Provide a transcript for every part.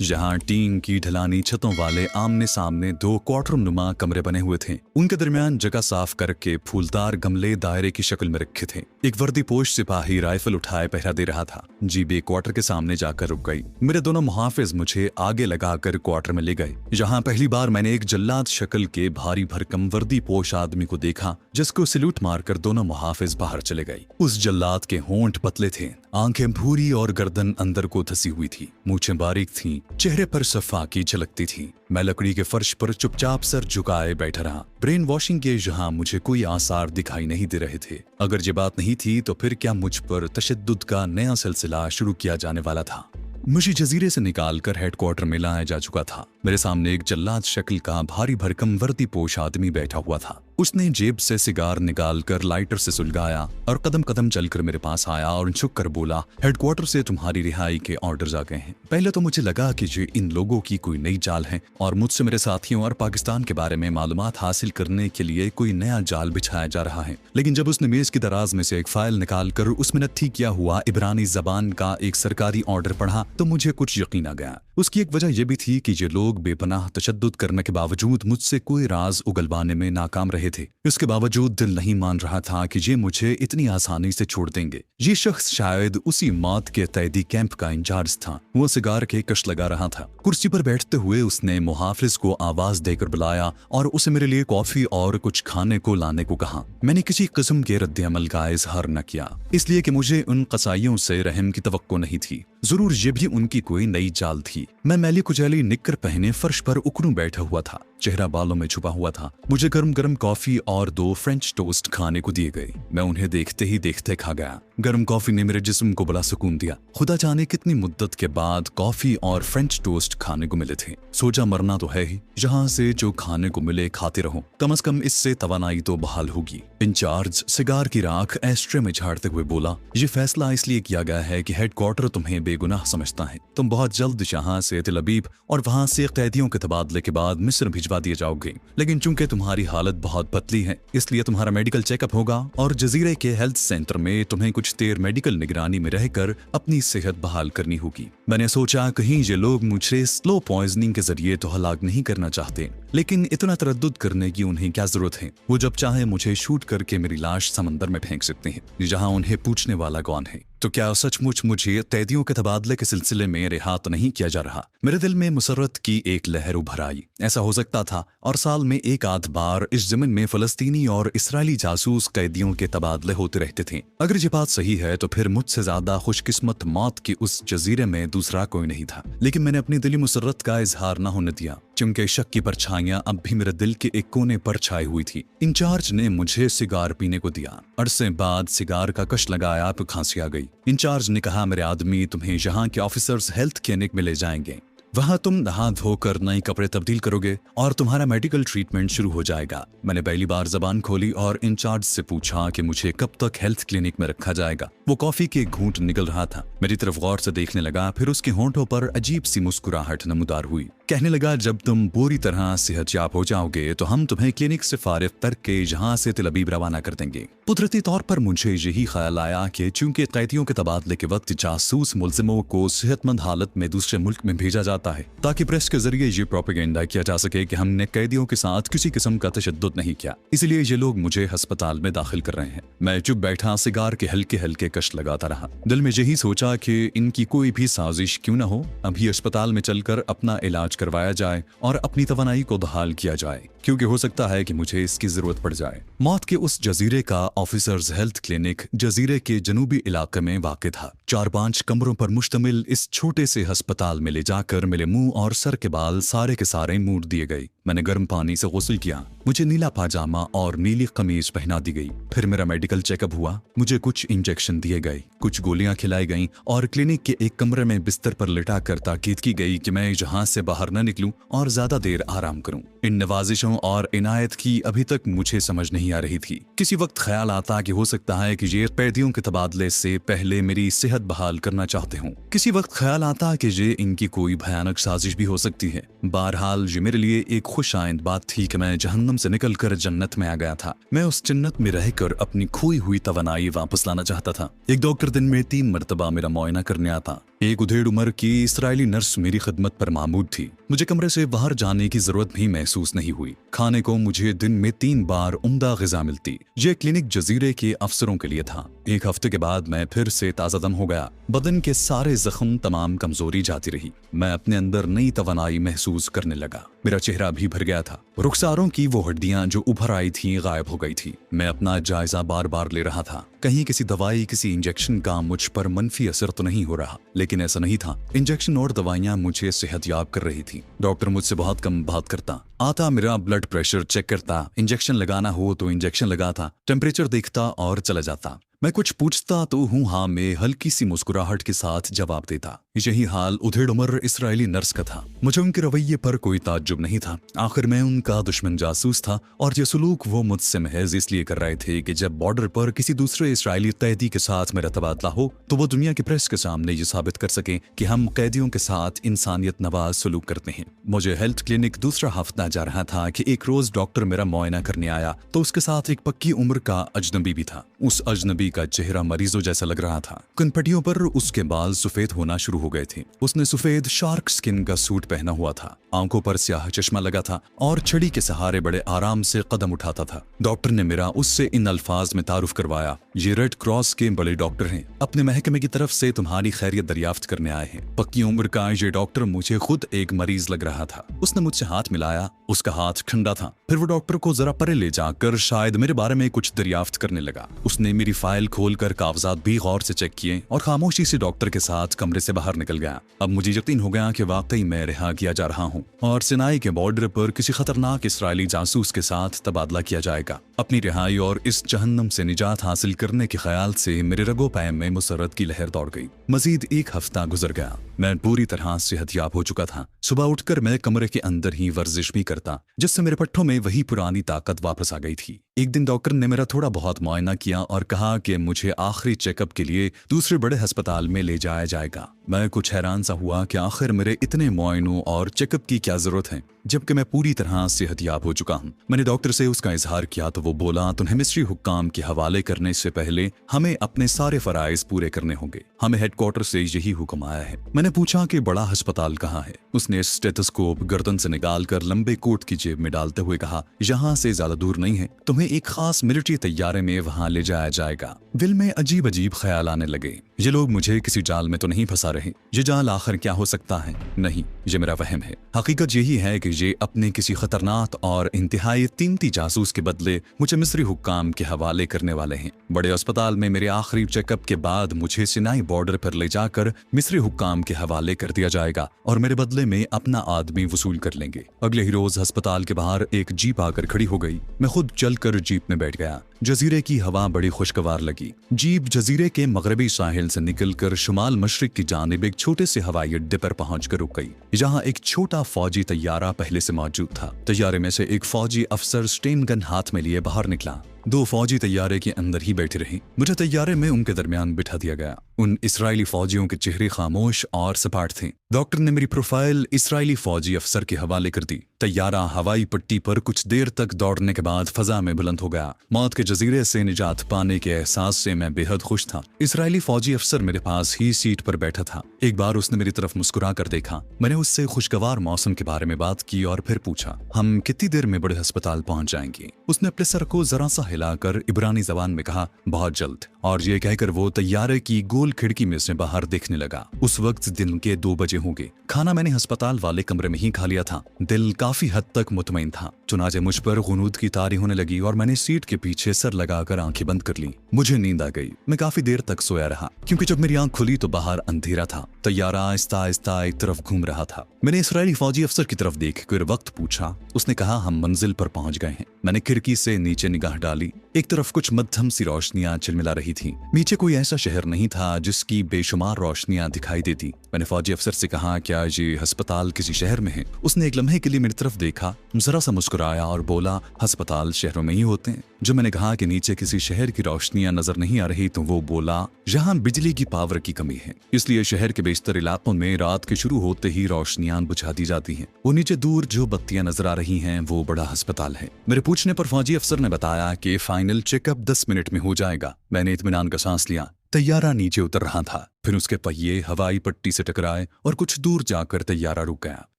जहां टीन की ढलानी छतों वाले आमने सामने दो क्वार्टर नुमा कमरे बने हुए थे। उनके दरमियान जगह साफ करके फूलदार गमले दायरे की शक्ल में रखे थे। एक वर्दीपोश सिपाही राइफल उठाए पहरा दे रहा था। जीप एक क्वार्टर के सामने जाकर रुक गई। मेरे दोनों मुहाफिज मुझे आगे लगाकर क्वार्टर में ले गए, जहां पहली बार मैंने एक जल्लाद शक्ल के भारी भरकम वर्दीपोश आदमी को देखा, जिसको सैल्यूट मारकर दोनों मुहाफिज बाहर चले गए। उस जल्लाद के होंठ पतले थे, आंखें भूरी और गर्दन अंदर को धसी हुई थी। मूंछें बारीक थीं, चेहरे पर सफाकी झलकती थी। मैं लकड़ी के फर्श पर चुपचाप सर झुकाए बैठा रहा। ब्रेन वॉशिंग के जहां मुझे कोई आसार दिखाई नहीं दे रहे थे। अगर ये बात नहीं थी तो फिर क्या मुझ पर तशद्दुद का नया सिलसिला शुरू किया जाने वाला था। मुझे जजीरे से निकालकर हेडक्वार्टर में लाया जा चुका था। मेरे सामने एक जल्लाद शक्ल का भारी भरकम वर्दीपोश आदमी बैठा हुआ था। उसने जेब से सिगार निकालकर लाइटर से सुलगाया और कदम कदम चलकर मेरे पास आया और झुककर बोला, हेडक्वार्टर से तुम्हारी रिहाई के ऑर्डर्स आ गए हैं। पहले तो मुझे लगा कि ये इन लोगों की कोई नई चाल है और मुझसे मेरे साथियों और पाकिस्तान के बारे में मालूमात हासिल करने के लिए कोई नया जाल बिछाया जा रहा है। लेकिन जब उसने मेज की दराज में से एक फाइल निकालकर उसमें नत्थी किया हुआ इब्रानी जबान का एक सरकारी ऑर्डर पढ़ा तो मुझे कुछ यकीन आ गया। उसकी एक वजह यह भी थी कि ये लोग बेपनाह तशद्दुद करने के बावजूद मुझसे कोई राज उगलवाने में नाकाम रहे थे। इसके बावजूद दिल नहीं मान रहा था कि ये मुझे इतनी आसानी से छोड़ देंगे। ये शख्स शायद उसी मौत के तैदी कैंप का इंचार्ज था। वो सिगार के कश लगा रहा था। कुर्सी पर बैठते हुए उसने मुहाफिज को आवाज देकर बुलाया और उसे मेरे लिए कॉफी और कुछ खाने को लाने को कहा। मैंने किसी किस्म के रद्द-ए-अमल का इजहार न किया, इसलिए कि मुझे उन कसाईयों से रहम की तवक्को नहीं थी। जरूर ये भी उनकी कोई नई चाल थी। मैं मैली कुचैली निक्कर पहने फर्श पर उकड़ू बैठा हुआ था, चेहरा बालों में छुपा हुआ था। मुझे गर्म गर्म कॉफी और 2 फ्रेंच टोस्ट खाने को दिए गए। मैं उन्हें देखते ही देखते खा गया। गर्म कॉफी ने मेरे जिस्म को बड़ा सुकून दिया। खुदा जाने कितनी मुद्दत के बाद कॉफी और फ्रेंच टोस्ट खाने को मिले थे। सोचा मरना तो है ही, जहां से जो खाने को मिले खाते रहो, कम से कम इससे तवानाई तो बहाल होगी। इंचार्ज सिगार की राख एस्ट्रे में झाड़ते हुए बोला, ये फैसला इसलिए किया गया है कि हेडक्वार्टर तुम्हें बेगुनाह समझता है। तुम बहुत जल्द यहाँ से तेल अबीब और वहां से कैदियों के तबादले के बाद मिस्र भिजवा दिए जाओगे। लेकिन चूंकि तुम्हारी हालत बहुत पतली है, इसलिए तुम्हारा मेडिकल चेकअप होगा और जजीरे के हेल्थ सेंटर में तुम्हें कुछ देर मेडिकल निगरानी में रहकर अपनी सेहत बहाल करनी होगी। मैंने सोचा कहीं ये लोग मुझे स्लो पॉइजनिंग के जरिए तो हलाक नहीं करना चाहते, लेकिन इतना तरद्दुद करने की उन्हें क्या जरूरत है। वो जब चाहे मुझे शूट करके मेरी लाश समंदर में फेंक सकते हैं, जहां उन्हें पूछने वाला कौन है। तो क्या सचमुच मुझे कैदियों के तबादले के सिलसिले में रिहा तो नहीं किया जा रहा? मेरे दिल में मुसर्रत की एक लहर उभर आई। ऐसा हो सकता था और साल में एक आध बार इस जमीन में फलस्तीनी और इसराइली जासूस कैदियों के तबादले होते रहते थे। अगर ये बात सही है तो फिर मुझसे ज्यादा खुशकिस्मत मौत के उस जजीरे में दूसरा कोई नहीं था। लेकिन मैंने अपनी दिली मुसर्रत का इजहार न होने दिया, क्योंकि शक की परछाइयां अब भी मेरे दिल के एक कोने पर छाई हुई थी। इंचार्ज ने मुझे सिगार पीने को दिया। अरसे बाद सिगार का कश लगाया तो खांसी आ गई। इंचार्ज ने कहा, मेरे आदमी तुम्हें यहाँ के ऑफिसर्स हेल्थ क्लिनिक में ले जाएंगे। वहां तुम नहा धोकर नए कपड़े तब्दील करोगे और तुम्हारा मेडिकल ट्रीटमेंट शुरू हो जाएगा। मैंने पहली बार जबान खोली और इंचार्ज से पूछा कि मुझे कब तक हेल्थ क्लिनिक में रखा जाएगा। वो कॉफी के घूंट निकल रहा था, मेरी तरफ गौर से देखने लगा, फिर उसके होंठों पर अजीब सी मुस्कुराहट नमूदार हुई। कहने लगा, जब तुम पूरी तरह सेहतयाब हो जाओगे तो हम तुम्हें क्लिनिक से फारिग करके यहाँ से तेल अबीब रवाना कर देंगे। कुदरती तौर पर मुझे यही ख्याल आया कि चूंकि कैदियों के तबादले के वक्त जासूस मुलजिमों को सेहतमंद हालत में दूसरे मुल्क में भेजा जाता है, ताकि प्रेस के जरिए ये प्रोपेगेंडा किया जा सके कि हमने कैदियों के साथ किसी किस्म का तशद्दुद नहीं किया, इसलिए ये लोग मुझे अस्पताल में दाखिल कर रहे हैं। मैं चुप बैठा सिगार के हल्के हल्के कश लगाता रहा। दिल में यही सोचा कि इनकी कोई भी साजिश क्यों न हो, अभी अस्पताल में चलकर अपना इलाज करवाया जाए और अपनी तवानाई को बहाल किया जाए, क्योंकि हो सकता है कि मुझे इसकी जरूरत पड़ जाए। मौत के उस जजीरे का ऑफिसर्स हेल्थ क्लिनिक जजीरे के जनूबी इलाके में वाक़ था। 4-5 कमरों पर मुश्तमिल इस छोटे से अस्पताल में ले जाकर मेरे मुंह और सर के बाल सारे के सारे मूड दिए गए। मैंने गर्म पानी से गुस्ल किया, मुझे नीला पाजामा और नीली कमीज पहना दी गई। फिर मेरा मेडिकल चेकअप हुआ, मुझे कुछ इंजेक्शन दिए गए, कुछ गोलियां खिलाई गईं और क्लिनिक के एक कमरे में बिस्तर पर लिटाकर ताकीद की गई कि मैं यहाँ से बाहर न निकलूं और ज्यादा देर आराम करूं। इन नवाजिशों और इनायत की अभी तक मुझे समझ नहीं आ रही थी। किसी वक्त ख्याल आता कि हो सकता है कि ये कैदियों के तबादले से पहले मेरी सेहत बहाल करना चाहते हों। किसी वक्त ख्याल आता कि ये इनकी कोई भयानक साजिश भी हो सकती है। बहरहाल ये मेरे लिए एक खुश आइंद बात थी कि मैं जहन्नम से निकलकर जन्नत में आ गया था। मैं उस जन्नत में रहकर अपनी खोई हुई तवानाई वापस लाना चाहता था। एक डॉक्टर दिन में 3 मरतबा मेरा मुआयना करने आता। एक उधेड़ उम्र की इस्राएली नर्स मेरी खिदमत पर मामूद थी। मुझे कमरे से बाहर जाने की जरूरत भी महसूस नहीं हुई। खाने को मुझे दिन में 3 बार उम्दा ग़िज़ा मिलती। ये क्लिनिक जजीरे के अफसरों के लिए था। 1 हफ्ते के बाद मैं फिर से ताज़ा दम हो गया। बदन के सारे जख्म, तमाम कमजोरी जाती रही। मैं अपने अंदर नई तवानाई महसूस करने लगा। मेरा चेहरा भी भर गया था। रुखसारों की वो हड्डियां जो उभर आई थीं गायब हो गई थी। मैं अपना जायजा बार बार ले रहा था, कहीं किसी दवाई, किसी इंजेक्शन का मुझ पर मनफी असर तो नहीं हो रहा। लेकिन ऐसा नहीं था। इंजेक्शन और दवाइयां मुझे सेहतयाब कर रही थी। डॉक्टर मुझसे बहुत कम बात करता। आता, मेरा ब्लड प्रेशर चेक करता, इंजेक्शन लगाना हो तो इंजेक्शन लगाता, टेम्परेचर देखता और चला जाता। मैं कुछ पूछता तो हूँ हाँ में हल्की सी मुस्कुराहट के साथ जवाब देता। यही हाल उधेड़ उम्र इस्राएली नर्स का था। मुझे उनके रवैये पर कोई ताज्जुब नहीं था। आखिर मैं उनका दुश्मन जासूस था और ये सलूक वो मुझसे महज इसलिए कर रहे थे कि जब बॉर्डर पर किसी दूसरे इस्राएली कैदी के साथ मेरा तबादला हो तो वो दुनिया की प्रेस के सामने ये साबित कर सकें कि हम कैदियों के साथ इंसानियत नवाज सलूक करते हैं। मुझे हेल्थ क्लिनिक दूसरा हफ्ता जा रहा था कि एक रोज डॉक्टर मेरा मुआयना करने आया तो उसके साथ एक पक्की उम्र का अजनबी भी था। उस अजनबी का चेहरा मरीजों जैसा लग रहा था। कनपटियों पर उसके बाल सफेद होना शुरू हो गए थे। उसने सफेद शार्क स्किन का सूट पहना हुआ था। आंखों पर स्याह चश्मा लगा था और छड़ी के सहारे बड़े आराम से कदम उठाता था। डॉक्टर ने मेरा उससे इन अल्फाज में तारुफ करवाया, ये रेड क्रॉस के बड़े डॉक्टर हैं, अपने महकमे की तरफ से तुम्हारी खैरियत दरियाफ्त करने आए हैं। पक्की उम्र का ये डॉक्टर मुझे खुद एक मरीज लग रहा था। उसने मुझसे हाथ मिलाया। उसका हाथ ठंडा था। फिर वो डॉक्टर को जरा परे ले जाकर शायद मेरे बारे में कुछ दरियाफ्त करने लगा। उसने मेरी फाइल खोलकर कागजात भी गौर से चेक किए और खामोशी से डॉक्टर के साथ कमरे से बाहर निकल गया। अब मुझे यकीन हो गया कि वाकई मैं रिहा किया जा रहा हूँ और सिनाई के बॉर्डर पर किसी खतरनाक इस्राएली जासूस के साथ तबादला किया जाएगा। अपनी रिहाई और इस जहन्नम से निजात हासिल करने के ख्याल से मेरे रगो पैम में मुसर्रत की लहर दौड़ गई। मजीद 1 हफ्ता गुजर गया। मैं पूरी तरह सेहतयाब हो चुका था। सुबह उठकर मैं कमरे के अंदर ही वर्जिश भी करता, जिससे मेरे पट्टों में वही पुरानी ताकत वापस आ गई थी। एक दिन डॉक्टर ने मेरा थोड़ा बहुत मुआयना किया और कहा कि मुझे आखिरी चेकअप के लिए दूसरे बड़े अस्पताल में ले जाया जाएगा। मैं कुछ हैरान सा हुआ कि आखिर मेरे इतने मुआयनों और चेकअप की क्या जरूरत है जबकि मैं पूरी तरह सेहतयाब हो चुका हूँ। मैंने डॉक्टर से उसका इजहार किया तो वो बोला, तुम्हें मिस्री हुक्काम के हवाले करने से पहले हमें अपने सारे फराइज पूरे करने होंगे। हमें हेडक्वार्टर से यही हुक्म आया है। मैंने पूछा कि बड़ा अस्पताल कहाँ है। उसने स्टेथोस्कोप गर्दन से निकालकर लंबे कोट की जेब में डालते हुए कहा, यहाँ से ज्यादा दूर नहीं है, तुम्हें एक खास मिलिट्री तैयारे में वहाँ ले जाया जाएगा। दिल में अजीब अजीब ख्याल आने लगे। ये लोग मुझे किसी जाल में तो नहीं फंसा रहे। ये जाल आखिर क्या हो सकता है? नहीं, ये मेरा वहम है। हकीकत यही है कि ये अपने किसी खतरनाक और इंतहाई कीमती जासूस के बदले मुझे मिस्री हुक्काम के हवाले करने वाले हैं। बड़े अस्पताल में मेरे आखिरी चेकअप के बाद मुझे सिनाई बॉर्डर पर ले जाकर मिस्री हुक्काम के हवाले कर दिया जाएगा और मेरे बदले में अपना आदमी वसूल कर लेंगे। अगले ही रोज अस्पताल के बाहर एक जीप आकर खड़ी हो गई। मैं खुद चलकर जीप में बैठ गया। जजीरे की हवा बड़ी खुशगवार लगी। जीप जजीरे के मगरबी साहिल से निकलकर शुमाल मशरिक की जानिब एक छोटे से हवाई अड्डे पर पहुंचकर रुक गई, जहां एक छोटा फौजी तैयारा पहले से मौजूद था। तैयारे में से एक फौजी अफसर स्टेन गन हाथ में लिए बाहर निकला। 2 फौजी तैयारे के अंदर ही बैठे रहे। मुझे तैयारे में उनके दरमियान बिठा दिया गया। उन इसराइली फौजियों के चेहरे खामोश और सपाट थे। डॉक्टर ने मेरी प्रोफाइल इसराइली फौजी अफसर के हवाले कर दी। तैयारा हवाई पट्टी पर कुछ देर तक दौड़ने के बाद फजा में बुलंद हो गया। मौत के जजीरे से निजात पाने के एहसास से मैं बेहद खुश था। इसराइली फौजी अफसर मेरे पास ही सीट पर बैठा था। एक बार उसने मेरी तरफ मुस्कुरा कर देखा। मैंने उससे खुशगवार मौसम के बारे में बात की और फिर पूछा, हम कितनी देर में बड़े अस्पताल पहुंच जाएंगे? उसने अपने सर को जरा सा हिलाकर इब्रानी जबान में कहा, बहुत जल्द। और ये कहकर वो तैयारे की गोल खिड़की में से बाहर देखने लगा। उस वक्त दिन के 2 बजे होंगे। खाना मैंने अस्पताल वाले कमरे में ही खा लिया था। दिल काफी हद तक मुतमईन था। चुनाचे मुझ पर गुनूद की तारी होने लगी और मैंने सीट के पीछे सर लगाकर आंखें बंद कर ली। मुझे नींद आ गई। मैं काफी देर तक सोया रहा क्योंकि जब मेरी आंख खुली तो बाहर अंधेरा था। तैयारा आहिस्ता आहिस्ता एक तरफ घूम रहा था। मैंने इसराइली फौजी अफसर की तरफ देखकर वक्त पूछा। उसने कहा, हम मंजिल पर पहुंच गए हैं। मैंने खिड़की से नीचे निगाह डाली। एक तरफ कुछ मध्यम सी रोशनियां चिलमिला रही थी। नीचे कोई ऐसा शहर नहीं था जिसकी बेशुमार रोशनियां दिखाई देती। मैंने फौजी अफसर से कहा, क्या ये अस्पताल किसी शहर में है? उसने एक लम्हे के लिए मेरी तरफ देखा, जरा सा मुस्कुराया और बोला, अस्पताल शहरों में ही होते हैं। जब मैंने कहा कि नीचे किसी शहर की रोशनियां नजर नहीं आ रही तो वो बोला, यहाँ बिजली की पावर की कमी है, इसलिए शहर के बेशतर इलाकों में रात के शुरू होते ही रोशनियां बुझा दी जाती हैं। वो नीचे दूर जो बत्तियां नजर आ रही हैं वो बड़ा अस्पताल है। मेरे पूछने पर फौजी अफसर ने बताया कि फाइनल चेकअप 10 मिनट में हो जाएगा। मैंने इत्मीनान का सांस लिया। तैयारा नीचे उतर रहा था। फिर उसके पहिए हवाई पट्टी से टकराए और कुछ दूर जाकर तैयारा रुक गया।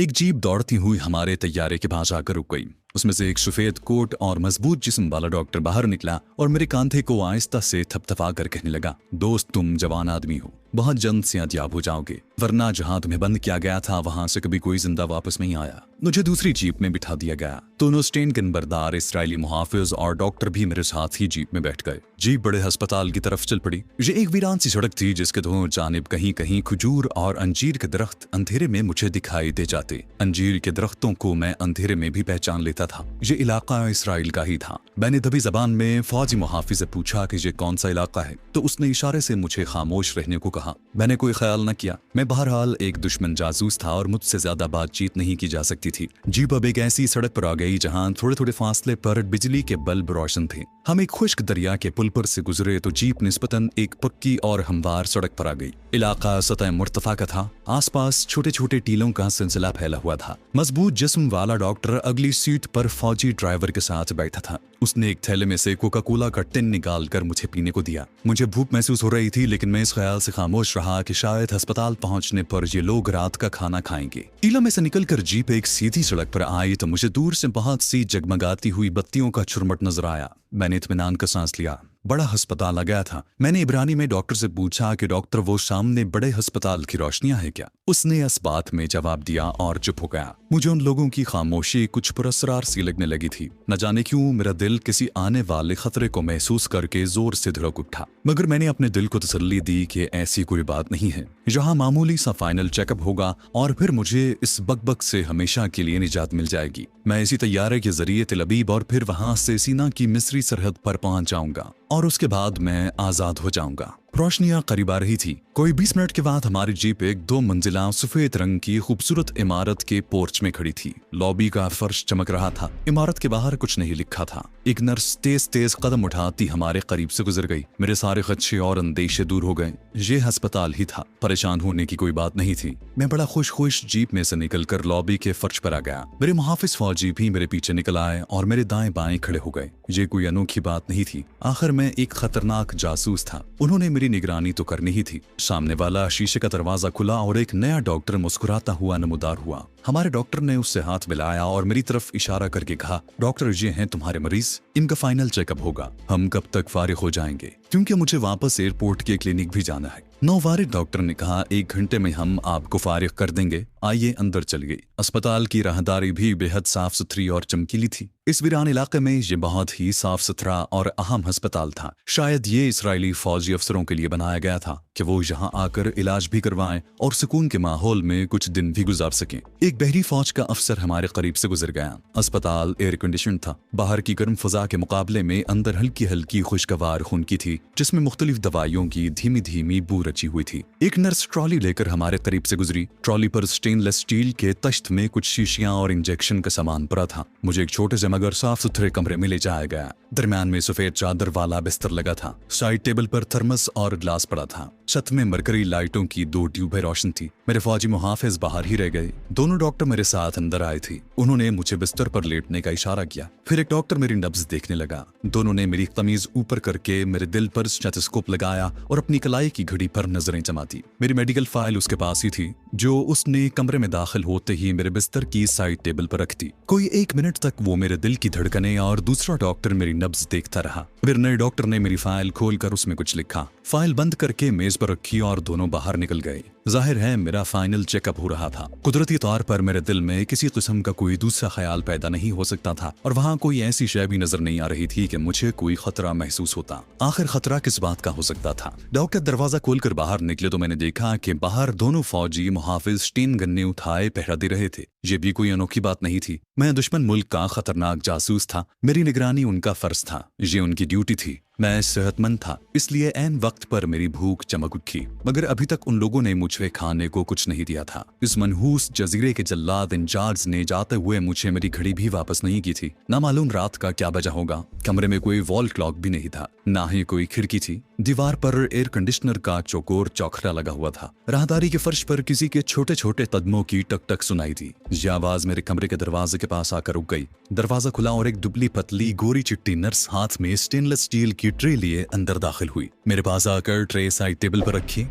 एक जीप दौड़ती हुई हमारे तैयारे के पास आकर रुक गई। उसमें से एक सफेद कोट और मजबूत जिस्म वाला डॉक्टर बाहर निकला और मेरे कांधे को आहिस्ता से थपथपा कर कहने लगा, दोस्त तुम जवान आदमी हो, बहुत जल्द सेहतयाब हो जाओगे, वरना जहां तुम्हें बंद किया गया था वहां से कभी कोई जिंदा वापस नहीं आया। मुझे दूसरी जीप में बिठा दिया गया। दोनों स्टेन गनबरदार इसराइली मुहाफिज और डॉक्टर भी मेरे साथ ही जीप में बैठ गए। जीप बड़े अस्पताल की तरफ चल पड़ी। ये एक वीरान सी सड़क थी जिसके दोनों जानिब कहीं कहीं खजूर और अंजीर के दरख्त अंधेरे में मुझे दिखाई दे जाते। अंजीर के दरख्तों को मैं अंधेरे में भी पहचान लेता था। ये इलाका इसराइल का ही था। मैंने दबी जबान में फौजी मुहाफिज से पूछा कि ये कौन सा इलाका है, तो उसने इशारे से मुझे खामोश रहने को कहा। मैंने कोई ख्याल न किया। मैं बहरहाल एक दुश्मन जासूस था और मुझसे ज्यादा बातचीत नहीं की जा सकती थी। जीप अब एक ऐसी सड़क पर आ गई जहां थोड़े थोड़े फासले पर बिजली के बल्ब रोशन थे। हम एक खुश्क दरिया के पुल पर से गुजरे तो जीप निस्बतन एक पक्की और हमवार सड़क पर आ गई। इलाका सतह मुर्तफा का था। आसपास छोटे छोटे टीलों का सिलसिला फैला हुआ था। मजबूत जिस्म वाला डॉक्टर अगली सीट पर फौजी ड्राइवर के साथ बैठा था। उसने एक थैले में से कोका कोला का टिन निकाल कर मुझे पीने को दिया। मुझे भूख महसूस हो रही थी, लेकिन मैं इस ख्याल से खामोश रहा कि शायद अस्पताल पहुंचने पर ये लोग रात का खाना खाएंगे। टीला में से निकलकर जीप एक सीधी सड़क पर आई तो मुझे दूर से बहुत सी जगमगाती हुई बत्तियों का झुरमुट नजर आया। मैंने इत्मीनान का सांस लिया। बड़ा अस्पताल आ गया था। मैंने इब्रानी में डॉक्टर से पूछा कि डॉक्टर वो सामने बड़े अस्पताल की रोशनियां है क्या? उसने इस बात में जवाब दिया और चुप हो गया। मुझे उन लोगों की खामोशी कुछ पुरस्कार सी लगने लगी थी। न जाने क्यों मेरा दिल किसी आने वाले खतरे को महसूस करके जोर से धड़क उठा, मगर मैंने अपने दिल को तसल्ली दी कि ऐसी कोई बात नहीं है। यहाँ मामूली सा फाइनल चेकअप होगा और फिर मुझे इस बकबक से हमेशा के लिए निजात मिल जाएगी। मैं इसी तैयारे के जरिए तिल अबीब और फिर वहां से सीना की मिस्री सरहद पर पहुंच जाऊंगा और उसके बाद मैं आजाद हो जाऊंगा। रोशनियां करीब आ रही थी। कोई 20 मिनट के बाद हमारी जीप एक 2 मंजिला सफेद रंग की खूबसूरत इमारत के पोर्च में खड़ी थी। लॉबी का फर्श चमक रहा था। इमारत के बाहर कुछ नहीं लिखा था। एक नर्स तेज तेज कदम उठाती हमारे करीब से गुजर गई। मेरे सारे खदशे और अंदेशे दूर हो गए। ये अस्पताल ही था। परेशान होने की कोई बात नहीं थी। मैं बड़ा खुश जीप में से निकलकर लॉबी के फर्श पर आ गया। मेरे मुहाफिज फौजी भी मेरे पीछे निकल आए और मेरे दाएं बाएं खड़े हो गए। ये कोई अनोखी बात नहीं थी। आखिर मैं एक खतरनाक जासूस था। उन्होंने मेरी निगरानी तो करनी ही थी। सामने वाला शीशे का दरवाजा खुला और एक नया डॉक्टर मुस्कुराता हुआ नमूदार हुआ। हमारे डॉक्टर ने उससे हाथ मिलाया और मेरी तरफ इशारा करके कहा, डॉक्टर ये हैं तुम्हारे मरीज, इनका फाइनल चेकअप होगा। हम कब तक फारिग हो जाएंगे? क्योंकि मुझे वापस एयरपोर्ट के क्लिनिक भी जाना है। नौवारिद डॉक्टर ने कहा, 1 घंटे में हम आपको फारिग कर देंगे, आइए अंदर चलिए। अस्पताल की राहदारी भी बेहद साफ सुथरी और चमकीली थी। इस वीरान इलाके में ये बहुत ही साफ सुथरा और अहम अस्पताल था। शायद ये इसराइली फौजी अफसरों के लिए बनाया गया था कि वो यहाँ आकर इलाज भी करवाएं और सुकून के माहौल में कुछ दिन भी गुजार सकें। एक बहरी फौज का अफसर हमारे करीब से गुजर गया। अस्पताल एयर कंडीशन था। बाहर की गर्म फजा के मुकाबले में अंदर हल्की हल्की खुशगवार खुनकी थी, जिसमें मुख्तलिफ दवाइयों की धीमी धीमी बू रची हुई थी। एक नर्स ट्रॉली लेकर हमारे करीब से गुजरी। ट्रॉली पर स्टेनलेस स्टील के तश्त में कुछ शीशियां और इंजेक्शन का सामान पड़ा था। मुझे एक छोटे से मगर साफ सुथरे कमरे में ले जाया गया। दरमियान में सफेद चादर वाला बिस्तर लगा था। साइड टेबल पर थर्मस और ग्लास पड़ा था। छत में मरकरी लाइटों की 2 ट्यूबें रोशन थी। मेरे फौजी मुहाफिज बाहर ही रह गए। दोनों डॉक्टर मेरे साथ अंदर आए थे। उन्होंने मुझे बिस्तर पर लेटने का इशारा किया। फिर एक डॉक्टर मेरी नब्ज देखने लगा। दोनों ने मेरी कमीज ऊपर करके मेरे दिल पर स्टेथोस्कोप लगाया और अपनी कलाई की घड़ी पर नजरें जमाती। मेरी मेडिकल फाइल उसके पास ही थी, जो उसने कमरे में दाखिल होते ही मेरे बिस्तर की साइड टेबल पर रख दी। कोई 1 मिनट तक वो मेरे दिल की धड़कनें और दूसरा डॉक्टर मेरी नब्ज देखता रहा। फिर नए डॉक्टर ने मेरी फाइल खोलकर उसमें कुछ लिखा। फाइल बंद करके मेज पर रखी और दोनों बाहर निकल गए। जाहिर है मेरा फाइनल चेकअप हो रहा था। कुदरती तौर पर मेरे दिल में किसी किस्म का कोई दूसरा ख्याल पैदा नहीं हो सकता था और वहां कोई ऐसी शय भी नजर नहीं आ रही थी कि मुझे कोई खतरा महसूस होता। आखिर खतरा किस बात का हो सकता था? डॉक्टर दरवाजा खोलकर बाहर निकले तो मैंने देखा कि बाहर दोनों फौजी मुहाफिज स्टीन गन्ने उठाए पहरा दे रहे थे। ये भी कोई अनोखी बात नहीं थी। मैं दुश्मन मुल्क का खतरनाक जासूस था। मेरी निगरानी उनका फर्ज था। ये उनकी ड्यूटी थी। मैं सेहतमंद था, इसलिए ऐन वक्त पर मेरी भूख चमक उठी। मगर अभी तक उन लोगों ने मुझे खाने को कुछ नहीं दिया था। इस मनहूस जजीरे के जल्लाद इंचार्ज ने जाते हुए मुझे मेरी घड़ी भी वापस नहीं की थी। ना मालूम रात का क्या बजा होगा। कमरे में कोई वॉल क्लॉक भी नहीं था, ना ही कोई खिड़की थी। दीवार पर एयर कंडीशनर का चौकोर चौखरा लगा हुआ था। राहदारी के फर्श पर किसी के छोटे छोटे कदमों की टक टक सुनाई दी। ये आवाज मेरे कमरे के दरवाजे के पास आकर रुक गई। दरवाजा खुला और एक दुबली पतली गोरी चिट्टी नर्स हाथ में स्टेनलेस स्टील की ट्रे लिए अंदर दाखिल हुई। मेरे पास आकर ट्रे साइड टेबल पर रखी।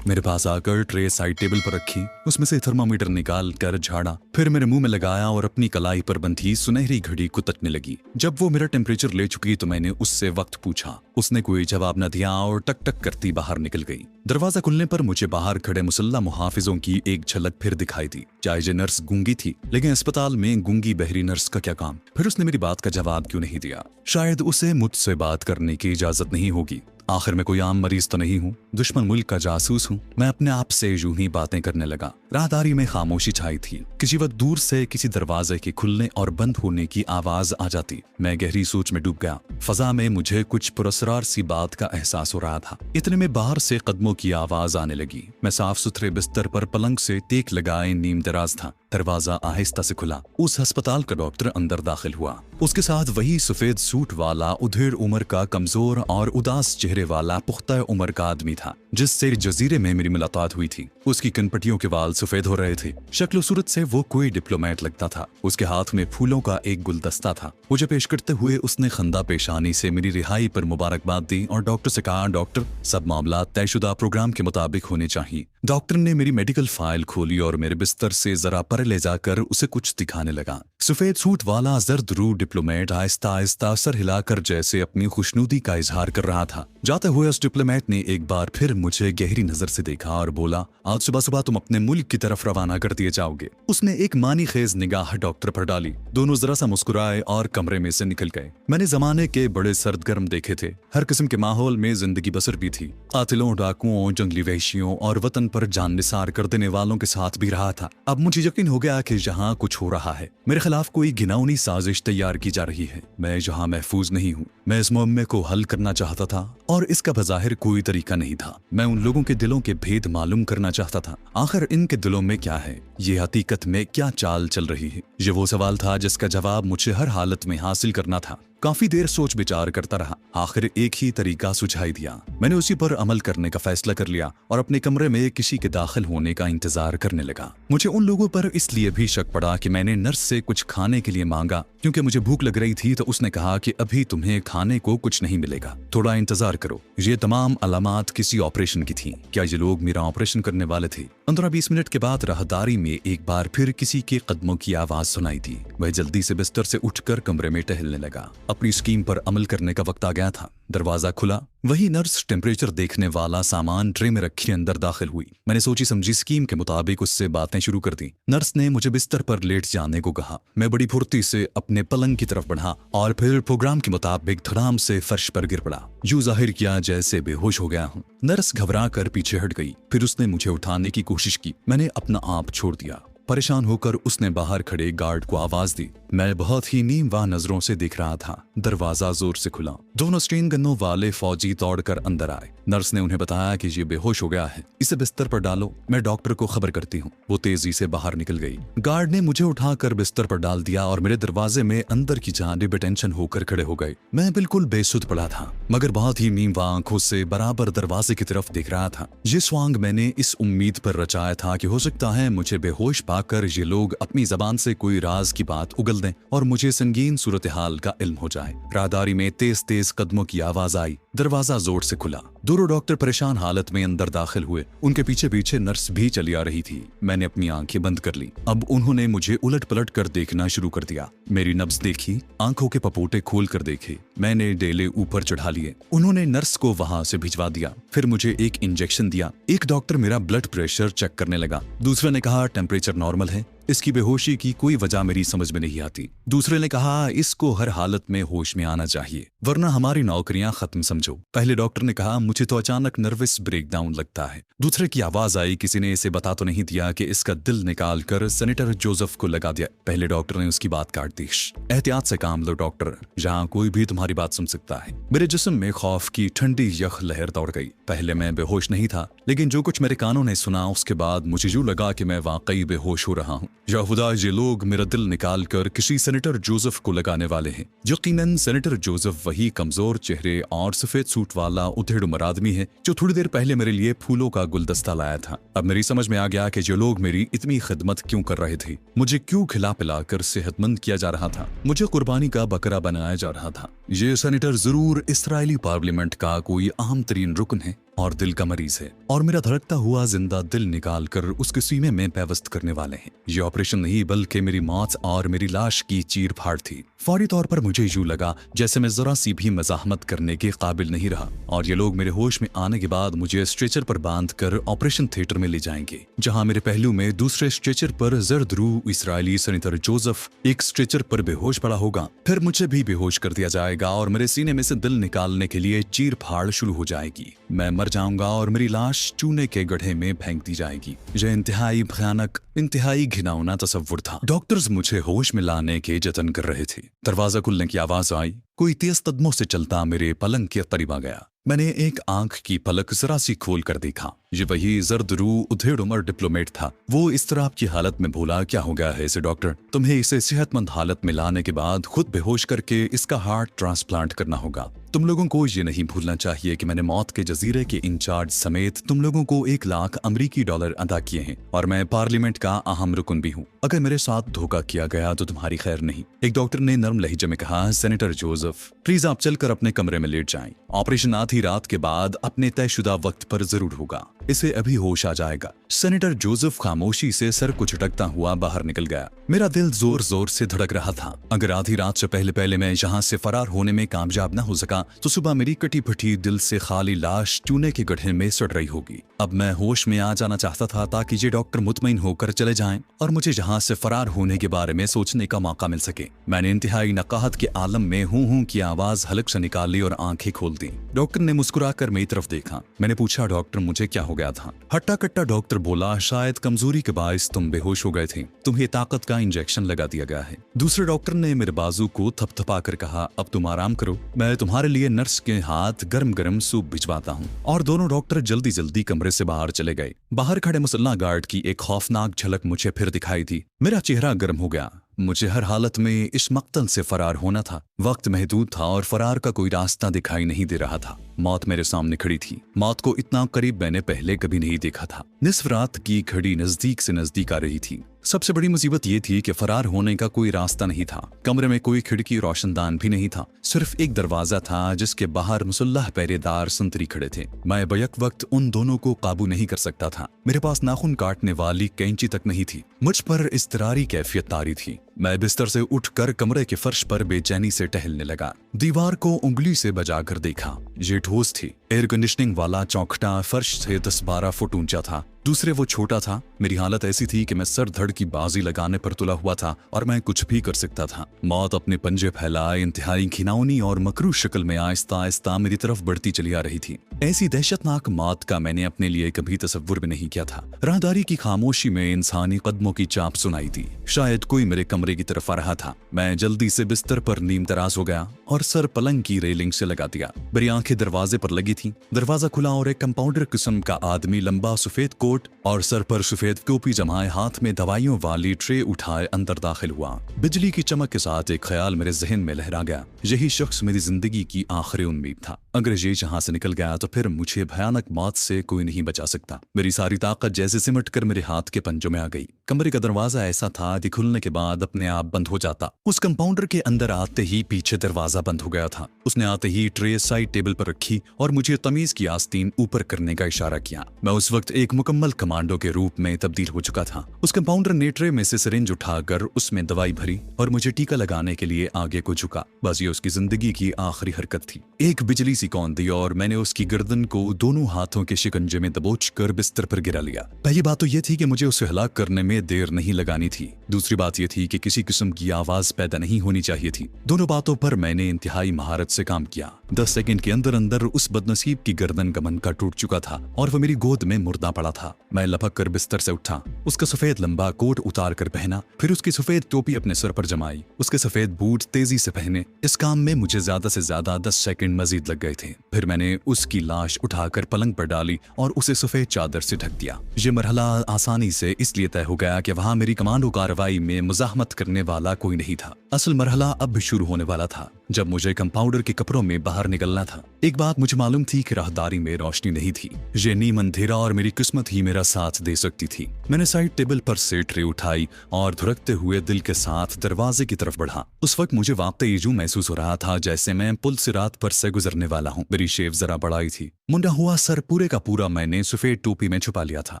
मेरे पास आकर ट्रे साइड टेबल पर रखी, उसमें से थर्मामीटर निकाल कर झाड़ा, फिर मेरे मुंह में लगाया और अपनी कलाई पर बंधी सुनहरी घड़ी को तकने लगी। जब वो मेरा टेम्परेचर ले चुकी तो मैंने उससे वक्त पूछा। उसने कोई जवाब न दिया और टक टक करती बाहर निकल गई। दरवाजा खुलने पर मुझे बाहर खड़े मुसल्ला मुहाफिजों की एक झलक फिर दिखाई दी। चाहे नर्स गूंगी थी, लेकिन अस्पताल में गूंगी बहरी नर्स का क्या काम? फिर उसने मेरी बात का जवाब क्यों नहीं दिया? शायद उसे मुझसे बात करने की इजाजत नहीं होगी। आखिर मैं कोई आम मरीज तो नहीं हूँ, दुश्मन मुल्क का जासूस हूँ। मैं अपने आप से यूं ही बातें करने लगा। राहदारी में खामोशी छाई थी। किसी वक्त दूर से किसी दरवाजे के खुलने और बंद होने की आवाज आ जाती। मैं गहरी सोच में डूब गया। फजा में मुझे कुछ पुरस्कार सी बात का एहसास हो रहा था। इतने में बाहर से कदमों की आवाज आने लगी। मैं साफ सुथरे बिस्तर पर पलंग से टेक लगाए नीम दराज था। दरवाजा आहिस्ता से खुला। उस अस्पताल का डॉक्टर अंदर दाखिल हुआ। उसके साथ वही सफेद सूट वाला उधेड़ उम्र का कमजोर और उदास चेहरे वाला पुख्ता उम्र का आदमी था, जिससे जजीरे में मेरी मुलाकात हुई थी। उसकी कनपटियों के बाल सफेद हो रहे थे। शक्ल सूरत से वो कोई डिप्लोमेट लगता था। उसके हाथ में फूलों का एक गुलदस्ता था। मुझे पेश करते हुए उसने खंदा पेशानी से मेरी रिहाई पर मुबारकबाद दी और डॉक्टर से कहा, डॉक्टर, सब मामला तयशुदा प्रोग्राम के मुताबिक होने चाहिए। डॉक्टर ने मेरी मेडिकल फाइल खोली और मेरे बिस्तर से जरा परे ले जाकर उसे कुछ दिखाने लगा। सफेद सूट वाला जर्द रू डिप्लोमेट आहिस्ता आहिस्ता सर हिलाकर जैसे अपनी खुशनुदी का इजहार कर रहा था। जाते हुए उस डिप्लोमेट ने एक बार फिर मुझे गहरी नजर से देखा और बोला, आज सुबह सुबह तुम अपने मुल्क की तरफ रवाना कर दिए जाओगे। उसने एक मानी खेज निगाह डॉक्टर पर डाली। दोनों जरा सा मुस्कुराए और कमरे में से निकल गए। मैंने जमाने के बड़े सर्द गर्म देखे थे। हर किस्म के माहौल में जिंदगी बसर भी थी। कातिलों, डाकुओं, जंगली वहशियों और वतन पर जान निसार कर देने वालों के साथ भी रहा था। अब मुझे यकीन हो गया कि यहाँ कुछ हो रहा है। मेरे खिलाफ कोई घिनौनी साजिश तैयार की जा रही है। मैं यहाँ महफूज नहीं हूँ। मैं इस मुअम्मे को हल करना चाहता था और इसका बज़ाहिर कोई तरीका नहीं था। मैं उन लोगों के दिलों के भेद मालूम करना चाहता था। आखिर इनके दिलों में क्या है? ये हकीकत में क्या चाल चल रही है? ये वो सवाल था जिसका जवाब मुझे हर हालत में हासिल करना था। काफी देर सोच विचार करता रहा। आखिर एक ही तरीका सुझाई दिया। मैंने उसी पर अमल करने का फैसला कर लिया और अपने कमरे में किसी के दाखिल होने का इंतजार करने लगा। मुझे उन लोगों पर इसलिए भी शक पड़ा कि मैंने नर्स से कुछ खाने के लिए मांगा, क्योंकि मुझे भूख लग रही थी। तो उसने कहा कि अभी तुम्हें खाने को कुछ नहीं मिलेगा, थोड़ा इंतजार करो। ये तमाम अलामात किसी ऑपरेशन की थी। क्या ये लोग मेरा ऑपरेशन करने वाले थे? 15-20 मिनट के बाद राहदारी में एक बार फिर किसी के कदमों की आवाज सुनाई दी। वह जल्दी से बिस्तर से उठकर कमरे में टहलने लगा। अपनी स्कीम पर अमल करने का वक्त आ गया था। दरवाजा खुला। वही नर्स टेम्परेचर देखने वाला सामान ट्रे में रखी अंदर दाखिल हुई। मैंने सोची समझी स्कीम के मुताबिक उससे बातें शुरू कर दी। नर्स ने मुझे बिस्तर पर लेट जाने को कहा। मैं बड़ी फुर्ती से अपने पलंग की तरफ बढ़ा और फिर प्रोग्राम के मुताबिक धड़ाम से फर्श पर गिर पड़ा। यूं जाहिर किया जैसे बेहोश हो गया हूँ। नर्स घबरा कर पीछे हट गई। फिर उसने मुझे उठाने की कोशिश की। मैंने अपना आप छोड़ दिया। परेशान होकर उसने बाहर खड़े गार्ड को आवाज दी। मैं बहुत ही नीमवा नजरों से देख रहा था। दरवाजा जोर से खुला। दोनों स्ट्रेन गनों वाले फौजी दौड़कर अंदर आए। नर्स ने उन्हें बताया कि ये बेहोश हो गया है, इसे बिस्तर पर डालो, मैं डॉक्टर को खबर करती हूँ। वो तेजी से बाहर निकल गई। गार्ड ने मुझे उठाकर बिस्तर पर डाल दिया और मेरे दरवाजे में अंदर की जानिब अटेंशन होकर खड़े हो गए। मैं बिल्कुल बेसुध पड़ा था, मगर बहुत ही नीमवा आंखों से बराबर दरवाजे की तरफ देख रहा था। ये स्वांग मैंने इस उम्मीद पर रचाया था कि हो सकता है मुझे बेहोश पाकर ये लोग अपनी जबान से कोई राज की बात उगल दें और मुझे संगीन सूरत हाल का इल्म हो जाए। राहदारी में तेज तेज कदमों की आवाज आई। दरवाजा जोर से खुला। दोनों डॉक्टर परेशान हालत में अंदर दाखिल हुए। उनके पीछे पीछे नर्स भी चली आ रही थी। मैंने अपनी आंखें बंद कर ली। अब उन्होंने मुझे उलट पलट कर देखना शुरू कर दिया। मेरी नब्ज देखी, आंखों के पपोटे खोल कर देखे। मैंने डेले ऊपर चढ़ा लिए। उन्होंने नर्स को वहां से भिजवा दिया। फिर मुझे एक इंजेक्शन दिया। एक डॉक्टर मेरा ब्लड प्रेशर चेक करने लगा। दूसरे ने कहा टेम्परेचर नॉर्मल है, इसकी बेहोशी की कोई वजह मेरी समझ में नहीं आती। दूसरे ने कहा इसको हर हालत में होश में आना चाहिए, वरना हमारी नौकरियां खत्म समझो। पहले डॉक्टर ने कहा मुझे तो अचानक नर्वस ब्रेकडाउन लगता है। दूसरे की आवाज आई, किसी ने इसे बता तो नहीं दिया कि इसका दिल निकाल कर सेनेटर जोसेफ को लगा दिया। पहले डॉक्टर ने उसकी बात काट दी। एहतियात से काम लो डॉक्टर, जहाँ कोई भी तुम्हारी बात सुन सकता है। मेरे जिस्म में खौफ की ठंडी यख लहर दौड़ गई। पहले मैं बेहोश नहीं था, लेकिन जो कुछ मेरे कानों ने सुना उसके बाद मुझे यूं लगा कि मैं वाकई बेहोश हो रहा हूँ। या खुदा, ये लोग मेरा दिल निकाल कर किसी सेनेटर सेनेटर जोसेफ को लगाने वाले हैं। यकीनन सेनेटर जोसेफ वही कमजोर चेहरे और सफेद सूट वाला उधेड़ उम्र आदमी है जो थोड़ी देर पहले मेरे लिए फूलों का गुलदस्ता लाया था। अब मेरी समझ में आ गया कि जो लोग मेरी इतनी खिदमत क्यों कर रहे थे, मुझे क्यों खिला पिलाकर सेहतमंद किया जा रहा था, मुझे कुर्बानी का बकरा बनाया जा रहा था। ये सेनेटर जरूर इस्राएली पार्लियामेंट का कोई अहम तरीन रुकन है और दिल का मरीज है, और मेरा धड़कता हुआ जिंदा दिल निकाल कर उसके सीने में पेवस्त करने वाले हैं। ये ऑपरेशन नहीं बल्कि मेरी मौत और मेरी लाश की चीर फाड़ थी। फौरी तौर पर मुझे यूं लगा जैसे मैं जरा सी भी मज़ाहमत करने के काबिल नहीं रहा, और ये लोग मेरे होश में आने के बाद मुझे स्ट्रेचर पर बांध कर ऑपरेशन थिएटर में ले जाएंगे, जहां मेरे पहलू में दूसरे स्ट्रेचर पर जर्द रूह इस्राएली सेनेटर जोसेफ एक स्ट्रेचर पर बेहोश पड़ा होगा। फिर मुझे भी बेहोश कर दिया जाएगा और मेरे सीने में से दिल निकालने के लिए चीर फाड़ शुरू हो जाएगी। मैं मर जाऊंगा और मेरी लाश चूने के गड्ढे में फेंक दी जाएगी। यह इंतहाई भयानक, इंतहाई घिनौना तस्वुर था। डॉक्टर्स मुझे होश में लाने के जतन कर रहे थे। दरवाजा खुलने की आवाज आई। कोई तेज कदमों से चलता मेरे पलंग के करीब आ गया। मैंने एक आंख की पलक जरा सी खोल कर देखा। ये वही जर्द रूह उधेड़ उम्र डिप्लोमेट था। वो इस तरह की हालत में बोला, क्या हो गया है इसे डॉक्टर? तुम्हें इसे सेहतमंद हालत में लाने के बाद खुद बेहोश करके इसका हार्ट ट्रांसप्लांट करना होगा। तुम लोगों को ये नहीं भूलना चाहिए कि मैंने मौत के जजीरे के इंचार्ज समेत तुम लोगों को 1 लाख अमेरिकी डॉलर अदा किए हैं, और मैं पार्लियामेंट का अहम रुकन भी हूँ। अगर मेरे साथ धोखा किया गया तो तुम्हारी खैर नहीं। एक डॉक्टर ने नरम लहजे में कहा, सेनेटर जोसेफ प्लीज आप चलकर अपने कमरे में लेट जाएं। ऑपरेशन आधी रात के बाद अपने तयशुदा वक्त पर जरूर होगा। इसे अभी होश आ जाएगा। सेनेटर जोसेफ खामोशी से सर को झटकता हुआ बाहर निकल गया। मेरा दिल जोर जोर से धड़क रहा था। अगर आधी रात से पहले मैं यहाँ से फरार होने में कामयाब न हो सका तो सुबह मेरी कटी फटी दिल से खाली लाश चूने के गड्ढे में सड़ रही होगी। अब मैं होश में आ जाना चाहता था ताकि ये डॉक्टर मुतमईन होकर चले जाएं और मुझे यहाँ से फरार होने के बारे में सोचने का मौका मिल सके। मैंने इंतहाई नकाहत के आलम में हूं की आवाज हलक से निकाली और आंखें खोल दी। डॉक्टर ने मुस्कुराकर मेरी तरफ देखा। मैंने पूछा, डॉक्टर मुझे क्या हो गया था? हट्टा कट्टा डॉक्टर बोला, शायद कमजोरी के बायस तुम बेहोश हो गए थे। तुम्हें ताकत का इंजेक्शन लगा दिया गया है। दूसरे डॉक्टर ने मेरे बाजू को थपथपा कर कहा, अब तुम आराम करो, मैं तुम्हारे लिए नर्स के हाथ गर्म गर्म सूप भिजवाता हूँ। और दोनों डॉक्टर जल्दी जल्दी कमरे से बाहर चले गए। बाहर खड़े मुसल्ला गार्ड की एक खौफनाक झलक मुझे फिर दिखाई दी। मेरा चेहरा गर्म हो गया। मुझे हर हालत में इस मक्तल से फरार होना था। वक्त महदूद था और फरार का कोई रास्ता दिखाई नहीं दे रहा था। मौत मेरे सामने खड़ी थी। मौत को इतना करीब मैंने पहले कभी नहीं देखा था। निस्फ रात की घड़ी नजदीक से नजदीक आ रही थी। सबसे बड़ी मुसीबत ये थी कि फरार होने का कोई रास्ता नहीं था। कमरे में कोई खिड़की रोशनदान भी नहीं था। सिर्फ एक दरवाजा था जिसके बाहर मुसल्लह पहरेदार संतरी खड़े थे। मैं बैक वक्त उन दोनों को काबू नहीं कर सकता था। मेरे पास नाखून काटने वाली कैंची तक नहीं थी। मुझ पर इज़्तिरारी कैफियत तारी थी। मैं बिस्तर से उठकर कमरे के फर्श पर बेचैनी से टहलने लगा। दीवार को उंगली से बजाकर देखा। ये ठोस थी। एयर कंडीशनिंग वाला चौखटा फर्श से 10-12 फुट ऊंचा था। दूसरे वो छोटा था। मेरी हालत ऐसी थी कि मैं सर धड़ की बाजी लगाने पर तुला हुआ था और मैं कुछ भी कर सकता था। मौत अपने पंजे फैलाए इंतहाई घिनौनी और मकरू शक्ल में आहिस्ता आहिस्ता मेरी तरफ बढ़ती चली आ रही थी। ऐसी दहशतनाक मौत का मैंने अपने लिए कभी तसव्वुर भी नहीं किया था। राहदारी की खामोशी में इंसानी कदमों की चाप सुनाई दी। शायद कोई मेरे कमरे की तरफ आ रहा था। मैं जल्दी से बिस्तर पर नीम तराज हो गया और सर पलंग की रेलिंग से लगा दिया। मेरी आंखें दरवाजे पर लगी थी। दरवाजा खुला और एक कंपाउंडर किस्म का आदमी लंबा सफेद कोट और सर पर सफेद टोपी जमाए हाथ में दवाइयों वाली ट्रे उठाए अंदर दाखिल हुआ। बिजली की चमक के साथ एक ख्याल मेरे जहन में लहरा गया। यही शख्स मेरी जिंदगी की आखिरी उम्मीद था। अगर ये यहाँ से निकल गया तो फिर मुझे भयानक मौत से कोई नहीं बचा सकता। मेरी सारी ताकत जैसे सिमट कर मेरे हाथ के पंजों में आ गई। कमरे का दरवाजा ऐसा था कि खुलने के बाद अपने आप बंद हो जाता। उस कंपाउंडर के अंदर आते ही पीछे दरवाजा बंद हो गया था। उसने आते ही ट्रे साइड टेबल पर रखी और मुझे तमीज की आस्तीन ऊपर करने का इशारा किया। मैं उस वक्त एक मुकम्मल कमांडो के रूप में तब्दील हो चुका था। उस कंपाउंडर ने ट्रे में से सिरिंज उठाकर उसमें दवाई भरी और मुझे टीका लगाने के लिए आगे को झुका। बस ये उसकी जिंदगी की आखिरी हरकत थी। एक बिजली सी कौन दी और मैंने उसकी गर्दन को दोनों हाथों के शिकंजे में दबोच कर बिस्तर पर गिरा लिया। पहली बात तो यह थी कि मुझे उसे हलाक करने में देर नहीं लगानी थी। दूसरी बात यह थी कि किसी किस्म की आवाज पैदा नहीं होनी चाहिए थी। दोनों बातों पर मैंने इंतहाई महारत से काम किया। 10 सेकंड के अंदर अंदर उस बदनसीब की गर्दन का मनका टूट चुका था और वह मेरी गोद में मुर्दा पड़ा था। मैं लपक कर बिस्तर से उठा। उसका सफेद लंबा कोट उतार कर पहना, फिर उसकी सफेद टोपी अपने सर पर जमाई, उसके सफेद बूट तेजी से पहने। इस काम में मुझे ज्यादा से ज्यादा 10 सेकंड मजीद लग गए थे। फिर मैंने उसकी लाश उठाकर पलंग पर डाली और उसे सफेद चादर से ढक दिया। ये मरहला आसानी से इसलिए तय हो गया गया कि वहां मेरी कमांडो कार्रवाई में मुजाहमत करने वाला कोई नहीं था। असल मरहला अब भी शुरू होने वाला था, जब मुझे कंपाउंडर के कपड़ों में बाहर निकलना था। एक बात मुझे मालूम थी कि राहदारी में रोशनी नहीं थी। ये नीम अंधेरा और मेरी किस्मत ही मेरा साथ दे सकती थी। मैंने साइड टेबल पर से ट्रे उठाई और धुरकते हुए दिल के साथ दरवाजे की तरफ बढ़ा। उस वक्त मुझे वाकई यूं महसूस हो रहा था जैसे मैं पुल सिरात पर से गुजरने वाला हूँ। मेरी शेव जरा बढ़ाई थी, मुंडा हुआ सर पूरे का पूरा मैंने सफेद टोपी में छुपा लिया था।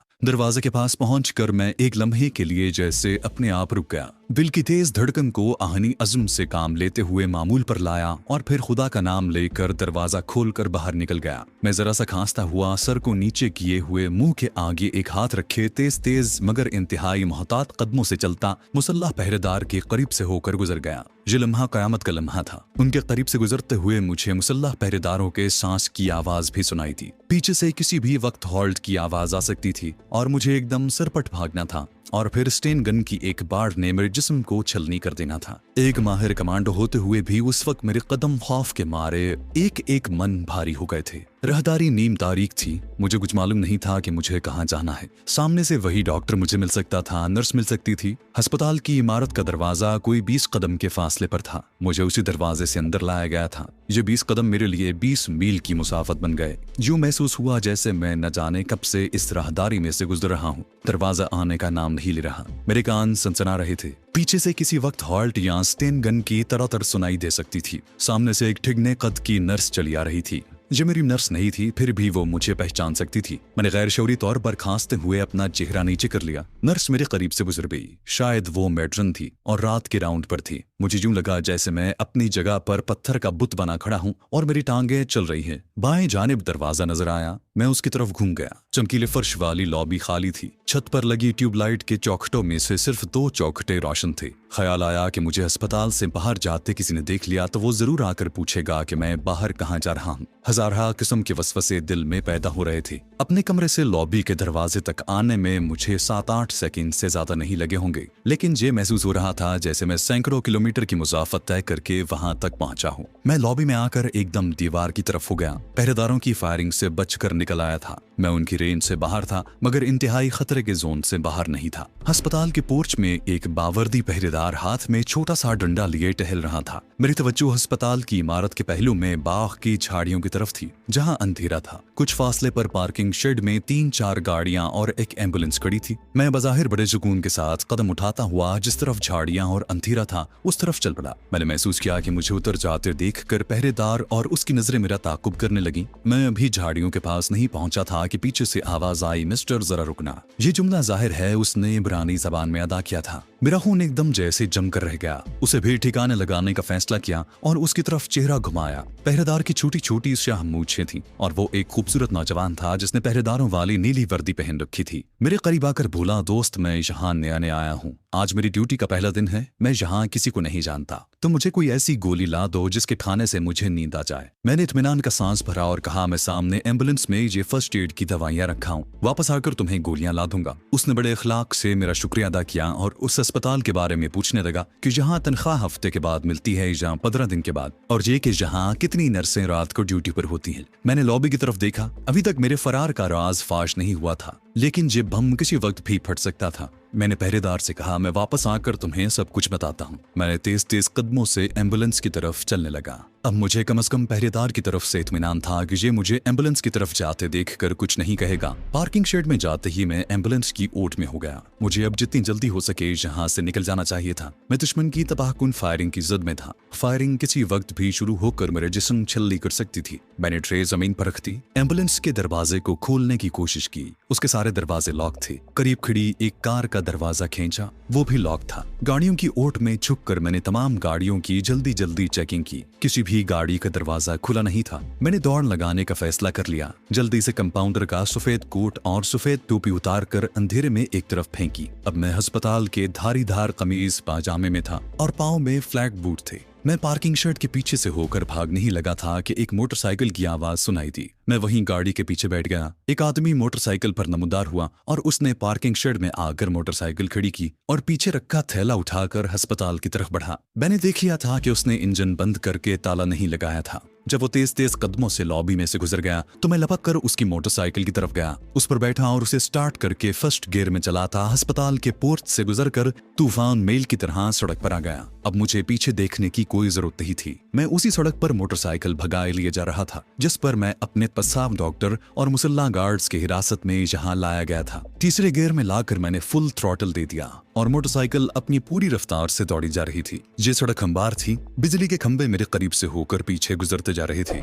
दरवाजे के पास पहुंचकर मैं एक लम्हे के लिए जैसे अपने आप रुक गया। दिल की तेज धड़कन को आहनी अज़्म से काम लेते हुए मामूल पर लाया और फिर खुदा का नाम लेकर दरवाजा खोलकर बाहर निकल गया। मैं जरा सा खांसता हुआ सर को नीचे किए हुए मुंह के आगे एक हाथ रखे तेज तेज मगर इंतहाई मोहतात कदमों से चलता मुसल्लह पहरेदार के करीब से होकर गुजर गया। ये लम्हा कयामत का लम्हा था। उनके करीब से गुजरते हुए मुझे मुसल्लह पहरेदारों के सांस की आवाज भी सुनाई दी। पीछे से किसी भी वक्त हॉल्ट की आवाज आ सकती थी और मुझे एकदम सरपट भागना था और फिर स्टेन गन की एक बाढ़ ने मेरे जिस्म को छलनी कर देना था। एक माहिर कमांडो होते हुए भी उस वक्त मेरे कदम खौफ के मारे एक एक मन भारी हो गए थे। रहदारी नीम तारीख थी। मुझे कुछ मालूम नहीं था कि मुझे कहाँ जाना है। सामने से वही डॉक्टर मुझे मिल सकता था, नर्स मिल सकती थी। अस्पताल की इमारत का दरवाजा कोई 20 कदम के फासले पर था। मुझे उसी दरवाजे से अंदर लाया गया था। ये 20 कदम मेरे लिए 20 मील की मुसाफत बन गए। यूं महसूस हुआ जैसे मैं न जाने कब से इस राहदारी में से गुजर रहा हूँ। दरवाजा आने का नाम नहीं ले रहा। मेरे कान सनसना रहे थे। पीछे से किसी वक्त हॉल्ट या स्टेन गन की तरह सुनाई दे सकती थी। सामने से एक ठिगने कद की नर्स चली आ रही थी। जो मेरी नर्स नहीं थी, फिर भी वो मुझे पहचान सकती थी। मैंने गैर शौरी तौर पर खांसते हुए अपना चेहरा नीचे कर लिया। नर्स मेरे करीब से गुजर गई। शायद वो मैट्रन थी और रात के राउंड पर थी। मुझे यूं लगा जैसे मैं अपनी जगह पर पत्थर का बुत बना खड़ा हूं और मेरी टांगें चल रही हैं। बाएं जानिब दरवाजा नजर आया। मैं उसकी तरफ घूम गया। चमकीले फर्श वाली लॉबी खाली थी। छत पर लगी ट्यूबलाइट के चौखटों में से सिर्फ 2 चौखटे रोशन थे। ख्याल आया कि मुझे अस्पताल से बाहर जाते किसी ने देख लिया तो वो जरूर आकर पूछेगा कि मैं बाहर कहाँ जा रहा हूँ। हजारहा किस्म के वसवसे दिल में पैदा हो रहे थे। अपने कमरे से लॉबी के दरवाजे तक आने में मुझे 7-8 सेकंड से ज्यादा नहीं लगे होंगे, लेकिन ये महसूस हो रहा था जैसे मैं सैकड़ों किलोमीटर की मुसाफत तय करके वहां तक पहुंचा हूं। मैं लॉबी में आकर एकदम दीवार की तरफ हो गया। पहरेदारों की फायरिंग से बचकर निकल आया था। मैं उनकी रेंज से बाहर था, मगर इंतहाई खतरे के जोन से बाहर नहीं था। अस्पताल के पोर्च में एक बावर्दी पहरेदार हाथ में छोटा सा डंडा लिए टहल रहा था। मेरी तवज्जो अस्पताल की इमारत के पहलू में बाग की झाड़ियों की तरफ थी, जहां अंधेरा था। कुछ फासले पर पार्किंग शेड में 3-4 गाड़ियां और एक एम्बुलेंस खड़ी थी। मैं बज़ाहिर बड़े सुकून के साथ कदम उठाता हुआ जिस तरफ झाड़ियां और अंधेरा था उस तरफ चल पड़ा। मैंने महसूस किया कि मुझे उतर जाते देखकर पहरेदार और उसकी नजरें मेरा ताकुब करने लगी। मैं अभी झाड़ियों के पास नहीं पहुंचा था कि पीछे से आवाज आई, मिस्टर जरा रुकना। ये जुमला जाहिर है उसने इब्रानी जबान में अदा किया था। मेरा खून एकदम जैसे जमकर रह गया। उसे भी ठिकाने लगाने का फैसला किया और उसकी तरफ चेहरा घुमाया। पहरेदार की छोटी छोटी शाह मूछें थीं और वो एक खूबसूरत नौजवान था जिसने पहरेदारों वाली नीली वर्दी पहन रखी थी। मेरे करीब आकर बोला, दोस्त मैं यहाँ नया नया आया हूँ। आज मेरी ड्यूटी का पहला दिन है। मैं यहाँ किसी को नहीं जानता, तो मुझे कोई ऐसी गोली ला दो जिसके खाने से मुझे नींद आ जाए। मैंने इत्मीनान का सांस भरा और कहा, मैं सामने एम्बुलेंस में ये फर्स्ट एड की दवाइयाँ रखा हूँ, वापस आकर तुम्हें गोलियां ला दूंगा। उसने बड़े अखलाक से मेरा शुक्रिया अदा किया और उस अस्पताल के बारे में पूछने लगा कि यहाँ तनख्वाह हफ्ते के बाद मिलती है या 15 दिन के बाद, और ये कि यहाँ कितनी नर्सें रात को ड्यूटी पर होती हैं। मैंने लॉबी की तरफ देखा। अभी तक मेरे फरार का राज फाश नहीं हुआ था, लेकिन ये बम किसी वक्त भी फट सकता था। मैंने पहरेदार से कहा, मैं वापस आकर तुम्हें सब कुछ बताता हूँ। मैंने तेज तेज कदमों से एम्बुलेंस की तरफ चलने लगा। अब मुझे कम से कम पहरेदार की तरफ से इत्मीनान था कि ये मुझे एम्बुलेंस की तरफ जाते देखकर कुछ नहीं कहेगा। पार्किंग शेड में जाते ही मैं एम्बुलेंस की ओट में हो गया। मुझे अब जितनी जल्दी हो सके यहाँ से निकल जाना चाहिए था। मैं दुश्मन की तबाहकुन फायरिंग की जद में था। फायरिंग किसी वक्त भी शुरू होकर मेरे जिस्म छल्ली कर सकती थी। मैंने ट्रे जमीन पर रख दी। एम्बुलेंस के दरवाजे को खोलने की कोशिश की। उसके सारे दरवाजे लॉक थे। करीब खड़ी एक कार का दरवाजा खींचा, वो भी लॉक था। गाड़ियों की ओट में छुपकर मैंने तमाम गाड़ियों की जल्दी जल्दी चेकिंग की। किसी भी गाड़ी का दरवाजा खुला नहीं था। मैंने दौड़ लगाने का फैसला कर लिया। जल्दी से कंपाउंडर का सफेद कोट और सफेद टोपी उतार कर अंधेरे में एक तरफ फेंकी। अब मैं अस्पताल के धारीदार कमीज पाजामे में था और पाँव में फ्लैट बूट थे। मैं पार्किंग शेड के पीछे से होकर भागने ही लगा था कि एक मोटरसाइकिल की आवाज सुनाई दी। मैं वहीं गाड़ी के पीछे बैठ गया। एक आदमी मोटरसाइकिल पर नमूदार हुआ और उसने पार्किंग शेड में आकर मोटरसाइकिल खड़ी की और पीछे रखा थैला उठाकर अस्पताल की तरफ बढ़ा। मैंने देख लिया था कि उसने इंजन बंद करके ताला नहीं लगाया था। जब वो तेज तेज कदमों से लॉबी में से गुजर गया तो मैं लपक कर उसकी मोटरसाइकिल की तरफ गया, उस पर बैठा और उसे स्टार्ट करके फर्स्ट गियर में चलाता अस्पताल के पोर्च से गुजरकर तूफान मेल की तरह सड़क पर आ गया। अब मुझे पीछे देखने की कोई जरूरत नहीं थी। मैं उसी सड़क पर मोटरसाइकिल भगाए लिए जा रहा था जिस पर मैं अपने पसाब डॉक्टर और मुसल्ला गार्ड्स की हिरासत में यहाँ लाया गया था। तीसरे गियर में लाकर मैंने फुल थ्रॉटल दे दिया और मोटरसाइकिल अपनी पूरी रफ्तार से दौड़ी जा रही थी। ये सड़क हमवार थी, बिजली के खंभे मेरे करीब से होकर पीछे गुजरते जा रहे थे।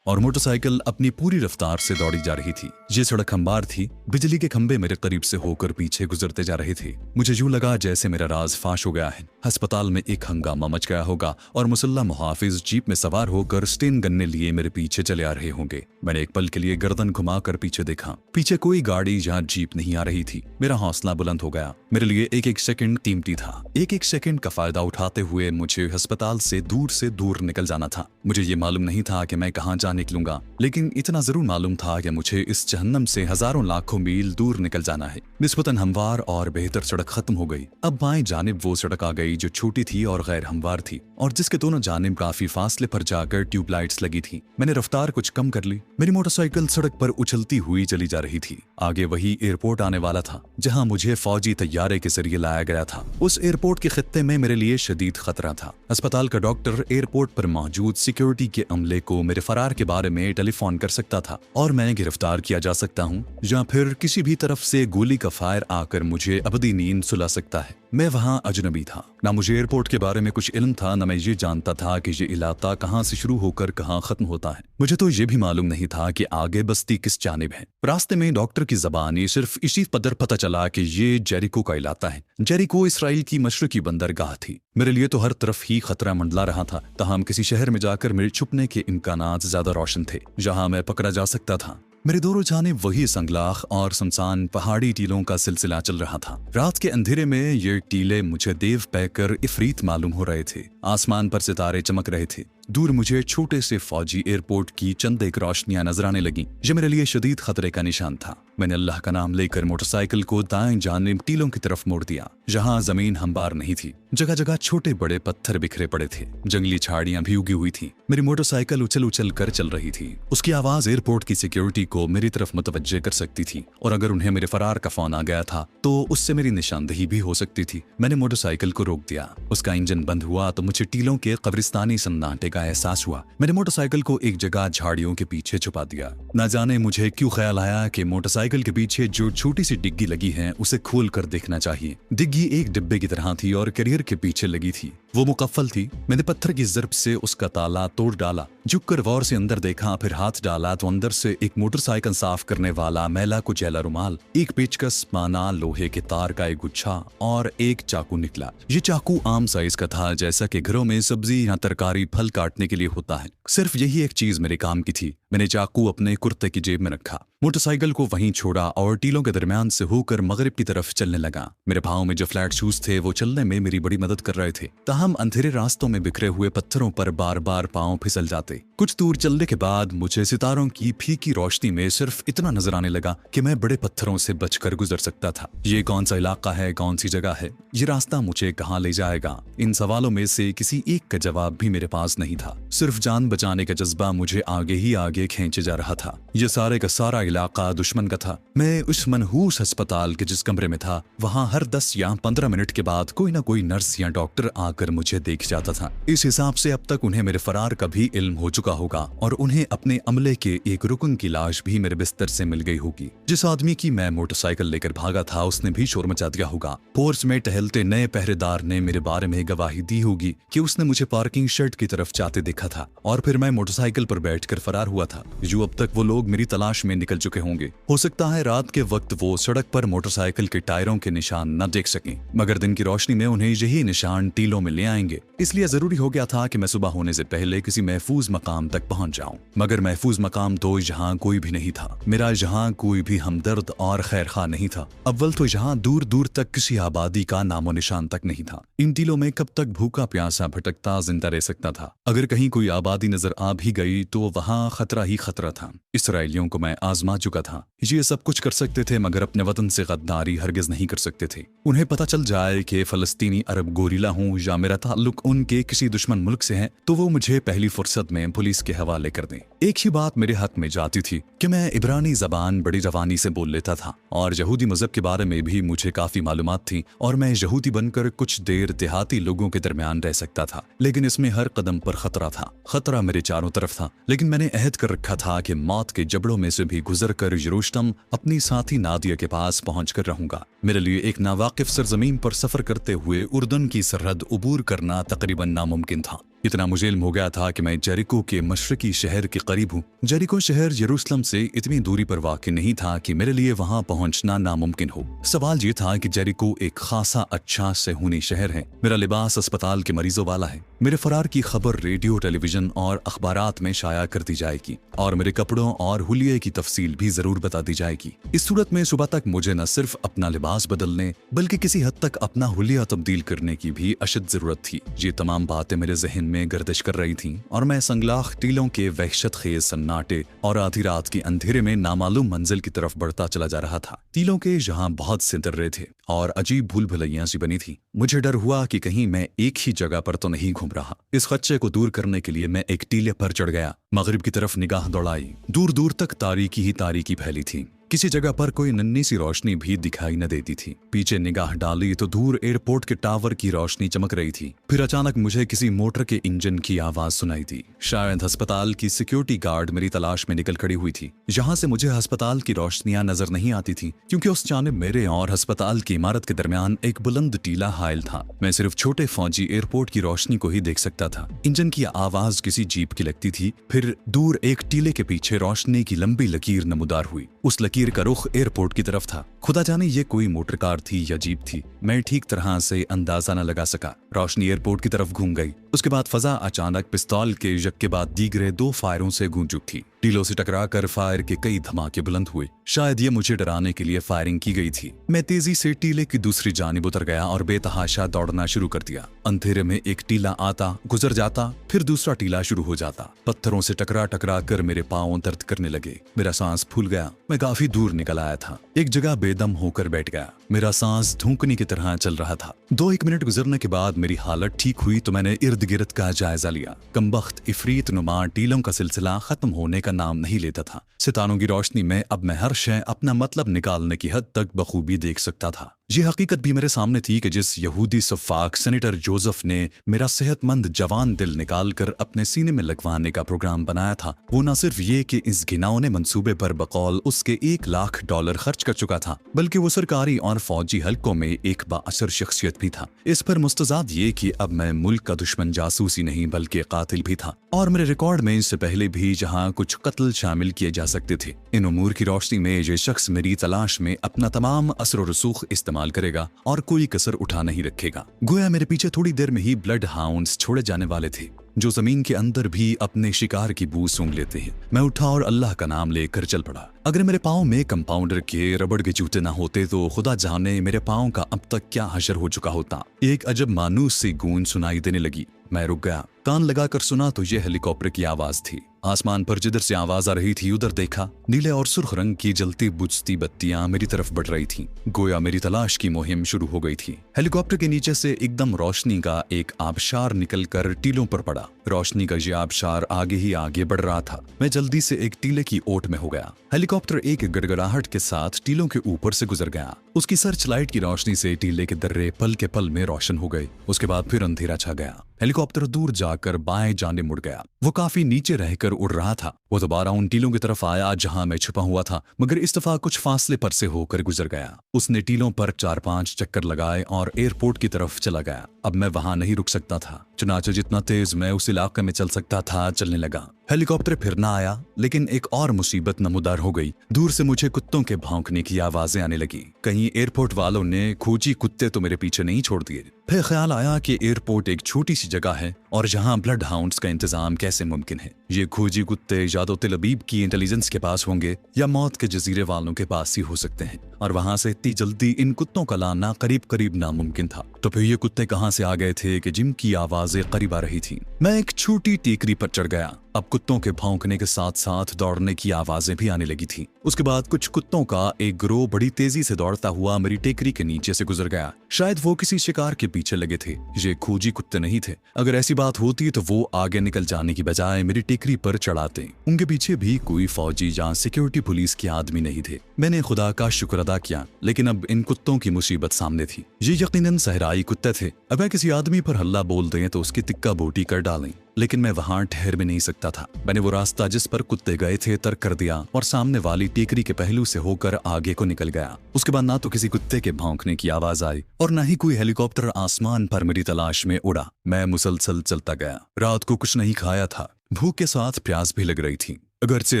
और मोटरसाइकिल अपनी पूरी रफ्तार से दौड़ी जा रही थी। ये सड़क हमवार थी, बिजली के खंभे मेरे करीब से होकर पीछे गुजरते जा रहे थे। मुझे यूं लगा जैसे मेरा राज फाश हो गया है। अस्पताल में एक हंगामा मच गया होगा और मुसल्ला मुहाफिज जीप में सवार होकर स्टेन गन्ने लिए मेरे पीछे चले आ रहे होंगे। मैंने एक पल के लिए गर्दन घुमाकर पीछे देखा, पीछे कोई गाड़ी या जीप नहीं आ रही थी। मेरा हौसला बुलंद हो गया। मेरे लिए एक एक सेकंड कीमती था। एक एक सेकंड का फायदा उठाते हुए मुझे अस्पताल से दूर निकल जाना था। मुझे ये मालूम नहीं था कि मैं कहाँ जा निकलूंगा, लेकिन इतना जरूर मालूम था कि मुझे इस जहन्नम से हजारों लाखों मील दूर निकल जाना है। निस्बतन हमवार और बेहतर सड़क खत्म हो गई। अब बाएं जानिब वो सड़क आ गई जो छोटी थी और गैर हमवार थी और जिसके दोनों जानिब काफी फासले पर जाकर ट्यूबलाइट्स लगी थी। मैंने रफ्तार कुछ कम कर ली। मेरी मोटरसाइकिल सड़क पर उछलती हुई चली जा रही थी। आगे वही एयरपोर्ट आने वाला था जहां मुझे फौजी तैयारे के जरिए लाया गया था। उस एयरपोर्ट के खित्ते में मेरे लिए शदीद खतरा था। अस्पताल का डॉक्टर एयरपोर्ट पर मौजूद सिक्योरिटी के अमले को मेरे फरार के बारे में टेलीफोन कर सकता था और मैं गिरफ्तार किया जा सकता हूँ या फिर किसी भी तरफ से गोली का फायर आकर मुझे अबदी नींद सुला सकता है। मैं वहाँ अजनबी था। ना मुझे एयरपोर्ट के बारे में कुछ इल्म था, न मैं ये जानता था कि ये इलाका कहाँ से शुरू होकर कहाँ खत्म होता है। मुझे तो ये भी मालूम नहीं था कि आगे बस्ती किस जानिब है। रास्ते में डॉक्टर की ज़बानी सिर्फ इसी कदर पता चला कि ये जेरिको का इलाका है। जेरिको इसराइल की मशरकी बंदरगाह थी। मेरे लिए तो हर तरफ ही खतरा मंडला रहा था। तहम किसी शहर में जाकर मेरे छुपने के इम्कानात ज्यादा रोशन थे जहां मैं पकड़ा जा सकता था। मेरे दोनों जानिब वही संगलाख और सुनसान पहाड़ी टीलों का सिलसिला चल रहा था। रात के अंधेरे में ये टीले मुझे देव पैकर इफरीत मालूम हो रहे थे। आसमान पर सितारे चमक रहे थे। दूर मुझे छोटे से फौजी एयरपोर्ट की चंद एक रोशनियां नजर आने लगी। ये मेरे लिए शदीद खतरे का निशान था। मैंने अल्लाह का नाम लेकर मोटरसाइकिल को दाएं जानिब टीलों की तरफ मोड़ दिया जहां जमीन हमवार नहीं थी। जगह जगह छोटे बड़े पत्थर बिखरे पड़े थे। जंगली झाड़ियां भी उगी हुई थी। मेरी मोटरसाइकिल उछल उछल कर चल रही थी। उसकी आवाज एयरपोर्ट की सिक्योरिटी को मेरी तरफ मुतवज्जे कर सकती थी और अगर उन्हें मेरे फरार का फोन आ गया था तो उससे मेरी निशानदेही भी हो सकती थी। मैंने मोटरसाइकिल को रोक दिया। उसका इंजन बंद हुआ तो मुझे टीलों के कब्रिस्तानी सन्नाटे का एहसास हुआ। मैंने मोटरसाइकिल को एक जगह झाड़ियों के पीछे छुपा दिया। न जाने मुझे क्यों ख्याल आया कि मोटरसाइकिल के पीछे जो छोटी सी डिग्गी लगी है उसे खोल कर देखना चाहिए। डिग्गी एक डिब्बे की तरह थी और कैरियर के पीछे लगी थी। वो मुकफ्फल थी। मैंने पत्थर की ज़रब से उसका ताला तोड़ डाला। झुककर गौर से अंदर देखा, फिर हाथ डाला तो अंदर से एक मोटरसाइकिल साफ करने वाला मैला कुचैला रुमाल, एक पेचकस माना लोहे के तार का एक गुच्छा और एक चाकू निकला। ये चाकू आम साइज का था, जैसा कि घरों में सब्जी या तरकारी फल काटने के लिए होता है। सिर्फ यही एक चीज मेरे काम की थी। मैंने चाकू अपने कुर्ते की जेब में रखा, मोटरसाइकिल को वहीं छोड़ा और टीलों के दरमियान से होकर मगरिब की तरफ चलने लगा। मेरे पाँव में जो फ्लैट शूज थे वो चलने में मेरी बड़ी मदद कर रहे थे। ताहम अंधेरे रास्तों में बिखरे हुए पत्थरों पर बार बार पाँव फिसल जाते। कुछ दूर चलने के बाद मुझे सितारों की फीकी रोशनी में सिर्फ इतना नजर आने लगा कि मैं बड़े पत्थरों से बचकर गुजर सकता था। ये कौन सा इलाका है, कौन सी जगह है, ये रास्ता मुझे कहाँ ले जाएगा? इन सवालों में से किसी एक का जवाब भी मेरे पास नहीं था। सिर्फ जान बचाने का जज्बा मुझे आगे ही आगे खींचे जा रहा था। ये सारे का सारा इलाका दुश्मन का था। मैं उस मनहूस अस्पताल के जिस कमरे में था वहाँ हर 10 या 15 मिनट के बाद कोई ना कोई नर्स या डॉक्टर आकर मुझे देख जाता था। इस हिसाब से अब तक उन्हें मेरे फरार का भी इल्म हो चुका होगा और उन्हें अपने अमले के एक रुकन की लाश भी मेरे बिस्तर से मिल गई होगी। जिस आदमी की मैं मोटरसाइकिल लेकर भागा था उसने भी शोर मचा दिया होगा। पोर्च में टहलते नए पहरेदार ने मेरे बारे में गवाही दी होगी कि उसने मुझे पार्किंग शेड की तरफ जाते देखा था और फिर मैं मोटरसाइकिल पर बैठकर फरार हुआ था। जो अब तक वो लोग मेरी तलाश में निकल चुके होंगे। हो सकता है रात के वक्त वो सड़क पर मोटरसाइकिल के टायरों के निशान न देख सकें, मगर दिन की रोशनी में उन्हें यही निशान टीलों में ले आएंगे। इसलिए जरूरी हो गया था कि मैं सुबह होने से पहले किसी महफूज मकाम तक पहुंच जाऊं। मगर महफूज मकाम तो यहाँ कोई भी नहीं था। मेरा यहाँ कोई भी हमदर्द और खैरखा नहीं था। अव्वल तो यहाँ दूर दूर तक किसी आबादी का नामो निशान तक नहीं था। इन टीलों में कब तक भूखा प्यासा भटकता जिंदा रह सकता था? अगर कहीं कोई आबादी नजर आ भी गई तो वहाँ खतरा खतरा ही खतरा था। इसराइलियों को मैं आजमा चुका था। ये सब कुछ कर सकते थे मगर अपने वतन से गद्दारी हरगिज नहीं कर सकते थे। उन्हें पता चल जाए कि फलस्तीनी अरब गोरिल्ला हूँ या मेरा ताल्लुक उनके किसी दुश्मन मुल्क से है तो वो मुझे पहली फुर्सत में पुलिस के हवाले कर दें। एक ही बात मेरे हक में जाती थी कि मैं इब्रानी जबान बड़ी रवानी से बोल लेता था और यहूदी मजहब के बारे में भी मुझे काफी मालूमात थी और मैं यहूदी बनकर कुछ देर देहाती लोगों के दरमियान रह सकता था। लेकिन इसमें हर कदम पर खतरा था। खतरा मेरे चारों तरफ था, लेकिन मैंने अहद कर रखा था कि मौत के जबड़ों में से भी गुजर कर यरूशलेम अपनी साथी नादिया के पास पहुंच कर रहूंगा। मेरे लिए एक नावाकिफ सरजमीन पर सफर करते हुए उर्दन की सरहद उबूर करना तकरीबन नामुमकिन था। इतना मुझे इल्म हो गया था कि मैं जेरिको के मशरकी शहर के करीब हूँ। जेरिको शहर यरूशलेम से इतनी दूरी पर वाक़ नहीं था कि मेरे लिए वहाँ पहुँचना नामुमकिन हो। सवाल ये था कि जेरिको एक खासा अच्छा सेहूनी शहर है। मेरा लिबास अस्पताल के मरीजों वाला है। मेरे फरार की खबर रेडियो, टेलीविजन और अखबारात में शाया कर दी जाएगी और मेरे कपड़ों और हुलिये की तफसील भी जरूर बता दी जाएगी। इस सूरत में सुबह तक मुझे न सिर्फ अपना लिबास बदलने बल्कि किसी हद तक अपना हुलिया तब्दील करने की भी अशद जरूरत थी। ये तमाम बातें मेरे जहन में गर्दिश कर रही थीं और मैं संगलाख टीलों के वहशत खेज सन्नाटे और आधी रात के अंधेरे में नामालूम मंजिल की तरफ बढ़ता चला जा रहा था। टीलों के यहाँ बहुत से दर्रे थे और अजीब भूल भुलैयां सी बनी थी। मुझे डर हुआ कि कहीं मैं एक ही जगह पर तो नहीं घूम रहा। इस खदशे को दूर करने के लिए मैं एक टीले पर चढ़ गया। मगरिब की तरफ निगाह दौड़ाई। दूर दूर तक तारीकी ही तारीकी फैली थी। किसी जगह पर कोई नन्ही सी रोशनी भी दिखाई न देती थी। पीछे निगाह डाली तो दूर एयरपोर्ट के टावर की रोशनी चमक रही थी। फिर अचानक मुझे किसी मोटर के इंजन की आवाज सुनाई दी। शायद अस्पताल की सिक्योरिटी गार्ड मेरी तलाश में निकल खड़ी हुई थी। यहाँ से मुझे अस्पताल की रोशनियां नजर नहीं आती थी क्योंकि उस जानिब मेरे और अस्पताल की इमारत के दरमियान एक बुलंद टीला हायल था। मैं सिर्फ छोटे फौजी एयरपोर्ट की रोशनी को ही देख सकता था। इंजन की आवाज किसी जीप की लगती थी। फिर दूर एक टीले के पीछे रोशनी की लंबी लकीर नमूदार हुई। उस लकीर का रुख एयरपोर्ट की तरफ था। खुदा जाने ये कोई मोटर कार थी या जीप थी। मैं ठीक तरह से अंदाजा न लगा सका। रोशनी एयरपोर्ट की तरफ घूम गई। उसके बाद फजा अचानक पिस्तौल के यक के बाद दीगरे 2 फायरों से गूंज उठी। टीलों से टकराकर फायर के कई धमाके बुलंद हुए। शायद ये मुझे डराने के लिए फायरिंग की गई थी। मैं तेजी से टीले की दूसरी जानिब उतर गया और बेतहाशा दौड़ना शुरू कर दिया। अंधेरे में एक टीला आता, गुजर जाता, फिर दूसरा टीला शुरू हो जाता। पत्थरों से टकरा टकरा कर मेरे पांव दर्द करने लगे। मेरा सांस फूल गया। मैं काफी दूर निकल आया था। एक जगह बेदम होकर बैठ गया। मेरा सांस धूकनी की तरह चल रहा था। 2-1 मिनट गुजरने के बाद मेरी हालत ठीक हुई तो मैंने इर्द गिर्द का जायजा लिया। कमबख्त इफरीत नुमा टीलों का सिलसिला खत्म होने का नाम नहीं लेता था। सितारों की रोशनी में अब मैं हर शय अपना मतलब निकालने की हद तक बखूबी देख सकता था। ये हकीकत भी मेरे सामने थी कि जिस यहूदी सफ़ाक सेनेटर जोसेफ ने मेरा सेहतमंद जवान दिल निकाल कर अपने सीने में लगवाने का प्रोग्राम बनाया था, वो न सिर्फ ये कि इस घिनौने मंसूबे पर बकौल उसके $1 लाख खर्च कर चुका था, बल्कि वो सरकारी और फौजी हलकों में एक बाअसर शख्सियत भी था। इस पर मुस्तजाद ये कि अब मैं मुल्क का दुश्मन जासूसी नहीं बल्कि कातिल भी था और मेरे रिकॉर्ड में इससे पहले भी जहाँ कुछ कत्ल शामिल किए जा सकते थे। इन उमूर की रोशनी में ये शख्स मेरी तलाश में अपना तमाम असर रसूख इस्तेमाल करेगा और कोई कसर उठा नहीं रखेगा। गोया मेरे पीछे थोड़ी देर में ही ब्लड हाउंड्स छोड़े जाने वाले थे जो जमीन के अंदर भी अपने शिकार की बू सूंघ लेते हैं। मैं उठा और अल्लाह का नाम लेकर चल पड़ा। अगर मेरे पाँव में कंपाउंडर के रबड़ के जूते ना होते तो खुदा जाने मेरे पाँव का अब तक क्या हशर हो चुका होता। एक अजब मानूस सी गूंज सुनाई देने लगी। मैं रुक गया। कान लगाकर सुना तो यह हेलीकॉप्टर की आवाज थी। आसमान पर जिधर से आवाज आ रही थी उधर देखा। नीले और सुर्ख रंग की जलती बुझती बत्तियां मेरी तरफ बढ़ रही थीं। गोया मेरी तलाश की मुहिम शुरू हो गई थी। हेलीकॉप्टर के नीचे से एकदम रोशनी का एक आबशार निकलकर टीलों पर पड़ा। रोशनी का ये आबशार आगे ही आगे बढ़ रहा था। मैं जल्दी से एक टीले की ओट में हो गया। हेलीकॉप्टर एक गड़गड़ाहट के साथ टीलों के ऊपर से गुजर गया। उसकी सर्च लाइट की रोशनी से टीले के दर्रे पल के पल में रोशन हो गए। उसके बाद फिर अंधेरा छा गया। हेलीकॉप्टर दूर जाकर बाएं जाने मुड़ गया। वो काफी नीचे रहकर उड़ रहा था। वो दोबारा उन टीलों की तरफ आया जहां मैं छुपा हुआ था, मगर इस दफा कुछ फासले पर से होकर गुजर गया। उसने टीलों पर 4-5 चक्कर लगाए और एयरपोर्ट की तरफ चला गया। अब मैं वहां नहीं रुक सकता था। चुनाचे जितना तेज मैं उस इलाके में चल सकता था चलने लगा। हेलीकॉप्टर फिर ना आया, लेकिन एक और मुसीबत नमूदार हो गई। दूर से मुझे कुत्तों के भौंकने की आवाजें आने लगी। कहीं एयरपोर्ट वालों ने खोजी कुत्ते तो मेरे पीछे नहीं छोड़ दिए। फिर ख्याल आया कि एयरपोर्ट एक छोटी सी जगह है और जहां ब्लड हाउंड्स का इंतजाम कैसे मुमकिन है। ये खोजी कुत्ते या तो तिलबीब की इंटेलिजेंस के पास होंगे या मौत के जजीरे वालों के पास ही हो सकते हैं, और वहां से इतनी जल्दी इन कुत्तों का लाना करीब करीब नामुमकिन था। तो फिर ये कुत्ते कहां से आ गए थे कि जिनकी आवाजें करीब आ रही थी। मैं एक छोटी टेकरी पर चढ़ गया। अब कुत्तों के भौंकने के साथ साथ दौड़ने की आवाजें भी आने लगी थीं। उसके बाद कुछ कुत्तों का एक गिरोह बड़ी तेजी से दौड़ता हुआ मेरी टेकरी के नीचे से गुजर गया। शायद वो किसी शिकार के पीछे लगे थे। ये खोजी कुत्ते नहीं थे। अगर ऐसी बात होती तो वो आगे निकल जाने की बजाय मेरी टेकरी पर चढ़ाते। उनके पीछे भी कोई फौजी या सिक्योरिटी पुलिस के आदमी नहीं थे। मैंने खुदा का शुक्र अदा किया, लेकिन अब इन कुत्तों की मुसीबत सामने थी। ये यकीनन सहराई कुत्ते थे। अब किसी आदमी पर हल्ला बोल दें तो उसकी तिक्का बोटी कर डालें, लेकिन मैं वहां ठहर भी नहीं सकता था। मैंने वो रास्ता जिस पर कुत्ते गए थे तर्क कर दिया और सामने वाली टेकरी के पहलू से होकर आगे को निकल गया। उसके बाद ना तो किसी कुत्ते के भौंकने की आवाज आई और ना ही कोई हेलीकॉप्टर आसमान पर मेरी तलाश में उड़ा। मैं मुसलसल चलता गया। रात को कुछ नहीं खाया था। भूख के साथ प्यास भी लग रही थी। अगरचे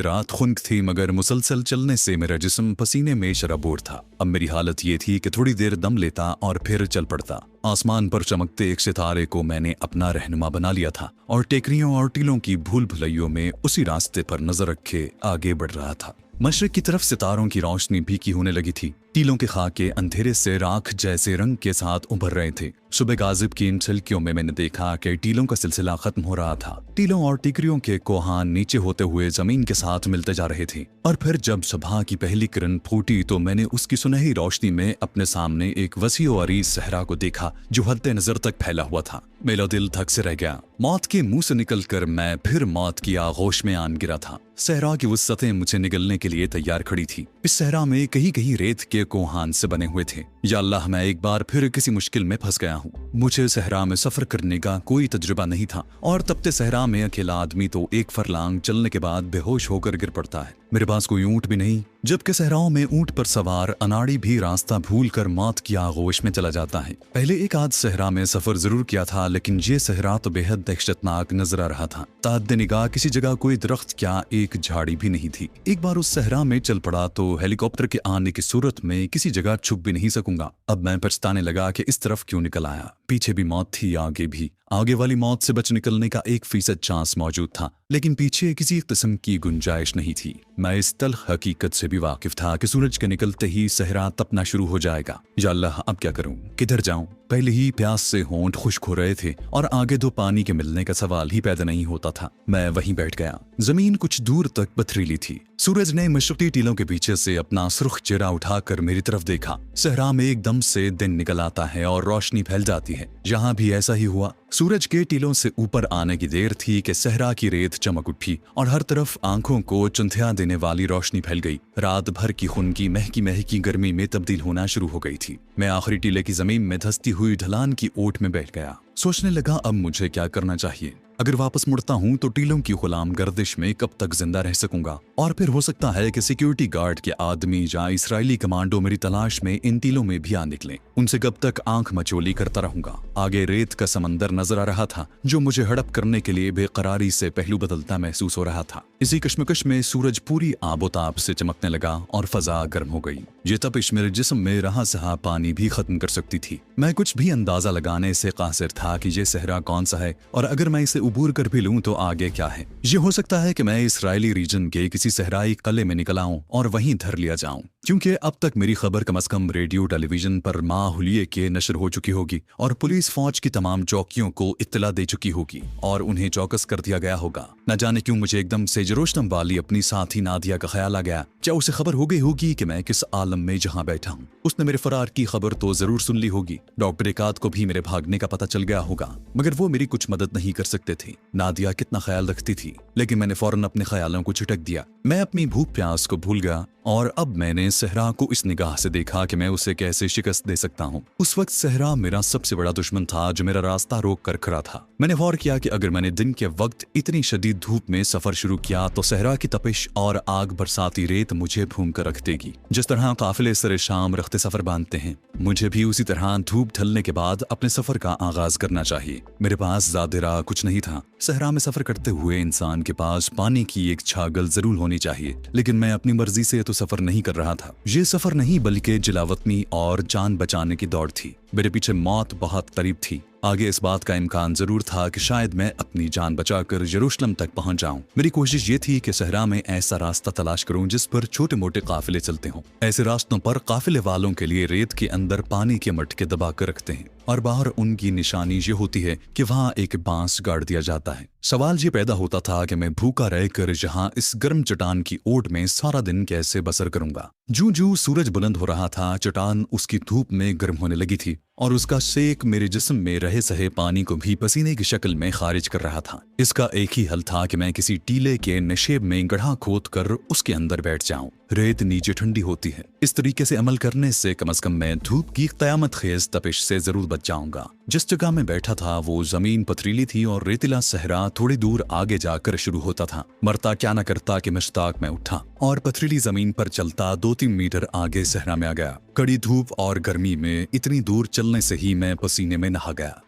रात खुनक थी, मगर मुसलसल चलने से मेरा जिस्म पसीने में शराबोर था। अब मेरी हालत ये थी कि थोड़ी देर दम लेता और फिर चल पड़ता। आसमान पर चमकते एक सितारे को मैंने अपना रहनुमा बना लिया था और टेकरियों और टीलों की भूल भुलैयों में उसी रास्ते पर नजर रखे आगे बढ़ रहा था। मशरिक की तरफ सितारों की रोशनी फीकी होने लगी थी। टीलों के खाके अंधेरे से राख जैसे रंग के साथ उभर रहे थे। सुबह गाजिब की इन छलकियों में मैंने देखा कि टीलों का सिलसिला खत्म हो रहा था। टीलों और टिकरियों के कोहान नीचे होते हुए जमीन के साथ मिलते जा रहे थे। और फिर जब सुबह की पहली किरण फूटी तो मैंने उसकी सुनहरी रोशनी में अपने सामने एक वसी और अरीज सहरा को देखा जो हद्दे नजर तक फैला हुआ था। मेरा दिल धक से रह गया। मौत के मुंह से निकलकर मैं फिर मौत की आगोश में आन गिरा था। सहरा की वसअतें मुझे निगलने के लिए तैयार खड़ी थी। इस सहरा में कहीं कहीं रेत के कोहान से बने हुए थे। या अल्लाह, मैं एक बार फिर किसी मुश्किल में फंस गया हूँ। मुझे सहरा में सफर करने का कोई तजुर्बा नहीं था और तपते सहरा में अकेला आदमी तो एक फरलांग चलने के बाद बेहोश होकर गिर पड़ता है। मेरे पास कोई ऊंट भी नहीं, जबकि सहराओं में ऊंट पर सवार अनाड़ी भी रास्ता भूलकर मौत की आगोश में चला जाता है। पहले एक आध सहरा में सफर जरूर किया था, लेकिन ये सहरा तो बेहद दहशतनाक नजर आ रहा था। ताद्दे निगाह किसी जगह कोई दरख्त क्या एक झाड़ी भी नहीं थी। एक बार उस सहरा में चल पड़ा तो हेलीकॉप्टर के आने की सूरत में किसी जगह छुप भी नहीं सकूंगा। अब मैं पछताने लगा कि इस तरफ क्यों निकल आया। पीछे भी मौत थी, आगे भी। आगे वाली मौत से बच निकलने का 1% चांस मौजूद था, लेकिन पीछे किसी किस्म की गुंजाइश नहीं थी। मैं इस तल्ख हकीकत से भी वाकिफ था कि सूरज के निकलते ही सहरा तपना शुरू हो जाएगा। या अल्लाह, अब क्या करूं, किधर जाऊं? पहले ही प्यास से होंठ खुश्क हो रहे थे और आगे दो पानी के मिलने का सवाल ही पैदा नहीं होता था। मैं वहीं बैठ गया। जमीन कुछ दूर तक पथरीली थी। सूरज ने मशरक़ी टीलों के पीछे से अपना सुर्ख चेहरा उठाकर मेरी तरफ देखा। सहरा में एकदम से दिन निकल आता है और रोशनी फैल जाती है। यहाँ भी ऐसा ही हुआ। सूरज के टीलों से ऊपर आने की देर थी कि सहरा की रेत चमक उठी और हर तरफ आंखों को चुंधिया देने वाली रोशनी फैल गई। रात भर की खून की महकी महकी गर्मी में तब्दील होना शुरू हो गई थी। मैं आखिरी टीले की जमीन में धंसती हुई ढलान की ओट में बैठ गया। सोचने लगा, अब मुझे क्या करना चाहिए। अगर वापस मुड़ता हूं तो टीलों की गुलाम गर्दिश में कब तक जिंदा रह सकूंगा, और फिर हो सकता है कि सिक्योरिटी गार्ड के आदमी या इसराइली कमांडो मेरी तलाश में इन टीलों में भी आ निकले। उनसे कब तक आंख मचोली करता रहूंगा। आगे रेत का समंदर नजर आ रहा था जो मुझे हड़प करने के लिए बेकरारी से पहलू बदलता महसूस हो रहा था। इसी कश्मकश में सूरज पूरी आबोताब से चमकने लगा और फजा गर्म हो गई। ये तपिश मेरे जिस्म में रहा सहा पानी भी खत्म कर सकती थी। मैं कुछ भी अंदाजा लगाने से कासिर था कि ये सहरा कौन सा है, और अगर मैं इसे उबूर कर भी लूं तो आगे क्या है। ये हो सकता है कि मैं इसराइली रीजन के किसी सहराई कले में निकल आऊं और वहीं धर लिया जाऊं, क्योंकि अब तक मेरी खबर कम से कम रेडियो टेलीविजन पर माहुलिये के नशर हो चुकी होगी और पुलिस फौज की तमाम चौकियों को इत्तला दे चुकी होगी और उन्हें चौकस कर दिया गया होगा। न जाने क्यों मुझे एकदम से जेरूशलम वाली अपनी साथी नादिया का ख्याल आ गया। क्या उसे खबर हो गई होगी कि मैं किस आलम में जहां बैठा हूं? उसने मेरे फरार की खबर तो जरूर सुन ली होगी। डॉक्टर एकाद को भी मेरे भागने का पता चल गया होगा, मगर वो मेरी कुछ मदद नहीं कर सकते थे। नादिया कितना ख्याल रखती थी, लेकिन मैंने फौरन अपने ख्यालों को छिटक दिया। मैं अपनी भूख प्यास को भूल गया और अब मैंने सहरा को इस निगाह से देखा कि मैं उसे कैसे शिकस्त दे सकता हूँ। उस वक्त सहरा मेरा सबसे बड़ा दुश्मन था जो मेरा रास्ता रोक कर खड़ा था। मैंने गौर किया कि अगर मैंने दिन के वक्त इतनी शदीद धूप में सफर शुरू किया तो सहरा की तपिश और आग बरसाती रेत मुझे भून कर रख देगी। जिस तरह काफिले सरे शाम रखते सफर बांधते हैं, मुझे भी उसी तरह धूप ढलने के बाद अपने सफर का आगाज करना चाहिए। मेरे पास ज्यादा राह कुछ नहीं था। सहरा में सफर करते हुए इंसान के पास पानी की एक छागल जरूर होनी चाहिए, लेकिन मैं अपनी मर्जी से तो सफर नहीं कर रहा था। ये सफर नहीं बल्कि जलावतनी और जान बचाने की दौड़ थी। मेरे पीछे मौत बहुत करीब थी। आगे इस बात का इम्कान जरूर था कि शायद मैं अपनी जान बचाकर यरूशलेम तक पहुंच जाऊं। मेरी कोशिश ये थी कि सहरा में ऐसा रास्ता तलाश करूं जिस पर छोटे मोटे काफिले चलते हों। ऐसे रास्तों पर काफिले वालों के लिए रेत के अंदर पानी के मटके दबा कर रखते हैं। और बाहर उनकी निशानी ये होती है कि वहाँ एक बांस गाड़ दिया जाता है। सवाल ये पैदा होता था कि मैं भूखा रहकर यहाँ इस गर्म चट्टान की ओट में सारा दिन कैसे बसर करूंगा। जूं जूं सूरज बुलंद हो रहा था, चट्टान उसकी धूप में गर्म होने लगी थी और उसका सेक मेरे जिस्म में रहे सहे पानी को भी पसीने की शक्ल में खारिज कर रहा था। इसका एक ही हल था कि मैं किसी टीले के नशेब में गड्ढा खोद कर उसके अंदर बैठ जाऊं। रेत नीचे ठंडी होती है। इस तरीके से अमल करने से कम से कम मैं धूप की कयामत खेज तपिश से जरूर बच जाऊंगा। जिस जगह में बैठा था वो जमीन पथरीली थी और रेतीला सहरा थोड़ी दूर आगे जाकर शुरू होता था। मरता क्या न करता कि मुश्ताक में उठा और पथरीली जमीन पर चलता 2-3 मीटर आगे सहरा में आ गया। कड़ी धूप और गर्मी में इतनी दूर चलने से ही मैं पसीने में नहा गया।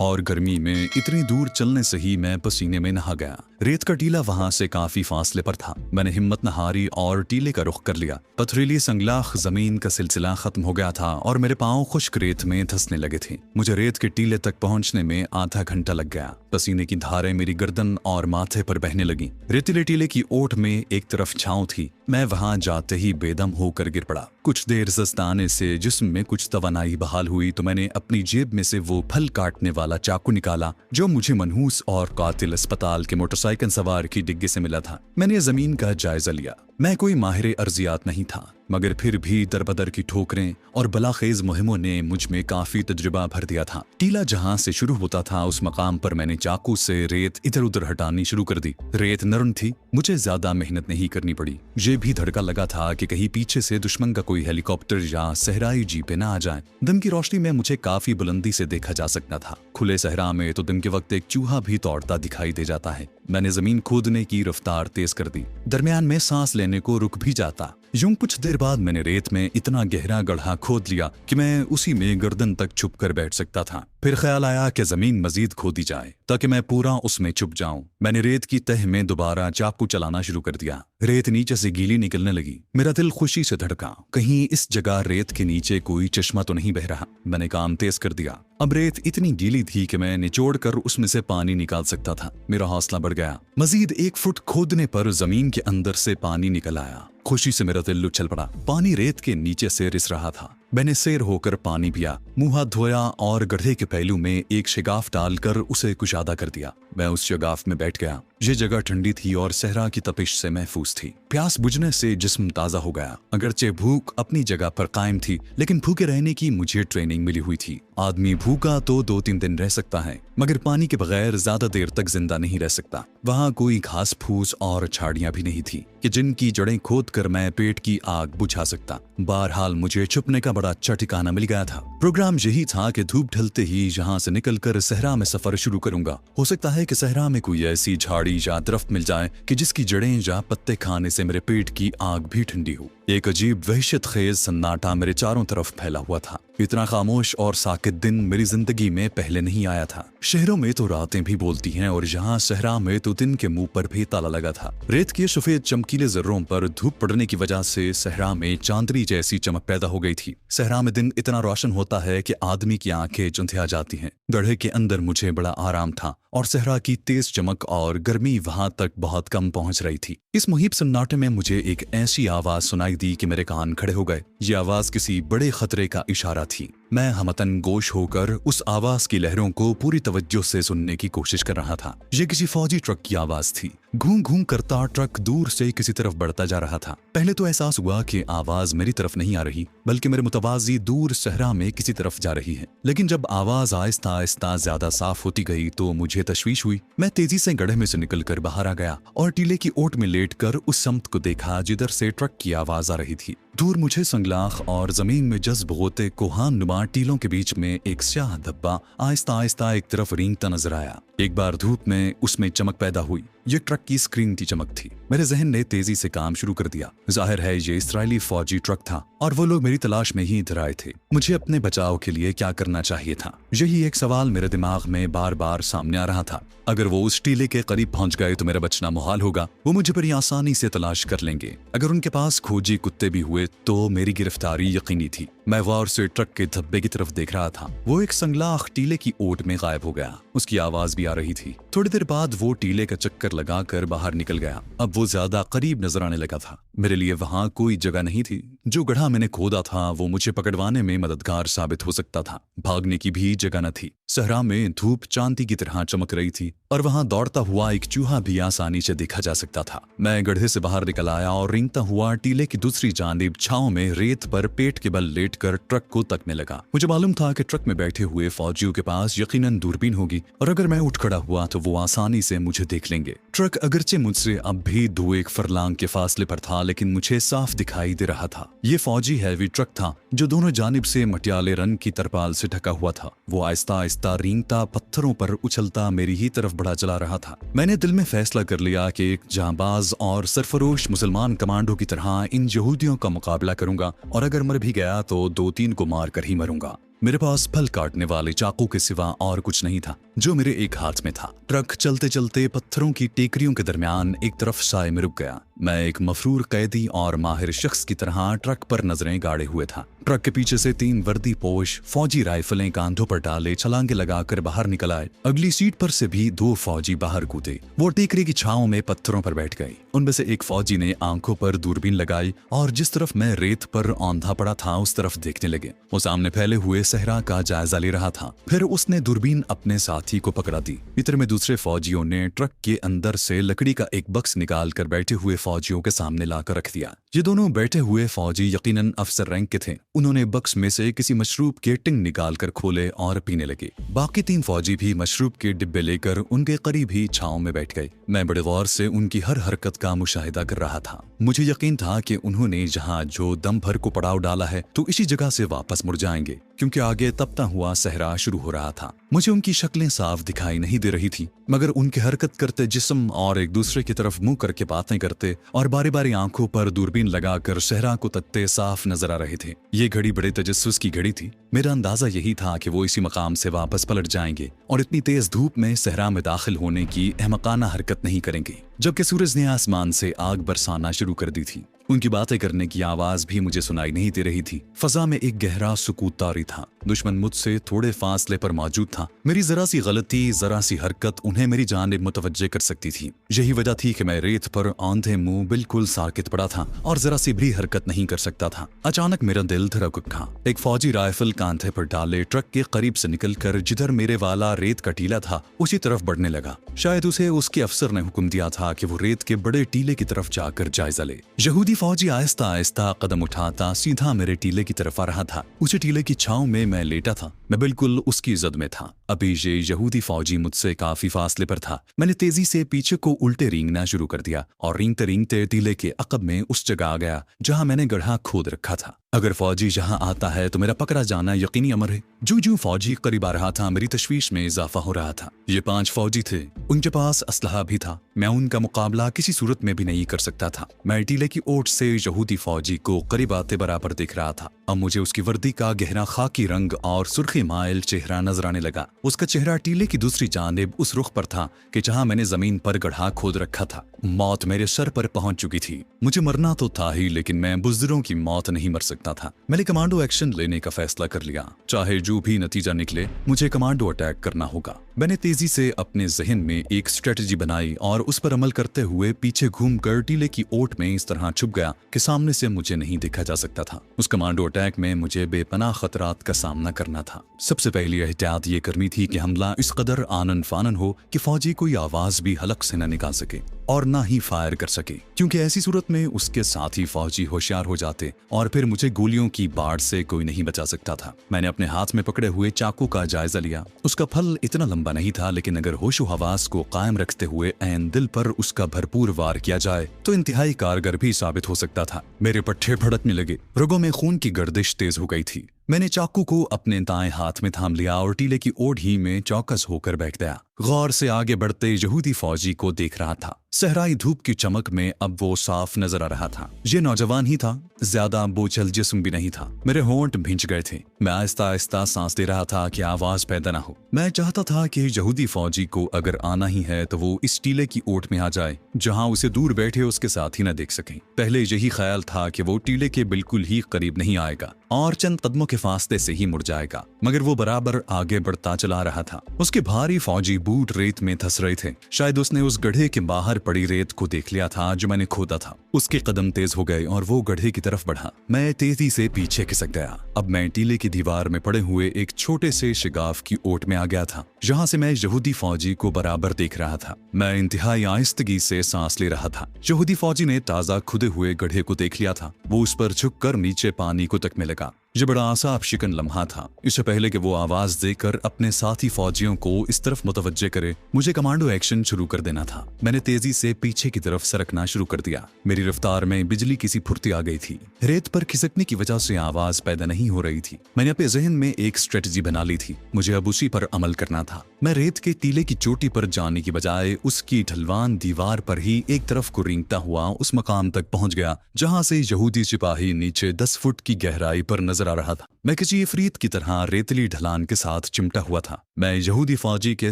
और गर्मी में इतनी दूर चलने से ही मैं पसीने में नहा गया। रेत का टीला वहां से काफी फासले पर था। मैंने हिम्मत न हारी और टीले का रुख कर लिया। पथरीली संगलाख जमीन का सिलसिला खत्म हो गया था और मेरे पांव खुश्क रेत में धंसने लगे थे। मुझे रेत के टीले तक पहुंचने में आधा घंटा लग गया। पसीने की धारें मेरी गर्दन और माथे पर बहने लगी। रेतीले टीले की ओट में एक तरफ छांव थी। मैं वहां जाते ही बेदम होकर गिर पड़ा। कुछ देर जस्ताने से जिस्म में कुछ तवानाई बहाल हुई तो मैंने अपनी जेब में से वो फल काटने वाला चाकू निकाला जो मुझे मनहूस और कातिल अस्पताल के मोटरसाइकिल सवार की डिग्गी से मिला था। मैंने जमीन का जायजा लिया। मैं कोई माहिर अर्जियात नहीं था, मगर फिर भी दरबदर की ठोकरें और बलाखेज मुहिमों ने मुझ में काफी तजुर्बा भर दिया था। टीला जहां से शुरू होता था उस मकाम पर मैंने चाकू से रेत इधर उधर हटानी शुरू कर दी। रेत नरम थी, मुझे ज्यादा मेहनत नहीं करनी पड़ी। ये भी धड़का लगा था कि कहीं पीछे से दुश्मन का कोई हेलीकॉप्टर या सहराई जीपें ना आ जाए। दिन की रोशनी में मुझे काफी बुलंदी से देखा जा सकता था। खुले सहरा में तो दिन के वक्त एक चूहा भी दौड़ता दिखाई दे जाता है। मैंने जमीन खोदने की रफ्तार तेज कर दी। दरमियान में सांस लेने को रुक भी जाता। यूं कुछ देर बाद मैंने रेत में इतना गहरा गड्ढा खोद लिया कि मैं उसी में गर्दन तक छुप कर बैठ सकता था। फिर ख्याल आया कि जमीन मजीद खोदी जाए ताकि मैं पूरा उसमें छुप जाऊं। मैंने रेत की तह में दोबारा चाकू चलाना शुरू कर दिया। रेत नीचे से गीली निकलने लगी। मेरा दिल खुशी से धड़का। कहीं इस जगह रेत के नीचे कोई चश्मा तो नहीं बह रहा। मैंने काम तेज कर दिया। अब रेत इतनी गीली थी कि मैं निचोड़ कर उसमें से पानी निकाल सकता था। मेरा हौसला बढ़ गया। मजीद 1 फुट खोदने पर जमीन के अंदर से पानी निकल आया। खुशी से मेरा दिल उछल पड़ा। पानी रेत के नीचे से रिस रहा था। मैंने सैर होकर पानी पिया, मुंह हाथ धोया और गड्ढे के पहलू में एक शिगाफ डालकर उसे कुशादा कर दिया। मैं उस शिगाफ में बैठ गया। ये जगह ठंडी थी और सहरा की तपिश से महफूज थी। प्यास बुझने से जिस्म ताजा हो गया। अगरचे भूख अपनी जगह पर कायम थी, लेकिन भूखे रहने की मुझे ट्रेनिंग मिली हुई थी। आदमी भूखा तो 2-3 दिन रह सकता है, मगर पानी के बगैर ज्यादा देर तक जिंदा नहीं रह सकता। वहाँ कोई घास फूस और झाड़ियां भी नहीं थी कि जिनकी जड़ें खोद कर मैं पेट की आग बुझा सकता। बहरहाल मुझे छुपने का बड़ा अच्छा ठिकाना मिल गया था। प्रोग्राम यही था कि धूप ढलते ही यहाँ से निकलकर सहरा में सफर शुरू करूंगा। हो सकता है कि सहरा में कोई ऐसी झाड़ी या दरख्त मिल जाए कि जिसकी जड़ें या पत्ते खाने से मेरे पेट की आग भी ठंडी हो। एक अजीब वहशत खेज सन्नाटा मेरे चारों तरफ फैला हुआ था। इतना खामोश और साकित दिन मेरी जिंदगी में पहले नहीं आया था। शहरों में तो रातें भी बोलती हैं और यहाँ सहरा में तो दिन के मुंह पर भी ताला लगा था। रेत के सफेद चमकीले जर्रों पर धूप पड़ने की वजह से सहरा में चांदनी जैसी चमक पैदा हो गई थी। सहरा में दिन इतना रोशन होता है कि आदमी की आंखें चुंधिया जाती हैं। गड्ढे के अंदर मुझे बड़ा आराम था और सहरा की तेज चमक और गर्मी वहां तक बहुत कम पहुंच रही थी। इस मुहिब सन्नाटे में मुझे एक ऐसी आवाज सुनाई दी कि मेरे कान खड़े हो गए। ये आवाज किसी बड़े खतरे का इशारा थी। मैं हमतन गोश होकर उस आवाज की लहरों को पूरी तवज्जो से सुनने की कोशिश कर रहा था। ये किसी फौजी ट्रक की आवाज थी। घूम घूम करता ट्रक दूर से किसी तरफ बढ़ता जा रहा था। पहले तो एहसास हुआ कि आवाज मेरी तरफ नहीं आ रही, बल्कि मेरे मुतवाजी दूर सहरा में किसी तरफ जा रही है। लेकिन जब आवाज आहिस्ता आहिस्ता ज्यादा साफ होती गई तो मुझे तशवीश हुई। मैं तेजी से गड्ढे में से निकलकर बाहर आ गया और टीले की ओट में लेटकर उस समत को देखा जिधर से ट्रक की आवाज आ रही थी। दूर मुझे संगलाख और जमीन में जज्ब होते कोहान नुमा टीलों के बीच में एक स्याह धब्बा आहिस्ता आहिस्ता एक तरफ रेंगता नजर आया। एक बार धूप में उसमें चमक पैदा हुई। ये ट्रक की स्क्रीन की चमक थी। मेरे जहन ने तेजी से काम शुरू कर दिया। जाहिर है ये इस्राएली फौजी ट्रक था और वो लोग मेरी तलाश में ही इधर आए थे। मुझे अपने बचाव के लिए क्या करना चाहिए था, यही एक सवाल मेरे दिमाग में बार बार सामने आ रहा था। अगर वो उस टीले के करीब पहुंच गए तो मेरा बचना मुहाल होगा। वो मुझे बड़ी आसानी से तलाश कर लेंगे। अगर उनके पास खोजी कुत्ते भी हुए तो मेरी गिरफ्तारी यकीनी थी। मैं गौर से ट्रक के धब्बे की तरफ देख रहा था। वो एक संगलाख टीले की ओट में गायब हो गया। उसकी आवाज भी आ रही थी। थोड़ी देर बाद वो टीले का चक्कर लगाकर बाहर निकल गया। अब वो ज्यादा करीब नजर आने लगा था। मेरे लिए वहां कोई जगह नहीं थी। जो गड्ढा मैंने खोदा था वो मुझे पकड़वाने में मददगार साबित हो सकता था। भागने की भी जगह न थी। सहरा में धूप चांदी की तरह चमक रही थी और वहां दौड़ता हुआ एक चूहा भी आसानी से देखा जा सकता था। मैं गड्ढे से बाहर निकल आया और रेंगता हुआ टीले की दूसरी जानिब छांव में रेत पर पेट के बल लेटकर ट्रक को तकने लगा। मुझे मालूम था कि ट्रक में बैठे हुए फौजियों के पास यकीनन दूरबीन होगी और अगर मैं उठ खड़ा हुआ तो वो आसानी से मुझे देख लेंगे। ट्रक अगरचे मुझसे अब भी 2-1 फरलांग के फासले पर था, लेकिन मुझे साफ दिखाई दे रहा था। ये फौजी हैवी ट्रक था जो दोनों जानिब से मटियाले रंग की तरपाल से ढका हुआ था। वो आहिस्ता आहिस्ता रेंगता पत्थरों पर उछलता मेरी ही तरफ बढ़ा चला रहा था। मैंने दिल में फैसला कर लिया कि एक जांबाज और सरफरोश मुसलमान कमांडो की तरह इन यहूदियों का मुकाबला करूंगा और अगर मर भी गया तो 2-3 को मार कर ही मरूंगा। मेरे पास फल काटने वाले चाकू के सिवा और कुछ नहीं था जो मेरे एक हाथ में था। ट्रक चलते चलते पत्थरों की टेकरियों के दरमियान एक तरफ साए में रुक गया। मैं एक मफरूर कैदी और माहिर शख्स की तरह ट्रक पर नजरें गाड़े हुए था। ट्रक के पीछे से 3 वर्दी पोश फौजी राइफलें कांधों पर डाले छलांगे लगाकर बाहर निकल आए। अगली सीट पर से भी 2 फौजी बाहर कूदे। वो टेकरी की छांव में पत्थरों पर बैठ गए। उनमें से एक फौजी ने आंखों पर दूरबीन लगाई और जिस तरफ मैं रेत पर औंधा पड़ा था उस तरफ देखने लगे। वो सामने फैले हुए सहरा का जायजा ले रहा था। फिर उसने दूरबीन अपने साथी को पकड़ा दी। इधर में दूसरे फौजियों ने ट्रक के अंदर से लकड़ी का एक बक्स निकाल कर बैठे हुए फौजियों के सामने लाकर रख दिया। ये दोनों बैठे हुए फौजी यकीनन अफसर रैंक के थे। उन्होंने बक्स में से किसी मशरूब के टिंग निकाल कर खोले और पीने लगे। बाकी 3 फौजी भी मशरूब के डिब्बे लेकर उनके करीब ही छांव में बैठ गए। मैं बड़े गौर से उनकी हर हरकत का मुशाहिदा कर रहा था। मुझे यकीन था कि उन्होंने जहां जो दम भर को पड़ाव डाला है तो इसी जगह से वापस मुड़ जाएंगे, क्योंकि आगे तपता हुआ सहरा शुरू हो रहा था। मुझे उनकी शक्लें साफ दिखाई नहीं दे रही थी, मगर उनके हरकत करते जिस्म और एक दूसरे की तरफ मुंह करके बातें करते और बारी बारी आंखों पर दूरबीन लगाकर सहरा को तकते साफ नजर आ रहे थे। ये घड़ी बड़े तजस्सुस की घड़ी थी। मेरा अंदाजा यही था कि वो इसी मकाम से वापस पलट जाएंगे और इतनी तेज धूप में सहरा में दाखिल होने की अहमकाना हरकत नहीं करेंगे, जबकि सूरज ने आसमान से आग बरसाना शुरू कर दी थी। उनकी बातें करने की आवाज भी मुझे सुनाई नहीं दे रही थी। फजा में एक गहरा सुकूत तारी था। दुश्मन मुझसे थोड़े फासले पर मौजूद था। मेरी जरा सी गलती, जरा सी हरकत उन्हें मेरी जानिब मुतवज्जे कर सकती थी। यही वजह थी कि मैं रेत पर औंधे मुंह बिल्कुल साकित पड़ा था और जरा सी भी हरकत नहीं कर सकता था। अचानक मेरा दिल धड़क उठा। एक फौजी राइफल कांधे पर डाले ट्रक के करीब से निकलकर जिधर मेरे वाला रेत का टीला था उसी तरफ बढ़ने लगा। शायद उसे उसके अफसर ने हुक्म दिया था कि वो रेत के बड़े टीले की तरफ जाकर जायजा ले। यहूदी फौजी आहिस्ता आहिस्ता कदम उठाता सीधा मेरे टीले की तरफ आ रहा था। उसी टीले की छांव में मैं लेटा था। मैं बिल्कुल उसकी जद में था। अभी ये यहूदी फौजी मुझसे काफी फासले पर था। मैंने तेजी से पीछे को उल्टे रेंगना शुरू कर दिया और रेंगते रेंगते टीले के अकब में उस जगह आ गया जहां मैंने गड्ढा खोद रखा था। अगर फौजी जहां आता है तो मेरा पकड़ा जाना यकीनी अमर है। जो फौजी करीब आ रहा था मेरी तशवीश में इजाफा हो रहा था। ये 5 फौजी थे। उनके पास असलहा भी था। मैं उनका मुकाबला किसी सूरत में भी नहीं कर सकता था। मैं टीले की ओट से यहूदी फौजी को करीब आते बराबर देख रहा था। अब मुझे उसकी वर्दी का गहरा खाकी रंग और सुर्खी माइल चेहरा नजर आने लगा। उसका चेहरा टीले की दूसरी जानिब उस रुख पर था कि जहां मैंने जमीन पर गड्ढा खोद रखा था। मौत मेरे सर पर पहुंच चुकी थी। मुझे मरना तो था ही, लेकिन मैं बुज़दिरों की मौत नहीं मर सकता था। मैंने कमांडो एक्शन लेने का फैसला कर लिया। चाहे जो भी नतीजा निकले, मुझे कमांडो अटैक करना होगा। मैंने तेजी से अपने जहन में एक स्ट्रेटजी बनाई और उस पर अमल करते हुए पीछे घूमकर टीले की ओट में इस तरह छुप गया कि सामने से मुझे नहीं देखा जा सकता था। उस कमांडो अटैक में मुझे बेपनाह खतरात का सामना करना था। सबसे पहली एहतियात ये करनी थी कि हमला इस कदर आनन फानन हो कि फौजी कोई आवाज भी हलक से न निकाल सके और ना ही फायर कर सके, क्योंकि ऐसी सूरत में उसके साथ ही फौजी होशियार हो जाते और फिर मुझे गोलियों की बाढ़ से कोई नहीं बचा सकता था। मैंने अपने हाथ में पकड़े हुए चाकू का जायजा लिया। उसका फल इतना लंबा नहीं था, लेकिन अगर होशो हवास को कायम रखते हुए ऐन दिल पर उसका भरपूर वार किया जाए तो इंतहाई कारगर भी साबित हो सकता था। मेरे पट्टे भड़कने लगे। रगों में खून की गर्दिश तेज हो गई थी। मैंने चाकू को अपने दाएं हाथ में थाम लिया और टीले की ओढ़ ही में चौकस होकर बैठ गया। गौर से आगे बढ़ते यहूदी फौजी को देख रहा था। सहराई धूप की चमक में अब वो साफ नजर आ रहा था। ये नौजवान ही था, ज्यादा बोझल जिस्म भी नहीं था। मेरे होंठ भींच गए थे। मैं आहिस्ता आहिस्ता सांस दे रहा था कि आवाज पैदा ना हो। मैं चाहता था कि यहूदी फौजी को अगर आना ही है तो वो इस टीले की ओट में आ जाए जहां उसे दूर बैठे उसके साथ ही न देख सकें। पहले यही ख्याल था कि वो टीले के बिल्कुल ही करीब नहीं आएगा और चंद कदमों के फासले से ही मुड़ जाएगा, मगर वो बराबर आगे बढ़ता चला रहा था। उसके भारी फौजी बूट रेत में धंस रहे थे। शायद उसने उस गड्ढे के बाहर पड़ी रेत को देख लिया था जो मैंने खोदा था। उसके कदम तेज हो गए और वो गड्ढे की तरफ बढ़ा। मैं तेजी से पीछे खिसक गया। अब मैं टीले की दीवार में पड़े हुए एक छोटे से शिगाफ की ओट में आ गया था, जहां से मैं यहूदी फौजी को बराबर देख रहा था। मैं इंतहाई आहिस्तगी से सांस ले रहा था। यहूदी फौजी ने ताजा खुदे हुए गड्ढे को देख लिया था। वो उस पर झुककर नीचे पानी को तकने लगा। ये बड़ा आसाब शिकन लम्हा था। इससे पहले कि वो आवाज देकर अपने साथी फौजियों को इस तरफ मुतवज्जे करे, मुझे कमांडो एक्शन शुरू कर देना था। मैंने तेजी से पीछे की तरफ सरकना शुरू कर दिया। मेरी रफ्तार में बिजली की सी फुर्ती आ गई थी। रेत पर खिसकने की वजह से आवाज पैदा नहीं हो रही थी। मैंने अपने जहन में एक स्ट्रेटजी बना ली थी। मुझे अब उसी पर अमल करना था। मैं रेत के टीले की चोटी पर जाने की बजाय उसकी ढलवान दीवार पर ही एक तरफ को रेंगता हुआ उस मकाम तक पहुंच गया जहां से यहूदी सिपाही नीचे 10 फुट की गहराई पर नजर आ रहा था। मैं किसी इफरीत की तरह रेतली ढलान के साथ चिमटा हुआ था। मैं यहूदी फौजी के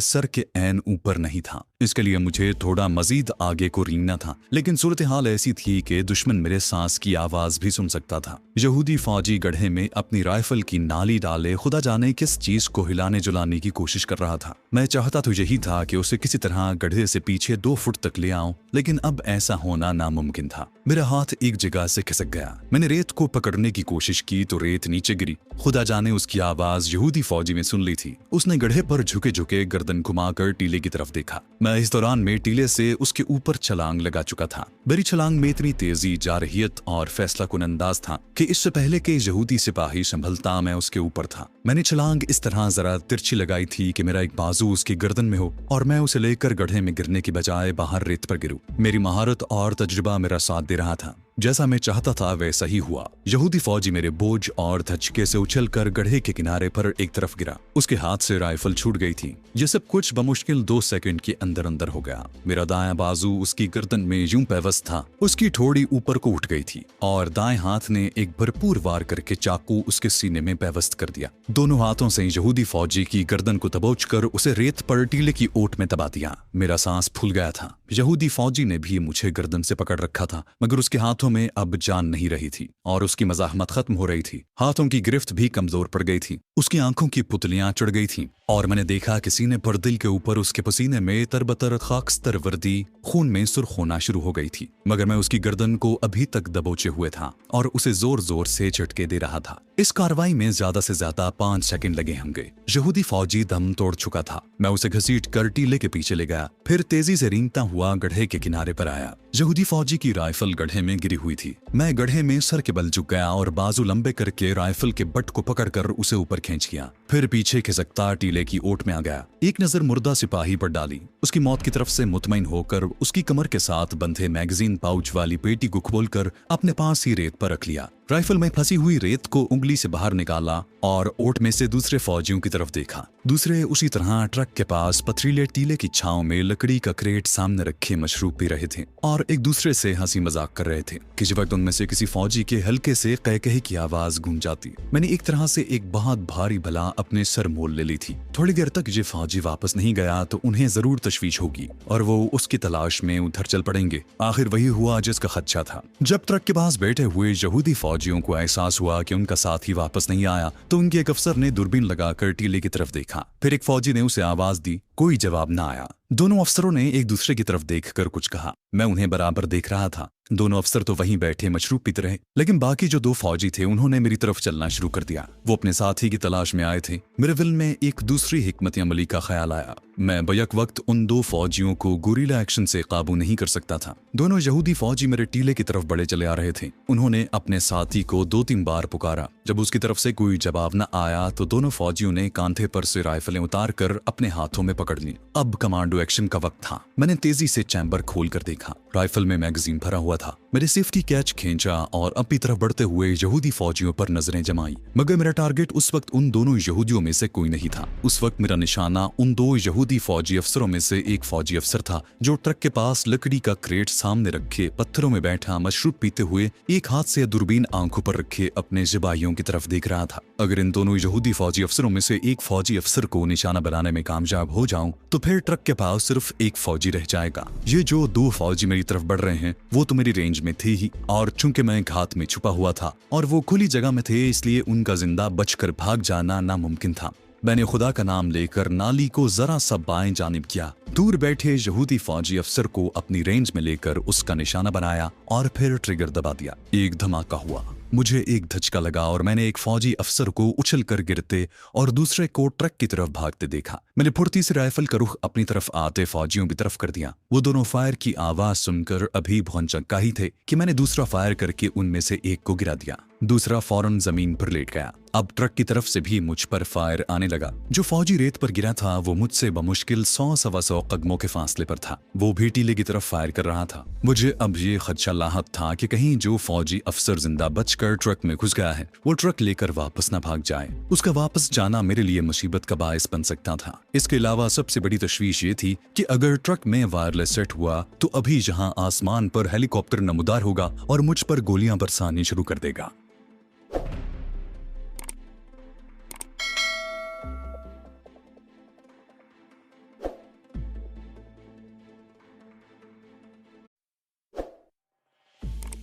सर के ऐन ऊपर नहीं था। इसके लिए मुझे थोड़ा मजीद आगे को रेंगना था, लेकिन सूरत हाल ऐसी थी कि दुश्मन मेरे सांस की आवाज भी सुन सकता था। यहूदी फौजी गड्ढे में अपनी राइफल की नाली डाले खुदा जाने किस चीज को हिलाने जुलाने की कोशिश कर रहा था। मैं चाहता तो यही था कि उसे किसी तरह गड्ढे से पीछे 2 फुट तक ले आऊं, लेकिन अब ऐसा होना नामुमकिन था। मेरा हाथ एक जगह से खिसक गया। मैंने रेत को पकड़ने की कोशिश की तो रेत नीचे गिरी। खुदा जाने उसकी आवाज यहूदी फौजी में सुन ली थी। उसने गड्ढे पर झुके झुके गर्दन घुमाकर टीले की तरफ देखा। मैं इस दौरान में टीले से उसके ऊपर छलांग लगा चुका था। मेरी छलांग में इतनी तेजी, जारहियत और फैसला कुन अंदाज था कि इससे पहले के यहूदी सिपाही संभलता मैं उसके ऊपर था। मैंने छलांग इस तरह जरा तिरछी लगाई थी कि मेरा एक बाजू उसकी गर्दन में हो और मैं उसे लेकर गड्ढे में गिरने की बजाय बाहर रेत पर गिरूं। मेरी महारत और तजुर्बा मेरा साथ दे रहा था। जैसा मैं चाहता था वैसा ही हुआ। यहूदी फौजी मेरे बोझ और धचके से उछलकर गड्ढे के किनारे पर एक तरफ गिरा। उसके हाथ से राइफल छूट गई थी। ये सब कुछ बमुश्किल 2 सेकंड के अंदर अंदर हो गया। मेरा दायां बाजू उसकी गर्दन में यूं पैवस्त था, उसकी ठोड़ी ऊपर को उठ गई थी और दाएं हाथ ने एक भरपूर वार करके चाकू उसके सीने में पैवस्त कर दिया। दोनों हाथों से यहूदी फौजी की गर्दन को दबोचकर उसे रेत पर टीले की ओट में दबा दिया। मेरा सांस फूल गया था। यहूदी फौजी ने भी मुझे गर्दन से पकड़ रखा था, मगर उसके हाथों में अब जान नहीं रही थी और उसकी मज़ाहमत खत्म हो रही थी। हाथों की गिरफ्त भी कमजोर पड़ गई थी। उसकी आंखों की पुतलियां चढ़ गई थीं और मैंने देखा कि सीने पर दिल के ऊपर उसके पसीने में तरबतर खाकस्तर वर्दी खून में सुर्ख होना शुरू हो गई थी, मगर मैं उसकी गर्दन को अभी तक दबोचे हुए था और उसे जोर जोर से झटके दे रहा था। इस कार्रवाई में ज्यादा से ज्यादा 5 सेकंड लगे होंगे। यहूदी फौजी दम तोड़ चुका था। मैं उसे घसीट कर टीले के पीछे ले गया, फिर तेजी से रेंगता हुआ गड्ढे के किनारे पर आया। यहूदी फौजी की राइफल गड्ढे में गिरी हुई थी। मैं गड्ढे में सर के बल झुक गया और बाजू लंबे करके राइफल के बट को पकड़कर उसे ऊपर खींच किया। फिर पीछे खिसकता टीले की ओट में आ गया। एक नजर मुर्दा सिपाही पर डाली। उसकी मौत की तरफ से मुतमईन होकर उसकी कमर के साथ बंधे मैगजीन पाउच वाली पेटी को खोलकर अपने पास ही रेत पर रख लिया। राइफल में फंसी हुई रेत को उंगली से बाहर निकाला और ओट में से दूसरे फौजियों की तरफ देखा। दूसरे उसी तरह ट्रक के पास पथरीले टीले की छांव में लकड़ी का क्रेट सामने रखे मशरूब पी रहे थे और एक दूसरे से हंसी मजाक कर रहे थे। किसी वक्त उनमें से किसी फौजी के हल्के से कहकहे की आवाज गूंज जाती। मैंने एक तरह से एक बहुत भारी बला अपने सर मोल ले ली थी। थोड़ी देर तक ये फौजी वापस नहीं गया तो उन्हें जरूर तशवीश होगी और वो उसकी तलाश में उधर चल पड़ेंगे। आखिर वही हुआ जिसका खदशा था। जब ट्रक के पास बैठे हुए यहूदी फौजियों को एहसास हुआ कि उनका साथी वापस नहीं आया तो उनके एक अफसर ने दूरबीन लगाकर टीले की तरफ देखा। फिर एक फौजी ने उसे आवाज दी। कोई जवाब न आया। दोनों अफसरों ने एक दूसरे की तरफ देखकर कुछ कहा। मैं उन्हें बराबर देख रहा था। दोनों अफसर तो वहीं बैठे मशरूब पीते रहे, लेकिन बाकी जो 2 फौजी थे उन्होंने मेरी तरफ चलना शुरू कर दिया। वो अपने साथी की तलाश में आए थे। मेरे दिल में एक दूसरी हिकमत अमली का ख्याल आया। मैं बैक वक्त उन 2 फौजियों को गुरिल्ला एक्शन से काबू नहीं कर सकता था। दोनों यहूदी फौजी मेरे टीले की तरफ बढ़े चले आ रहे थे। उन्होंने अपने साथी को 2-3 बार पुकारा। जब उसकी तरफ से कोई जवाब न आया तो दोनों फौजियों ने कांधे पर से राइफलें उतार कर अपने हाथों में पकड़ ली। अब कमांडो कमांडो एक्शन का वक्त था। मैंने तेजी से चैम्बर खोलकर देखा। राइफल में मैगजीन भरा हुआ था। मेरे सेफ्टी कैच खींचा और अपनी तरफ बढ़ते हुए यहूदी फौजियों पर नजरें जमाई, मगर मेरा टारगेट उस वक्त उन दोनों यहूदियों में से कोई नहीं था। उस वक्त मेरा निशाना उन दो यहूदी फौजी अफसरों में से एक फौजी अफसर था जो ट्रक के पास लकड़ी का क्रेट सामने रखे पत्थरों में बैठा मशरूब पीते हुए एक हाथ से दूरबीन आंखों पर रखे अपने सिपाहियों की तरफ देख रहा था। अगर इन दोनों यहूदी फौजी अफसरों में से एक फौजी अफसर को निशाना बनाने में कामयाब हो जाऊं तो फिर ट्रक के पास सिर्फ एक फौजी रह जाएगा। ये जो दो फौजी मेरी तरफ बढ़ रहे हैं वो तो मेरी रेंज में थे ही, और चूंकि मैं घात में छुपा हुआ था और वो खुली जगह में थे, इसलिए उनका जिंदा बचकर भाग जाना नामुमकिन था। मैंने खुदा का नाम लेकर नाली को जरा सा बाएं जानिब किया, दूर बैठे यहूदी फौजी अफसर को अपनी रेंज में लेकर उसका निशाना बनाया और फिर ट्रिगर दबा दिया। एक धमाका हुआ, मुझे एक धचका लगा और मैंने एक फौजी अफसर को उछल कर गिरते और दूसरे को ट्रक की तरफ भागते देखा। मैंने फुर्ती से राइफल का रुख अपनी तरफ आते फौजियों की तरफ कर दिया। वो दोनों फायर की आवाज सुनकर अभी भौंचक्का ही थे कि मैंने दूसरा फायर करके उनमें से एक को गिरा दिया। दूसरा फौरन जमीन पर लेट गया। अब ट्रक की तरफ से भी मुझ पर फायर आने लगा। जो फौजी रेत पर गिरा था वो मुझसे बमुश्किल 100-125 कदमों के फासले पर था। वो भी टीले की तरफ फायर कर रहा था। मुझे अब ये खदशा लाहक था कि कहीं जो फौजी अफसर जिंदा बचकर ट्रक में घुस गया है वो ट्रक लेकर वापस न भाग जाए। उसका वापस जाना मेरे लिए मुसीबत का बायस बन सकता था। इसके अलावा सबसे बड़ी तशवीश ये थी कि अगर ट्रक में वायरलेस सेट हुआ तो अभी यहाँ आसमान पर हेलीकॉप्टर नमूदार होगा और मुझ पर गोलियां बरसानी शुरू कर देगा।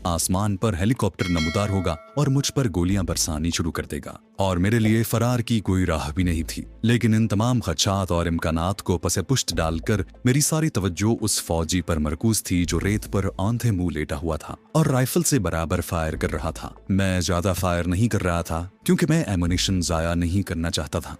आसमान पर हेलीकॉप्टर नमूदार होगा और मुझ पर गोलियां बरसानी शुरू कर देगा और मेरे लिए फरार की कोई राह भी नहीं थी। लेकिन इन तमाम खदशात और इम्कानात को पसे पुष्ट डालकर मेरी सारी तवज्जो उस फौजी पर मरकूज थी जो रेत पर औंधे मुंह लेटा हुआ था और राइफल से बराबर फायर कर रहा था। मैं ज्यादा फायर नहीं कर रहा था क्योंकि मैं एमुनिशन जाया नहीं करना चाहता था।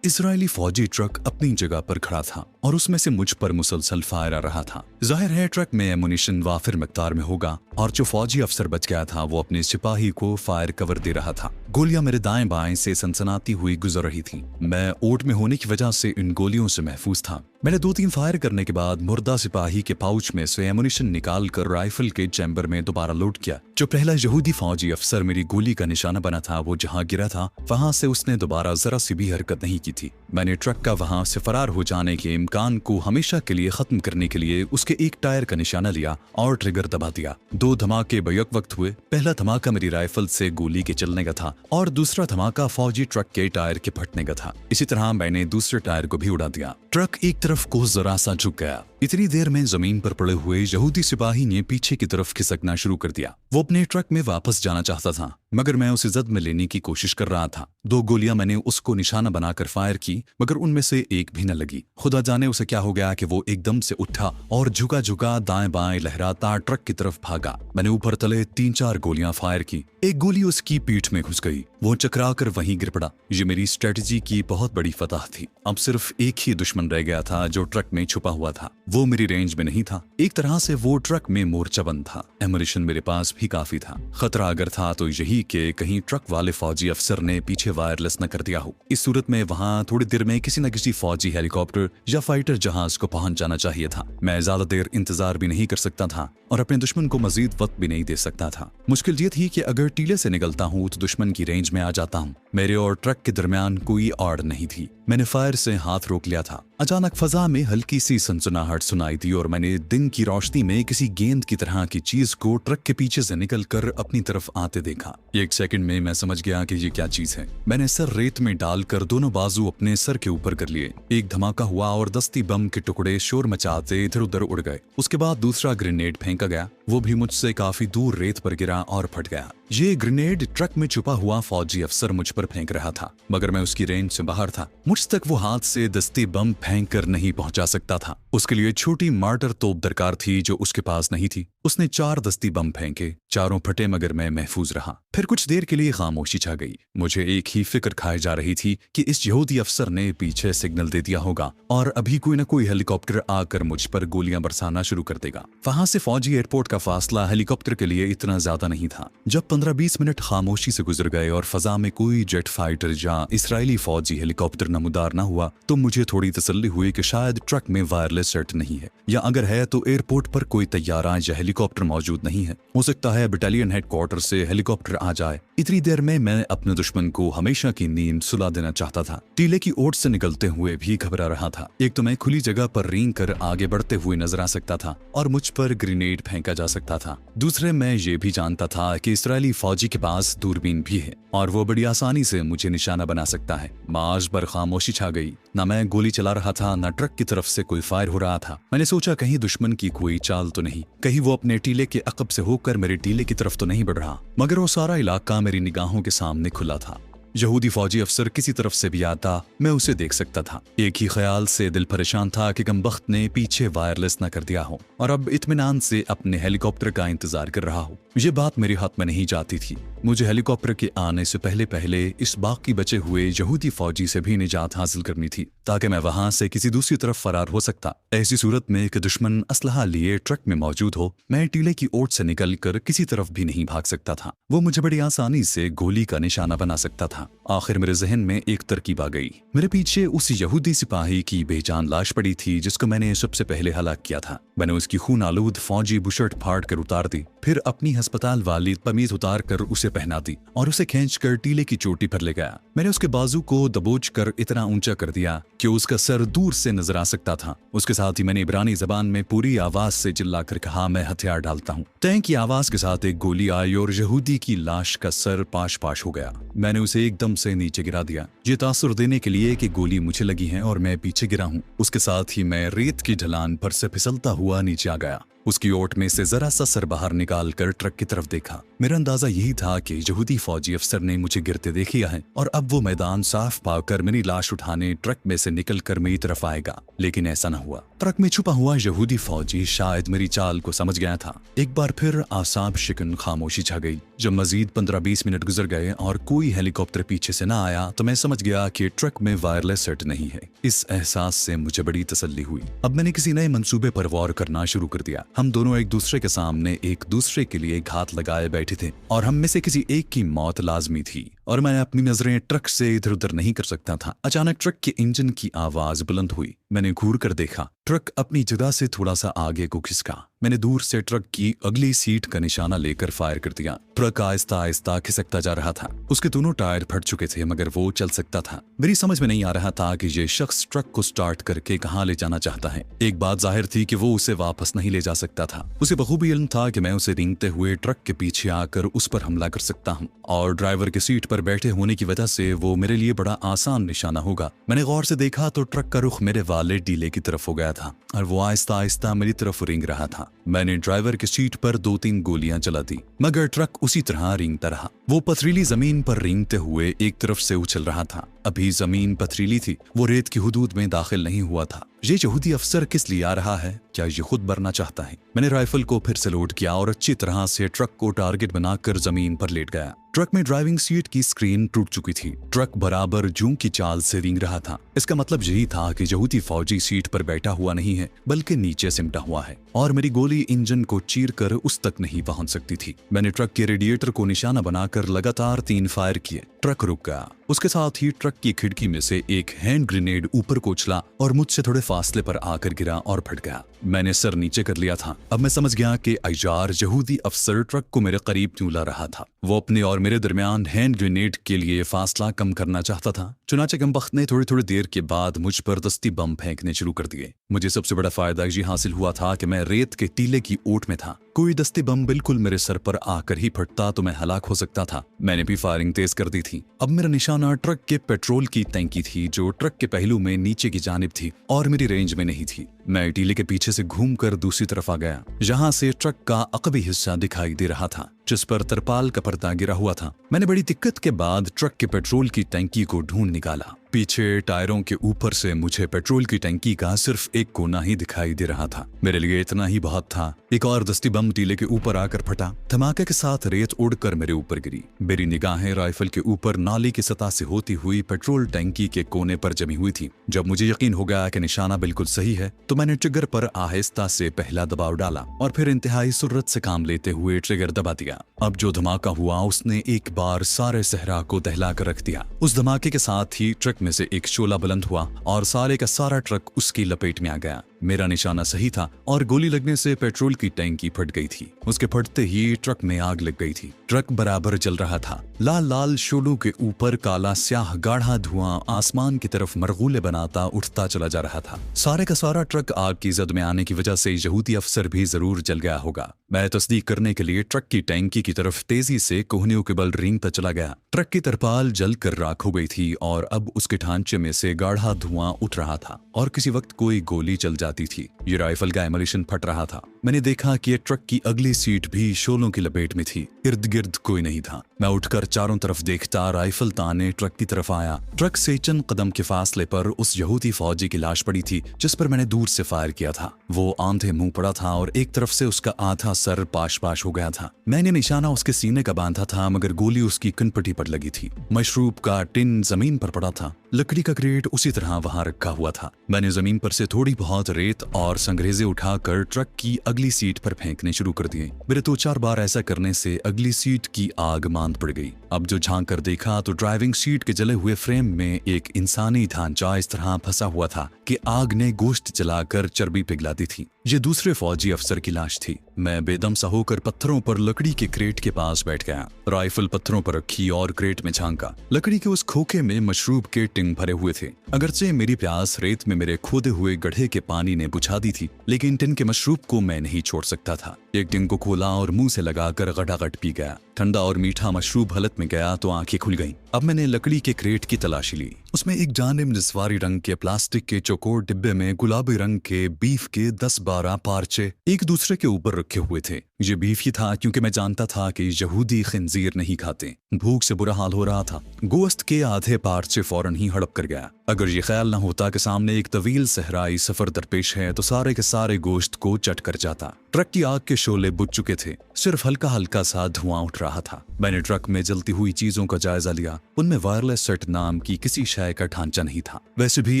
इजरायली फौजी ट्रक अपनी जगह पर खड़ा था और उसमें से मुझ पर मुसलसल फायर आ रहा था। जाहिर है ट्रक में एमुनिशन वाफिर मिकदार में होगा और जो फौजी अफसर बच गया था वो अपने सिपाही को फायर कवर दे रहा था। गोलियां मेरे दाएं बाएं से सनसनाती हुई गुजर रही थीं। मैं ओट में होने की वजह से इन गोलियों से महफूज था। मैंने 2-3 फायर करने के बाद मुर्दा सिपाही के पाउच में से एमुनिशन निकाल कर राइफल के चैम्बर में दोबारा लोड किया। जो पहला यहूदी फौजी अफसर मेरी गोली का निशाना बना था वो जहां गिरा था वहां से उसने दोबारा जरा सी भी हरकत नहीं की थी। मैंने ट्रक का वहां से फरार हो जाने के इम्कान को हमेशा के लिए खत्म करने के लिए उसके एक टायर का निशाना लिया और ट्रिगर दबा दिया। 2 धमाके बैक वक्त हुए। पहला धमाका मेरी राइफल से गोली के चलने का था और दूसरा धमाका फौजी ट्रक के टायर के फटने का था। इसी तरह मैंने दूसरे टायर को भी उड़ा दिया। ट्रक एक तरफ को जरा सा झुक गया। इतनी देर में जमीन पर पड़े हुए यहूदी सिपाही ने पीछे की तरफ खिसकना शुरू कर दिया। वो अपने ट्रक में वापस जाना चाहता था मगर मैं उसे जद में लेने की कोशिश कर रहा था। 2 गोलियां मैंने उसको निशाना बनाकर फायर की मगर उनमें से एक भी न लगी। खुदा जाने उसे क्या हो गया कि वो एकदम से उठा और झुका झुका दाएं बाएं लहराता ट्रक की तरफ भागा। मैंने ऊपर तले 3-4 गोलियां फायर की। एक गोली उसकी पीठ में घुस गई। वो चकरा कर वहीं गिर पड़ा। ये मेरी स्ट्रेटजी की बहुत बड़ी फतह थी। अब सिर्फ एक ही दुश्मन रह गया था जो ट्रक में छुपा हुआ था। वो मेरी रेंज में नहीं था। एक तरह से वो ट्रक में मोर्चाबंद था। एमुनिशन मेरे पास भी काफी था। खतरा अगर था तो यही कि कहीं ट्रक वाले फौजी अफसर ने पीछे वायरलेस न कर दिया हो। इस सूरत में वहां थोड़ी देर में किसी न किसी फौजी हेलीकॉप्टर या फाइटर जहाज को पहुंच जाना चाहिए था। मैं ज्यादा देर इंतजार भी नहीं कर सकता था और अपने दुश्मन को मजीद वक्त भी नहीं दे सकता था। मुश्किल ये थी कि अगर टीले से निकलता हूँ तो दुश्मन की रेंज में आ जाता हूँ। मेरे और ट्रक के दरमियान कोई आड़ नहीं थी। मैंने फायर से हाथ रोक लिया था। अचानक फजा में हल्की सी सनसनाहट सुनाई दी और मैंने दिन की रोशनी में किसी गेंद की तरह की चीज को ट्रक के पीछे से निकलकर अपनी तरफ आते देखा। 1 सेकंड में मैं समझ गया कि ये क्या चीज है। मैंने सर रेत में डालकर दोनों बाजू अपने सर के ऊपर कर लिए। एक धमाका हुआ और दस्ती बम के टुकड़े शोर मचाते इधर उधर उड़ गए। उसके बाद दूसरा ग्रेनेड फेंका गया। वो भी मुझसे काफी दूर रेत पर गिरा और फट गया। ये ग्रेनेड ट्रक में छुपा हुआ फौजी अफसर मुझ पर फेंक रहा था मगर मैं उसकी रेंज से बाहर था। मुझ तक वो हाथ से दस्ती बम फेंक कर नहीं पहुंचा सकता था। उसके लिए छोटी मार्टर तोप दरकार थी जो उसके पास नहीं थी। उसने 4 दस्ती बम फेंके। चारों फटे मगर मैं महफूज रहा। फिर कुछ देर के लिए खामोशी छा गई। मुझे एक ही फिक्र खाए जा रही थी कि इस यहूदी अफसर ने पीछे सिग्नल दे दिया होगा और अभी कोई न कोई हेलीकॉप्टर आकर मुझ पर गोलियां बरसाना शुरू कर देगा। वहां से फौजी एयरपोर्ट का फासला हेलीकॉप्टर के लिए इतना ज्यादा नहीं था। जब 15-20 मिनट खामोशी से गुजर गए और फजा में कोई जेट फाइटर या इजरायली फौजी हेलीकॉप्टर नमूदार न हुआ तो मुझे थोड़ी तसल्ली हुई कि शायद ट्रक में वायरलेस सेट नहीं है, या अगर है तो एयरपोर्ट पर कोई तैयारा या हेलीकॉप्टर मौजूद नहीं है। हो सकता है बटालियन हेडक्वार्टर से हेलीकॉप्टर आ जाए। इतनी देर में मैं अपने दुश्मन को हमेशा की नींद सुला देना चाहता था। टीले की ओट से निकलते हुए भी घबरा रहा था। एक तो मैं खुली जगह पर रेंग कर आगे बढ़ते हुए नजर आ सकता था और मुझ पर ग्रेनेड फेंका जा सकता था। दूसरे मैं ये भी जानता था कि इजरायली फौजी के पास दूरबीन भी है और वो बड़ी आसानी से मुझे निशाना बना सकता है। मार्च पर खामोशी छा गई। न मैं गोली चला रहा था, न ट्रक की तरफ से कोई फायर हो रहा था। मैंने सोचा कहीं दुश्मन की कोई चाल तो नहीं, कहीं वो अपने टीले के अकब से होकर मेरे टीले की तरफ तो नहीं बढ़ रहा। मगर वो सारा इलाका मेरी निगाहों के सामने खुला था। यहूदी फौजी अफसर किसी तरफ से भी आता मैं उसे देख सकता था। एक ही ख्याल से दिल परेशान था कि गमबख्त ने पीछे वायरलेस न कर दिया हो और अब इत्मीनान से अपने हेलीकॉप्टर का इंतजार कर रहा हो। ये बात मेरे हाथ में नहीं जाती थी। मुझे हेलीकॉप्टर के आने से पहले पहले इस बाकी बचे हुए यहूदी फौजी से भी निजात हासिल करनी थी ताकि मैं वहां से किसी दूसरी तरफ फरार हो सकता। ऐसी सूरत में कि दुश्मन असलहा लिए ट्रक में मौजूद हो, मैं टीले की ओट से निकलकर किसी तरफ भी नहीं भाग सकता था। वो मुझे बड़ी आसानी से गोली का निशाना बना सकता था। आखिर मेरे जहन में एक तरकीब आ गई। मेरे पीछे उस यहूदी सिपाही की बेजान लाश पड़ी थी जिसको मैंने सबसे पहले हलाक किया था। मैंने उसकी खून आलूद फौजी बुशर्ट फाड़ कर उतार दी, फिर अपनी अस्पताल वाली कमीज उतार कर उसे पहना दी और उसे खींचकर टीले की चोटी पर ले गया। मैंने उसके बाजू को दबोच कर इतना ऊंचा कर दिया कि उसका सर दूर से नजर आ सकता था। उसके साथ ही मैंने इब्रानी जबान में पूरी आवाज से चिल्लाकर कहा, मैं हथियार डालता हूँ। टैंक की आवाज के साथ एक गोली आई और यहूदी की लाश का सर पाश पाश हो गया। मैंने उसे एकदम से नीचे गिरा दिया, ये तासुर देने के लिए कि गोली मुझे लगी है और मैं पीछे गिरा हूँ। उसके साथ ही मैं रेत की ढलान पर से फिसलता हुआ नीचे आ गया। उसकी ओट में से जरा सा सर बाहर निकाल कर ट्रक की तरफ देखा। मेरा अंदाजा यही था कि यहूदी फौजी अफसर ने मुझे गिरते देख लिया है और अब वो मैदान साफ पाकर मेरी लाश उठाने ट्रक में से निकलकर मेरी तरफ आएगा, लेकिन ऐसा न हुआ। ट्रक में छुपा हुआ यहूदी फौजी शायद मेरी चाल को समझ गया था। एक बार फिर आसाब शिकन खामोशी छा गई। जब मजीद 15-20 मिनट गुजर गए और कोई हेलीकॉप्टर पीछे से न आया तो मैं समझ गया कि ट्रक में वायरलेस सेट नहीं है। इस एहसास से मुझे बड़ी तसल्ली हुई। अब मैंने किसी नए मंसूबे पर वार करना शुरू कर दिया। हम दोनों एक दूसरे के सामने एक दूसरे के लिए घात लगाए बैठे थे और हम में से किसी एक की मौत लाजमी थी और मैं अपनी नजरें ट्रक से इधर उधर नहीं कर सकता था। अचानक ट्रक के इंजन की आवाज बुलंद हुई। मैंने घूर कर देखा। ट्रक अपनी जगह से थोड़ा सा आगे को खिसका। मैंने दूर से ट्रक की अगली सीट का निशाना लेकर फायर कर दिया। ट्रक आहिस्ता आहिस्ता खिसकता जा रहा था। उसके दोनों टायर फट चुके थे मगर वो चल सकता था। मेरी समझ में नहीं आ रहा था कि ये शख्स ट्रक को स्टार्ट करके कहाँ ले जाना चाहता है। एक बात जाहिर थी कि वो उसे वापस नहीं ले जा सकता था। उसे बखूबी इल्म था कि मैं उसे रेंगते हुए ट्रक के पीछे आकर उस पर हमला कर सकता हूँ और ड्राइवर की सीट पर बैठे होने की वजह से वो मेरे लिए बड़ा आसान निशाना होगा। मैंने गौर से देखा तो ट्रक का रुख मेरे वाले टीले की तरफ हो गया था और वो आहिस्ता आहिस्ता मेरी तरफ रेंग रहा था। मैंने ड्राइवर की सीट पर 2-3 गोलियां चला दी मगर ट्रक उसी तरह रेंगता रहा। वो पथरीली जमीन पर रेंगते हुए एक तरफ से उछल रहा था। अभी जमीन पथरीली थी, वो रेत की हुदूद में दाखिल नहीं हुआ था। ये यहूदी अफसर किस लिए आ रहा है? क्या ये खुद मरना चाहता है? मैंने राइफल को फिर से लोड किया और अच्छी तरह से ट्रक को टारगेट बनाकर जमीन पर लेट गया। ट्रक में ड्राइविंग सीट की स्क्रीन टूट चुकी थी। ट्रक बराबर जूं की चाल से रेंग रहा था। इसका मतलब यही था कि यहूदी फौजी सीट पर बैठा हुआ नहीं है बल्कि नीचे सिमटा हुआ है और मेरी गोली इंजन को चीर कर उस तक नहीं पहुंच सकती थी। मैंने ट्रक के रेडिएटर को निशाना बनाकर लगातार 3 फायर किए। ट्रक रुक गया। उसके साथ ही ट्रक की खिड़की में से एक हैंड ग्रेनेड ऊपर को उछला और मुझसे थोड़े फासले पर आकर गिरा और फट गया। मैंने सर नीचे कर लिया था। अब मैं समझ गया कि अय्यार यहूदी अफसर ट्रक को मेरे करीब क्यों ला रहा था। वो अपने और मेरे दरमियान हैंड ग्रेनेड के लिए फासला कम करना चाहता था। चुनाचे गमबख्त ने थोड़ी थोड़ी देर के बाद मुझ पर दस्ती बम फेंकने शुरू कर दिए। मुझे सबसे बड़ा फायदा ये हासिल हुआ था कि मैं रेत के टीले की ओट में था। कोई दस्ती बम बिल्कुल मेरे सर पर आकर ही फटता तो मैं हलाक हो सकता था। मैंने भी फायरिंग तेज कर दी थी। अब मेरा निशाना ट्रक के पेट्रोल की टैंकी थी जो ट्रक के पहलू में नीचे की जानिब थी और मेरी रेंज में नहीं थी। मैं टीले के पीछे से घूमकर दूसरी तरफ आ गया जहां से ट्रक का अकबी हिस्सा दिखाई दे रहा था जिस पर तरपाल का पर्दा गिरा हुआ था। मैंने बड़ी दिक्कत के बाद ट्रक के पेट्रोल की टैंकी को ढूंढ निकाला। पीछे टायरों के ऊपर से मुझे पेट्रोल की टंकी का सिर्फ एक कोना ही दिखाई दे रहा था। मेरे लिए इतना ही बहुत था। एक और दस्ती बम टीले के ऊपर आकर फटा। धमाके के साथ रेत उड़कर मेरे ऊपर गिरी। मेरी निगाहें राइफल के ऊपर नाली की सतह से होती हुई पेट्रोल टंकी के कोने पर जमी हुई थी। जब मुझे यकीन हो गया कि निशाना बिल्कुल सही है तो मैंने ट्रिगर पर आहिस्ता से पहला दबाव डाला और फिर इंतहाई सुर्रत से काम लेते हुए ट्रिगर दबा दिया। अब जो धमाका हुआ उसने एक बार सारे सहरा को दहला कर रख दिया। उस धमाके के साथ ही ट्रक में से एक शोला बुलंद हुआ और सारे का सारा ट्रक उसकी लपेट में आ गया। मेरा निशाना सही था और गोली लगने से पेट्रोल की टैंकी फट गई थी। उसके फटते ही ट्रक में आग लग गई थी। ट्रक बराबर जल रहा था। लाल लाल शोलों के ऊपर काला स्याह गाढ़ा धुआं आसमान की तरफ मरगूले बनाता उठता चला जा रहा था। सारे का सारा ट्रक आग की जद में आने की वजह से यहूदी अफसर भी जरूर जल गया होगा। मैं तस्दीक करने के लिए ट्रक की टैंकी की तरफ तेजी से कोहनियों के बल रेंगता चला गया। ट्रक की तरपाल जल कर राख हो गई थी और अब उसके ढांचे में से गाढ़ा धुआं उठ रहा था और किसी वक्त कोई गोली चल जाती थी। ये राइफल का एमुलेशन फट रहा था। मैंने देखा कि ट्रक की अगली सीट भी शोलों की लपेट में थी। इर्द गिर्द कोई नहीं था। मैं उठकर चारों तरफ देखता राइफल ताने ट्रक की तरफ आया। ट्रक से चंद कदम के फासले पर उस यहूदी फौजी की लाश पड़ी थी जिस पर मैंने दूर से फायर किया था। वो आंधे मुंह पड़ा था और एक तरफ से उसका आधा सर पाश पाश हो गया था। मैंने निशाना उसके सीने का बांधा था मगर गोली उसकी कनपटी पर लगी थी। मशरूब का टिन जमीन पर पड़ा था। लकड़ी का क्रेट उसी तरह वहां रखा हुआ था। मैंने जमीन पर से थोड़ी बहुत रेत और संगरेजे उठाकर ट्रक की अगली सीट पर फेंकने शुरू कर दिए। मेरे 2-4 बार ऐसा करने से अगली सीट की आग मांद पड़ गई। अब जो झांक कर देखा तो ड्राइविंग सीट के जले हुए फ्रेम में एक इंसानी ढांचा इस तरह फंसा हुआ था कि आग ने गोश्त जलाकर चर्बी पिघला दी थी। ये दूसरे फौजी अफसर की लाश थी। मैं बेदम सा होकर पत्थरों पर लकड़ी के क्रेट के पास बैठ गया। राइफल पत्थरों पर रखी और क्रेट में झांका। लकड़ी के उस खोखे में मशरूब के टिन भरे हुए थे। अगरचे मेरी प्यास रेत में मेरे खोदे हुए गड्ढे के पानी ने बुझा दी थी, लेकिन टिन के मशरूब को मैं नहीं छोड़ सकता था। एक टिन को खोला और मुंह से लगाकर गटागट पी गया। ठंडा और मीठा मशरूब हलक में गया तो आंखें खुल गईं। अब मैंने लकड़ी के क्रेट की तलाशी ली। उसमें एक जानिब निस्वारी रंग के प्लास्टिक के चौकोर डिब्बे में गुलाबी रंग के बीफ के 10-12 पार्चे एक दूसरे के ऊपर रखे हुए थे। ये बीफ ही था क्योंकि मैं जानता था कि यहूदी खिंजीर नहीं खाते। भूख से बुरा हाल हो रहा था। गोश्त के आधे पार्चे फौरन ही हड़प कर गया। अगर ये ख्याल न होता कि सामने एक तवील सहराई सफर दरपेश है तो सारे के सारे गोश्त को चट कर जाता। ट्रक की आग के शोले बुझ चुके थे। सिर्फ हल्का हल्का सा धुआं उठ रहा था। मैंने ट्रक में जलती हुई चीजों का जायजा लिया। उनमें वायरलेस सेट नाम की किसी शय का ढांचा नहीं था। वैसे भी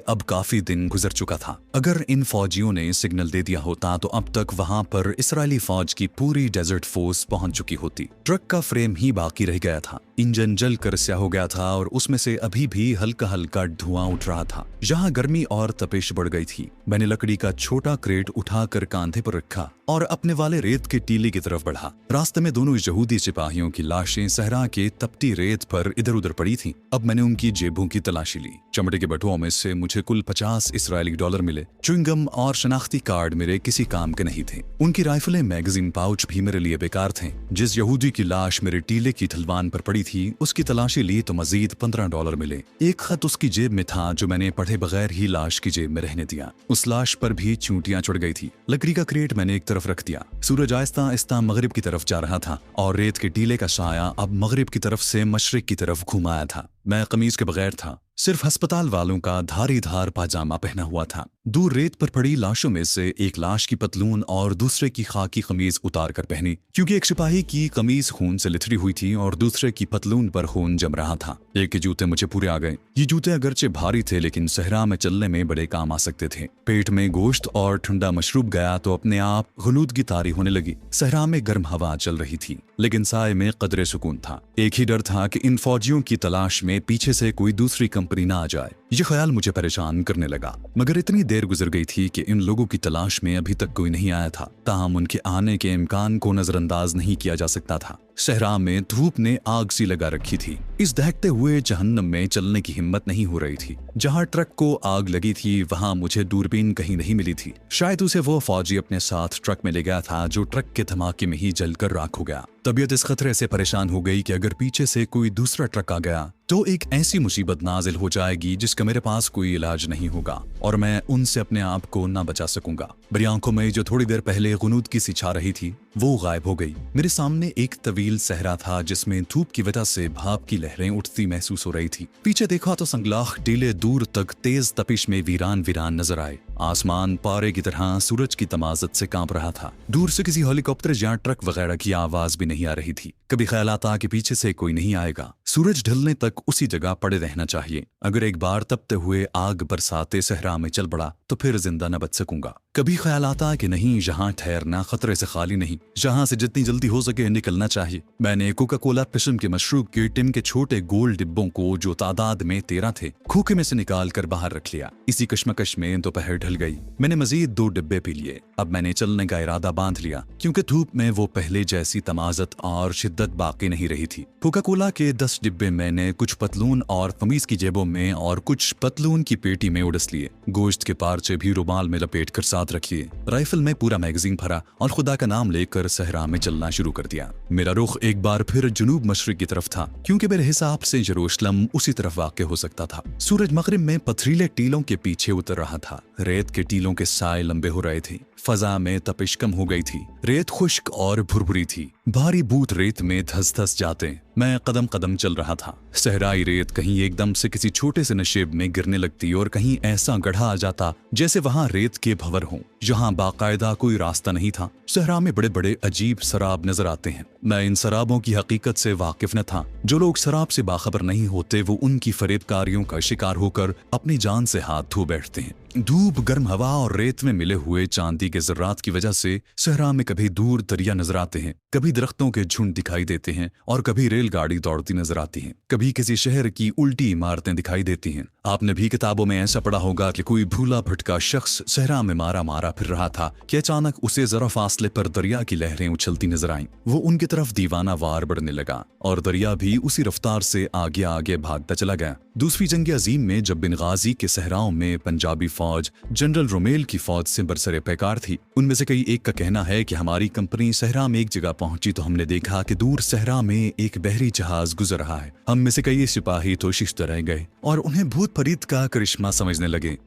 अब काफी दिन गुजर चुका था। अगर इन फौजियों ने सिग्नल दे दिया होता तो अब तक वहां पर इसराइली फौज की पूरी डेजर्ट फोर्स पहुंच चुकी होती। ट्रक का फ्रेम ही बाकी रह गया था। इंजन जल कर स्याह हो गया था और उसमें से अभी भी हल्का हल्का धुआं उठ रहा था। यहाँ गर्मी और तपिश बढ़ गई थी। मैंने लकड़ी का छोटा क्रेट उठाकर कांधे पर रखा और अपने वाले रेत के टीले की तरफ बढ़ा। रास्ते में दोनों यहूदी सिपाहियों की लाशें सहरा के तपती रेत पर इधर उधर पड़ी थीं। अब मैंने उनकी जेबों की तलाशी ली। चमड़े के बटुओं में से मुझे कुल 50 इसराइली डॉलर मिले। च्युइंगम और शनाख्ती कार्ड मेरे किसी काम के नहीं थे। उनकी राइफलें, मैगजीन पाउच भी मेरे लिए बेकार थे। जिस यहूदी की लाश मेरे टीले की ढलवान पर पड़ी थी उसकी तलाशी ली तो मजीद 15 डॉलर मिले। एक खत उसकी जेब में था जो मैंने पढ़े बगैर ही लाश की जेब में रहने दिया। उस लाश पर भी चूंटियां चढ़ गई थी। लकड़ी का क्रेट मैंने एक तरफ रख दिया। सूरज आहिस्ता आहिस्ता मगरिब की तरफ जा रहा था और रेत के टीले का साया अब मगरिब की तरफ से मशरिक की तरफ घुमाया था। मैं कमीज के बगैर था। सिर्फ अस्पताल वालों का धारीधार पाजामा पहना हुआ था। दूर रेत पर पड़ी लाशों में से एक लाश की पतलून और दूसरे की खाकी कमीज उतार कर पहनी, क्योंकि एक सिपाही की कमीज खून से लिथड़ी हुई थी और दूसरे की पतलून पर खून जम रहा था। एक के जूते मुझे पूरे आ गए। ये जूते अगरचे भारी थे लेकिन सहरा में चलने में बड़े काम आ सकते थे। पेट में गोश्त और ठंडा मशरूब गया तो अपने आप गलूदगी तारी होने लगी। सहरा में गर्म हवा चल रही थी लेकिन साए में कदरे सुकून था। एक ही डर था कि इन फौजियों की तलाश में पीछे से कोई दूसरी कंपनी ना आ जाए। ये ख्याल मुझे परेशान करने लगा। मगर इतनी देर गुजर गई थी कि इन लोगों की तलाश में अभी तक कोई नहीं आया था। ताहम उनके आने के इम्कान को नजरअंदाज नहीं किया जा सकता था। सहरा में धूप ने आग सी लगा रखी थी। इस दहकते हुए जहन्नम में चलने की हिम्मत नहीं हो रही थी। जहां ट्रक को आग लगी थी वहां मुझे दूरबीन कहीं नहीं मिली थी। शायद उसे वो फौजी अपने साथ ट्रक में ले गया था जो ट्रक के धमाके में ही जलकर राख हो गया। तबीयत इस खतरे से परेशान हो गई कि अगर पीछे से कोई दूसरा ट्रक आ गया तो एक ऐसी मुसीबत नाजिल हो जाएगी जिसका मेरे पास कोई इलाज नहीं होगा और मैं उनसे अपने आप को ना बचा सकूंगा। मेरी आंखों में जो थोड़ी देर पहले गुनूद की सी छा रही थी वो गायब हो गई। मेरे सामने एक तवील सहरा था जिसमें धूप की वजह से भाप की लहरें उठती महसूस हो रही थी। पीछे देखा तो संगलाख टीले दूर तक तेज तपिश में वीरान वीरान नजर आए। आसमान पारे की तरह सूरज की तमाजत से कांप रहा था। दूर से किसी हेलीकॉप्टर या ट्रक वगैरह की आवाज भी नहीं आ रही थी। कभी ख्याल आता कि पीछे से कोई नहीं आएगा। सूरज ढलने तक उसी जगह पड़े रहना चाहिए। अगर एक बार तपते हुए आग बरसाते सहरा में चल पड़ा तो फिर जिंदा न बच सकूंगा। कभी ख्याल आता कि नहीं, यहाँ ठहरना खतरे से खाली नहीं, जहाँ से जितनी जल्दी हो सके निकलना चाहिए। मैंने कोका कोला किस्म के मशरूब के टिन के छोटे गोल डिब्बों को, जो तादाद में 13 थे, खोखे में से निकाल कर बाहर रख लिया। इसी कश्मकश में दोपहर ढल गई। मैंने मजीद 2 डिब्बे पी लिए। अब मैंने चलने का इरादा बांध लिया क्योंकि धूप में वो पहले जैसी तमाजत और शिद्दत बाकी नहीं रही थी। कोका कोला के 10 डिब्बे मैंने कुछ पतलून और कमीज की जेबों में और कुछ पतलून की पेटी में उड़स लिए। गोश्त के पार्चे भी रुमाल में लपेट कर साथ रखिए। राइफल में पूरा मैगजीन भरा और खुदा का नाम लेकर सहरा में चलना शुरू कर दिया। मेरा रुख एक बार फिर जुनूब मशरिक की तरफ था क्योंकि मेरे हिसाब से यरूशलेम उसी तरफ वाक़ हो सकता था। सूरज मगरिब में पथरीले टीलों के पीछे उतर रहा था। रेत के टीलों के साए लंबे हो रहे थे। फजा में तपिश कम हो गई थी। रेत खुश्क और भुरभुरी थी। भारी बूट रेत में धस धस जाते। मैं कदम कदम चल रहा था। सहराई रेत कहीं एकदम से किसी छोटे से नशेब में गिरने लगती और कहीं ऐसा गढ़ा आ जाता जैसे वहां रेत के भंवर हों, जहां बाकायदा कोई रास्ता नहीं था। सहरा में बड़े बड़े अजीब शराब नजर आते हैं। मैं इन शराबों की हकीकत से वाकिफ न था। जो लोग शराब से बाखबर नहीं होते वो उनकी फरेबकारियों का शिकार होकर अपनी जान से हाथ धो बैठते हैं। धूप, गर्म हवा और रेत में मिले हुए चांदी के जर्रात की वजह से सहरा में कभी दूर दरिया नजर आते हैं, कभी दरख्तों के झुंड दिखाई देते हैं और कभी रेलगाड़ी दौड़ती नजर आती है। कभी किसी शहर की उल्टी इमारतें दिखाई देती हैं। आपने भी किताबों में ऐसा पढ़ा होगा कि कोई भूला भटका शख्स सहरा में मारा मारा फिर रहा था कि अचानक उसे जरा फासले पर दरिया की लहरें उछलती नजर आईं। वो उनकी तरफ दीवाना वार बढ़ने लगा और दरिया भी उसी रफ्तार से आगे आगे भागता चला गया। दूसरी जंग अजीम में जब बिनगाजी के सहराओं में पंजाबी फौज जनरल रोमेल की फौज से बरसरे पैकार थी, उनमें से कई एक का कहना है कि हमारी कंपनी सहरा में एक जगह पहुंची तो हमने देखा कि दूर सहरा में एक बहरी जहाज गुजर रहा है। हम में से कई सिपाही तो शिश्त रह गए और उन्हें भूत फरीद का करिश्मा समझने लगे।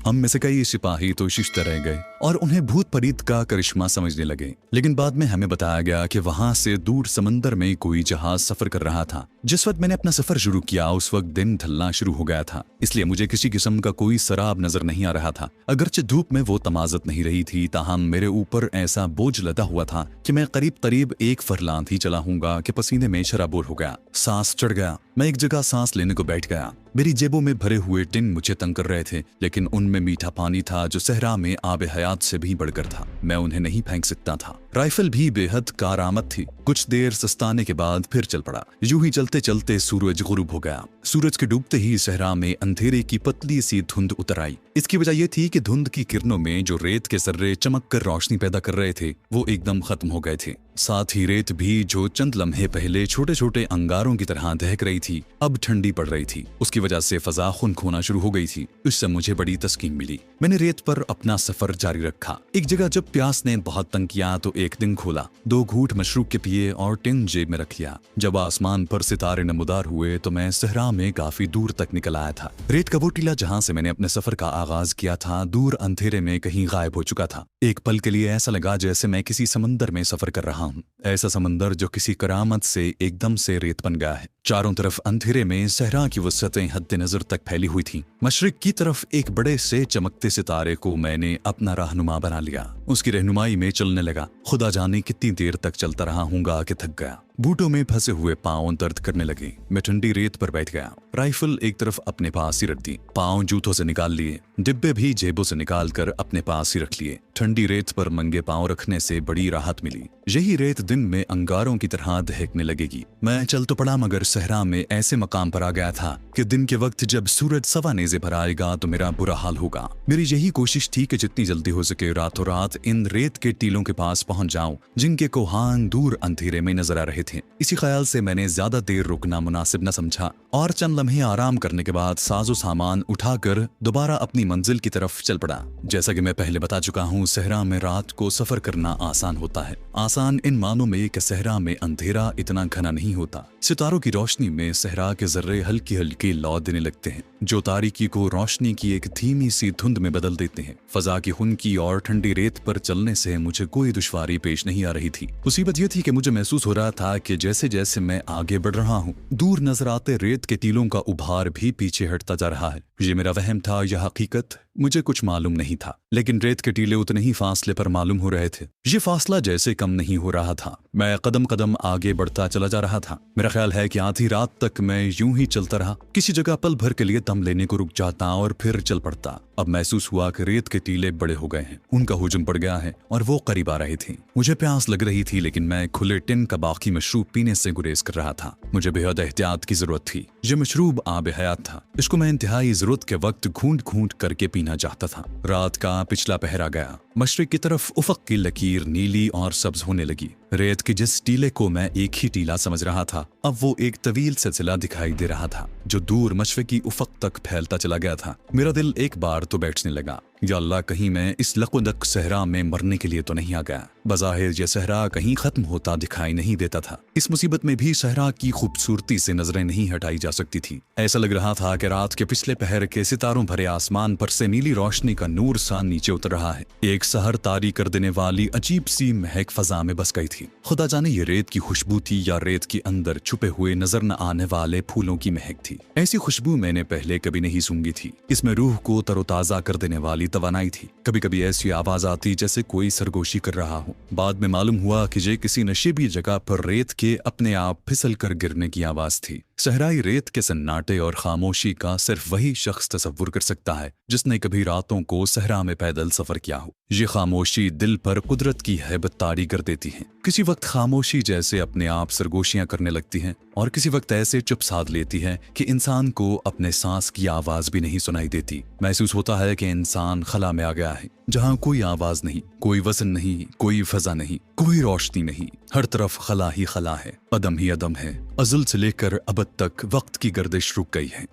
हम में से कई सिपाही तो शिश्त रह गए और उन्हें भूत फरीद का करिश्मा समझने लगे। लेकिन बाद में हमें बताया गया कि वहां से दूर समंदर में कोई जहाज सफर कर रहा था। जिस वक्त मैंने अपना सफर शुरू किया उस वक्त दिन ढलना शुरू हो गया था, इसलिए मुझे किसी किस्म का कोई शराब नजर नहीं आ रहा था। अगरचे धूप में वो तमाजत नहीं रही थी, ताहम मेरे ऊपर ऐसा बोझ लदा हुआ था कि मैं करीब 1 फरलांग ही चला हूंगा कि पसीने में शराबोर हो गया। सांस चढ़ गया। मैं एक जगह सांस लेने को बैठ गया। मेरी जेबों में भरे हुए टिन मुझे तंग कर रहे थे, लेकिन उनमें मीठा पानी था जो सहरा में आब हयात से भी बढ़कर था। मैं उन्हें नहीं फेंक सकता था। राइफल भी बेहद कारआमद थी। कुछ देर सस्ताने के बाद फिर चल पड़ा। यूं ही चलते चलते सूरज गुरूब हो गया। सूरज के डूबते ही सहरा में अंधेरे की पतली सी धुंध उतर आई। इसकी वजह यह थी कि धुंध की किरणों में जो रेत के सर्रे चमक कर रोशनी पैदा कर रहे थे वो एकदम खत्म हो गए थे। साथ ही रेत भी जो चंद लम्हे पहले छोटे छोटे अंगारों की तरह दहक रही थी अब ठंडी पड़ रही थी। उसकी वजह से फजा खुन खोना शुरू हो गई थी। इससे मुझे बड़ी तस्कीन मिली। मैंने रेत पर अपना सफर जारी रखा। एक जगह जब प्यास ने बहुत तंग किया तो एक दिन खोला, 2 घूंट मशरूब के पिए और टिन जेब में रख लिया। जब आसमान पर सितारे नमूदार हुए तो मैं सहरा में काफी दूर तक निकल आया था। रेत का वो टीला जहाँ से मैंने अपने सफर का आगाज किया था दूर अंधेरे में कहीं गायब हो चुका था। एक पल के लिए ऐसा लगा जैसे मैं किसी समंदर में सफर कर रहा हूँ, ऐसा समंदर जो किसी करामत से एकदम से रेत बन गया है। चारों तरफ अंधेरे में सहरा की वसअतें हद्दे नजर तक फैली हुई थी। मशरिक की तरफ एक बड़े से चमकते सितारे को मैंने अपना रहनुमा बना लिया। उसकी रहनुमाई में चलने लगा। खुदा जाने कितनी देर तक चलता रहा हूंगा कि थक गया। बूटों में फंसे हुए पांव दर्द करने लगे। मैं ठंडी रेत पर बैठ गया। राइफल एक तरफ अपने पास ही रख दी। पांव जूतों से निकाल लिए। डिब्बे भी जेबों से निकाल कर अपने पास ही रख लिए। ठंडी रेत पर नंगे पांव रखने से बड़ी राहत मिली। यही रेत दिन में अंगारों की तरह दहकने लगेगी। मैं चल तो पड़ा मगर सहरा में ऐसे मकाम पर आ गया था कि दिन के वक्त जब सूरज सवा नेज़े पर आएगा तो मेरा बुरा हाल होगा। मेरी यही कोशिश थी कि जितनी जल्दी हो सके रातों रात इन रेत के टीलों के पास पहुंच जाऊं जिनके कोहान दूर अंधेरे में नजर आ रहे थे। इसी ख्याल से मैंने ज्यादा देर रुकना मुनासिब न समझा और चंद लम्हे आराम करने के बाद साजो सामान उठाकर दोबारा अपनी मंजिल की तरफ चल पड़ा। जैसा कि मैं पहले बता चुका हूँ, सहरा में रात को सफर करना आसान होता है। आसान इन मानों में कि सहरा में अंधेरा इतना घना नहीं होता। सितारों की रोशनी में सहरा के जर्रे हल्की हल्की लौ देने लगते हैं, जो तारीकी को रोशनी की एक धीमी सी धुंध में बदल देते हैं। फजा की हुनकी और ठंडी रेत पर चलने से मुझे कोई दुश्वारी पेश नहीं आ रही थी। मुसीबत यह थी कि मुझे महसूस हो रहा था कि जैसे जैसे मैं आगे बढ़ रहा हूँ, दूर नजर आते रेत के टीलों का उभार भी पीछे हटता जा रहा है। ये मेरा वहम था या हकीकत, मुझे कुछ मालूम नहीं था, लेकिन रेत के टीले उतने ही फासले पर मालूम हो रहे थे। ये फासला जैसे कम नहीं हो रहा था। मैं कदम कदम आगे बढ़ता चला जा रहा था। मेरा ख्याल है कि आधी रात तक मैं यूं ही चलता रहा। किसी जगह पल भर के लिए दम लेने को रुक जाता और फिर चल पड़ता। अब महसूस हुआ कि रेत के टीले बड़े हो गए हैं, उनका हुजूम पड़ गया है और वो करीब आ रहे थे। मुझे प्यास लग रही थी, लेकिन मैं खुले टिन का बाकी मशरूब पीने से गुरेज कर रहा था। मुझे बेहद एहतियात की जरूरत थी। ये मशरूब आब हयात था। इसको मैं इंतहाई जरूरत के वक्त घूंट घूंट करके पीना चाहता था। रात का पिछला पहर आ गया। मशरिक की तरफ उफक की लकीर नीली और सब्ज होने लगी। रेत के जिस टीले को मैं एक ही टीला समझ रहा था, अब वो एक तवील सिलसिला दिखाई दे रहा था, जो दूर मशरिकी उफक तक फैलता चला गया था। मेरा दिल एक बार तो बैठने लगा। या अल्लाह, कहीं मैं इस लकुदक सहरा में मरने के लिए तो नहीं आ गया। बज़ाहिर ये सहरा कहीं खत्म होता दिखाई नहीं देता था। इस मुसीबत में भी सहरा की खूबसूरती से नजरें नहीं हटाई जा सकती थी। ऐसा लग रहा था कि रात के पिछले पहर के सितारों भरे आसमान पर से नीली रोशनी का नूर सा नीचे उतर रहा है। एक सहर तारी कर देने वाली अजीब सी महक फजा में बस गई थी। खुदा जाने ये रेत की खुशबू थी या रेत के अंदर छुपे हुए नजर न आने वाले फूलों की महक थी। ऐसी खुशबू मैंने पहले कभी नहीं सूंघी थी। इसमें रूह को तरोताजा कर देने वाली तवानाई थी। कभी कभी ऐसी आवाज आती जैसे कोई सरगोशी कर रहा हो। बाद में मालूम हुआ कि ये किसी नशीबी जगह पर रेत के अपने आप फिसल कर गिरने की आवाज थी। सहराई रेत के सन्नाटे और खामोशी का सिर्फ वही शख्स तसव्वुर कर सकता है जिसने कभी रातों को सहरा में पैदल सफर किया हो। ये खामोशी दिल पर कुदरत की हैबत तारी कर देती है। किसी वक्त खामोशी जैसे अपने आप सरगोशियां करने लगती हैं और किसी वक्त ऐसे चुप साध लेती है कि इंसान को अपने सांस की आवाज भी नहीं सुनाई देती। महसूस होता है कि इंसान खला में आ गया है, जहां कोई आवाज नहीं, कोई वजन नहीं, कोई फजा नहीं, कोई रोशनी नहीं। हर तरफ खला ही खला है, अदम ही अदम है। अज़ल से लेकर अबद तक वक्त की गर्दिश रुक गई है।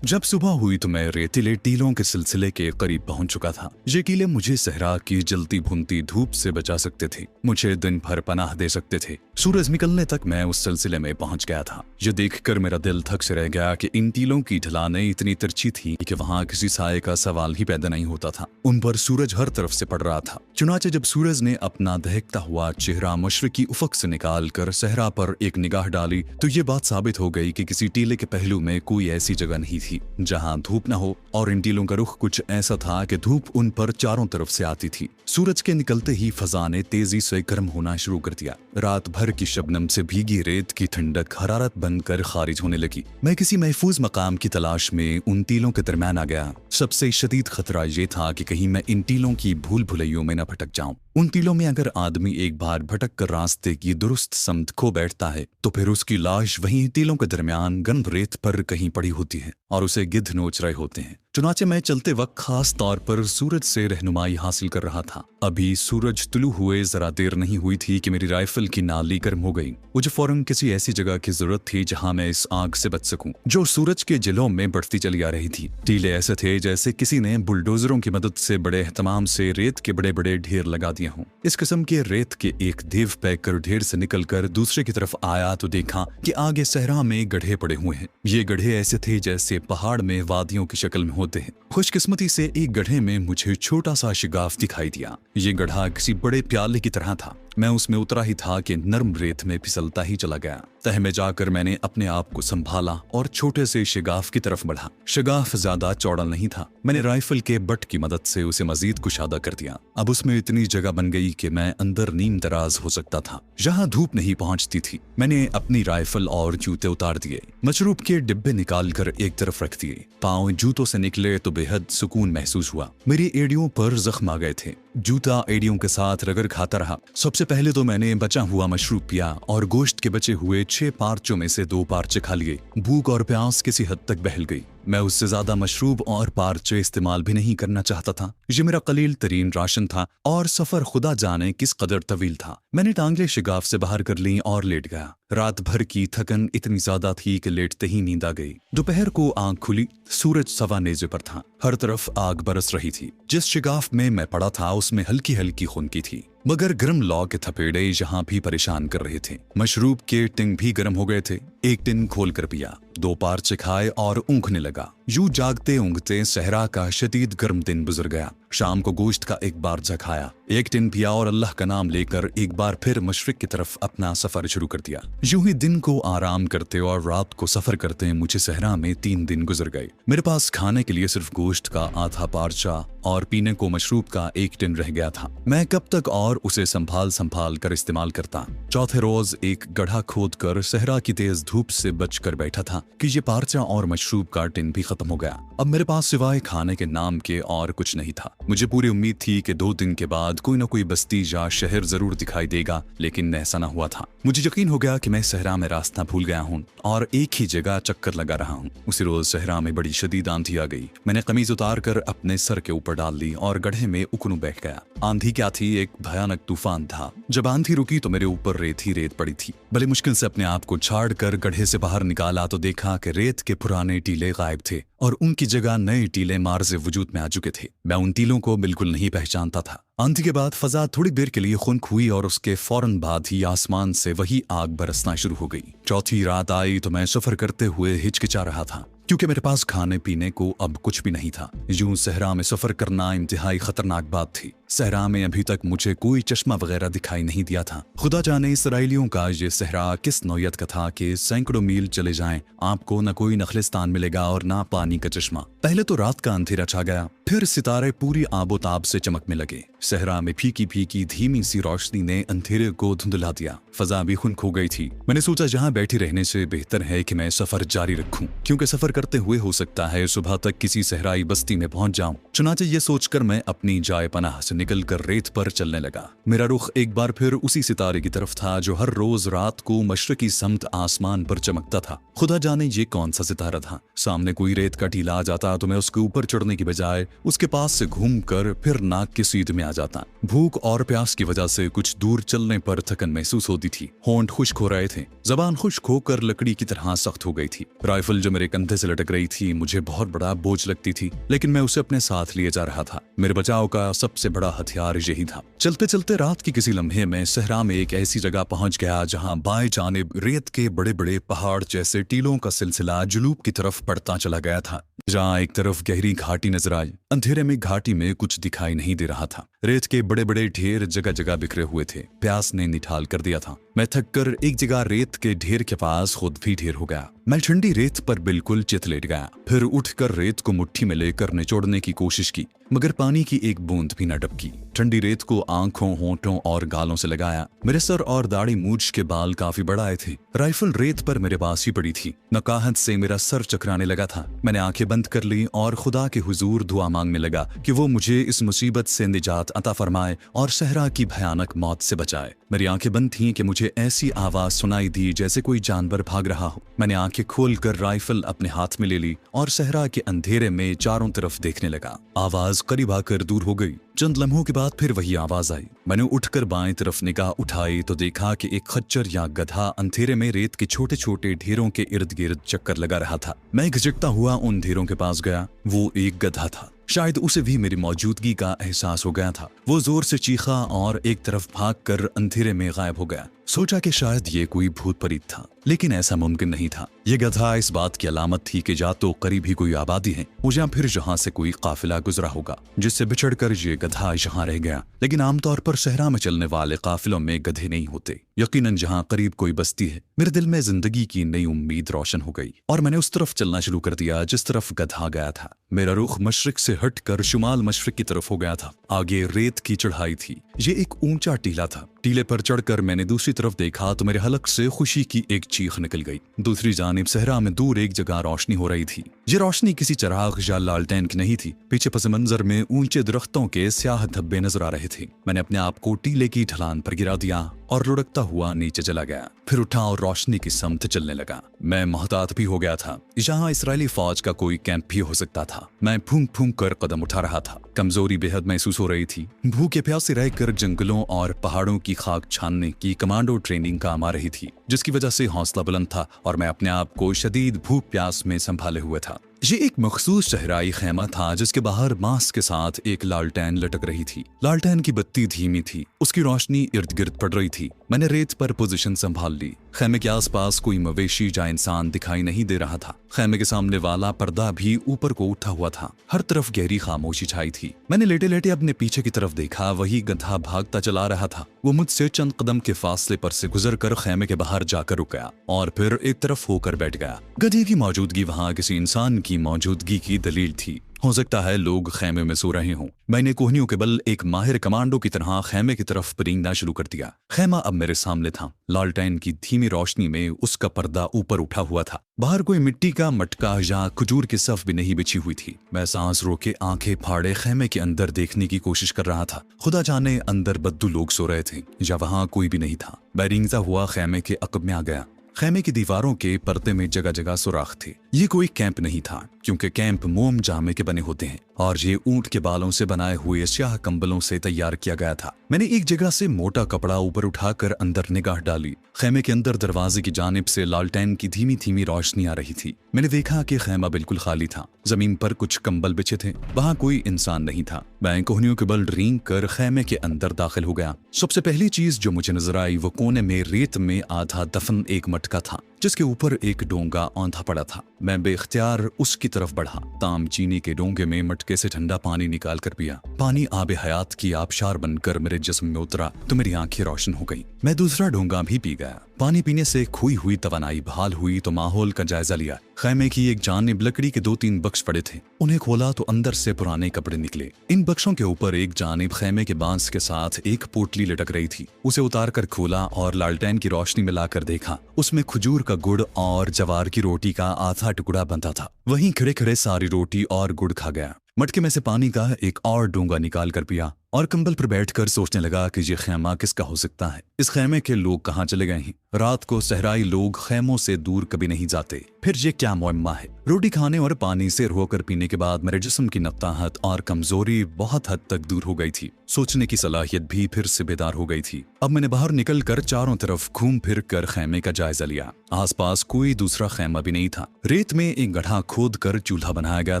जब सुबह हुई तो मैं रेतीले टीलों के सिलसिले के करीब पहुंच चुका था। ये टीले मुझे सहरा की जलती भुनती धूप से बचा सकते थे, मुझे दिन भर पनाह दे सकते थे। सूरज निकलने तक मैं उस सिलसिले में पहुंच गया था। ये देखकर मेरा दिल थक से रह गया कि इन टीलों की ढलानें इतनी तिरछी थी कि वहां किसी साये का सवाल ही पैदा नहीं होता था। उन पर सूरज हर तरफ से पड़ रहा था। चुनाचे जब सूरज ने अपना दहकता हुआ चेहरा मशरिकी उफक से निकाल कर सहरा पर एक निगाह डाली तो ये बात साबित हो गई कि किसी टीले के पहलू में कोई ऐसी जगह नहीं थी जहां धूप न हो, और इन टीलों का रुख कुछ ऐसा था कि धूप उन पर चारों तरफ से आती थी। सूरज के निकलते ही फजा ने तेजी से गर्म होना शुरू कर दिया। रात भर की शबनम से भीगी रेत की ठंडक हरारत बनकर खारिज होने लगी। मैं किसी महफूज मकाम की तलाश में उन टीलों के दरमियान आ गया। सबसे शदीद खतरा ये था कि कहीं मैं इन टीलों की भूल भुलैयों में न भटक जाऊं। उन टीलों में अगर आदमी एक बार भटक कर रास्ते की दुरुस्त समत खो बैठता है तो फिर उसकी लाश वहीं टीलों के दरमियान गंद रेत पर कहीं पड़ी होती है और उसे गिद्ध नोच रहे होते हैं। चुनाचे मैं चलते वक्त खास तौर पर सूरज से रहनुमाई हासिल कर रहा था। अभी सूरज तुलू हुए जरा देर नहीं हुई थी कि मेरी राइफल की नाली गर्म हो गई। मुझे फौरन किसी ऐसी जगह की जरूरत थी जहां मैं इस आग से बच सकूं जो सूरज के जिलों में बढ़ती चली आ रही थी। टीले ऐसे थे जैसे किसी ने बुलडोजरों की मदद से बड़े एहतमाम से रेत के बड़े बड़े ढेर लगा दिए हों। इस किस्म के रेत के एक देव पैकर ढेर से निकलकर दूसरे की तरफ आया तो देखा कि आगे सहरा में गड्ढे पड़े हुए हैं। ये गड्ढे ऐसे थे जैसे पहाड़ में वादियों की शक्ल में होते हैं। खुशकिस्मती से एक गड्ढे में मुझे छोटा सा शिगाफ दिखाई दिया। ये गड्ढा किसी बड़े प्याले की तरह था। मैं उसमें उतरा ही था कि नर्म रेत में फिसलता ही चला गया। तह में जाकर मैंने अपने आप को संभाला और छोटे से शिगाफ की तरफ बढ़ा। शिगाफ ज्यादा चौड़ा नहीं था। मैंने राइफल के बट की मदद से उसे मजीद कुशादा कर दिया। अब उसमें इतनी जगह बन गई कि मैं अंदर नीम दराज हो सकता था, जहां धूप नहीं पहुंचती थी। मैंने अपनी राइफल और जूते उतार दिए, मशरूब के डिब्बे निकाल कर एक तरफ रख दिए। पांव जूतों से निकले तो बेहद सुकून महसूस हुआ। मेरी एड़ियों पर जख्म आ गए थे। जूता एड़ियों के साथ रगड़ खाता रहा। सबसे पहले तो मैंने बचा हुआ मशरूब पिया और गोश्त के बचे हुए 6 पार्चों में से 2 पार्चे खा लिए। भूख और प्यास किसी हद तक बहल गई। मैं उससे ज्यादा मशरूब और पार्चे इस्तेमाल भी नहीं करना चाहता था। ये मेरा कलील तरीन राशन था और सफर खुदा जाने किस कदर तवील था। मैंने टांगले शिगाफ से बाहर कर ली और लेट गया। रात भर की थकन इतनी ज्यादा थी कि लेटते ही नींद आ गई। दोपहर को आंख खुली, सूरज सवा नेज़े पर था। हर तरफ आग बरस रही थी। जिस शिगाफ में मैं पड़ा था उसमें हल्की हल्की खुनकी थी, मगर गर्म लौ के थपेड़े यहाँ भी परेशान कर रहे थे। मशरूब के टिन भी गर्म हो गए थे। एक टिन खोल कर पिया, 2 पार्चे खाए और ऊँघने लगा। यूं जागते ऊँघते सहरा का शदीद गर्म दिन गुजर गया। शाम को गोश्त का एक बारजा खाया, एक टिन पिया और अल्लाह का नाम लेकर एक बार फिर मशरिक की तरफ अपना सफर शुरू कर दिया। यूं ही दिन को आराम करते और रात को सफर करते मुझे सहरा में 3 दिन गुजर गए। मेरे पास खाने के लिए सिर्फ गोश्त का आधा पार्चा और पीने को मशरूब का 1 टिन रह गया था। मैं कब तक और उसे संभाल कर इस्तेमाल करता। चौथे रोज एक गड्ढा खोद कर सहरा की तेज धूप से बच कर बैठा था कि ये पार्चा और मशरूब का टिन भी खत्म हो गया। अब मेरे पास सिवाय खाने के नाम के और कुछ नहीं था। मुझे पूरी उम्मीद थी कि 2 दिन के बाद कोई न कोई बस्ती या शहर जरूर दिखाई देगा, लेकिन ऐसा न हुआ था। मुझे यकीन हो गया कि मैं सहरा में रास्ता भूल गया हूँ और एक ही जगह चक्कर लगा रहा हूँ। उसी रोज सहरा में बड़ी शदीद आंधी आ गई। मैंने कमीज उतार कर अपने सर के ऊपर डाल ली और गड्ढे में उकड़ू बैठ गया। आंधी क्या थी, एक भयानक तूफान था। जब आंधी रुकी तो मेरे ऊपर रेत ही रेत पड़ी थी। बड़े मुश्किल से अपने आप को छाड़ कर गड्ढे से बाहर निकाला तो देखा कि रेत के पुराने टीले गायब थे और उनकी जगह नए टीले मार्ज़े वजूद में आ चुके थे। मैं उन टीलों को बिल्कुल नहीं पहचानता था। आंधी के बाद फजा थोड़ी देर के लिए खुनक हुई और उसके फौरन बाद ही आसमान से वही आग बरसना शुरू हो गई। चौथी रात आई तो मैं सफर करते हुए हिचकिचा रहा था, क्योंकि मेरे पास खाने पीने को अब कुछ भी नहीं था। यूं सहरा में सफर करना इंतहाई खतरनाक बात थी। सहरा में अभी तक मुझे कोई चश्मा वगैरह दिखाई नहीं दिया था। खुदा जाने इसराइलियों का ये सहरा किस नौयत का था कि सैकड़ों मील चले जाएं, आपको न कोई नखलिस्तान मिलेगा और ना पानी का चश्मा। पहले तो रात का अंधेरा छा गया, फिर सितारे पूरी आबोताब से चमकने लगे। सहरा में फीकी फीकी धीमी सी रोशनी ने अंधेरे को धुंधला दिया। फजा भी खुनक हो गई थी। मैंने सोचा यहाँ बैठी रहने से बेहतर है कि मैं सफर जारी रखूं, क्योंकि सफर करते हुए हो सकता है सुबह तक किसी सहराई बस्ती में पहुंच जाऊं। चुनाचे ये सोचकर मैं अपनी जाए पनाह से निकलकर रेत पर चलने लगा। मेरा रुख एक बार फिर उसी सितारे की तरफ था जो हर रोज रात को मशरकी समत आसमान पर चमकता था। खुदा जाने ये कौन सा सितारा था। सामने कोई रेत का टीला आ जाता तो मैं उसके ऊपर चढ़ने की बजाय उसके पास से घूमकर फिर नाक की सीध में आ जाता। भूख और प्यास की वजह से कुछ दूर चलने पर थकन महसूस होती थी। होंठ खुश्क हो रहे थे, जबान खुश्क होकर लकड़ी की तरह सख्त हो गई थी। राइफल जो मेरे कंधे से लटक रही थी मुझे बहुत बड़ा बोझ लगती थी, लेकिन मैं उसे अपने साथ लिए जा रहा था। मेरे बचाव का सबसे बड़ा हथियार यही था। चलते चलते रात की किसी लम्हे में सहरा में एक ऐसी जगह पहुंच गया जहां बाएं जानिब रेत के बड़े बड़े पहाड़ जैसे टीलों का सिलसिला जुनूब की तरफ बढ़ता चला गया था। जहां एक तरफ गहरी घाटी नजर आई। अंधेरे में घाटी में कुछ दिखाई नहीं दे रहा था। रेत के बड़े बड़े ढेर जगह जगह बिखरे हुए थे। प्यास ने निठाल कर दिया था। मैं थक कर एक जगह रेत के ढेर के पास खुद भी ढेर हो गया। मैं ठंडी रेत पर बिल्कुल चित लेट गया। फिर उठकर रेत को मुट्ठी में लेकर निचोड़ने की कोशिश की, मगर पानी की एक बूंद भी न टपकी। ठंडी रेत को आंखों, होंठों और गालों से लगाया। मेरे सर और दाढ़ी मूछ के बाल काफी बड़ आए थे। राइफल रेत पर मेरे पास ही पड़ी थी। नकाहत से मेरा सर चकराने लगा था। मैंने आंखें बंद कर ली और खुदा के हुजूर दुआ मांगने लगा कि वो मुझे इस मुसीबत से निजात अता फरमाए और सहरा की भयानक मौत से बचाए। मेरी आंखें बंद थीं कि मुझे ऐसी आवाज सुनाई दी जैसे कोई जानवर भाग रहा हो। मैंने आंखें खोलकर राइफल अपने हाथ में ले ली और सहरा के अंधेरे में चारों तरफ देखने लगा। आवाज करीब आकर दूर हो गई। चंद लम्हों के बाद फिर वही आवाज आई। मैंने उठकर बाएं तरफ निगाह उठाई तो देखा कि एक खच्चर या गधा अंधेरे में रेत के छोटे छोटे ढेरों के इर्द गिर्द चक्कर लगा रहा था। मैं घिसटता हुआ उन ढेरों के पास गया। वो एक गधा था। शायद उसे भी मेरी मौजूदगी का एहसास हो गया था। वो जोर से चीखा और एक तरफ भागकर अंधेरे में गायब हो गया। सोचा कि शायद ये कोई भूत प्रेत था, लेकिन ऐसा मुमकिन नहीं था। ये गधा इस बात की अलामत थी कि या तो करीब ही कोई आबादी है या फिर यहाँ से कोई काफिला गुजरा होगा, जिससे बिछड़कर ये गधा यहाँ रह गया। लेकिन आमतौर पर सहरा में चलने वाले काफिलों में गधे नहीं होते। यकीनन जहाँ करीब कोई बस्ती है। मेरे दिल में जिंदगी की नई उम्मीद रोशन हो गई और मैंने उस तरफ चलना शुरू कर दिया जिस तरफ गधा गया था। मेरा रुख मशरिक से हटकर शुमाल मशरिक की तरफ हो गया था। आगे रेत की चढ़ाई थी। ये एक ऊंचा टीला था। टीले पर चढ़कर मैंने दूसरी तरफ देखा तो मेरे हलक से खुशी की एक चीख निकल गई। दूसरी जानिब सहरा में दूर एक जगह रोशनी हो रही थी। ये रोशनी किसी चराग या लालटेन की नहीं थी। पीछे पस मंजर में ऊंचे दरख्तों के स्याह धब्बे नजर आ रहे थे। मैंने अपने आप को टीले की ढलान पर गिरा दिया और लुढ़कता हुआ नीचे चला गया। फिर उठा और रोशनी की समत चलने लगा। मैं मोहतात भी हो गया था। यहाँ इसराइली फौज का कोई कैंप भी हो सकता था। मैं फूंक फूंक कर कदम उठा रहा था। कमजोरी बेहद महसूस हो रही थी। भूखे प्यासे रहकर जंगलों और पहाड़ों की खाक छानने की कमांडो ट्रेनिंग काम आ रही थी। जिसकी वजह से हौसला बुलंद था और मैं अपने आप को शदीद भूख प्यास में संभाले हुए था। ये एक मखसूस सहराई खेमा था जिसके बाहर मांस के साथ एक लालटेन लटक रही थी। लालटेन की बत्ती धीमी थी, उसकी रोशनी इर्द गिर्द पड़ रही थी। मैंने रेत पर पोजीशन संभाल ली। खेमे के आसपास कोई मवेशी या इंसान दिखाई नहीं दे रहा था। खेमे के सामने वाला पर्दा भी ऊपर को उठा हुआ था। हर तरफ गहरी खामोशी छाई थी। मैंने लेटे लेटे अपने पीछे की तरफ देखा। वही गधा भागता चला रहा था। वो मुझसे चंद कदम के फासले पर से गुजर कर खेमे के बाहर जाकर रुक गया और फिर एक तरफ होकर बैठ गया। गधे की मौजूदगी वहां किसी इंसान की मौजूदगी की दलील थी। हो सकता है लोग खेमे में सो रहे हों। मैंने कोहनियों के बल एक माहिर कमांडो की तरह खेमे की तरफ परिंगना शुरू कर दिया। खेमा अब मेरे सामने था। लालटेन की धीमी रोशनी में उसका पर्दा ऊपर उठा हुआ था। बाहर कोई मिट्टी का मटका या खजूर की सफ भी नहीं बिछी हुई थी। मैं सांस रोके आंखें फाड़े खेमे के अंदर देखने की कोशिश कर रहा था। खुदा जाने अंदर बद्दू लोग सो रहे थे या वहां कोई भी नहीं था। मैं रेंगता हुआ खेमे के अकब में आ गया। खेमे की दीवारों के पर्दे में जगह जगह सुराख थे। ये कोई कैंप नहीं था, क्योंकि कैंप मोम जामे के बने होते हैं और ये ऊंट के बालों से बनाए हुए स्याह कंबलों से तैयार किया गया था। मैंने एक जगह से मोटा कपड़ा ऊपर उठाकर अंदर निगाह डाली। खेमे के अंदर दरवाजे की जानिब से लालटेन की धीमी धीमी रोशनी आ रही थी। मैंने देखा कि खेमा बिल्कुल खाली था। जमीन पर कुछ कंबल बिछे थे। वहां कोई इंसान नहीं था। मैं कोहनियों के बल रेंग कर खेमे के अंदर दाखिल हो गया। सबसे पहली चीज जो मुझे नजर आई वो कोने में रेत में आधा दफन एक मटका था, जिसके ऊपर एक डोंगा औंधा पड़ा था। मैं बेख्तियार उसकी तरफ बढ़ा। ताम चीनी के डोंगे में मटके से ठंडा पानी निकाल कर पिया। पानी आबे हयात की आबशार बनकर मेरे जिस्म में उतरा तो मेरी आंखें रोशन हो गईं। मैं दूसरा डोंगा भी पी गया। पानी पीने से खोई हुई तवानाई बहाल हुई तो माहौल का जायजा लिया। खेमे की एक जानिब लकड़ी के 2-3 बक्स पड़े थे। उन्हें खोला तो अंदर से पुराने कपड़े निकले। इन बक्सों के ऊपर एक जानिब खेमे के बांस के साथ एक पोटली लटक रही थी। उसे उतार कर खोला और लालटेन की रोशनी में लाकर देखा। उसमें खजूर का गुड़ और जवार की रोटी का आधा टुकड़ा बनता था। वहीं खड़े खड़े सारी रोटी और गुड़ खा गया। मटके में से पानी का एक और डोंगा निकाल कर पिया और कंबल पर बैठकर सोचने लगा कि ये खेमा किसका हो सकता है। इस खेमे के लोग कहाँ चले गए हैं? रात को सहराई लोग खेमों से दूर कभी नहीं जाते। फिर ये क्या मुअम्मा है? रोटी खाने और पानी से होकर पीने के बाद मेरे जिस्म की नफ्ताहत और कमजोरी बहुत हद तक दूर हो गई थी। सोचने की सलाहियत भी फिर से बेदार हो गई थी। अब मैंने बाहर निकल कर चारों तरफ घूम फिर कर खेमे का जायजा लिया। आसपास कोई दूसरा खेमा भी नहीं था। रेत में एक गड्ढा खोद कर चूल्हा बनाया गया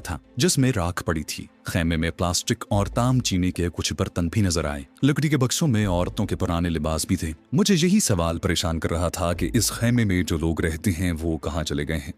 था जिसमें राख पड़ी थी। खेमे में प्लास्टिक और ताम चीनी के कुछ बर्तन भी नजर आए। लकड़ी के बक्सों में औरतों के पुराने लिबास भी थे। मुझे यही सवाल परेशान कर रहा था कि इस खेमे में जो लोग रहते हैं वो कहाँ चले गए हैं।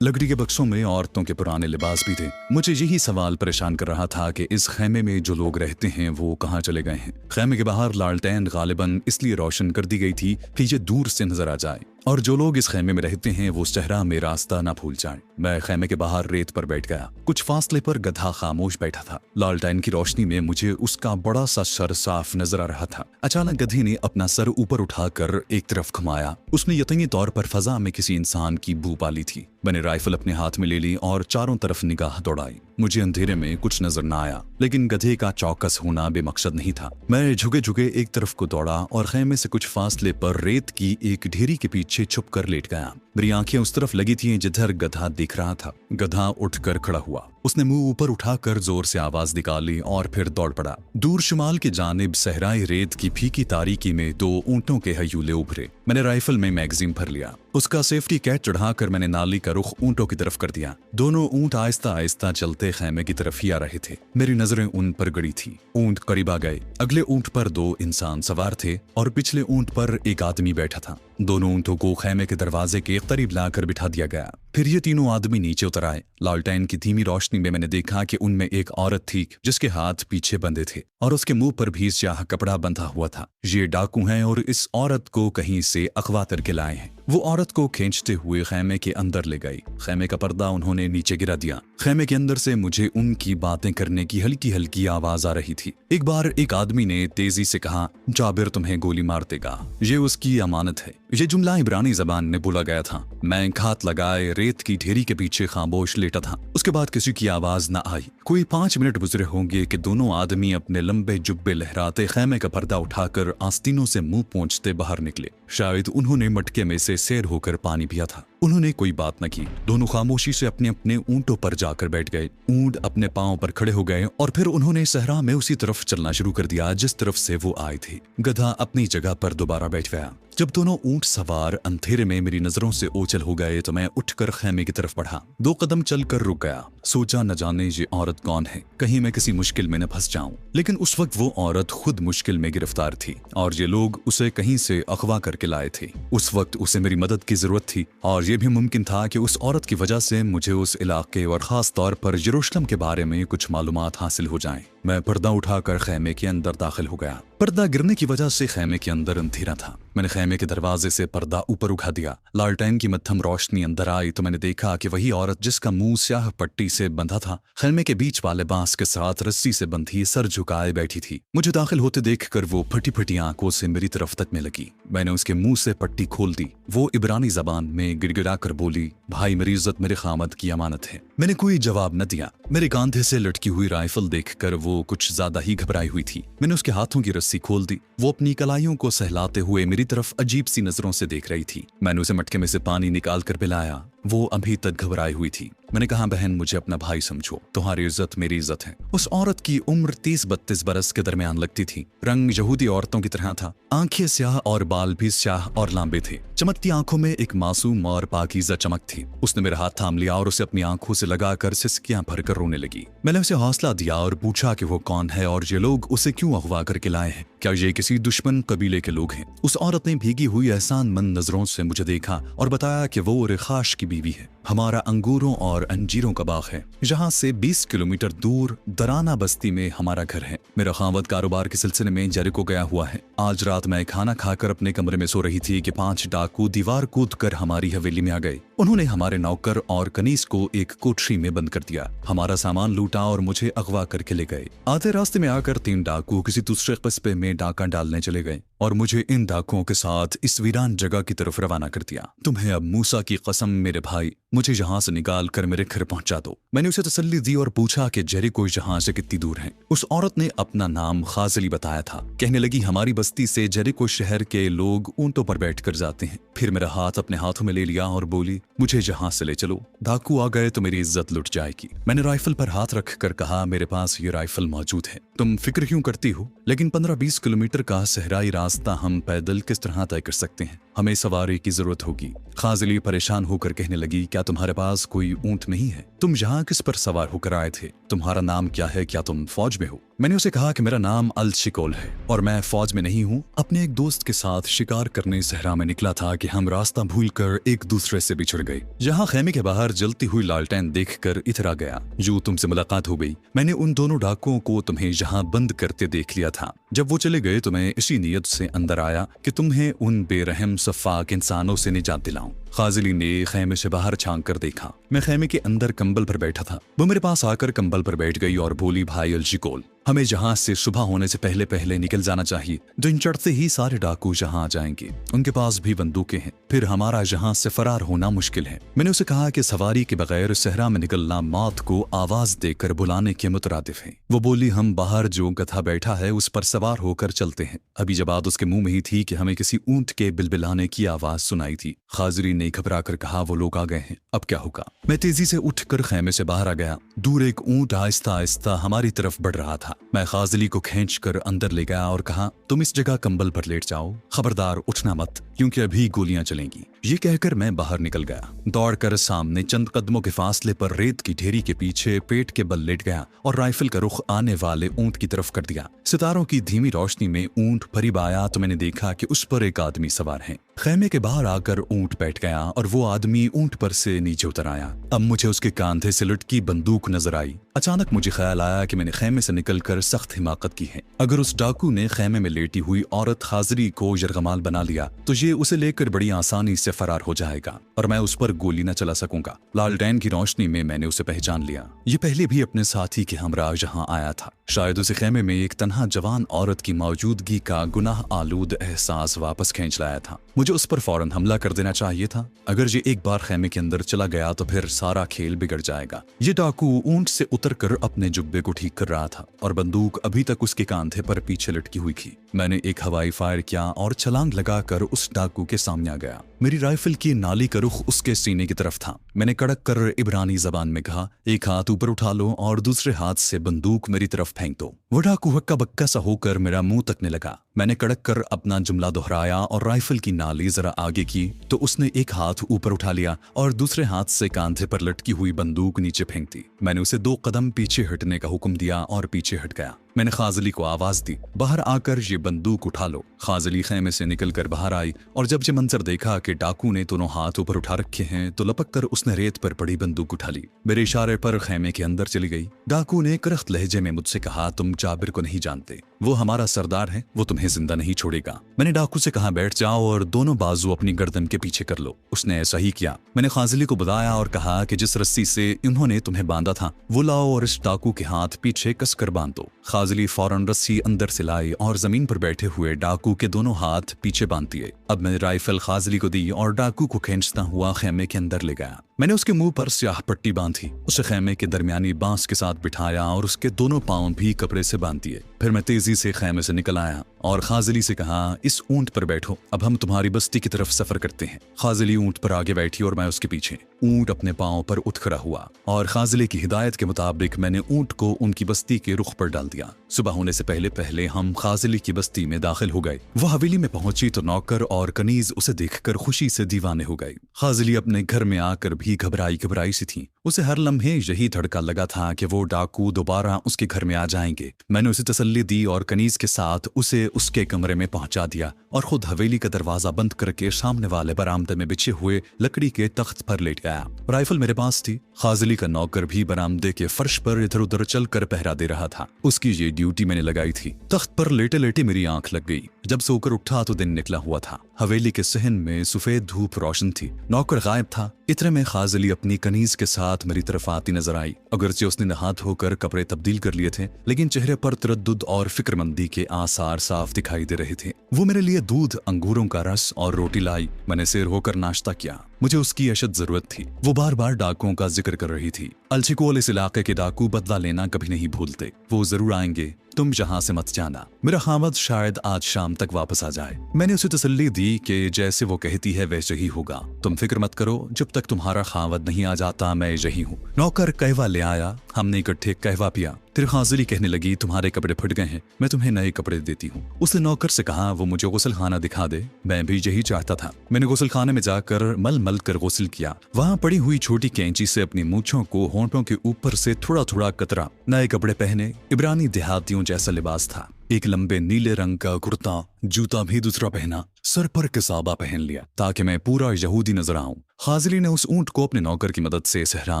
लकड़ी के बक्सों में औरतों के पुराने लिबास भी थे। मुझे यही सवाल परेशान कर रहा था कि इस खेमे में जो लोग रहते हैं वो कहाँ चले गए हैं। खेमे के बाहर लालटेन गालिबन इसलिए रोशन कर दी गई थी कि ये दूर से नजर आ जाए और जो लोग इस खेमे में रहते हैं वो सहरा में रास्ता ना भूल जाएं। मैं खेमे के बाहर रेत पर बैठ गया। कुछ फासले पर गधा खामोश बैठा था। लालटेन की रोशनी में मुझे उसका बड़ा सा सर साफ नजर आ रहा था। अचानक गधे ने अपना सर ऊपर उठाकर एक तरफ घुमाया। उसने यकीनी तौर पर फजा में किसी इंसान की बू पाली थी। मैंने राइफल अपने हाथ में ले ली और चारों तरफ निगाह दौड़ाई। मुझे अंधेरे में कुछ नजर न आया, लेकिन गधे का चौकस होना बेमकसद नहीं था। मैं झुके झुके एक तरफ को दौड़ा और खेमे से कुछ फासले पर रेत की एक ढेरी के पीछे छुप कर लेट गया। मेरी आंखें उस तरफ लगी थी जिधर गधा दिख रहा था। गधा उठकर खड़ा हुआ। उसने मुंह ऊपर उठाकर जोर से आवाज निकाली और फिर दौड़ पड़ा। दूर शुमाल की जानिब सहराई रेत की फीकी तारीकी में 2 ऊंटों के हयूले उभरे। मैंने राइफल में मैगजीन भर लिया। उसका सेफ्टी कैच चढ़ाकर मैंने नाली का रुख ऊंटों की तरफ कर दिया। दोनों ऊंट आहिस्ता आहिस्ता चलते खेमे की तरफ ही आ रहे थे। मेरी नजरें उन पर गड़ी थी। ऊंट करीब आ गए। अगले ऊंट पर 2 इंसान सवार थे और पिछले ऊंट पर एक आदमी बैठा था। दोनों ऊंटों को खेमे के दरवाजे के करीब लाकर बिठा दिया गया। फिर ये तीनों आदमी नीचे उतर आए। लालटेन की धीमी रोशनी में मैंने देखा कि उनमें एक औरत थी जिसके हाथ पीछे बंधे थे और उसके मुंह पर भी स्याह कपड़ा बंधा हुआ था। ये डाकू हैं और इस औरत को कहीं से अगवा करके लाए हैं। वो औरत को खींचते हुए खेमे के अंदर ले गई। खेमे का पर्दा उन्होंने नीचे गिरा दिया। खेमे के अंदर से मुझे उनकी बातें करने की हल्की हल्की आवाज आ रही थी। एक बार एक आदमी ने तेजी से कहा, जाबिर तुम्हें गोली मार देगा, ये उसकी अमानत है। ये जुमला इब्रानी जबान में बोला गया था। मैं घात लगाए रेत की ढेरी के पीछे खामोश लेटा था। उसके बाद किसी की आवाज न आई। कोई 5 मिनट गुजरे होंगे कि दोनों आदमी अपने लंबे जुब्बे लहराते खेमे का पर्दा उठाकर आस्तीनों से मुंह पोंछते बाहर निकले। शायद उन्होंने मटके में से सैर होकर पानी पिया था। उन्होंने कोई बात न की। दोनों खामोशी से अपने अपने ऊंटों पर जाकर बैठ गए। ऊंट अपने पांव पर खड़े हो गए और फिर उन्होंने सहरा में उसी तरफ चलना शुरू कर दिया जिस तरफ से वो आए थे। गधा अपनी जगह पर दोबारा बैठ गया। जब दोनों ऊंट सवार अंधेरे में मेरी नजरों से ओझल हो गए तो मैं उठकर खेमे की तरफ बढ़ा। 2 कदम चलकर रुक गया। सोचा न जाने ये औरत कौन है, कहीं मैं किसी मुश्किल में न फंस जाऊं। लेकिन उस वक्त वो औरत खुद मुश्किल में गिरफ्तार थी और ये लोग उसे कहीं से अगवा करके लाए थे। उस वक्त उसे मेरी मदद की जरूरत थी और ये भी मुमकिन था कि उस औरत की वजह से मुझे उस इलाके और खास तौर पर यरूशलेम के बारे में कुछ मालूमात हासिल हो जाएं। मैं पर्दा उठाकर खेमे के अंदर दाखिल हो गया। पर्दा गिरने की वजह से खेमे के अंदर अंधेरा था। मैंने खेमे के दरवाजे से पर्दा ऊपर उठा दिया। लालटेन की मध्यम रोशनी अंदर आई तो मैंने देखा कि वही औरत जिसका मुंह स्याह पट्टी से बंधा था, खेमे के बीच वाले बांस के साथ रस्सी से बंधी सर झुकाए बैठी थी। मुझे दाखिल होते देखकर वो फटी फटी आंखों से मेरी तरफ तकने लगी। मैंने उसके मुंह से पट्टी खोल दी। वो इब्रानी जबान में गिड़गिड़ा कर बोली, भाई मेरी इज्जत मेरे खामद की अमानत है। मैंने कोई जवाब न दिया। मेरे कांधे से लटकी हुई राइफल देखकर वो कुछ ज्यादा ही घबराई हुई थी। मैंने उसके हाथों की रस्सी खोल दी। वो अपनी कलाइयों को सहलाते हुए मेरी तरफ अजीब सी नजरों से देख रही थी। मैंने उसे मटके में से पानी निकाल कर पिलाया। वो अभी तक घबराई हुई थी। मैंने कहा, बहन मुझे अपना भाई समझो, तुम्हारी इज्जत मेरी इज्जत है। उस औरत की उम्र 30-32 बरस के दरमियान लगती थी। रंग यहूदी औरतों की तरह था। आंखें स्याह और बाल भी स्याह और लंबे थे। चमकती आंखों में एक मासूम और पाकीज़ा चमक थी। उसने मेरा हाथ थाम लिया और उसे अपनी आंखों से लगाकर सिसकियां भरकर रोने लगी। मैंने उसे हौसला दिया और पूछा कि वो कौन है और ये लोग उसे क्यों अगवा करके लाए हैं। क्या ये किसी दुश्मन कबीले के लोग हैं? उस औरत ने भीगी हुई एहसानमंद नजरों से मुझे देखा और बताया कि वो रिखाश की बीवी है। हमारा अंगूरों और अंजीरों का बाग है। यहाँ से 20 किलोमीटर दूर दराना बस्ती में हमारा घर है। मेरा खावत कारोबार के सिलसिले में जेरिको गया हुआ है। आज रात मैं खाना खाकर अपने कमरे में सो रही थी कि 5 डाकू दीवार कूद कर हमारी हवेली में आ गए। उन्होंने हमारे नौकर और कनीज को एक कोठरी में बंद कर दिया। हमारा सामान लूटा और मुझे अगवा करके ले गए। आधे रास्ते में आकर 3 डाकू किसी दूसरे कस्बे में डाका डालने चले गए और मुझे इन डाकुओं के साथ इस वीरान जगह की तरफ रवाना कर दिया। तुम्हें अब मूसा की कसम मेरे भाई, मुझे यहाँ से निकाल कर मेरे घर पहुंचा दो। मैंने उसे तसल्ली दी और पूछा कि जेरिको यहाँ से कितनी दूर है। उस औरत ने अपना नाम खाजली बताया था। कहने लगी, हमारी बस्ती से जेरिको शहर के लोग ऊंटों पर बैठ कर जाते हैं। फिर मेरा हाथ अपने हाथों में ले लिया और बोली, मुझे यहाँ से ले चलो, डाकू आ गए तो मेरी इज्जत लुट जाएगी। मैंने राइफल पर हाथ रख कर कहा, मेरे पास ये राइफल मौजूद है, तुम फिक्र क्यों करती हो? लेकिन 15-20 किलोमीटर का सहराई रास्ता हम पैदल किस तरह तय कर सकते हैं? हमें सवारी की जरूरत होगी। खाजली परेशान होकर कहने लगी, क्या तुम्हारे पास कोई ऊंट नहीं है? तुम यहाँ किस पर सवार होकर आए थे? तुम्हारा नाम क्या है? क्या तुम फौज में हो? मैंने उसे कहा कि मेरा नाम अल शिकोल है और मैं फौज में नहीं हूँ। अपने एक दोस्त के साथ शिकार करने सहरा में निकला था कि हम रास्ता भूलकर एक दूसरे से बिछड़ गए। यहाँ खेमे के बाहर जलती हुई लालटेन देखकर इतरा गया। यूं तुमसे मुलाकात हो गई। मैंने उन दोनों डाकुओं को तुम्हें यहाँ बंद करते देख लिया था। जब वो चले गए तो मैं इसी नीयत से अंदर आया कि तुम्हें उन बेरहम सफाक इंसानों से निजात दिलाऊं। खाजिली ने खेमे से बाहर झांक कर देखा। मैं खेमे के अंदर कंबल पर बैठा था। वो मेरे पास आकर कंबल पर बैठ गई और बोली, भाई अल शिकोल, हमें जहां से सुबह होने से पहले पहले निकल जाना चाहिए। दिन चढ़ते ही सारे डाकू जहां आ जाएंगे। उनके पास भी बंदूकें हैं। फिर हमारा जहां से फरार होना मुश्किल है। मैंने उसे कहा कि सवारी के बगैर सहरा में निकलना मौत को आवाज देकर बुलाने के मुतरादिफ है। वो बोली, हम बाहर जो गधा बैठा है उस पर सवार होकर चलते हैं। अभी जब बात उसके मुंह में ही थी कि हमें किसी ऊंट के बिलबिलाने की आवाज सुनाई थी। खाजरी ने घबरा कर कहा, वो लोग आ गए हैं, अब क्या होगा? मैं तेजी से उठकर खेमे से बाहर आ गया। दूर एक ऊंट आहिस्ता आहिस्ता हमारी तरफ बढ़ रहा था। मैं खाजली को खींचकर अंदर ले गया और कहा, तुम इस जगह कंबल पर लेट जाओ, खबरदार उठना मत, क्योंकि अभी गोलियां चलेंगी। ये कहकर मैं बाहर निकल गया। दौड़कर सामने चंद कदमों के फासले पर रेत की ढेरी के पीछे पेट के बल लेट गया और राइफल का रुख आने वाले ऊंट की तरफ कर दिया। सितारों की धीमी रोशनी में ऊंट करीब आया तो मैंने देखा कि उस पर एक आदमी सवार है। खेमे के बाहर आकर ऊंट बैठ गया और वो आदमी ऊंट पर से नीचे उतर आया। अब मुझे उसके कांधे से लटकी बंदूक नजर आई। अचानक मुझे ख्याल आया कि मैंने खेमे से निकलकर सख्त हिमाकत की है। अगर उस डाकू ने खेमे में लेटी हुई औरत खाजरी को यरगमाल बना लिया तो ये उसे लेकर बड़ी आसानी से फरार हो जाएगा और मैं उस पर गोली न चला सकूंगा। लालटेन की रोशनी में मैंने उसे पहचान लिया। ये पहले भी अपने साथी के हमरा यहाँ आया था। शायद उसे खेमे में एक तन्हा जवान औरत की मौजूदगी का गुनाह आलूद एहसास वापस खींच लाया था। मुझे उस पर फौरन हमला कर देना चाहिए था। अगर ये एक बार खेमे के अंदर चला गया तो फिर सारा खेल बिगड़ जाएगा। ये डाकू ऊंट से उतरकर अपने जुब्बे को ठीक कर रहा था और बंदूक अभी तक उसके कांधे पर पीछे लटकी हुई थी। मैंने एक हवाई फायर किया और छलांग लगाकर उस डाकू के सामने आ गया। मेरी राइफल की नाली का रुख उसके सीने की तरफ था। मैंने कड़क कर इब्रानी जबान में कहा, एक हाथ ऊपर उठा लो और दूसरे हाथ से बंदूक मेरी तरफ फेंक दो। वो डाकू हक्का बक्का सा होकर मेरा मुंह तकने लगा। मैंने कड़क कर अपना जुमला दोहराया और राइफल की नाली जरा आगे की तो उसने एक हाथ ऊपर उठा लिया और दूसरे हाथ से कांधे पर लटकी हुई बंदूक नीचे फेंक दी। मैंने उसे 2 कदम पीछे हटने का हुक्म दिया और पीछे हट गया। मैंने खाजली को आवाज दी, बाहर आकर ये बंदूक उठा लो। खाजली खेमे से निकलकर बाहर आई और जब ये मंजर देखा कि डाकू ने दोनों हाथ ऊपर उठा रखे हैं तो लपक कर उसने रेत पर पड़ी बंदूक उठा ली। मेरे इशारे पर खेमे के अंदर चली गई। डाकू ने करख्त लहजे में मुझसे कहा, तुम जाबिर को नहीं जानते, वो हमारा सरदार है, वो तुम्हें जिंदा नहीं छोड़ेगा। मैंने डाकू से कहा, बैठ जाओ और दोनों बाजू अपनी गर्दन के पीछे कर लो। उसने ऐसा ही किया। मैंने खाजली को बताया और कहा कि जिस रस्सी से इन्होंने तुम्हें बांधा था वो लाओ और इस डाकू के हाथ पीछे कसकर बांध दो। खाजली फौरन रस्सी अंदर से लाई और जमीन पर बैठे हुए डाकू के दोनों हाथ पीछे बांध दिए। अब मैंने राइफल खाजली को दी और डाकू को खींचता हुआ खेमे के अंदर ले गया। मैंने उसके मुंह पर स्याह पट्टी बांधी, उसे खेमे के दरमियानी बांस के साथ बिठाया और उसके दोनों पांव भी कपड़े से बांध दिए। फिर मैं तेजी से खेमे से निकल आया और खाजली से कहा, इस ऊंट पर बैठो, अब हम तुम्हारी बस्ती की तरफ सफर करते हैं। खाजली ऊंट पर आगे बैठी और मैं उसके पीछे। ऊंट अपने पांव पर उठ खड़ा हुआ और खाजली की हिदायत के मुताबिक मैंने ऊंट को उनकी बस्ती के रुख पर डाल दिया। सुबह होने से पहले पहले हम खाजली की बस्ती में दाखिल हो गए। वो हवेली में पहुंची तो नौकर और कनीज उसे देखकर खुशी से दीवाने हो गए। खाजली अपने घर में आकर भी घबराई घबराई सी थी। उसे हर लम्हे यही धड़का लगा था कि वो डाकू दोबारा उसके घर में आ जाएंगे। मैंने उसे तसल्ली दी और कनीज के साथ उसे उसके कमरे में पहुंचा दिया और खुद हवेली का दरवाजा बंद करके सामने वाले बरामदे में बिछे हुए लकड़ी के तख्त पर लेट गया। राइफल मेरे पास थी। खाजली का नौकर भी बरामदे के फर्श पर इधर उधर चलकर पहरा दे रहा था। उसकी ये ड्यूटी मैंने लगाई थी। तख्त पर लेटे लेटे मेरी आंख लग गई। जब सोकर उठा तो दिन निकला हुआ था। हवेली के सहन में सफेद धूप रोशन थी। नौकर गायब था। इतने में खाजली अपनी कनीज के साथ मेरी तरफ आती नजर आई। अगरचे उसने नहा धोकर कपड़े तब्दील कर लिए थे लेकिन चेहरे पर तरद्दुद और फिक्रमंदी के आसार साफ दिखाई दे रहे थे। वो मेरे लिए दूध, अंगूरों का रस और रोटी लाई। मैंने सैर होकर नाश्ता किया। मुझे उसकी अशद जरूरत थी। वो बार बार डाकुओं का जिक्र कर रही थी। अलचिकोल इस इलाके के डाकू बदला लेना कभी नहीं भूलते। वो जरूर आएंगे, तुम यहाँ से मत जाना। मेरा खामद शायद आज शाम तक वापस आ जाए। मैंने उसे तसल्ली दी कि जैसे वो कहती है वैसे ही होगा। तुम फिक्र मत करो, जब तक तुम्हारा खामद नहीं आ जाता मैं यही हूँ। नौकर कहवा ले आया। हमने इकट्ठे कहवा पिया। फिर खाजली कहने लगी, तुम्हारे कपड़े फट गए हैं, मैं तुम्हें नए कपड़े देती हूँ। उसने नौकर से कहा, वो मुझे गुसल खाना दिखा दे। मैं भी यही चाहता था। मैंने गुसल खाने में जाकर मल मल कर गुसल किया। वहाँ पड़ी हुई छोटी कैंची से अपनी मूंछों को होंठों के ऊपर से थोड़ा थोड़ा कतरा। नए कपड़े पहने। इब्रानी देहातियों जैसा लिबास था। एक लंबे नीले रंग का कुर्ता, जूता भी दूसरा पहना, सर पर किसाबा पहन लिया ताकि मैं पूरा यहूदी नजर आऊं। खाजली ने उस ऊंट को अपने नौकर की मदद से सहरा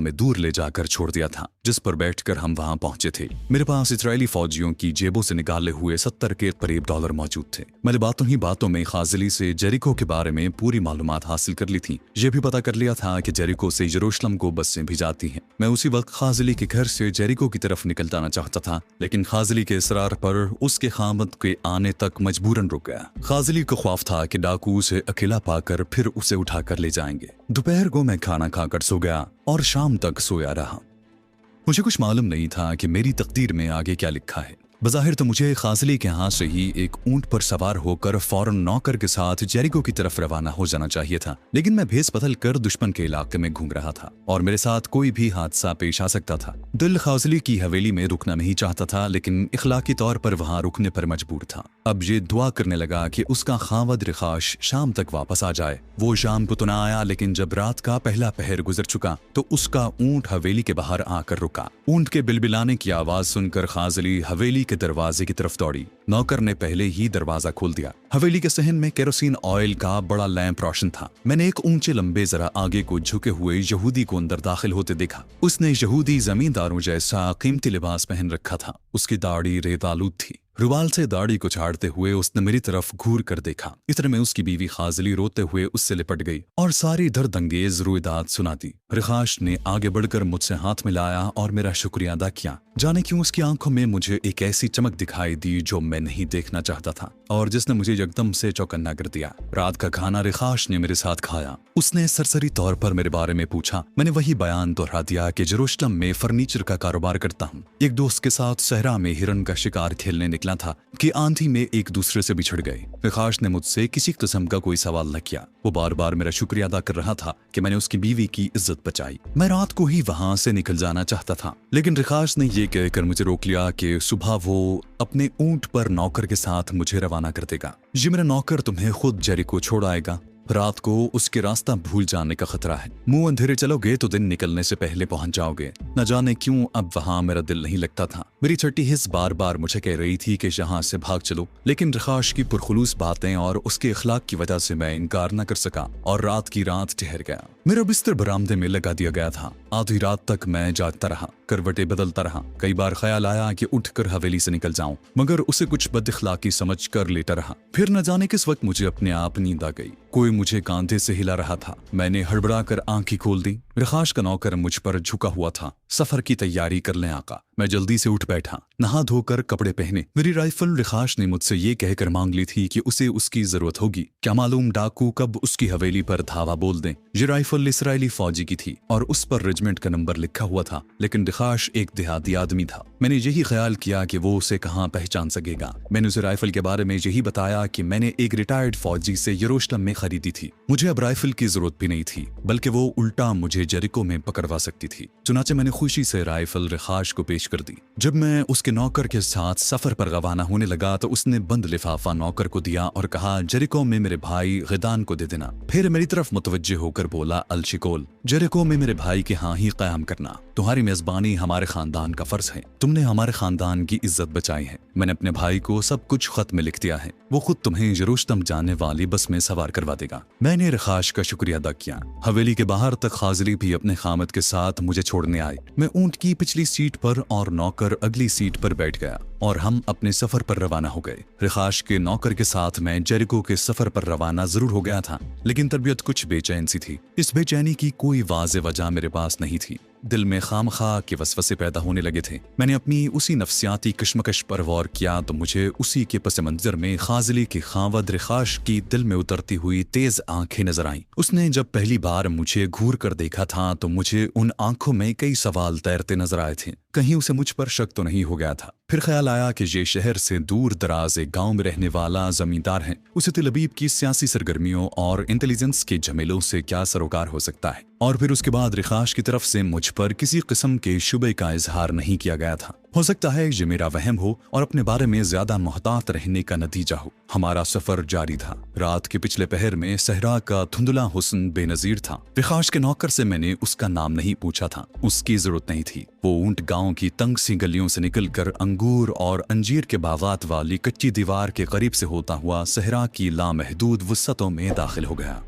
में दूर ले जाकर छोड़ दिया था जिस पर बैठकर हम वहां पहुंचे थे। मेरे पास इजरायली फौजियों की जेबों से निकाले हुए 70 के करीब डॉलर मौजूद थे। मैंने बातों ही बातों में खाजली से जेरिको के बारे में पूरी मालूमात हासिल कर ली थी। यह भी पता कर लिया था कि जेरिको से यरूशलेम को बसें भी जाती हैं। मैं उसी वक्त खाजली के घर से जेरिको की तरफ निकल जाना चाहता था लेकिन खाजली के इसरार पर उसके खामद के आने तक मजबूरन रुक गया। खाजली को ख्वाफ था कि डाकू उसे अकेला पाकर फिर उसे उठाकर ले जाएंगे। दोपहर को मैं खाना खाकर सो गया और शाम तक सोया रहा। मुझे कुछ मालूम नहीं था कि मेरी तकदीर में आगे क्या लिखा है। बज़ाहिर तो मुझे खाजली के हाथ से ही एक ऊंट पर सवार होकर फौरन नौकर के साथ जेरिको की तरफ रवाना हो जाना चाहिए था लेकिन मैं भेस बदल कर दुश्मन के इलाके में घूम रहा था और मेरे साथ कोई भी हादसा पेश आ सकता था। दिल खाजली की हवेली में रुकना नहीं चाहता था लेकिन इखलाकी तौर पर वहां रुकने पर मजबूर था। अब ये दुआ करने लगा कि उसका खावद रिखाश शाम तक वापस आ जाए। वो शाम को तो ना आया लेकिन जब रात का पहला पहर गुजर चुका तो उसका ऊंट हवेली के बाहर आकर रुका। ऊंट के बिलबिलाने की आवाज सुनकर खाजली हवेली के दरवाजे की तरफ दौड़ी। नौकर ने पहले ही दरवाजा खोल दिया। हवेली के सहन में केरोसिन ऑयल का बड़ा लैंप रोशन था। मैंने एक ऊंचे लंबे जरा आगे को झुके हुए यहूदी को अंदर दाखिल होते देखा। उसने यहूदी जमींदारों जैसा कीमती लिबास पहन रखा था। उसकी दाढ़ी रेत आलूद थी। रुमाल से दाढ़ी को झाड़ते हुए उसने मेरी तरफ घूर कर देखा। इतने में उसकी बीवी खाजली रोते हुए उससे लिपट गई और सारी दर्दंगेज रुएदात सुना दी। रिखाश ने आगे बढ़कर मुझसे हाथ मिलाया और मेरा शुक्रिया अदा किया। जाने क्यों उसकी आंखों में मुझे एक ऐसी चमक दिखाई दी जो मैं नहीं देखना चाहता था और जिसने मुझे एकदम से चौकन्ना कर दिया। रात का खाना रिखाश ने मेरे साथ खाया। उसने सरसरी तौर पर मेरे बारे में पूछा। मैंने वही बयान दोहरा दिया कि यरूशलेम में फर्नीचर का कारोबार करता हूँ। एक दोस्त के साथ सहरा में हिरन का शिकार खेलने निकला निकला था कि आंधी में एक दूसरे से बिछड़ गए। रिखाश ने मुझसे किसी किस्म का कोई सवाल न किया। वो बार बार मेरा शुक्रिया अदा कर रहा था कि मैंने उसकी बीवी की इज्जत बचाई। मैं रात को ही वहां से निकल जाना चाहता था, लेकिन रिखाश ने ये कहकर मुझे रोक लिया कि सुबह वो अपने ऊंट पर नौकर के साथ मुझे रवाना कर देगा। ये मेरा नौकर तुम्हें खुद जेरिको छोड़ आएगा। रात को उसके रास्ता भूल जाने का खतरा है। मुंह अंधेरे चलोगे तो दिन निकलने से पहले पहुंच जाओगे। न जाने क्यों अब वहां मेरा दिल नहीं लगता था। मेरी छठी हिस्स बार बार मुझे कह रही थी कि यहाँ से भाग चलो, लेकिन रिखाश की पुरखुलूस बातें और उसके अखलाक की वजह से मैं इनकार न कर सका और रात की रात ठहर गया। मेरा बिस्तर बरामदे में लगा दिया गया था। आधी रात तक मैं जागता रहा, करवटें बदलता रहा। कई बार ख्याल आया कि उठकर हवेली से निकल जाऊं, मगर उसे कुछ बदअखलाकी समझ कर लेटा रहा। फिर न जाने किस वक्त मुझे अपने आप नींद आ गई। कोई मुझे कांधे से हिला रहा था। मैंने हड़बड़ा कर आंखें खोल दी। रिखाश का नौकर मुझ पर झुका हुआ था। सफर की तैयारी कर लें आका। मैं जल्दी से उठ बैठा, नहा धोकर कपड़े पहने। मेरी राइफल रिखाश ने मुझसे ये कहकर मांग ली थी कि उसे उसकी जरूरत होगी। क्या मालूम डाकू कब उसकी हवेली पर धावा बोल दें। ये राइफल इसराइली फौजी की थी और उस पर रेजिमेंट का नंबर लिखा हुआ था, लेकिन रिखाश एक देहाती आदमी था। मैंने यही ख्याल किया कि वो उसे कहाँ पहचान सकेगा। मैंने उसे राइफल के बारे में यही बताया कि मैंने एक रिटायर्ड फौजी से यरूशलेम में खरीदी थी। मुझे अब राइफल की जरूरत भी नहीं थी, बल्कि वो उल्टा मुझे जेरिको में पकड़वा सकती थी। चुनाचे मैंने खुशी से राइफल रिखाश को पेश कर दी। जब मैं उसके नौकर के साथ सफर पर रवाना होने लगा तो उसने बंद लिफाफा नौकर को दिया और कहा, जेरिको में मेरे भाई गिदान को दे देना। फिर मेरी तरफ मुतवज्जे होकर बोला, अलशिकोल, जेरिको में मेरे भाई के हाँ ही कायम करना। तुम्हारी मेजबानी हमारे खानदान का फर्ज है। तुमने हमारे खानदान की इज्जत बचाई है। मैंने अपने भाई को सब कुछ खत में लिख दिया है। वो खुद तुम्हें यरूशलेम जाने वाली बस में सवार करवा देगा। मैंने रिखाश का शुक्रिया अदा किया। हवेली के बाहर तक खाजली भी अपने खामद के साथ मुझे छोड़ने आए। मैं ऊंट की पिछली सीट पर और नौकर अगली सीट पर बैठ गया और हम अपने सफर पर रवाना हो गए। रिखाश के नौकर के साथ मैं जेरिको के सफर पर रवाना जरूर हो गया था, लेकिन तबीयत कुछ बेचैन सी थी। इस बेचैनी की कोई वाज़ेह वजह मेरे पास नहीं थी। दिल में खामखा के वसवसे पैदा होने लगे थे। मैंने अपनी उसी नफ्सियाती कश्मकश पर गौर किया तो मुझे उसी के पस मंजर में खाजली की खावद रिखाश की दिल में उतरती हुई तेज आंखें नजर आईं। उसने जब पहली बार मुझे घूर कर देखा था तो मुझे उन आंखों में कई सवाल तैरते नजर आए थे। कहीं उसे मुझ पर शक तो नहीं हो गया था। फिर ख्याल आया कि ये शहर से दूर दराज एक गांव में रहने वाला जमींदार है। उसे तिल अबीब की सियासी सरगर्मियों और इंटेलिजेंस के झमेलों से क्या सरोकार हो सकता है। और फिर उसके बाद रिखाश की तरफ से मुझ पर किसी किस्म के शुबे का इजहार नहीं किया गया था। हो सकता है ये मेरा वहम हो और अपने बारे में ज्यादा मोहतात रहने का नतीजा हो। हमारा सफर जारी था। रात के पिछले पहर में सहरा का धुंधला हुस्न बेनजीर था। रिखाश के नौकर से मैंने उसका नाम नहीं पूछा था। उसकी जरूरत नहीं थी। वो ऊंट गांव की तंग सी गलियों से निकलकर अंगूर और अंजीर के बागात वाली कच्ची दीवार के करीब से होता हुआ सहरा की लामहदूद वुसअतों में दाखिल हो गया।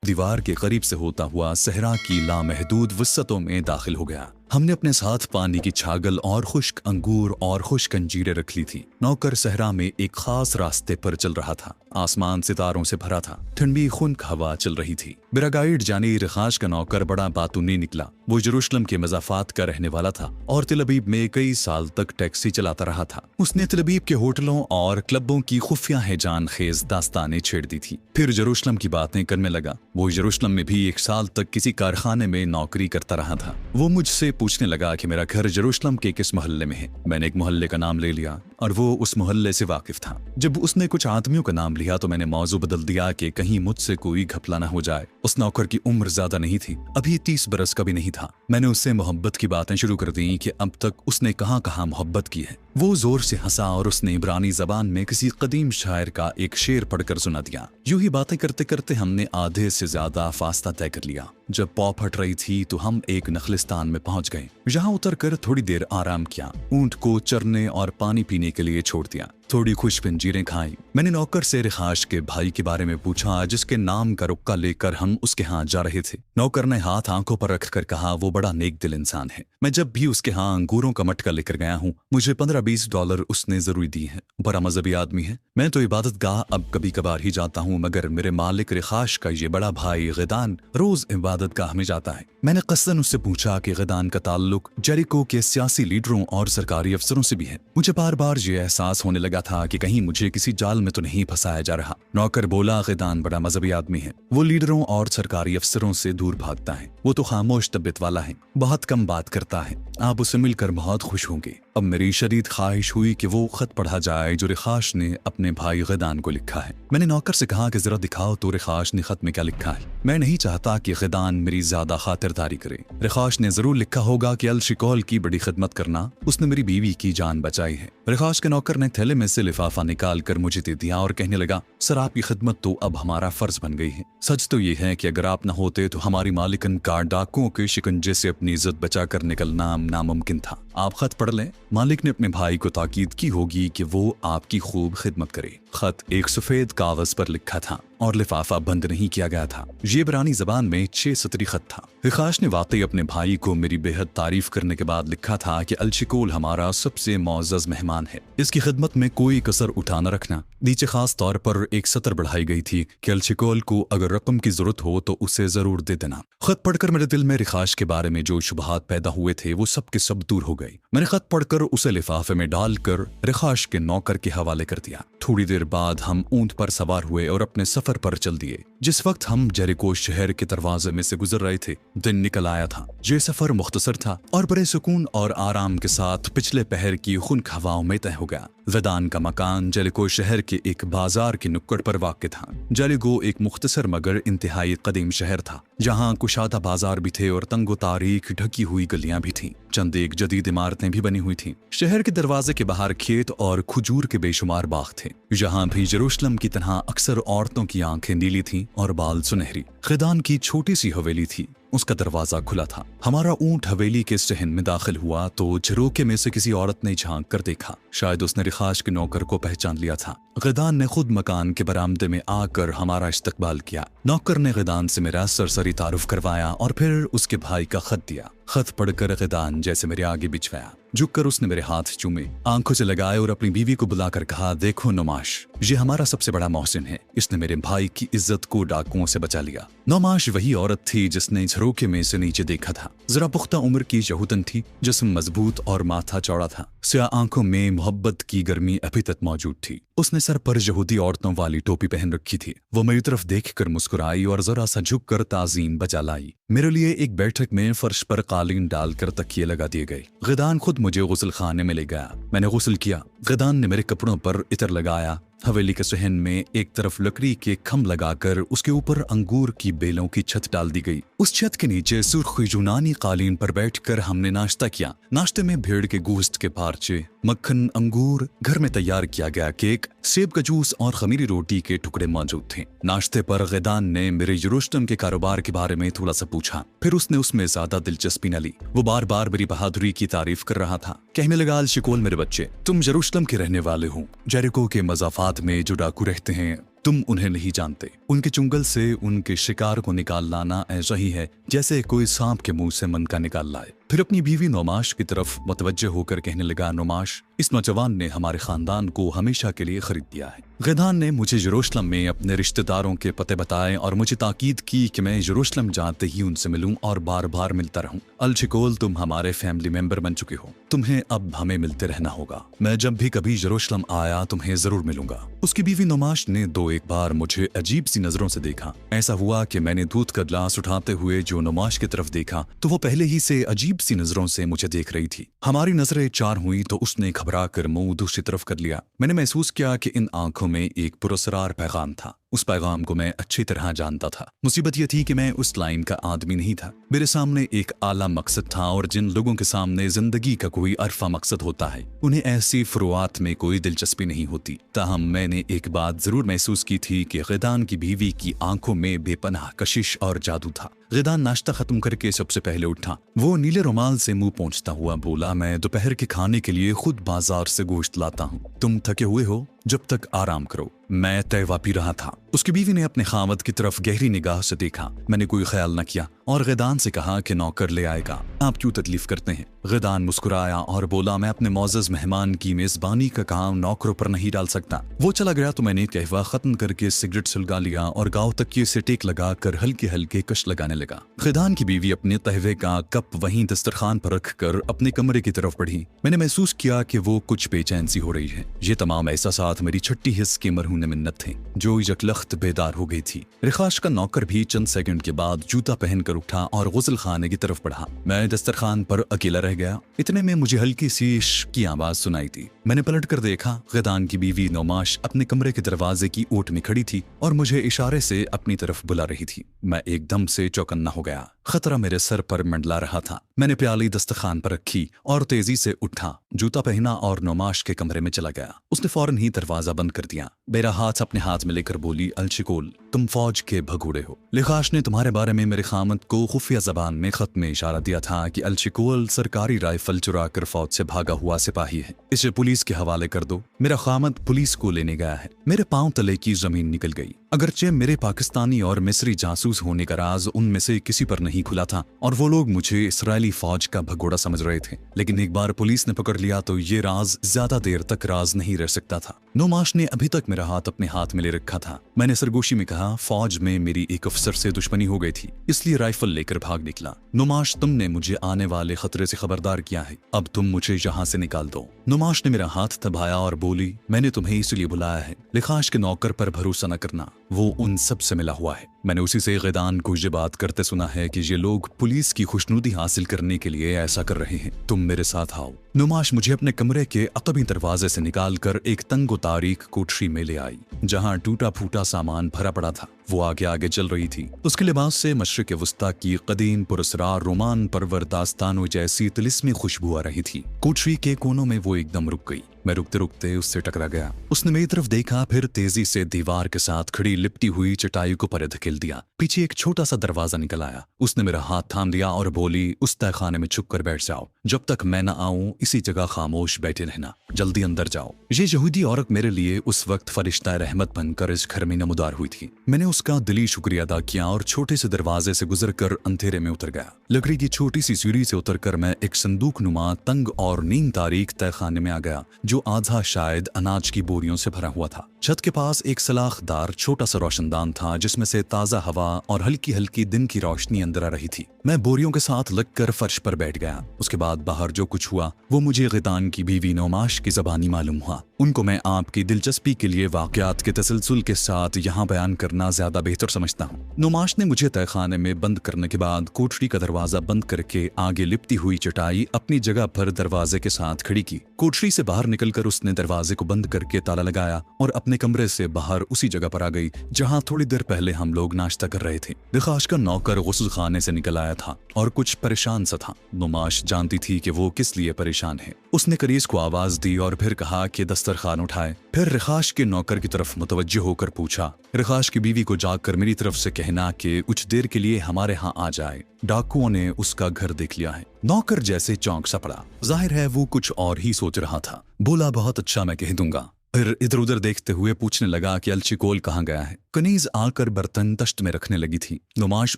दीवार के करीब से होता हुआ सहरा की लामहदूद वुसअतों में दाखिल हो गया। हमने अपने साथ पानी की छागल और खुश्क अंगूर और खुश्क अंजीरें रख ली थी। नौकर सहरा में एक खास रास्ते पर चल रहा था। आसमान सितारों से भरा था। ठंडी खुनक हवा चल रही थी। मेरा गाइड जानी रिखाश का नौकर बड़ा बातूनी निकला। वो यरूशलेम के मज़ाफात का रहने वाला था और तिल अबीब में कई साल तक टैक्सी चलाता रहा था। उसने तिल अबीब के होटलों और क्लबों की खुफिया हैजान खेज दास्तानें छेड़ दी थी। फिर यरूशलेम की बातें करने लगा। वो यरूशलेम में भी 1 साल तक किसी कारखाने में नौकरी करता रहा था। वो मुझसे पूछने लगा कि मेरा घर यरूशलेम के किस मोहल्ले में है। मैंने एक मोहल्ले का नाम ले लिया और वो उस मोहल्ले से वाकिफ था। जब उसने कुछ आदमियों का नाम लिया तो मैंने मौजू बदल दिया कि कहीं मुझसे कोई घपला न हो जाए। उस नौकर की उम्र ज्यादा नहीं थी, अभी 30 बरस का भी नहीं था। मैंने उससे मोहब्बत की बातें शुरू कर दी कि अब तक उसने कहाँ कहाँ मोहब्बत की है। वो जोर से हंसा और उसने इब्रानी जबान में किसी कदीम शायर का एक शेर पढ़कर सुना दिया। यूं ही बातें करते करते हमने आधे से ज्यादा फासला तय कर लिया। जब पौ फट रही थी तो हम एक नखलिस्तान में पहुंच गए। यहाँ उतरकर थोड़ी देर आराम किया। ऊंट को चरने और पानी पीने के लिए छोड़ दिया। थोड़ी खुश्क अंजीरें खाई। मैंने नौकर से रिखाश के भाई के बारे में पूछा जिसके नाम का रुक्का लेकर हम उसके यहाँ जा रहे थे। नौकर ने हाथ आंखों पर रखकर कहा, वो बड़ा नेक दिल इंसान है। मैं जब भी उसके यहाँ अंगूरों का मटका लेकर गया हूँ मुझे 15-20 डॉलर उसने जरूर दी है। बड़ा मजहबी आदमी है। मैं तो इबादत गाह अब कभी कभार ही जाता हूँ, मगर मेरे मालिक रिखाश का ये बड़ा भाई गिदान रोज इबादत गाह में जाता है। मैंने कस्सन उससे पूछा कि गिदान का ताल्लुक जेरिको के सियासी लीडरों और सरकारी अफसरों से भी है। मुझे बार बार ये एहसास होने लगा था कि कहीं मुझे किसी जाल में तो नहीं फंसाया जा रहा। नौकर बोला, ग़िदान बड़ा मजहबी आदमी है, वो लीडरों और सरकारी अफसरों से दूर भागता है, वो तो खामोश तबीयत वाला है, बहुत कम बात करता है, आप उसे मिलकर बहुत खुश होंगे। अब मेरी शदीद ख्वाहिश हुई कि वो खत पढ़ा जाए जो रिखाश ने अपने भाई ग़िदान को लिखा है। मैंने नौकर से कहा कि जरा दिखाओ तो रिखाश ने खत में क्या लिखा है। मैं नहीं चाहता कि ग़िदान मेरी ज्यादा खातिरदारी करे। रिखाश ने जरूर लिखा होगा कि अल शिकोल की बड़ी खिदमत करना, उसने मेरी बीवी की जान बचाई है। रिखाश के नौकर ने थैले में से लिफाफा निकाल कर मुझे दे दिया और कहने लगा, सर आपकी खिदमत तो अब हमारा फर्ज बन गई है। सच तो ये है कि अगर आप न होते तो हमारी मालिकन का डाकुओं के शिकंजे से अपनी इज्जत बचा कर निकलना नामुमकिन था। आप खत पढ़ लें। मालिक ने अपने भाई को ताकीद की होगी कि वो आपकी खूब खिदमत करे। खत एक सफेद कागज पर लिखा था और लिफाफा बंद नहीं किया गया था। ये इब्रानी जबान में 6 सतरी खत था। रिखाश ने वाकई अपने भाई को मेरी बेहद तारीफ करने के बाद लिखा था कि अलशिकोल हमारा सबसे मोअज़्ज़ज़ मेहमान है, इसकी खिदमत में कोई कसर उठा न रखना। नीचे खास तौर पर एक सतर बढ़ाई गई थी कि अलशिकोल को अगर रकम की जरूरत हो तो उसे जरूर दे देना। खत पढ़कर मेरे दिल में रिखाश के बारे में जो शुबहात पैदा हुए थे वो सब के सब दूर हो गए। मैंने खत पढ़कर उसे लिफाफे में डालकर रिखाश के नौकर के हवाले कर दिया। थोड़ी देर बाद हम ऊंट पर सवार हुए और अपने सफर पर चल दिए। जिस वक्त हम जेरिको शहर के दरवाजे में से गुजर रहे थे, दिन निकल आया था। ये सफर मुख्तसर था और बड़े सुकून और आराम के साथ पिछले पहर की खुनक हवाओं में तय हो गया। ग़िदान का मकान जेरिको शहर के एक बाजार की नुक्कड़ पर वाक़ था। जेरिको एक मुख्तसर मगर इंतहाई कदीम शहर था, जहाँ कुशादा बाजार भी थे और तंगो तारीख ढकी हुई गलियां भी थीं। चंद एक जदीद इमारतें भी बनी हुई थीं। शहर के दरवाजे के बाहर खेत और खजूर के बेशुमार बाग थे। यहाँ भी यरूशलेम की तरह अक्सर औरतों की आंखें नीली थीं और बाल सुनहरी। ग़िदान की छोटी सी हवेली थी, उसका दरवाजा खुला था। हमारा ऊंट हवेली के सहन में दाखिल हुआ तो झरोके में से किसी औरत ने झांक कर देखा। शायद उसने रिखाश के नौकर को पहचान लिया था। ग़िदान ने खुद मकान के बरामदे में आकर हमारा इस्तकबाल किया। नौकर ने ग़िदान से मेरा सरसरी तारुफ करवाया और फिर उसके भाई का खत दिया। खत पढ़कर ग़िदान जैसे मेरे आगे बिछवाया। झुककर उसने मेरे हाथ चूमे, आंखों से लगाए और अपनी बीवी को बुलाकर कहा, देखो नौमाश, ये हमारा सबसे बड़ा मोहसिन है, इसने मेरे भाई की इज्जत को डाकुओं से बचा लिया। नौमाश वही औरत थी जिसने झरोके में से नीचे देखा था। जरा पुख्ता उम्र की यहूदन थी, जिस्म मजबूत और माथा चौड़ा था। स्याह आंखों में मोहब्बत की गर्मी अभी तक मौजूद थी। उसने सर पर यहूदी औरतों वाली टोपी पहन रखी थी। वो मेरी तरफ देखकर मुस्कुराई और जरा सा झुककर ताज़ीम बजा लाई। मेरे लिए एक बैठक में फर्श पर कालीन डालकर तकिए लगा दिए गए। ग़िदान खुद मुझे गुस्ल खाने में ले गया। मैंने गुस्ल किया। ग़िदान ने मेरे कपड़ों पर इतर लगाया। हवेली के सहन में एक तरफ लकड़ी के खम लगाकर उसके ऊपर अंगूर की बेलों की छत डाल दी गई। उस छत के नीचे सुर्ख यूनानी कालीन पर बैठकर हमने नाश्ता किया। नाश्ते में भेड़ के गोश्त के पारचे, मक्खन, अंगूर, घर में तैयार किया गया केक, सेब का जूस और खमीरी रोटी के टुकड़े मौजूद थे। नाश्ते पर ग़िदान ने मेरे यरूशलेम के कारोबार के बारे में थोड़ा सा पूछा, फिर उसने उसमें ज्यादा दिलचस्पी न ली। वो बार बार मेरी बहादुरी की तारीफ कर रहा था। कहने लगा, अलशिकोल मेरे बच्चे, तुम यरूशलेम के रहने वाले हो। जेरिको के मज़ाफ़ात में जो डाकू रहते हैं, तुम उन्हें नहीं जानते। उनके चुंगल से उनके शिकार को निकाल लाना ऐसा ही है जैसे कोई सांप के मुंह से मनका निकाल लाए। फिर अपनी बीवी नौमाश की तरफ मुतवज्जे होकर कहने लगा, नौमाश, इस नौजवान ने हमारे खानदान को हमेशा के लिए खरीद दिया है। ग़िदान ने मुझे यरूशलेम में अपने रिश्तेदारों के पते बताए और मुझे ताकीद की कि मैं यरूशलेम जाते ही उनसे मिलूं और बार बार मिलता रहूं। अलशिकोल, तुम हमारे फैमिली मेंबर बन चुके हो, तुम्हें अब हमें मिलते रहना होगा। मैं जब भी कभी यरूशलेम आया तुम्हें जरूर मिलूंगा। उसकी बीवी नौमाश ने दो एक बार मुझे अजीब सी नजरों से देखा। ऐसा हुआ कि मैंने दूध का गिलास उठाते हुए जो नौमाश की तरफ देखा तो वो पहले ही से अजीब सी नजरों से मुझे देख रही थी। हमारी नजरें चार हुई तो उसने घबरा कर मुंह दूसरी तरफ कर लिया। मैंने महसूस किया कि इन आंखों में एक पुरस्कार पैगाम था। उस पैगाम को मैं अच्छी तरह जानता था। मुसीबत यह थी कि मैं उस लाइन का आदमी नहीं था। मेरे सामने एक आला मकसद था और जिन लोगों के सामने जिंदगी का कोई अरफा मकसद होता है उन्हें ऐसी फुरुआत में कोई दिलचस्पी नहीं होती। ताहम मैंने एक बात जरूर महसूस की थी कि ग़िदान की बीवी की आंखों में बेपनाह कशिश और जादू था। ग़िदान नाश्ता खत्म करके सबसे पहले उठा। वो नीले रुमाल से मुंह पोंछता हुआ बोला, मैं दोपहर के खाने के लिए खुद बाजार से गोश्त लाता हूँ। तुम थके हुए हो, जब तक आराम करो। मैं तैवा पी रहा था। उसकी बीवी ने अपने खामद की तरफ गहरी निगाह से देखा। मैंने कोई ख्याल न किया और गैदान से कहा कि नौकर ले आएगा, आप क्यों तकलीफ करते हैं। गैदान मुस्कुराया और बोला, मैं अपने मौजज़ मेहमान की मेजबानी का काम नौकरों पर नहीं डाल सकता। वो चला गया तो मैंने कहवा खत्म करके सिगरेट सुलगा लिया और गाँव तकिए से टेक लगा कर हल्के हल्के कश लगाने लगा। गैदान की बीवी अपने कहवे का कप वहीं दस्तरखान पर रख कर अपने कमरे की तरफ बढ़ी। मैंने महसूस किया कि वो कुछ बेचैन सी हो रही है। ये तमाम एहसासात मेरी छठी हिस्स के मरहून मिन्नत थे जो यकलख्त बेदार हो गई थी। रिखाश का नौकर भी चंद सेकंड के बाद जूता पहनकर उठा और गुस्ल खाने की तरफ बढ़ा। मैं दस्तरखान पर अकेला रह गया। इतने में मुझे हल्की सी इश्क की आवाज सुनाई दी। मैंने पलट कर देखा, गैदान की बीवी नौमाश अपने कमरे के दरवाजे की ओट में खड़ी थी और मुझे इशारे से अपनी तरफ बुला रही थी। मैं एकदम से चौकन्ना हो गया। खतरा मेरे सर पर मंडला रहा था। मैंने प्याली दस्तरखान पर रखी और तेजी से उठा, जूता पहना और नौमाश के कमरे में चला गया। उसने फौरन ही दरवाजा बंद कर दिया। मेरा हाथ अपने हाथ में लेकर बोली, अलशिकोल, तुम फौज के भगोड़े हो। लिखाश ने तुम्हारे बारे में मेरे खामद को खुफिया जबान में खत में इशारा दिया था कि अलशिकोल सरकारी राइफल चुरा कर फौज से भागा हुआ सिपाही है, इसे पुलिस के हवाले कर दो। मेरा खामद पुलिस को लेने गया है। मेरे पांव तले की जमीन निकल गई। अगरचे मेरे पाकिस्तानी और मिस्री जासूस होने का राज उनमें से किसी पर नहीं खुला था और वो लोग मुझे इस्राएली फौज का भगोड़ा समझ रहे थे, लेकिन एक बार पुलिस ने पकड़ लिया तो ये राज ज्यादा देर तक राज नहीं रह सकता था। नौमाश ने अभी तक मेरा हाथ अपने हाथ में ले रखा था। मैंने सरगोशी में कहा, फौज में मेरी एक अफसर से दुश्मनी हो गई थी, इसलिए राइफल लेकर भाग निकला। नौमाश, तुमने मुझे आने वाले खतरे से खबरदार किया है, अब तुम मुझे यहाँ से निकाल दो। नौमाश ने मेरा हाथ दबाया और बोली, मैंने तुम्हें इसलिए बुलाया है, लिखाश के नौकर पर भरोसा न करना, वो उन सब से मिला हुआ है। मैंने उसी से गैदान को ये बात करते सुना है कि ये लोग पुलिस की खुशनुदी हासिल करने के लिए ऐसा कर रहे हैं, तुम मेरे साथ आओ। नौमाश मुझे अपने कमरे के अकबी दरवाजे से निकालकर एक तंगो तारीख कोठरी में ले आई, जहां टूटा फूटा सामान भरा पड़ा था। वो आगे आगे चल रही थी। उसके लिबास से मशरिक वस्ता की कदीम पुरस्रार रोमान परवर दास्तानों जैसी तिलिस्मी खुशबू आ रही थी। कोठरी के कोनों में वो एकदम रुक गई। मैं रुकते रुकते उससे टकरा गया। उसने मेरी तरफ देखा, फिर तेजी से दीवार के साथ खड़ी लिपटी हुई चटाई को परे धकेल दिया। पीछे एक छोटा सा दरवाजा निकल आया। उसने मेरा हाथ थाम लिया और बोली, उस तहखाने में छुप कर बैठ जाओ, जब तक मैं न आऊं इसी जगह खामोश बैठे रहना, जल्दी अंदर जाओ। ये यहूदी औरत मेरे लिए उस वक्त फरिश्ता रहमत बनकर इस घर में नमूदार हुई थी। मैंने उसका दिली शुक्रिया अदा किया और छोटे से दरवाजे से गुजरकर अंधेरे में उतर गया। लकड़ी की छोटी सी सीढ़ी से उतरकर मैं एक संदूक नुमा तंग और नीम तारीख तहखाने में आ गया, जो आधा शायद अनाज की बोरियों से भरा हुआ था। छत के पास एक सलाखदार छोटा सा रोशनदान था, जिसमें से ताजा हवा और हल्की हल्की दिन की रोशनी अंदर आ रही थी। मैं बोरियों के साथ लगकर फर्श पर बैठ गया। उसके बाद बाहर जो कुछ हुआ वो मुझे गैदान की बीवी नौमाश की ज़बानी मालूम हुआ। उनको मैं आपकी दिलचस्पी के लिए वाक़यात के तसलसल के साथ यहाँ बयान करना ज्यादा बेहतर समझता हूँ। नौमाश ने मुझे तहखाने में बंद करने के बाद कोठरी का दरवाजा बंद करके आगे लिपटी हुई चटाई अपनी जगह पर दरवाजे के साथ खड़ी की। कोठरी से बाहर निकलकर उसने दरवाजे को बंद करके ताला लगाया और अपने कमरे से बाहर उसी जगह पर आ गई जहाँ थोड़ी देर पहले हम लोग नाश्ता कर रहे थे। लिखाश का नौकर गुस्ल खाने से निकल आया था और कुछ परेशान सा था। नौमाश जानती थी कि वो किस लिए परेशान है। उसने करीज को आवाज दी और फिर कहा कि दस्तरखान उठाए। फिर रिखाश के नौकर की तरफ मुतवज्जो होकर पूछा, रिखाश की बीवी को जाकर मेरी तरफ से कहना कि कुछ देर के लिए हमारे यहाँ आ जाए, डाकुओं ने उसका घर देख लिया है। नौकर जैसे चौंक सा पड़ा। जाहिर है वो कुछ और ही सोच रहा था। बोला, बहुत अच्छा, मैं कह दूंगा। फिर इधर उधर देखते हुए पूछने लगा कि अलशिकोल कहाँ गया है। कनीज आकर बर्तन तश्त में रखने लगी थी। नौमाश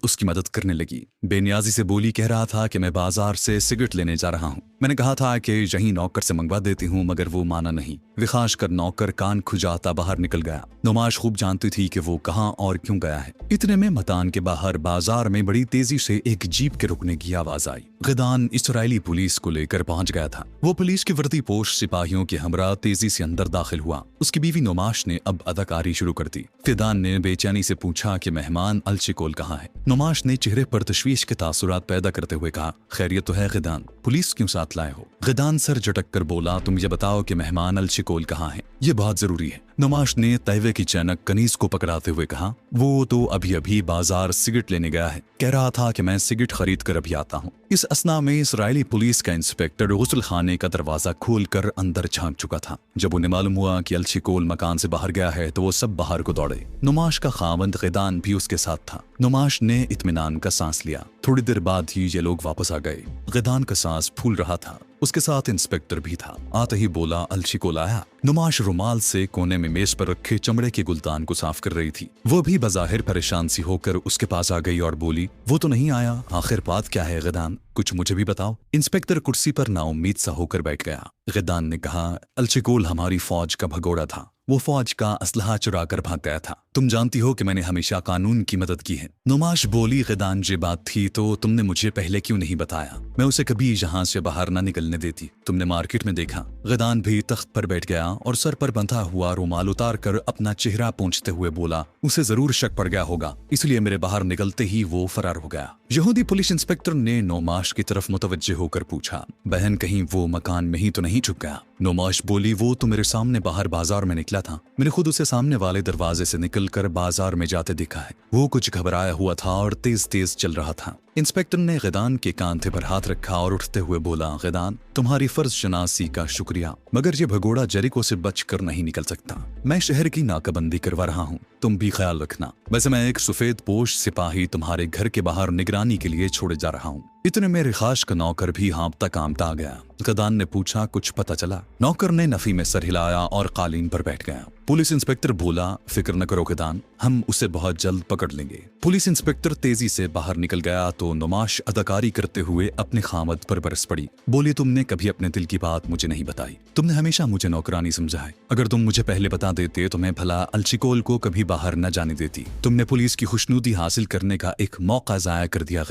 उसकी मदद करने लगी। बेनियाजी से बोली, कह रहा था कि मैं बाजार से सिगरेट लेने जा रहा हूँ। मैंने कहा था कि यहीं नौकर से मंगवा देती हूँ, मगर वो माना नहीं। विखाश कर नौकर कान खुजाता बाहर निकल गया। नौमाश खूब जानती थी कि वो कहाँ और क्यों गया है। इतने में मतान के बाहर बाजार में बड़ी तेजी से एक जीप के रुकने की आवाज आई। गैदान इस्राएली पुलिस को लेकर पहुंच गया था। वो पुलिस की वर्दी पोश सिपाहियों के हमरा तेजी से अंदर दाखिल हुआ। उसकी बीवी नौमाश ने अब अदाकारी शुरू कर दी। गैदान ने बेचैनी से पूछा कि मेहमान अलशिकोल कहाँ है। नौमाश ने चेहरे पर तशवीश के तासुरात पैदा करते हुए कहा, खैरियत तो है गैदान, पुलिस क्यों साथ लाए हो? गैदान सर झटक कर बोला, तुम ये बताओ कि मेहमान अलशिकोल कहाँ है, ये बहुत जरूरी है। नौमाश ने तहवे की चैनक कनीज को पकड़ाते हुए कहा, वो तो अभी अभी बाजार सिगरेट लेने गया है, कह रहा था कि मैं सिगरेट खरीद कर अभी आता हूँ। इस असना में इस्राएली पुलिस का इंस्पेक्टर गुस्ल खाने का दरवाजा खोलकर अंदर झांक चुका था। जब उन्हें मालूम हुआ कि अलशिकोल मकान से बाहर गया है तो वो सब बाहर को दौड़े। नौमाश का खावंद गैदान भी उसके साथ था। नौमाश ने इत्मीनान का सांस लिया। थोड़ी देर बाद ही ये लोग वापस आ गए। गैदान का सांस फूल रहा था। उसके साथ इंस्पेक्टर भी था। आते ही बोला, अलशी को लाया। नुमाश रुमाल से कोने में मेज पर रखे चमड़े के गुलदान को साफ कर रही थी। वो भी बज़ाहिर परेशान सी होकर उसके पास आ गई और बोली, वो तो नहीं आया, आखिर बात क्या है गदान, कुछ मुझे भी बताओ। इंस्पेक्टर कुर्सी पर नाउम्मीद सा होकर बैठ गया। गदान ने कहा, अलशिकोल हमारी फौज का भगोड़ा था, वो फौज का असलहा चुरा कर भाग गया था। तुम जानती हो कि मैंने हमेशा कानून की मदद की है। नुमाश बोली, गदान ये बात थी तो तुमने मुझे पहले क्यों नहीं बताया? मैं उसे कभी यहाँ से बाहर ना निकलने देती। तुमने मार्केट में देखा। गदान भी तख्त पर बैठ गया और सर पर बंधा हुआ रुमाल उतार कर अपना चेहरा पोंछते हुए बोला, उसे जरूर शक पड़ गया होगा, इसलिए मेरे बाहर निकलते ही वो फरार हो गया। यहूदी पुलिस इंस्पेक्टर ने नुमाश की तरफ मुतवज्जे होकर पूछा, बहन कहीं वो मकान में ही तो नहीं छुप गया? नुमाश बोली, वो तो मेरे सामने बाहर बाजार में निकला था। मैंने खुद उसे सामने वाले दरवाजे से निकलकर बाजार में जाते देखा है। वो कुछ घबराया हुआ था और तेज तेज चल रहा था। इंस्पेक्टर ने गदान के कांधे पर हाथ रखा और उठते हुए बोला, गदान तुम्हारी फर्ज शनासी का शुक्रिया, मगर ये भगोड़ा जेरिको से बचकर नहीं निकल सकता। मैं शहर की नाकाबंदी करवा रहा हूँ, तुम भी ख्याल रखना। वैसे मैं एक सफेद पोश सिपाही तुम्हारे घर के बाहर निगरानी के लिए छोड़े जा रहा हूँ। इतने में रिखाश का नौकर भी हाँपता कामता आ गया। गदान ने पूछा, कुछ पता चला? नौकर ने नफी में सर हिलाया और कालीन पर बैठ गया। पुलिस इंस्पेक्टर बोला, फिक्र न करो गदान, हम उसे बहुत जल्द पकड़ लेंगे। पुलिस इंस्पेक्टर तेजी से बाहर निकल गया तो नुमाश अदाकारी करते हुए अपने खामद पर बरस पड़ी। बोली, तुमने कभी अपने दिल की बात मुझे नहीं बताई। तुमने हमेशा मुझे नौकरानी समझा है। अगर तुम मुझे पहले बता देते तो मैं भला अलशिकोल को कभी बाहर न जाने देती। तुमने पुलिस की खुशनुदी हासिल करने का एक मौका जाया कर दिया।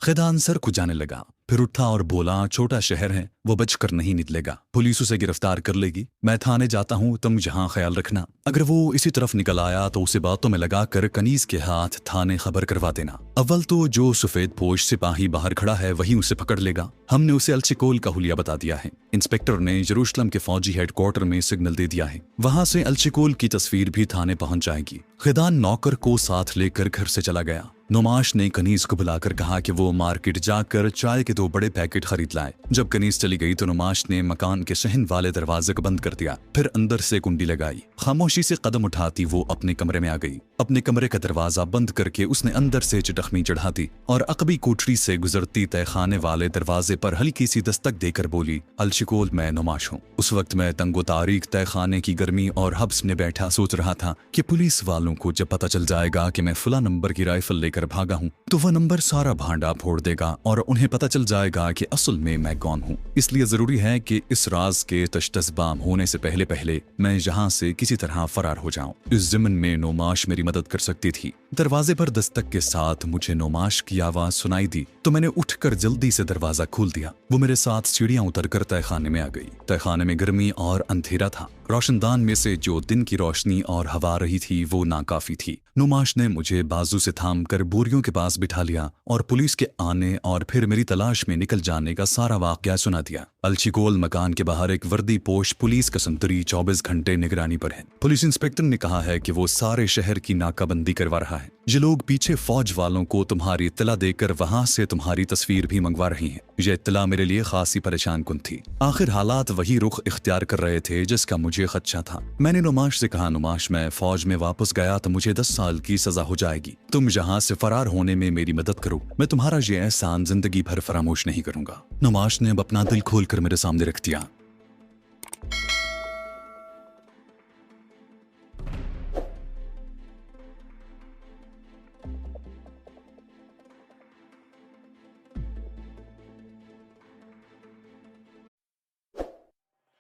गदान सर खुजाने लगा, फिर उठा और बोला, छोटा शहर है, वो बचकर नहीं निकलेगा। पुलिस उसे गिरफ्तार कर लेगी। मैं थाने जाता हूँ, तुम यहाँ ख्याल रखना। अगर वो इसी तरफ निकल आया तो उसे बातों में लगाकर कनीज के हाथ थाने खबर करवा देना। अव्वल तो जो सफेद पोश सिपाही बाहर खड़ा है वही उसे पकड़ लेगा। हमने उसे अलशिकोल का हुलिया बता दिया है। इंस्पेक्टर ने यरूशलेम के फौजी हेडक्वार्टर में सिग्नल दे दिया है। वहां से अलशिकोल की तस्वीर भी थाने पहुंच जाएगी। गदान नौकर को साथ लेकर घर से चला गया। नुमाश ने कनीज को बुलाकर कहा कि वो मार्केट जाकर चाय के 2 बड़े पैकेट खरीद लाए। जब कनीज चली गई तो नुमाश ने मकान के सहन वाले दरवाजे को बंद कर दिया, फिर अंदर से कुंडी लगाई। खामोशी से कदम उठाती वो अपने कमरे में आ गई। अपने कमरे का दरवाजा बंद करके उसने अंदर से चटखनी चढ़ाती और अकबी कोठरी से गुजरती तहखाने वाले दरवाजे पर हल्की सी दस्तक देकर बोली, अलशिकोल मैं नुमाश हूँ। उस वक्त मैं तंगो तारीख तहखाने की गर्मी और हब्स में बैठा सोच रहा था कि पुलिस वालों को जब पता चल जाएगा कि मैं फला नंबर की राइफल लेकर भागा हूँ तो वह नंबर सारा भांडा फोड़ देगा और उन्हें पता चल जाएगा कि असल में मैं कौन हूँ। इसलिए जरूरी है कि इस राज के तश्तज़बाम होने से पहले पहले मैं यहाँ से किसी तरह फरार हो जाऊं। इस ज़िम्न में नुमाश मेरी मदद कर सकती थी। दरवाजे पर दस्तक के साथ मुझे नुमाश की आवाज सुनाई दी तो मैंने उठकर जल्दी से दरवाजा खोल दिया। वो मेरे साथ सीढ़ियां उतरकर तहखाने में आ गई। तहखाने में गर्मी और अंधेरा था। रोशनदान में से जो दिन की रोशनी और हवा रही थी वो नाकाफी थी। नुमाश ने मुझे बाजू से थामकर बोरियों के पास बिठा लिया और पुलिस के आने और फिर मेरी तलाश में निकल जाने का सारा वाकया सुना दिया। अलशिकोल मकान के बाहर एक वर्दी पोश पुलिस का संतरी 24 घंटे निगरानी पर है। पुलिस इंस्पेक्टर ने कहा है कि वो सारे शहर की नाकाबंदी करवा रहा है। ये लोग पीछे फौज वालों को तुम्हारी इत्तला देकर वहां से तुम्हारी तस्वीर भी मंगवा रही हैं। यह इत्तला मेरे लिए खासी परेशान कुन थी। आखिर हालात वही रुख इख्तियार कर रहे थे जिसका मुझे खदशा था। मैंने नुमाश से कहा, नुमाश मैं फौज में वापस गया तो मुझे 10 साल की सजा हो जाएगी। तुम यहाँ से फरार होने में मेरी मदद करो। मैं तुम्हारा ये एहसान जिंदगी भर फरामोश नहीं करूंगा। नुमाश ने अब अपना दिल खोलकर मेरे सामने रख दिया।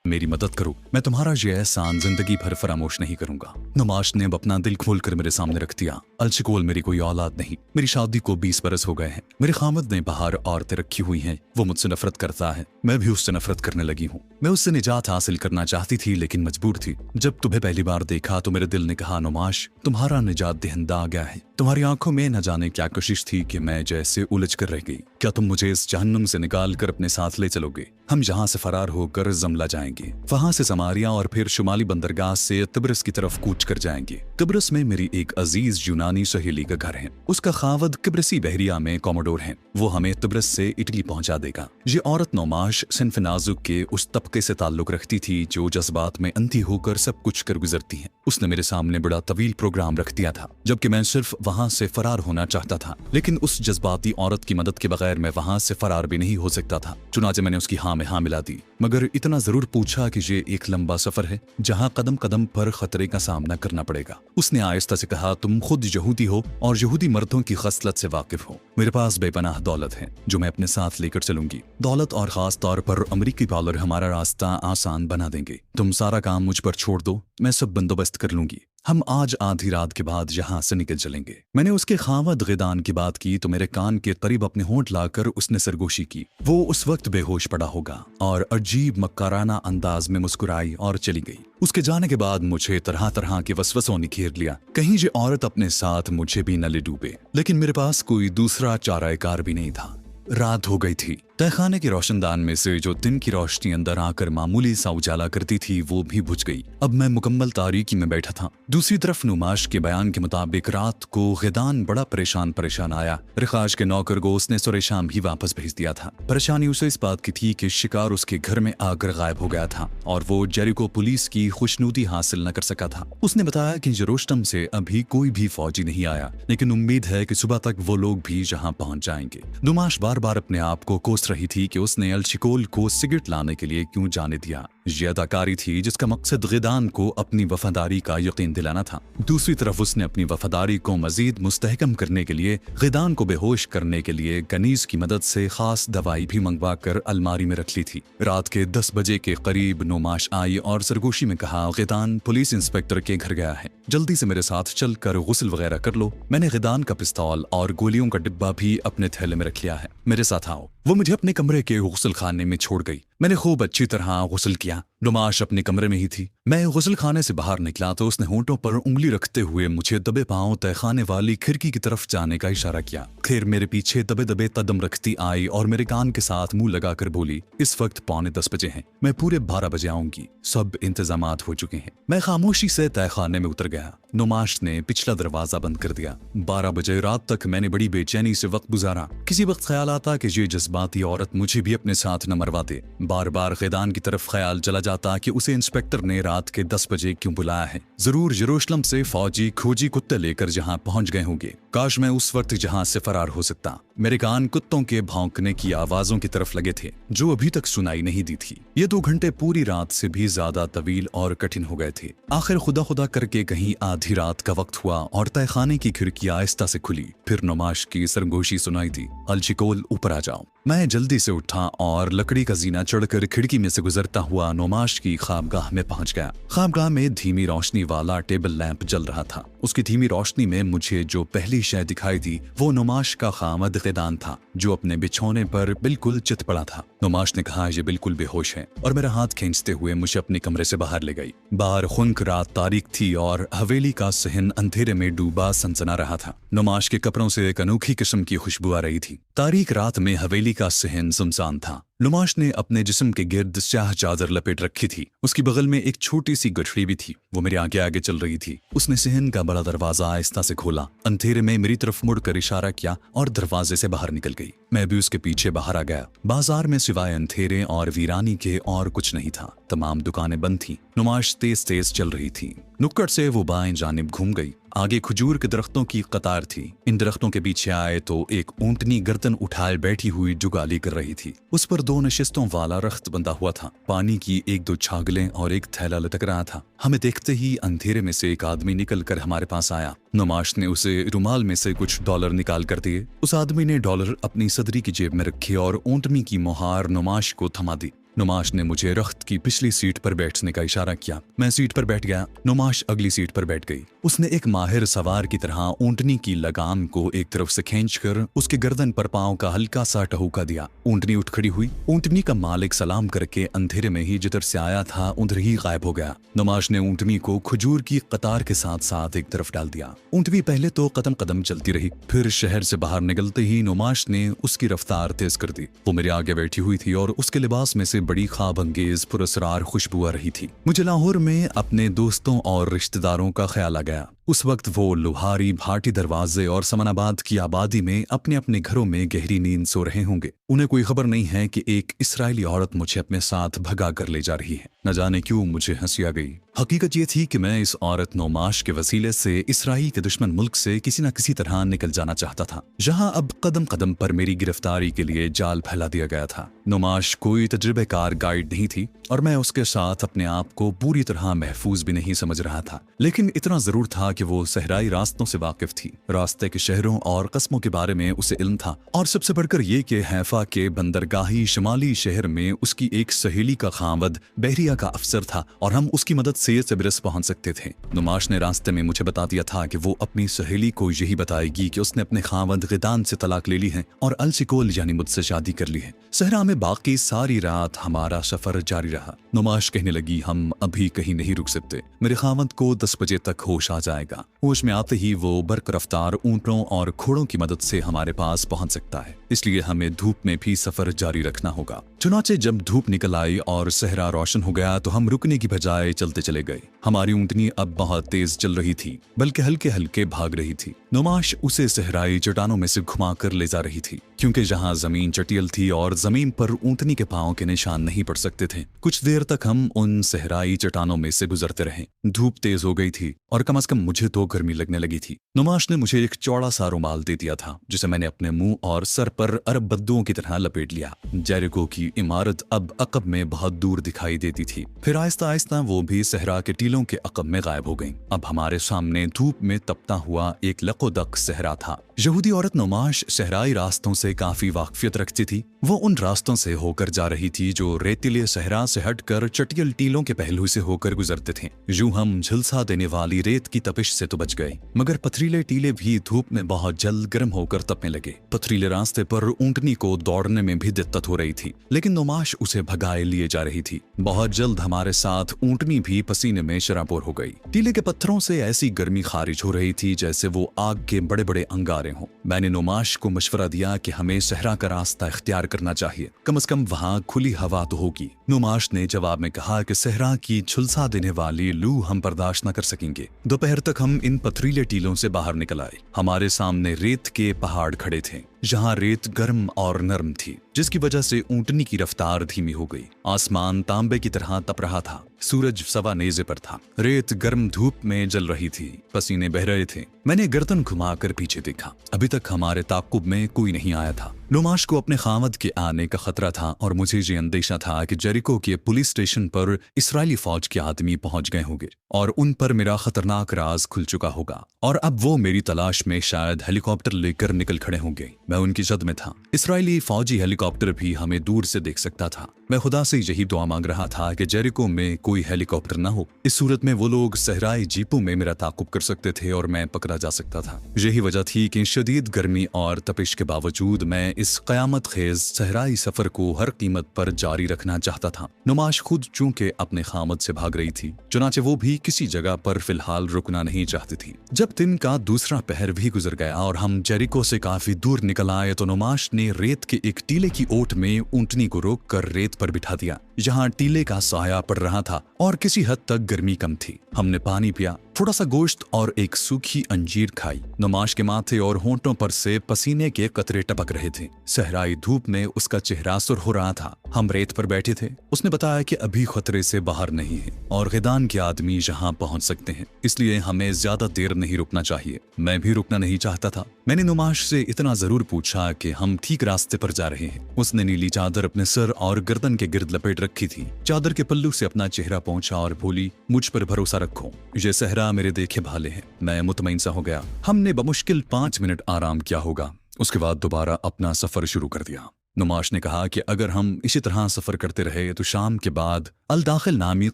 मेरी मदद करो, मैं तुम्हारा ये एहसान जिंदगी भर फरामोश नहीं करूंगा। नुमाश ने अब अपना दिल खोलकर मेरे सामने रख दिया। अलशिकोल मेरी कोई औलाद नहीं। मेरी शादी को 20 बरस हो गए हैं। मेरे खामद ने बाहर औरतें रखी हुई हैं। वो मुझसे नफरत करता है, मैं भी उससे नफरत करने लगी हूँ। मैं उससे निजात हासिल करना चाहती थी लेकिन मजबूर थी। जब तुम्हें पहली बार देखा तो मेरे दिल ने कहा, नुमाश तुम्हारा निजात दहिंदा आ गया है। तुम्हारी आंखों में न जाने क्या कोशिश थी कि मैं जैसे उलझ कर रह गई। क्या तुम मुझे इस जहन्नुम से निकाल कर अपने साथ ले चलोगे? हम यहाँ से फरार होकर जमला जाएंगे। जाएंगे। वहां से समारिया और फिर शुमाली बंदरगाह से तिब्रिस की तरफ कूच कर जाएंगे। तिब्रिस में मेरी एक अजीज यूनानी सहेली का घर है। उसका खावद किब्रिसी बहरिया में कॉमोडोर है। वो हमें तिब्रिस से इटली पहुंचा देगा। ये औरत नौमाश सिन्फ नाजुक के उस तबके से ताल्लुक रखती थी जो जज्बात में अंधी होकर सब कुछ कर गुजरती है। उसने मेरे सामने बड़ा तवील प्रोग्राम रख दिया था, जबकि मैं सिर्फ वहां से फरार होना चाहता था। लेकिन उस जज्बाती औरत की मदद के बगैर मैं वहां से फरार भी नहीं हो सकता था। चुनाचे मैंने उसकी हाँ में हाँ मिला दी, मगर इतना जरूर पूछा कि ये एक लंबा सफर है जहां कदम कदम पर खतरे का सामना करना पड़ेगा। उसने आहिस्ता से कहा, तुम खुद यहूदी हो और यहूदी मर्दों की खसलत से वाकिफ हो। मेरे पास बेपनाह दौलत है जो मैं अपने साथ लेकर चलूंगी। दौलत और खास तौर पर अमेरिकी डॉलर हमारा रास्ता आसान बना देंगे। तुम सारा काम मुझ पर छोड़ दो, मैं सब बंदोबस्त कर लूंगी। हम आज आधी रात के बाद यहाँ से निकल चलेंगे। मैंने उसके खावद गिदान की बात की तो मेरे कान के करीब अपने होंठ लाकर उसने सरगोशी की। वो उस वक्त बेहोश पड़ा होगा और अजीब मक्काराना अंदाज में मुस्कुराई और चली गई। उसके जाने के बाद मुझे तरह तरह के वसवसों ने घेर लिया। कहीं ये औरत अपने साथ मुझे भी न ले डूबे, लेकिन मेरे पास कोई दूसरा चाराकार भी नहीं था। रात हो गई थी। तहखाने के रोशनदान में से जो दिन की रोशनी अंदर आकर मामूली सा उजाला करती थी वो भी बुझ गई। अब मैं मुकम्मल तारीकी में बैठा था। दूसरी तरफ नुमाश के बयान के मुताबिक रात को गिदान बड़ा परेशान आया। रिखाश के नौकर को उसने सुबह शाम ही वापस भेज दिया था। परेशानी उसे इस बात की थी कि शिकार उसके घर में आकर गायब हो गया था और वो जेरिको पुलिस की खुशनुदी हासिल न कर सका था। उसने बताया कि यरूशलेम से अभी कोई भी फौजी नहीं आया, लेकिन उम्मीद है कि सुबह तक वो लोग भी यहाँ पहुंच जाएंगे। नुमाश बार बार अपने आप को कोस रही थी कि उसने अलशिकोल को सिगरेट लाने के लिए क्यों जाने दिया। यह अदाकारी थी जिसका मकसद गिदान को अपनी वफादारी का यकीन दिलाना था। दूसरी तरफ उसने अपनी वफादारी को मजीद मुस्तहकम करने के लिए गिदान को बेहोश करने के लिए गनीज की मदद से खास दवाई भी मंगवा कर अलमारी में रख ली थी। रात के 10 बजे के करीब नुमाश आई और सरगोशी में कहा, गिदान पुलिस इंस्पेक्टर के घर गया है, जल्दी से मेरे साथ चल कर गुस्ल वगैरह कर लो। मैंने गिदान का पिस्तौल और गोलियों का डिब्बा भी अपने थैले में रख लिया है, मेरे साथ आओ। वो मुझे अपने कमरे के गुस्ल खाने में छोड़ गई। मैंने खूब अच्छी तरह गुस्ल किया। नुमाश अपने कमरे में ही थी। मैं गुस्ल खाने से बाहर निकला तो उसने होंठों पर उंगली रखते हुए मुझे दबे पांव तहखाने वाली खिड़की की तरफ जाने का इशारा किया। फिर मेरे पीछे दबे दबे कदम रखती आई और मेरे कान के साथ मुंह लगाकर बोली, इस वक्त 9:45 बजे हैं, मैं पूरे 12 बजे आऊंगी, सब इंतजामात हो चुके हैं। मैं खामोशी से तहखाने में उतर गया। नुमाश ने पिछला दरवाजा बंद कर दिया। 12 बजे रात तक मैंने बड़ी बेचैनी से वक्त गुजारा। किसी वक्त ख्याल आता कि ये जज्बाती औरत मुझे भी अपने साथ न मरवा दे। बार बार गिदान की तरफ ख्याल चला जाता कि उसे इंस्पेक्टर ने रात के 10 बजे क्यों बुलाया है। जरूर यरूशलेम से फौजी खोजी कुत्ते लेकर जहां पहुंच गए होंगे। काश मैं उस वक्त जहां से फरार हो सकता। मेरे कान कुत्तों के भौंकने की आवाजों की तरफ लगे थे जो अभी तक सुनाई नहीं दी थी। ये 2 घंटे पूरी रात से भी ज्यादा तवील और कठिन हो गए थे। आखिर खुदा खुदा करके कहीं आधी रात का वक्त हुआ और तहखाने की खिड़की आहिस्ता से खुली। फिर नुमाश की सरगोशी सुनाई दी, अलशिकोल ऊपर आ जाओ। मैं जल्दी से उठा और लकड़ी का जीना चढ़कर खिड़की में से गुजरता हुआ नुमाश की ख्वाबगाह में पहुंच गया। ख्वाबगाह में धीमी रोशनी वाला टेबल लैंप जल रहा था। उसकी धीमी रोशनी में मुझे जो पहली शय दिखाई दी वो नुमाश का खामद गिदान था जो अपने बिछौने पर बिल्कुल चित पड़ा था। नुमाश ने कहा, ये बिल्कुल बेहोश है, और मेरा हाथ खींचते हुए मुझे अपने कमरे से बाहर ले गई। बाहर खुनक रात तारीख थी और हवेली का सहन अंधेरे में डूबा सनसना रहा था। नुमाश के कपड़ों से एक अनोखी किस्म की खुशबू आ रही थी। तारीख रात में हवेली का सहन सुनसान था। नुमाश ने अपने जिस्म के गिर्द स्याह चादर लपेट रखी थी। उसकी बगल में एक छोटी सी गठरी भी थी, वो मेरे आगे आगे चल रही थी। उसने सहन का बड़ा दरवाजा आहिस्ता से खोला, अंधेरे में मेरी तरफ मुड़कर इशारा किया और दरवाजे से बाहर निकल गई। मैं भी उसके पीछे बाहर आ गया। बाजार में सिवाय अंधेरे और वीरानी के और कुछ नहीं था। तमाम दुकानें बंद थी। नुमाश तेज तेज चल रही थी। नुक्कड़ से वो बाएं जानिब घूम गई। आगे खजूर के दरख्तों की कतार थी। इन दरख्तों के पीछे आए तो एक ऊंटनी गर्दन उठाए बैठी हुई जुगाली कर रही थी। उस पर 2 नशिस्तों वाला रख्त बंधा हुआ था। पानी की 1-2 छागलें और एक थैला लटक रहा था। हमें देखते ही अंधेरे में से एक आदमी निकल कर हमारे पास आया। नुमाश ने उसे रुमाल में से कुछ डॉलर निकाल कर दिए। उस आदमी ने डॉलर अपनी सदरी की जेब में रखे और ऊंटनी की मोहार नुमाश को थमा दी। नुमाश ने मुझे रख्त की पिछली सीट पर बैठने का इशारा किया। मैं सीट पर बैठ गया। नुमाश अगली सीट पर बैठ गई। उसने एक माहिर सवार की तरह ऊंटनी की लगाम को एक तरफ से खींचकर उसके गर्दन पर पांव का हल्का सा टहूका दिया। ऊंटनी उठ खड़ी हुई। ऊंटनी का मालिक सलाम करके अंधेरे में ही जिधर से आया था उधर ही गायब हो गया। नुमाश ने ऊंटनी को खजूर की कतार के साथ साथ एक तरफ डाल दिया। ऊंटनी पहले तो कदम कदम चलती रही, फिर शहर से बाहर निकलते ही नुमाश ने उसकी रफ्तार तेज कर दी। वो मेरे आगे बैठी हुई थी और उसके लिबास में से बड़ी ख्वाब अंगेज पुरस्कार खुशबू आ रही थी। मुझे लाहौर में अपने दोस्तों और रिश्तेदारों का ख्याल आ गया। उस वक्त वो लोहारी, भाटी दरवाजे और समनाबाद की आबादी में अपने अपने घरों में गहरी नींद सो रहे होंगे। उन्हें कोई खबर नहीं है कि एक इसराइली औरत मुझे अपने साथ भगा कर ले जा रही है। न जाने क्यों मुझे हंसी आ गई। हकीकत ये थी कि मैं इस औरत नौमाश के वसीले से इसराइल के दुश्मन मुल्क से किसी न किसी तरह निकल जाना चाहता था, जहां अब कदम कदम पर मेरी गिरफ्तारी के लिए जाल फैला दिया गया था। नौमाश कोई तजुर्बेकार गाइड नहीं थी और मैं उसके साथ अपने आप को पूरी तरह महफूज भी नहीं समझ रहा था, लेकिन इतना जरूर था कि वो सहराई रास्तों से वाकिफ थी। रास्ते के शहरों और कस्मों के बारे में उसे इल्म था, और सबसे बढ़कर ये कि हैफा के बंदरगाही शुमाली शहर में उसकी एक सहेली का खामद बहरिया का अफसर था और हम उसकी मदद से तिब्रिस पहुंच सकते थे। नुमाश ने रास्ते में मुझे बता दिया था कि वो अपनी सहेली को यही बताएगी कि उसने अपने खामद गिदान से तलाक ले ली है और अलसिकोल यानी मुझसे शादी कर ली है। सहरा में बाकी सारी रात हमारा सफर जारी रहा। नुमाश कहने लगी, हम अभी कहीं नहीं रुक सकते, मेरे खामद को 10 बजे तक होश आ जाएगा। होश में आते ही वो बर्क रफ्तार ऊंटों और घोड़ों की मदद से हमारे पास पहुंच सकता है, इसलिए हमें धूप में भी सफर जारी रखना होगा। चुनाचे जब धूप निकल आई और सहरा रोशन हो गया तो हम रुकने की बजाय चलते चले गए। हमारी ऊंटनी अब बहुत तेज चल रही थी, बल्कि हल्के हल्के भाग रही थी। नुमाश उसे सहराई चट्टानों में से घुमा कर ले जा रही थी, क्योंकि जहां जमीन चटियल थी और जमीन पर ऊंटनी के पांव के निशान नहीं पड़ सकते थे। कुछ देर तक हम उन सहराई चट्टानों में से गुजरते रहे। धूप तेज हो गई थी और कम से कम मुझे तो गर्मी लगने लगी थी। नुमाश ने मुझे एक चौड़ा सा रुमाल दे दिया था, जिसे मैंने अपने मुंह और सर पर अरब बद्दुओं की तरह लपेट लिया। जेरिको की इमारत अब अकब में बहुत दूर दिखाई देती थी। फिर आहिस्ता आहिस्ता वो भी सहरा के टीलों के अकब में गायब हो गईं। अब हमारे सामने धूप में तपता हुआ एक लकोदक सहरा था। यहूदी औरत नुमाश सहराई रास्तों से काफी वाकफियत रखती थी। वो उन रास्तों से होकर जा रही थी जो रेतीले सहरा से हटकर चटियल टीलों के पहलू से होकर गुजरते थे। यूं हम झुलसा देने वाली रेत की तपिश से तो बच गए, मगर पथरीले टीले भी धूप में बहुत जल्द गर्म होकर तपने लगे। पथरीले रास्ते पर ऊंटनी को दौड़ने में भी दिक्कत हो रही थी, लेकिन नुमाश उसे भगाए लिए जा रही थी। बहुत जल्द हमारे साथ ऊंटनी भी पसीने में शराबोर हो गई। टीले के पत्थरों से ऐसी गर्मी खारिज हो रही थी जैसे वो आग के बड़े बड़े अंगारे हों। मैंने नुमाश को मशवरा दिया कि हमें सहरा का रास्ता इख्तियार करना चाहिए, कम से कम वहाँ खुली हवा तो होगी। नुमाश ने जवाब में कहा कि सहरा की झुलसा देने वाली लू हम बर्दाश्त न कर सकेंगे। दोपहर तक हम इन पथरीले टीलों से बाहर निकल आए। हमारे सामने रेत के पहाड़ खड़े थे, जहाँ रेत गर्म और नरम थी, जिसकी वजह से ऊंटनी की रफ्तार धीमी हो गई। आसमान तांबे की तरह तप रहा था। सूरज सवा नेज़े पर था। रेत गर्म धूप में जल रही थी। पसीने बह रहे थे। मैंने गर्दन घुमाकर पीछे देखा। अभी तक हमारे ताकुब में कोई नहीं आया था। नुमाश को अपने खामद के आने का खतरा था और मुझे ये अंदेशा था कि जेरिको के पुलिस स्टेशन पर इसराइली फौज के आदमी पहुंच गए होंगे और उन पर मेरा खतरनाक राज खुल चुका होगा और अब वो मेरी तलाश में शायद हेलीकॉप्टर लेकर निकल खड़े होंगे। मैं उनकी जद में था। इसराइली फौजी हेलीकॉप्टर भी हमें दूर से देख सकता था। मैं खुदा से यही दुआ मांग रहा था कि जेरिको में कोई हेलीकॉप्टर न हो। इस सूरत में वो लोग सहराई जीपों में मेरा ताकुब कर सकते थे और मैं पकड़ा जा सकता था। यही वजह थी कि शदीद गर्मी और तपिश के बावजूद मैं इस कयामत खेज सहराई सफर को हर कीमत पर जारी रखना चाहता था। नुमाश खुद चूंकि अपने खामद से भाग रही थी, चुनाचे वो भी किसी जगह पर फिलहाल रुकना नहीं चाहती थी। जब दिन का दूसरा पहर भी गुजर गया और हम जेरिको से काफी दूर निकल आए तो नुमाश ने रेत के एक टीले की ओट में ऊंटनी को रोक कर रेत पर बिठा दिया, जहां टीले का साया पड़ रहा था और किसी हद तक गर्मी कम थी। हमने पानी पिया, थोड़ा सा गोश्त और एक सूखी अंजीर खाई। नुमाश के माथे और होंठों पर से पसीने के कतरे टपक रहे थे। सहराई धूप में उसका चेहरा सुर हो रहा था। हम रेत पर बैठे थे। उसने बताया कि अभी खतरे से बाहर नहीं है और गिदान के आदमी यहाँ पहुंच सकते हैं, इसलिए हमें ज्यादा देर नहीं रुकना चाहिए। मैं भी रुकना नहीं चाहता था। मैंने नुमाश से इतना जरूर पूछा कि हम ठीक रास्ते पर जा रहे हैं। उसने नीली चादर अपने सर और गर्दन के गिर्द लपेट रखी थी। चादर के पल्लू से अपना चेहरा पहुंचा और बोली, मुझ पर भरोसा रखो, ये सहरा मेरे देखे भाले हैं। मैं मुतमईन सा हो गया। हमने बमुश्किल 5 मिनट आराम किया होगा। उसके बाद दोबारा अपना सफर शुरू कर दिया। नुमाश ने कहा कि अगर हम इसी तरह सफर करते रहे तो शाम के बाद अल दाखिल नामी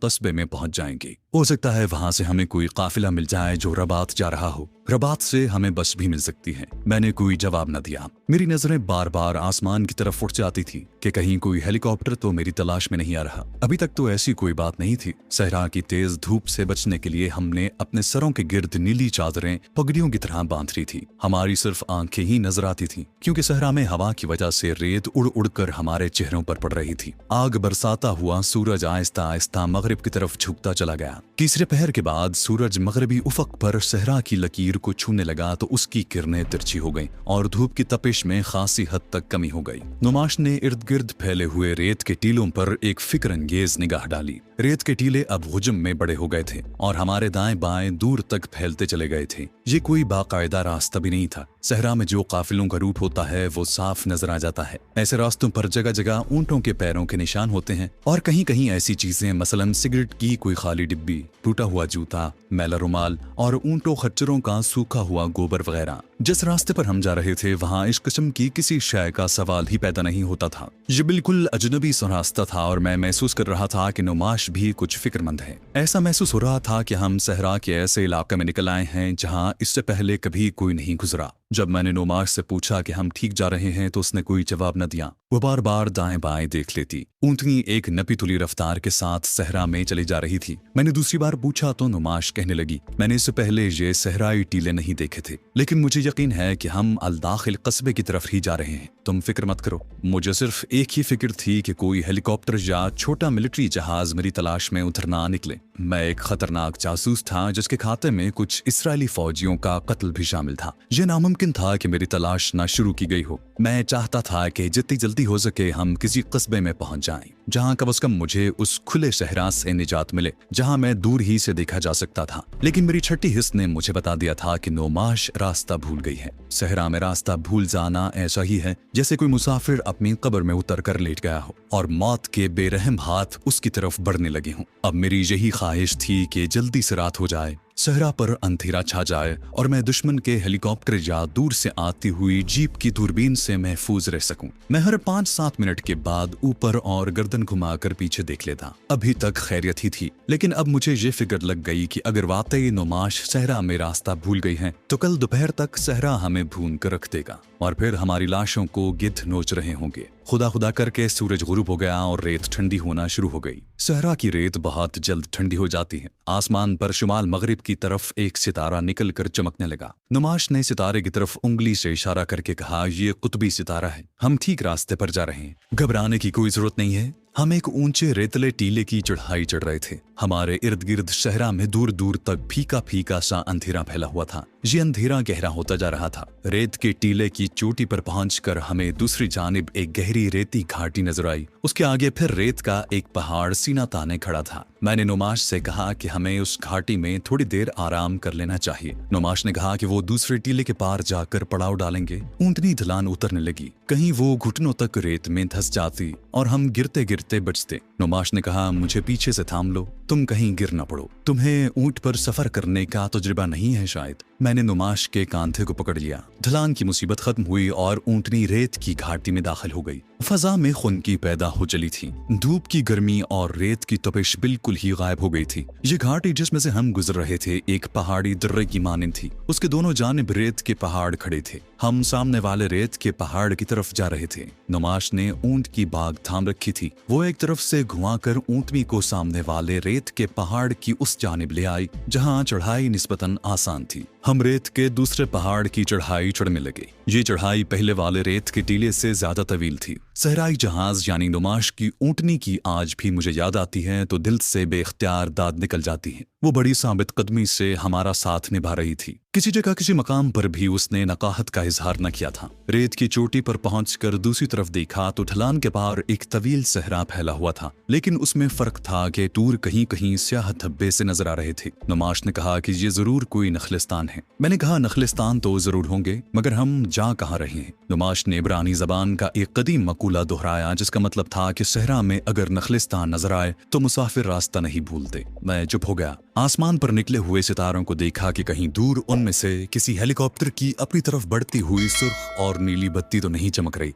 कस्बे में पहुंच जाएंगे। हो सकता है वहां से हमें कोई काफिला मिल जाए जो रबात जा रहा हो। रबात से हमें बस भी मिल सकती है। मैंने कोई जवाब न दिया। मेरी नजरें बार बार आसमान की तरफ उठ जाती थी कि कहीं कोई हेलीकॉप्टर तो मेरी तलाश में नहीं आ रहा। अभी तक तो ऐसी कोई बात नहीं थी। सहरा की तेज धूप से बचने के लिए हमने अपने सरों के गिर्द नीली चादरें पगड़ियों की तरह बांध ली थी। हमारी सिर्फ आंखें ही नजर आती थी, क्योंकि सहरा में हवा की वजह से रेत उड़ उड़ कर हमारे चेहरों पर पड़ रही थी। आग बरसाता हुआ सूरज आहिस्ता आहिस्ता मगरिब की तरफ झुकता चला गया। तीसरे पहर के बाद सूरज मगरबी उफक पर सहरा की लकीर को छूने लगा तो उसकी किरणें तिरछी हो गईं और धूप की तपिश में खासी हद तक कमी हो गई। नुमाश ने इर्द गिर्द फैले हुए रेत के टीलों पर एक फिक्रंगेज निगाह डाली। रेत के टीले अब हुजम में बड़े हो गए थे और हमारे दाएं बाएं दूर तक फैलते चले गए थे। ये कोई बाकायदा रास्ता भी नहीं था। सहरा में जो काफिलों का रूट होता है वो साफ नजर आ जाता है। ऐसे रास्तों पर जगह जगह ऊंटों के पैरों के निशान होते हैं और कहीं कहीं ऐसी चीजें, मसलन सिगरेट की कोई खाली डिब्बी, टूटा हुआ जूता, मैला रुमाल और ऊंटों खच्चरों का सूखा हुआ गोबर वगैरह। जिस रास्ते पर हम जा रहे थे वहां इस किस्म की किसी शय का सवाल ही पैदा नहीं होता था। ये बिल्कुल अजनबी सा रास्ता था और मैं महसूस कर रहा था कि नुमाश भी कुछ फिक्रमंद है। ऐसा महसूस हो रहा था कि हम सहरा के ऐसे इलाके में निकल आए हैं जहां इससे पहले कभी कोई नहीं गुजरा। जब मैंने नुमाश से पूछा कि हम ठीक जा रहे हैं तो उसने कोई जवाब न दिया। वो बार बार दाएं बाएं देख लेती। ऊँटनी एक नपी तुली रफ्तार के साथ सहरा में चली जा रही थी। मैंने दूसरी बार पूछा तो नुमाश कहने लगी, मैंने इससे पहले ये सहराई टीले नहीं देखे थे, लेकिन मुझे यकीन है कि हम अल-दाखिल कस्बे की तरफ ही जा रहे हैं। तुम फिक्र मत करो। मुझे सिर्फ एक ही फिक्र थी कि कोई हेलीकॉप्टर या छोटा मिलिट्री जहाज मेरी तलाश में उतर ना निकले। मैं एक खतरनाक जासूस था जिसके खाते में कुछ इस्राएली फौजियों का कत्ल भी शामिल था। यह नामुमकिन था कि मेरी तलाश ना शुरू की गई हो। मैं चाहता था कि जितनी जल्दी हो सके हम किसी कस्बे में पहुंच जाएं, जहां कम से कम मुझे उस खुले सहरा से निजात मिले जहां मैं दूर ही से देखा जा सकता था। लेकिन मेरी छठी हिस्स ने मुझे बता दिया था कि नुमाश रास्ता भूल गई है। सहरा में रास्ता भूल जाना ऐसा ही है जैसे कोई मुसाफिर अपनी कब्र में उतर कर लेट गया हो और मौत के बेरहम हाथ उसकी तरफ बढ़ने लगे हों। अब मेरी यही ख्वाहिश थी कि जल्दी से रात हो जाए, सहरा पर अंधेरा छा जाए और मैं दुश्मन के हेलीकॉप्टर या दूर से आती हुई जीप की दूरबीन से महफूज रह सकूं। मैं हर 5-7 मिनट के बाद ऊपर और गर्दन घुमाकर पीछे देख लेता। अभी तक खैरियत ही थी, लेकिन अब मुझे ये फिक्र लग गई कि अगर वाकई नुमाश सहरा में रास्ता भूल गई है तो कल दोपहर तक सहरा हमें भून कर रख देगा और फिर हमारी लाशों को गिद्ध नोच रहे होंगे। खुदा खुदा करके सूरज गुरूब हो गया और रेत ठंडी होना शुरू हो गई। सहरा की रेत बहुत जल्द ठंडी हो जाती है। आसमान पर शुमाल मगरिब की तरफ एक सितारा निकल कर चमकने लगा। नुमाश ने सितारे की तरफ उंगली से इशारा करके कहा, ये कुतबी सितारा है, हम ठीक रास्ते पर जा रहे हैं, घबराने की कोई जरूरत नहीं है। हम एक ऊंचे रेतले टीले की चढ़ाई चढ़ रहे थे। हमारे इर्द गिर्द सहरा में दूर दूर तक फीका फीका सा अंधेरा फैला हुआ था। ये अंधेरा गहरा होता जा रहा था। रेत के टीले की चोटी पर पहुंचकर हमें दूसरी जानिब एक गहरी रेती घाटी नजर आई। उसके आगे फिर रेत का एक पहाड़ सीना ताने खड़ा था। मैंने नुमाश से कहा कि हमें उस घाटी में थोड़ी देर आराम कर लेना चाहिए। नुमाश ने कहा कि वो दूसरे टीले के पार जाकर पड़ाव डालेंगे। ऊंटनी ढलान उतरने लगी, कहीं वो घुटनों तक रेत में धंस जाती और हम गिरते गिरते बचते। नुमाश ने कहा, मुझे पीछे से थाम लो, तुम कहीं गिर न पड़ो, तुम्हें ऊंट पर सफर करने का तजुर्बा नहीं है शायद। मैंने नुमाश के कांधे को पकड़ लिया। ढलान की मुसीबत खत्म हुई और ऊंटनी रेत की घाटी में दाखिल हो गई। फजा में खुनकी पैदा हो चली थी। धूप की गर्मी और रेत की तपिश बिल्कुल ही गायब हो गई थी। ये घाटी जिसमें से हम गुजर रहे थे एक पहाड़ी दर्रे की मानिंद थी। उसके दोनों जानिब रेत के पहाड़ खड़े थे। हम सामने वाले रेत के पहाड़ की तरफ जा रहे थे। नुमाश ने ऊंट की बाग थाम रखी थी। वो एक तरफ से घुमाकर ऊंटनी को सामने वाले रेत के पहाड़ की उस जानिब ले आई जहां चढ़ाई निस्बतन आसान थी। हम रेत के दूसरे पहाड़ की चढ़ाई चढ़ने लगे। ये चढ़ाई पहले वाले रेत के टीले से ज्यादा तवील थी। सहराई जहाज यानी नुमाश की ऊंटनी की आज भी मुझे याद आती है तो दिल से बेख्तियार दाद निकल जाती है। वो बड़ी साबित कदमी से हमारा साथ निभा रही थी। किसी जगह किसी मकाम पर भी उसने नकाहत का इजहार न किया था। रेत की चोटी पर पहुंचकर दूसरी तरफ देखा तो ढलान के पार एक तवील सहरा फैला हुआ था, लेकिन उसमें फर्क था कि दूर कहीं कहीं स्याह धब्बे से नजर आ रहे थे। नुमाश ने कहा कि ये जरूर कोई नखलिस्तान है। मैंने कहा, नखलिस्तान तो जरूर होंगे, मगर हम जा कहाँ रहे हैं? नुमाश ने इब्रानी जबान का एक कदीम मकूला दोहराया जिसका मतलब था कि सहरा में अगर नखलिस्तान नजर आए तो मुसाफिर रास्ता नहीं भूलते। मैं चुप हो गया। आसमान पर निकले हुए सितारों को देखा कि कहीं दूर उनमें से किसी हेलीकॉप्टर की अपनी तरफ बढ़ती हुई सुर्ख और नीली बत्ती तो नहीं चमक रही।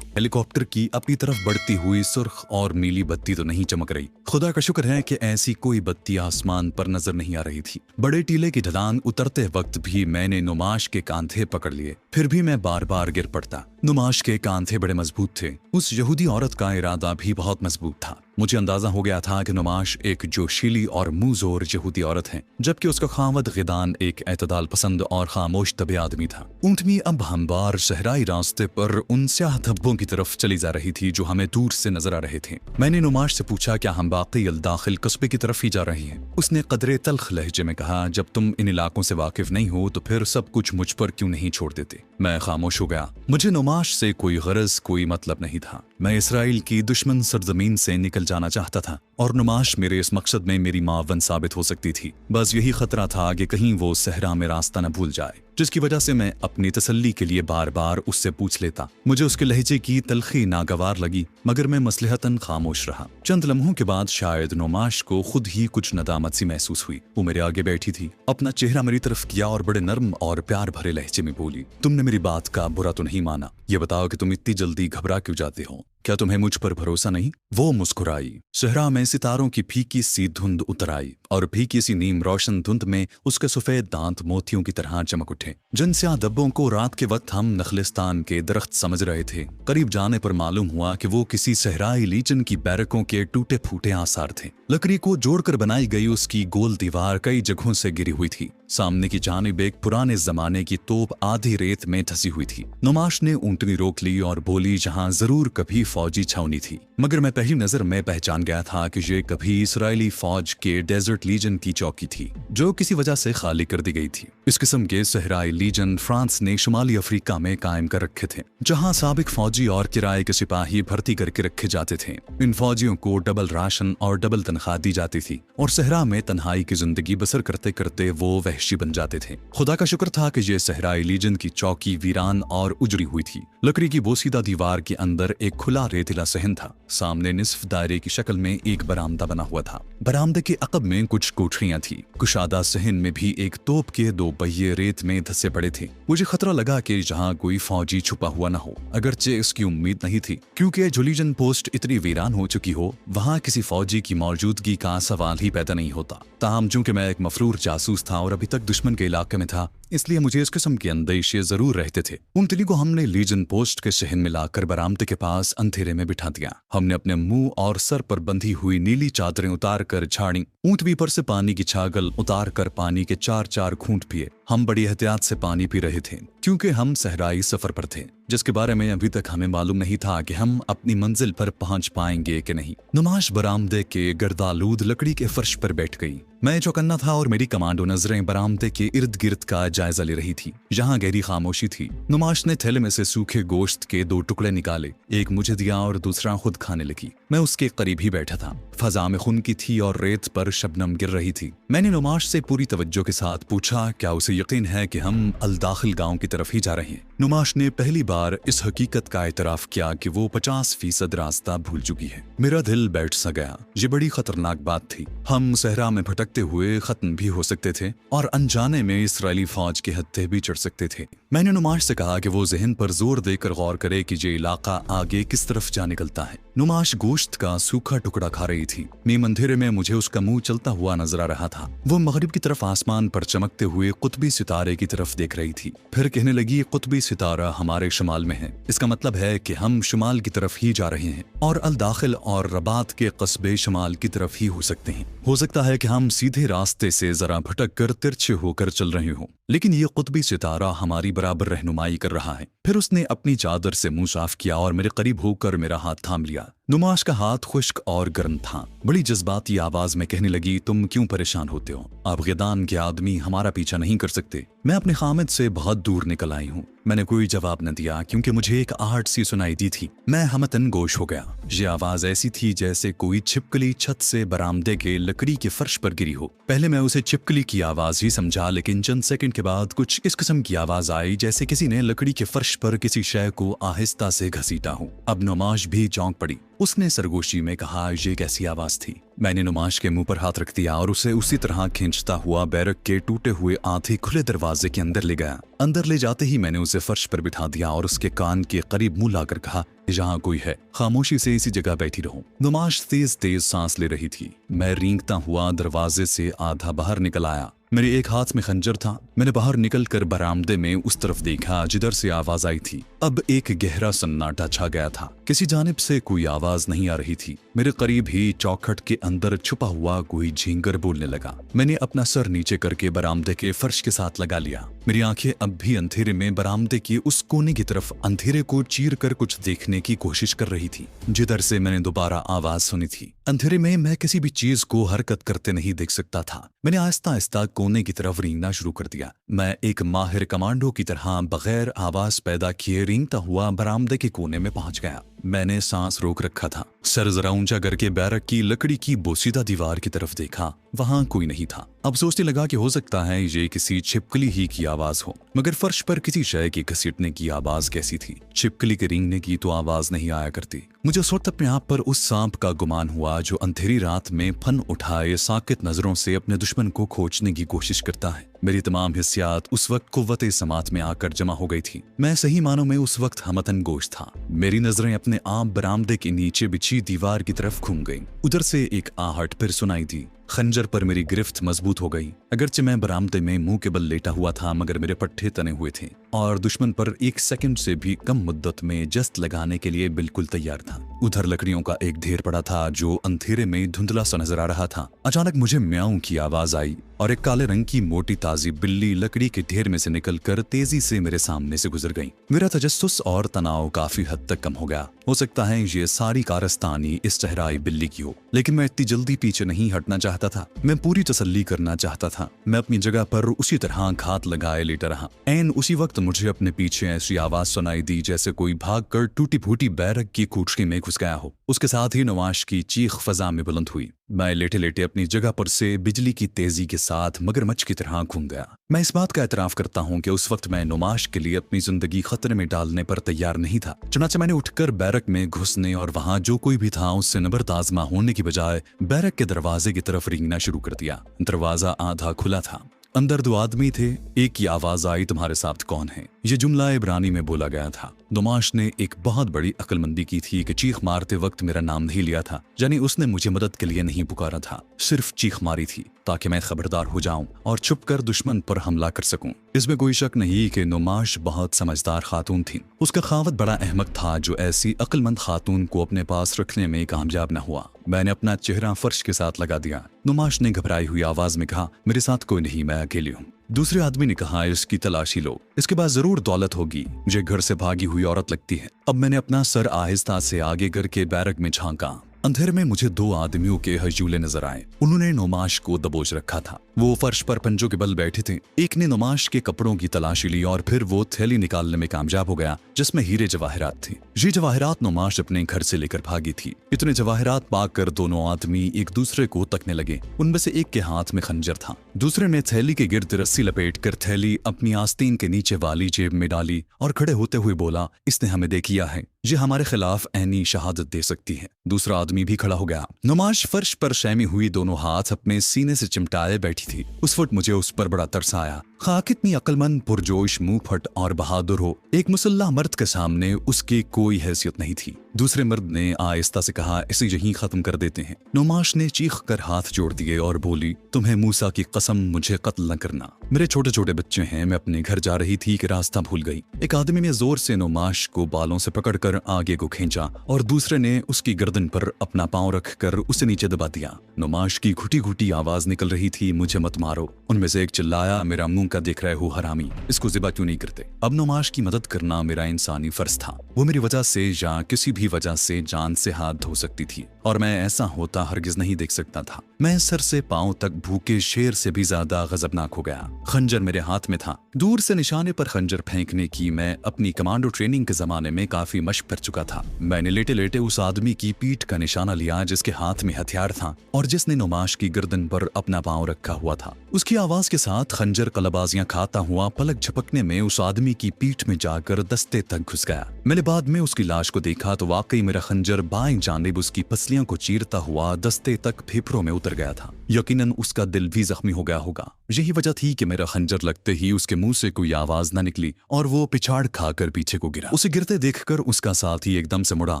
हेलीकॉप्टर की अपनी तरफ बढ़ती हुई सुर्ख और नीली बत्ती तो नहीं चमक रही। खुदा का शुक्र है कि ऐसी कोई बत्ती आसमान पर नजर नहीं आ रही थी। बड़े टीले की ढलान उतरते वक्त भी मैंने नुमाश के कांधे पकड़ लिए, फिर भी मैं बार बार गिर पड़ता। नुमाश के कांधे बड़े मजबूत थे। उस यहूदी औरत का इरादा भी बहुत मजबूत था। मुझे अंदाजा हो गया था कि नुमाश एक जोशीली और मुंहजोर यहूदी औरत है, जबकि उसका खावद गिदान एक एतदाल पसंद और खामोश तबे आदमी था। ऊँटनी अब हमवार सहराई रास्ते पर उन स्याह धब्बों की तरफ चली जा रही थी जो हमें दूर से नजर आ रहे थे। मैंने नुमाश से पूछा, क्या हम बाकी दाखिल कस्बे की तरफ ही जा रहे हैं? उसने कदरे तल्ख लहजे में कहा, जब तुम इन इलाकों से वाकिफ नहीं हो तो फिर सब कुछ मुझ पर क्यों नहीं छोड़ देते? मैं खामोश हो गया। मुझे नुमाश से कोई गरज, कोई मतलब नहीं था। मैं इसराइल की दुश्मन सरजमीन से निकल जाना चाहता था और नुमाश मेरे इस मकसद में मेरी मावन साबित हो सकती थी। बस यही खतरा था कि कहीं वो सहरा में रास्ता न भूल जाए, जिसकी वजह से मैं अपनी तसल्ली के लिए बार बार उससे पूछ लेता। मुझे उसके लहजे की तलखी नागवार लगी, मगर मैं मसलहतन खामोश रहा। चंद लम्हों के बाद शायद नुमाश को खुद ही कुछ नदामत सी महसूस हुई। वो मेरे आगे बैठी थी, अपना चेहरा मेरी तरफ किया और बड़े नर्म और प्यार भरे लहजे में बोली, तुमने मेरी बात का बुरा तो नहीं माना? ये बताओ कि तुम इतनी जल्दी घबरा क्यों जाते हो? क्या तुम्हें मुझ पर भरोसा नहीं? वो मुस्कुराई। सहरा में सितारों की फीकी सी धुंध उतर आई और फीकी सी नीम रोशन धुंध में उसके सफेद दांत मोतियों की तरह चमक उठे। जिन स्याह धब्बों को रात के वक्त हम नखलिस्तान के दरख्त समझ रहे थे, करीब जाने पर मालूम हुआ कि वो किसी सहराई लीजन की बैरकों के टूटे फूटे आसार थे। लकड़ी को जोड़कर बनाई गई उसकी गोल दीवार कई जगहों से गिरी हुई थी। सामने की जानिब एक पुराने जमाने की तोप आधी रेत में धसी हुई थी। नुमाश ने ऊँटनी रोक ली और बोली, जहां जरूर कभी फौजी छावनी थी, मगर मैं पहली नजर में पहचान गया था कि ये कभी इसराइली फौज के डेजर्ट लीजन की चौकी थी, जो किसी वजह से खाली कर दी गई थी। इस किस्म के सहराई लीजन फ्रांस ने शुमाली अफ्रीका में कायम कर रखे थे, जहां साबिक फौजी और किराए के सिपाही भर्ती करके रखे जाते थे। इन फौजियों को डबल राशन और डबल तनख्वाह दी जाती थी और सहरा में तन्हाई की जिंदगी बसर करते करते वो वहशी बन जाते थे। खुदा का शुक्र था कि ये सहराई लीजन की चौकी वीरान और उजड़ी हुई थी। लकड़ी की बोसीदा दीवार के अंदर एक खुला रेतीला सहन था। सामने निस्फ दायरे की शक्ल में एक बरामदा बना हुआ था। बरामदे के अकब में कुछ कोठरियां थी। कुशादा सहन में भी एक तोप के दो पहिए रेत में धसे पड़े थे। मुझे खतरा लगा कि जहां कोई फौजी छुपा हुआ न हो, अगरचे इसकी उम्मीद नहीं थी, क्योंकि जुलीजन पोस्ट इतनी वीरान हो चुकी हो, वहां किसी फौजी की मौजूदगी का सवाल ही पैदा नहीं होता। ताहम चूंकि मैं एक मफरूर जासूस था और अभी तक दुश्मन के इलाके में था, इसलिए मुझे इस किस्म के अंदेशे जरूर रहते थे। ऊँटनी को हमने लीजन पोस्ट के शहन में लाकर बरामदे के पास अंधेरे में बिठा दिया। हमने अपने मुंह और सर पर बंधी हुई नीली चादरें उतार कर झाड़ी। ऊँटनी पर से पानी की छागल उतार कर पानी के 4-4 घूंट पिए। हम बड़ी एहतियात से पानी पी रहे थे, क्योंकि हम सहराई सफर पर थे, जिसके बारे में अभी तक हमें मालूम नहीं था कि हम अपनी मंजिल पर पहुंच पाएंगे कि नहीं। नुमाश बरामदे के गर्दालूद लकड़ी के फर्श पर बैठ गई। मैं चौकन्ना था और मेरी कमांडो नजरें बरामदे के इर्द गिर्द का जायजा ले रही थी, जहां गहरी खामोशी थी। नुमाश ने थैले में से सूखे गोश्त के 2 टुकड़े निकाले, एक मुझे दिया और दूसरा खुद खाने लगी। मैं उसके करीब ही बैठा था। फजा में खून की थी और रेत पर शबनम गिर रही थी। मैंने नुमाश से पूरी तवज्जो के साथ पूछा, क्या उसे यकीन है कि हम अल-दाखिल गांव की तरफ ही जा रहे हैं? नुमाश ने पहली बार इस हकीकत का एतराफ किया कि वो 50% रास्ता भूल चुकी है। मेरा दिल बैठ सा गया। ये बड़ी खतरनाक बात थी। हम सहरा में भटकते हुए खत्म भी हो सकते थे और अनजाने में इसराइली फौज के हत्थे भी चढ़ सकते थे। मैंने नुमाश से कहा कि वो जहन पर जोर देकर गौर करे कि ये इलाका आगे किस तरफ जा निकलता है। नुमाश गोश्त का सूखा टुकड़ा खा रही थी। नीम अंधेरे में मुझे उसका मुंह चलता हुआ नजर आ रहा था। वो मगरिब की तरफ आसमान पर चमकते हुए कुतबी सितारे की तरफ देख रही थी। फिर कहने लगी, कुतबी सितारा हमारे शुमाल में है। इसका मतलब है कि हम शुमाल की तरफ ही जा रहे हैं और अल-दाखिल और रबात के कस्बे शुमाल की तरफ ही हो सकते हैं। हो सकता है कि हम सीधे रास्ते से जरा भटक कर तिरछे होकर चल रहे हों, लेकिन ये कुतबी सितारा हमारी बराबर रहनुमाई कर रहा है। फिर उसने अपनी चादर से मुंह साफ किया और मेरे करीब होकर मेरा हाथ थाम लिया। नुमाश का हाथ खुश्क और गर्म था। बड़ी जज्बाती आवाज में कहने लगी, तुम क्यों परेशान होते हो? आप गिदान के आदमी हमारा पीछा नहीं कर सकते। मैं अपने खामिद से बहुत दूर निकल आई हूँ। मैंने कोई जवाब न दिया, क्योंकि मुझे एक आहट सी सुनाई दी थी। मैं हमतन गोश हो गया। ये आवाज ऐसी थी जैसे कोई छिपकली छत से बरामदे के लकड़ी के फर्श पर गिरी हो। पहले मैं उसे छिपकली की आवाज ही समझा, लेकिन चंद सेकंड के बाद कुछ इस किस्म की आवाज आई जैसे किसी ने लकड़ी के फर्श पर किसी शय को आहिस्ता से घसीटा हो। अब नुमाश भी चौंक पड़ी। उसने सरगोशी में कहा, ये कैसी आवाज थी? मैंने नुमाश के मुंह पर हाथ रख दिया और उसे उसी तरह खींचता हुआ बैरक के टूटे हुए आधे खुले दरवाजे के अंदर ले गया। अंदर ले जाते ही मैंने उसे फर्श पर बिठा दिया और उसके कान के करीब मुंह लाकर कहा, जहाँ कोई है खामोशी से इसी जगह बैठी रहो। नुमाश तेज तेज सांस ले रही थी। मैं रेंगता हुआ दरवाजे से आधा बाहर निकल आया। मेरे एक हाथ में खंजर था। मैंने बाहर निकलकर बरामदे में उस तरफ देखा जिधर से आवाज आई थी। अब एक गहरा सन्नाटा छा गया था। किसी जानिब से कोई आवाज नहीं आ रही थी। मेरे करीब ही चौखट के अंदर छुपा हुआ कोई झींगर बोलने लगा। मैंने अपना सर नीचे करके बरामदे के फर्श के साथ लगा लिया। मेरी आंखें अब भी अंधेरे में बरामदे के उस कोने की तरफ अंधेरे को चीर कर कुछ देखने की कोशिश कर रही थी जिधर से मैंने दोबारा आवाज सुनी थी। अंधेरे में मैं किसी भी चीज को हरकत करते नहीं देख सकता था। मैंने आहिस्ता आहिस्ता कोने की तरफ रेंगना शुरू कर दिया। मैं एक माहिर कमांडो की तरह बगैर आवाज पैदा किए रेंगता हुआ बरामदे के कोने में पहुंच गया। मैंने सांस रोक रखा था। सर जरा ऊंचा करके बैरक की लकड़ी की बोसीदा दीवार की तरफ देखा। वहां कोई नहीं था। अब सोचने लगा कि हो सकता है ये किसी छिपकली ही की आवाज हो, मगर फर्श पर किसी शय के घसीटने की आवाज कैसी थी। छिपकली के रेंगने की तो आवाज नहीं आया करती। मुझे उस वक्त अपने आप पर उस सांप का गुमान हुआ जो अंधेरी रात में फन उठाए साकित नजरों से अपने दुश्मन को खोजने की कोशिश करता है। मेरी तमाम हिस्सियात उस वक्त कुव्वते समात में आकर जमा हो गई थी। मैं सही मानों में उस वक्त हमतन गोश था। मेरी नजरें अपने आप बरामदे के नीचे बिछी दीवार की तरफ घूम गईं। उधर से एक आहट फिर सुनाई दी। खंजर पर मेरी गिरफ्त मजबूत हो गई। अगरचे मैं बरामदे में मुंह के बल लेटा हुआ था, मगर मेरे पट्टे तने हुए थे और दुश्मन पर 1 सेकंड से भी कम मुद्दत में जस्त लगाने के लिए बिल्कुल तैयार था। उधर लकड़ियों का एक ढेर पड़ा था जो अंधेरे में धुंधला सा नजर आ रहा था। अचानक मुझे म्याऊं की आवाज आई और एक काले रंग की मोटी ताजी बिल्ली लकड़ी के ढेर में से निकलकर तेजी से मेरे सामने से गुजर गई। मेरा तजस्सुस और तनाव काफी हद तक कम हो गया। हो सकता है ये सारी कारस्तानी इस चेहराई बिल्ली की हो, लेकिन मैं इतनी जल्दी पीछे नहीं हटना चाहता था। मैं पूरी तसल्ली करना चाहता था। मैं अपनी जगह पर उसी तरह घात लगाए लेटा रहा। ऐन उसी वक्त मुझे अपने पीछे ऐसी आवाज सुनाई दी जैसे कोई भागकर टूटी फूटी बैरक की कोठरी में घुस गया हो। उसके साथ ही नुमाश की चीख फजा में बुलंद हुई। मैं लेटे लेटे अपनी जगह पर से बिजली की तेजी के साथ मगरमच्छ की तरह घूम गया। मैं इस बात का एतराफ करता हूँ कि उस वक्त मैं नुमाश के लिए अपनी जिंदगी खतरे में डालने पर तैयार नहीं था। चुनाचे मैंने उठकर बैरक में घुसने और वहां जो कोई भी था उससे नबरद आजमा होने की बजाय बैरक के दरवाजे की तरफ रेंगना शुरू कर दिया। दरवाजा आधा खुला था। अंदर 2 आदमी थे। एक की आवाज आई, तुम्हारे साथ कौन है? ये जुमला इब्रानी में बोला गया था। नुमाश ने एक बहुत बड़ी अक्लमंदी की थी कि चीख मारते वक्त मेरा नाम नहीं लिया था, यानी उसने मुझे मदद के लिए नहीं पुकारा था, सिर्फ चीख मारी थी ताकि मैं खबरदार हो जाऊं और छुपकर दुश्मन पर हमला कर सकूं। इसमें कोई शक नहीं कि नुमाश बहुत समझदार खातून थी। उसका खावत बड़ा अहमक था जो ऐसी अक्लमंद खातून को अपने पास रखने में कामयाब न हुआ। मैंने अपना चेहरा फर्श के साथ लगा दिया। नुमाश ने घबराई हुई आवाज में कहा, मेरे साथ कोई नहीं, मैं अकेली हूँ। दूसरे आदमी ने कहा, इसकी तलाशी लो, इसके पास जरूर दौलत होगी, मुझे घर से भागी हुई औरत लगती है। अब मैंने अपना सर आहिस्ता से आगे करके बैरक में झांका। अंधेरे में मुझे 2 आदमियों के हजूले नजर आए। उन्होंने नुमाश को दबोच रखा था। वो फर्श पर पंजों के बल बैठे थे। एक ने नुमाश के कपड़ों की तलाशी ली और फिर वो थैली निकालने में कामयाब हो गया जिसमें हीरे जवाहरात थे। ये जवाहरात नुमाश अपने घर से लेकर भागी थी। इतने जवाहरात पाकर दोनों आदमी एक दूसरे को तकने लगे। उनमें से एक के हाथ में खंजर था। दूसरे ने थैली के गिर्द रस्सी लपेटकर थैली अपनी आस्तीन के नीचे वाली जेब में डाली और खड़े होते हुए बोला, इसने हमें देख लिया है, ये हमारे खिलाफ ऐनी शहादत दे सकती है। दूसरा आदमी भी खड़ा हो गया। नुमाश फर्श पर शैमी हुई दोनों हाथ अपने सीने से चिमटाए बैठी थी। उस वक्त मुझे उस पर बड़ा तरस आया। खा कितनी अक्लमंद, पुरजोश, मुंहफट और बहादुर हो, एक मुसल्लाह मर्द के सामने उसकी कोई हैसियत नहीं थी। दूसरे मर्द ने आहिस्ता से कहा, इसे यहीं खत्म कर देते हैं। नुमाश ने चीख कर हाथ जोड़ दिए और बोली, तुम्हें मूसा की कसम, मुझे कत्ल न करना। मेरे छोटे छोटे बच्चे हैं, मैं अपने घर जा रही थी कि रास्ता भूल गई। एक आदमी ने जोर से नुमाश को बालों से पकड़कर आगे को खींचा और दूसरे ने उसकी गर्दन पर अपना पांव रखकर उसे नीचे दबा दिया। नुमाश की घुटी घुटी आवाज निकल रही थी, मुझे मत मारो। उनमें से एक चिल्लाया, मेरा मुंह का देख रहे हो हरामी, इसको ज़िबा क्यों नहीं करते? अब नुमाश की मदद करना मेरा इंसानी फर्ज था। वो मेरी वजह से या किसी भी वजह से जान से हाथ धो सकती थी और मैं ऐसा होता हरगिज नहीं देख सकता था। मैं सर से पांव तक भूखे शेर से भी ज्यादा गजबनाक हो गया। खंजर मेरे हाथ में था। दूर से निशाने पर खंजर फेंकने की मैं अपनी कमांडो ट्रेनिंग के जमाने में काफी मशक कर चुका था। मैंने लेटे लेटे उस आदमी की पीठ का निशाना लिया जिसके हाथ में हथियार था और जिसने नुमाश की गर्दन पर अपना पांव रखा हुआ था। उसकी आवाज के साथ खंजर कलबाजियां खाता हुआ पलक झपकने में उस आदमी की पीठ में जाकर दस्ते तक घुस गया। मैंने बाद में उसकी लाश को देखा तो वाकई मेरा खंजर बाएं जानिब उसकी पसली पसलियों को चीरता हुआ दस्ते तक फेफड़ों में उतर गया था। यकीनन उसका दिल भी जख्मी हो गया होगा। यही वजह थी कि मेरा खंजर लगते ही उसके मुंह से कोई आवाज न निकली और वो पिछाड़ खाकर पीछे को गिरा। उसे गिरते देखकर उसका साथी एकदम से मुड़ा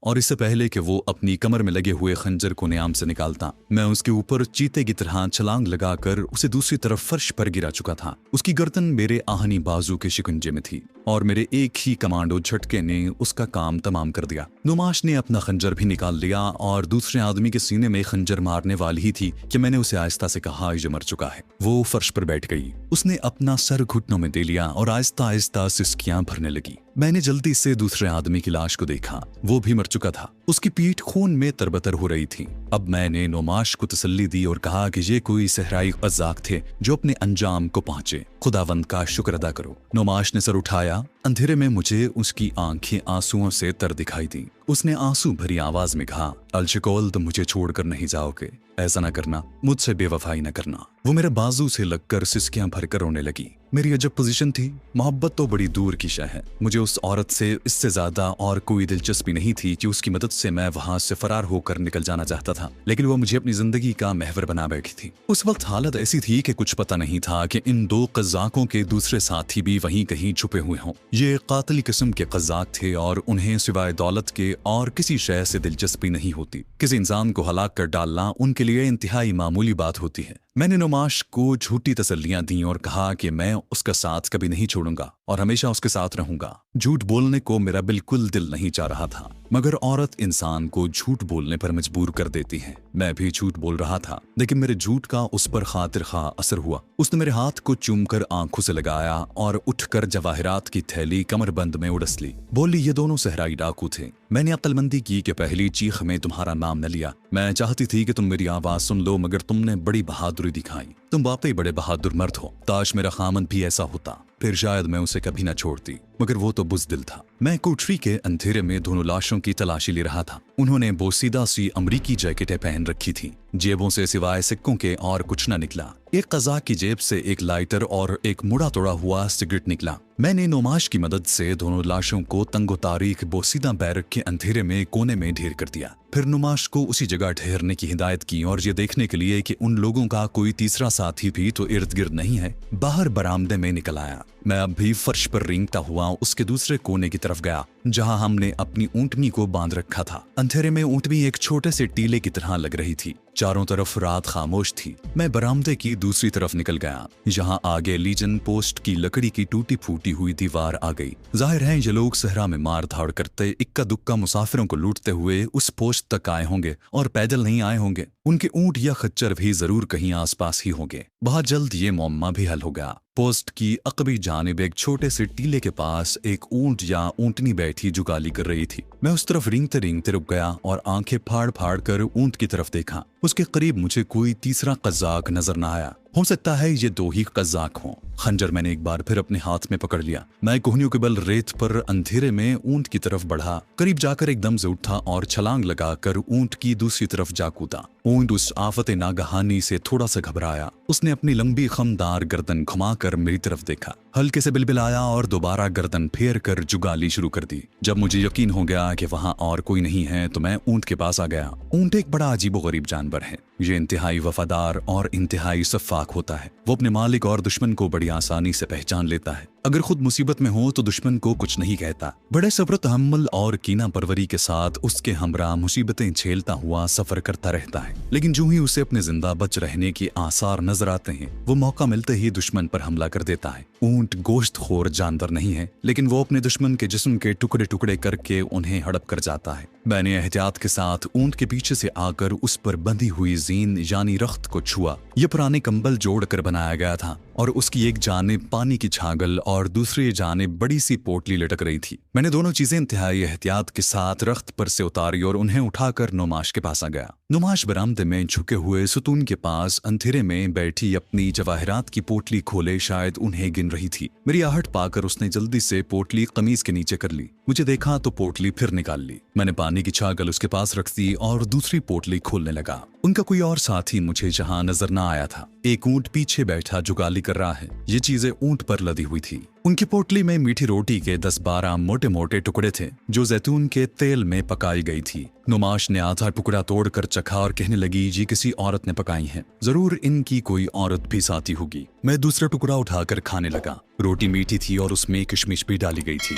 और इससे पहले कि वो अपनी कमर में लगे हुए खंजर को नियाम से निकालता, मैं उसके ऊपर चीते की तरह छलांग लगाकर उसे दूसरी तरफ फर्श पर गिरा चुका था। उसकी गर्दन मेरे आहनी बाजू के शिकंजे में थी और मेरे एक ही कमांडो झटके ने उसका काम तमाम कर दिया। नुमाश ने अपना खंजर भी निकाल लिया और दूसरे आदमी के सीने में खंजर मारने वाली ही थी कि मैंने उसे आहिस्ता से कहा, ये मर चुका है। वो फर्श पर बैठ गई। उसने अपना सर घुटनों में दे लिया और आहिस्ता आहिस्ता सिसकियां भरने लगी। मैंने जल्दी से दूसरे आदमी की लाश को देखा। वो भी मर चुका था। उसकी पीठ खून में तरबतर हो रही थी। अब मैंने नुमाश को तसल्ली दी और कहा कि ये कोई सहराई कज़ाक थे जो अपने अंजाम को पहुंचे। खुदावंद का शुक्र अदा करो। नुमाश ने सर उठाया। अंधेरे में मुझे उसकी आंखें आंसुओं से तर दिखाई दी। उसने आंसू भरी आवाज में कहा, अलशिकोल, तुम मुझे छोड़कर नहीं जाओगे। ऐसा न करना, मुझसे बेवफाई न करना। वो मेरे बाजू से लगकर सिसकियां भरकर रोने लगी। मेरी अजब पोजीशन थी। मोहब्बत तो बड़ी दूर की शय है। मुझे उस औरत से इससे ज्यादा और कोई दिलचस्पी नहीं थी कि उसकी मदद से मैं वहां से फरार होकर निकल जाना चाहता था, लेकिन वो मुझे अपनी जिंदगी का महवर बना बैठी थी। उस वक्त हालत ऐसी थी कि कुछ पता नहीं था कि इन दो कज़ाकों के दूसरे साथी भी वहीं कहीं छुपे हुए हों। ये कातिल किस्म के कज़ाक थे और उन्हें सिवाय दौलत के और किसी शय से दिलचस्पी नहीं होती। किसी इंसान को हलाक कर डालना उनके लिए इंतहाई मामूली बात होती है। मैंने नुमाश को झूठी तसल्लियां दी और कहा कि मैं उसका साथ कभी नहीं छोड़ूंगा और हमेशा उसके साथ रहूंगा। झूठ बोलने को मेरा बिल्कुल दिल नहीं चाह रहा था, मगर औरत इंसान को झूठ बोलने पर मजबूर कर देती है। मैं भी झूठ बोल रहा था, लेकिन मेरे झूठ का उस पर खातिर खा असर हुआ। उसने मेरे हाथ को चूमकर आंखों से लगाया और उठकर जवाहिरात की थैली कमरबंद में उड़स ली। बोली, ये दोनों सहराई डाकू थे। मैंने अक्लमंदी की कि पहली चीख में तुम्हारा नाम न लिया। मैं चाहती थी कि तुम मेरी आवाज सुन लो, मगर तुमने बड़ी बहादुरी दिखाई। तुम वाकई बड़े बहादुर मर्द हो। काश मेरा खामन भी ऐसा होता, फिर शायद मैं उसे कभी न छोड़ती, मगर वो तो बुज़दिल था। मैं कोठरी के अंधेरे में दोनों लाशों की तलाशी ले रहा था। उन्होंने बोसीदा सी अमरीकी जैकेटें पहन रखी थी। जेबों से सिवाय सिक्कों के और कुछ न निकला। एक कज़ाक की जेब से एक लाइटर और एक मुड़ा तोड़ा हुआ सिगरेट निकला। मैंने नुमाश की मदद से दोनों लाशों को तंगो तारीख बोसीदा बैरक के अंधेरे में कोने में ढेर कर दिया। फिर नुमाश को उसी जगह ठहरने की हिदायत की और ये देखने के लिए कि उन लोगों का कोई तीसरा साथी भी तो इर्द गिर्द नहीं है, बाहर बरामदे में निकल आया। मैं अब भी फर्श पर रेंगता हुआ उसके दूसरे कोने की तरफ गया, जहां हमने अपनी ऊंटनी को बांध रखा था। अंधेरे में ऊंटनी एक छोटे से टीले की तरह लग रही थी। चारों तरफ रात खामोश थी। मैं बरामदे की दूसरी तरफ निकल गया, जहां आगे लीजन पोस्ट की लकड़ी की टूटी फूटी हुई दीवार आ गई। जाहिर है ये लोग सहरा में मार धाड़ करते इक्का दुक्का मुसाफिरों को लूटते हुए उस पोस्ट तक आए होंगे और पैदल नहीं आए होंगे। उनके ऊंट या खच्चर भी जरूर कहीं आसपास ही होंगे। बहुत जल्द ये मुअम्मा भी हल हो गया। पोस्ट की अकबी जानिब एक छोटे से टीले के पास एक ऊंट या ऊंटनी बैठी जुगाली कर रही थी। मैं उस तरफ रेंगते रेंगते रुक गया और आंखें फाड़ फाड़ कर ऊंट की तरफ देखा। उसके करीब मुझे कोई तीसरा कज़ाक नजर न आया। हो सकता है ये दो ही कज़ाक हों। खंजर मैंने एक बार फिर अपने हाथ में पकड़ लिया। मैं कोहनियों के बल रेत पर अंधेरे में ऊंट की तरफ बढ़ा। करीब जाकर एकदम से उठा और छलांग लगाकर ऊंट की दूसरी तरफ जा कूदा। ऊंट उस आफत नागहानी से थोड़ा सा घबराया। उसने अपनी लंबी खमदार गर्दन घुमाकर मेरी तरफ देखा, हल्के से बिलबिलाया और दोबारा गर्दन फेर कर जुगाली शुरू कर दी। जब मुझे यकीन हो गया कि वहां और कोई नहीं है तो मैं ऊंट के पास आ गया। ऊंट एक बड़ा अजीबोगरीब जानवर है। ये इंतहाई वफादार और इंतहाई शफ़ाक होता है। वो अपने मालिक और दुश्मन को बड़ी आसानी से पहचान लेता है। अगर खुद मुसीबत में हो तो दुश्मन को कुछ नहीं कहता। बड़े सब्र तहम्मुल और कीना परवरी के साथ उसके हमरा मुसीबतें झेलता हुआ सफर करता रहता है। लेकिन जो ही उसे अपने जिंदा बच रहने के आसार नजर आते हैं, वो मौका मिलते ही दुश्मन पर हमला कर देता है। ऊंट गोश्तखोर जानवर नहीं है, लेकिन वो अपने दुश्मन के जिस्म के टुकड़े टुकड़े करके उन्हें हड़प कर जाता है। मैंने एहतियात के साथ ऊंट के पीछे से आकर उस पर बंधी हुई जीन यानी रख्त को छुआ। यह पुराने कंबल जोड़कर बनाया गया था और उसकी एक जानिब पानी की छागल और दूसरी जानिब बड़ी सी पोटली लटक रही थी। मैंने दोनों चीजें इंतहाई एहतियात के साथ रख्त पर से उतारी और उन्हें उठाकर नुमाश के पास आ गया। नुमाश बरामदे में झुके हुए सुतून के पास अंधेरे में बैठी अपनी जवाहिरात की पोटली खोले शायद उन्हें गिन रही थी। मेरी आहट पाकर उसने जल्दी से पोटली कमीज के नीचे कर ली। मुझे देखा तो पोटली फिर निकाल ली। मैंने पानी की छागल उसके पास रख दी और दूसरी पोटली खोलने लगा। उनका कोई और साथी मुझे जहां नजर न आया था। एक ऊंट पीछे बैठा जो गाली कर रहा है। ये चीजें ऊंट पर लदी हुई थी। उनकी पोटली में मीठी रोटी के 10-12 मोटे मोटे टुकड़े थे जो जैतून के तेल में पकाई गई थी। नुमाश ने आधा टुकड़ा तोड़कर चखा और कहने लगी, जी किसी औरत ने पकाई हैं। जरूर इनकी कोई औरत भी साथी होगी। मैं दूसरा टुकड़ा उठाकर खाने लगा। रोटी मीठी थी और उसमें किशमिश भी डाली गई थी।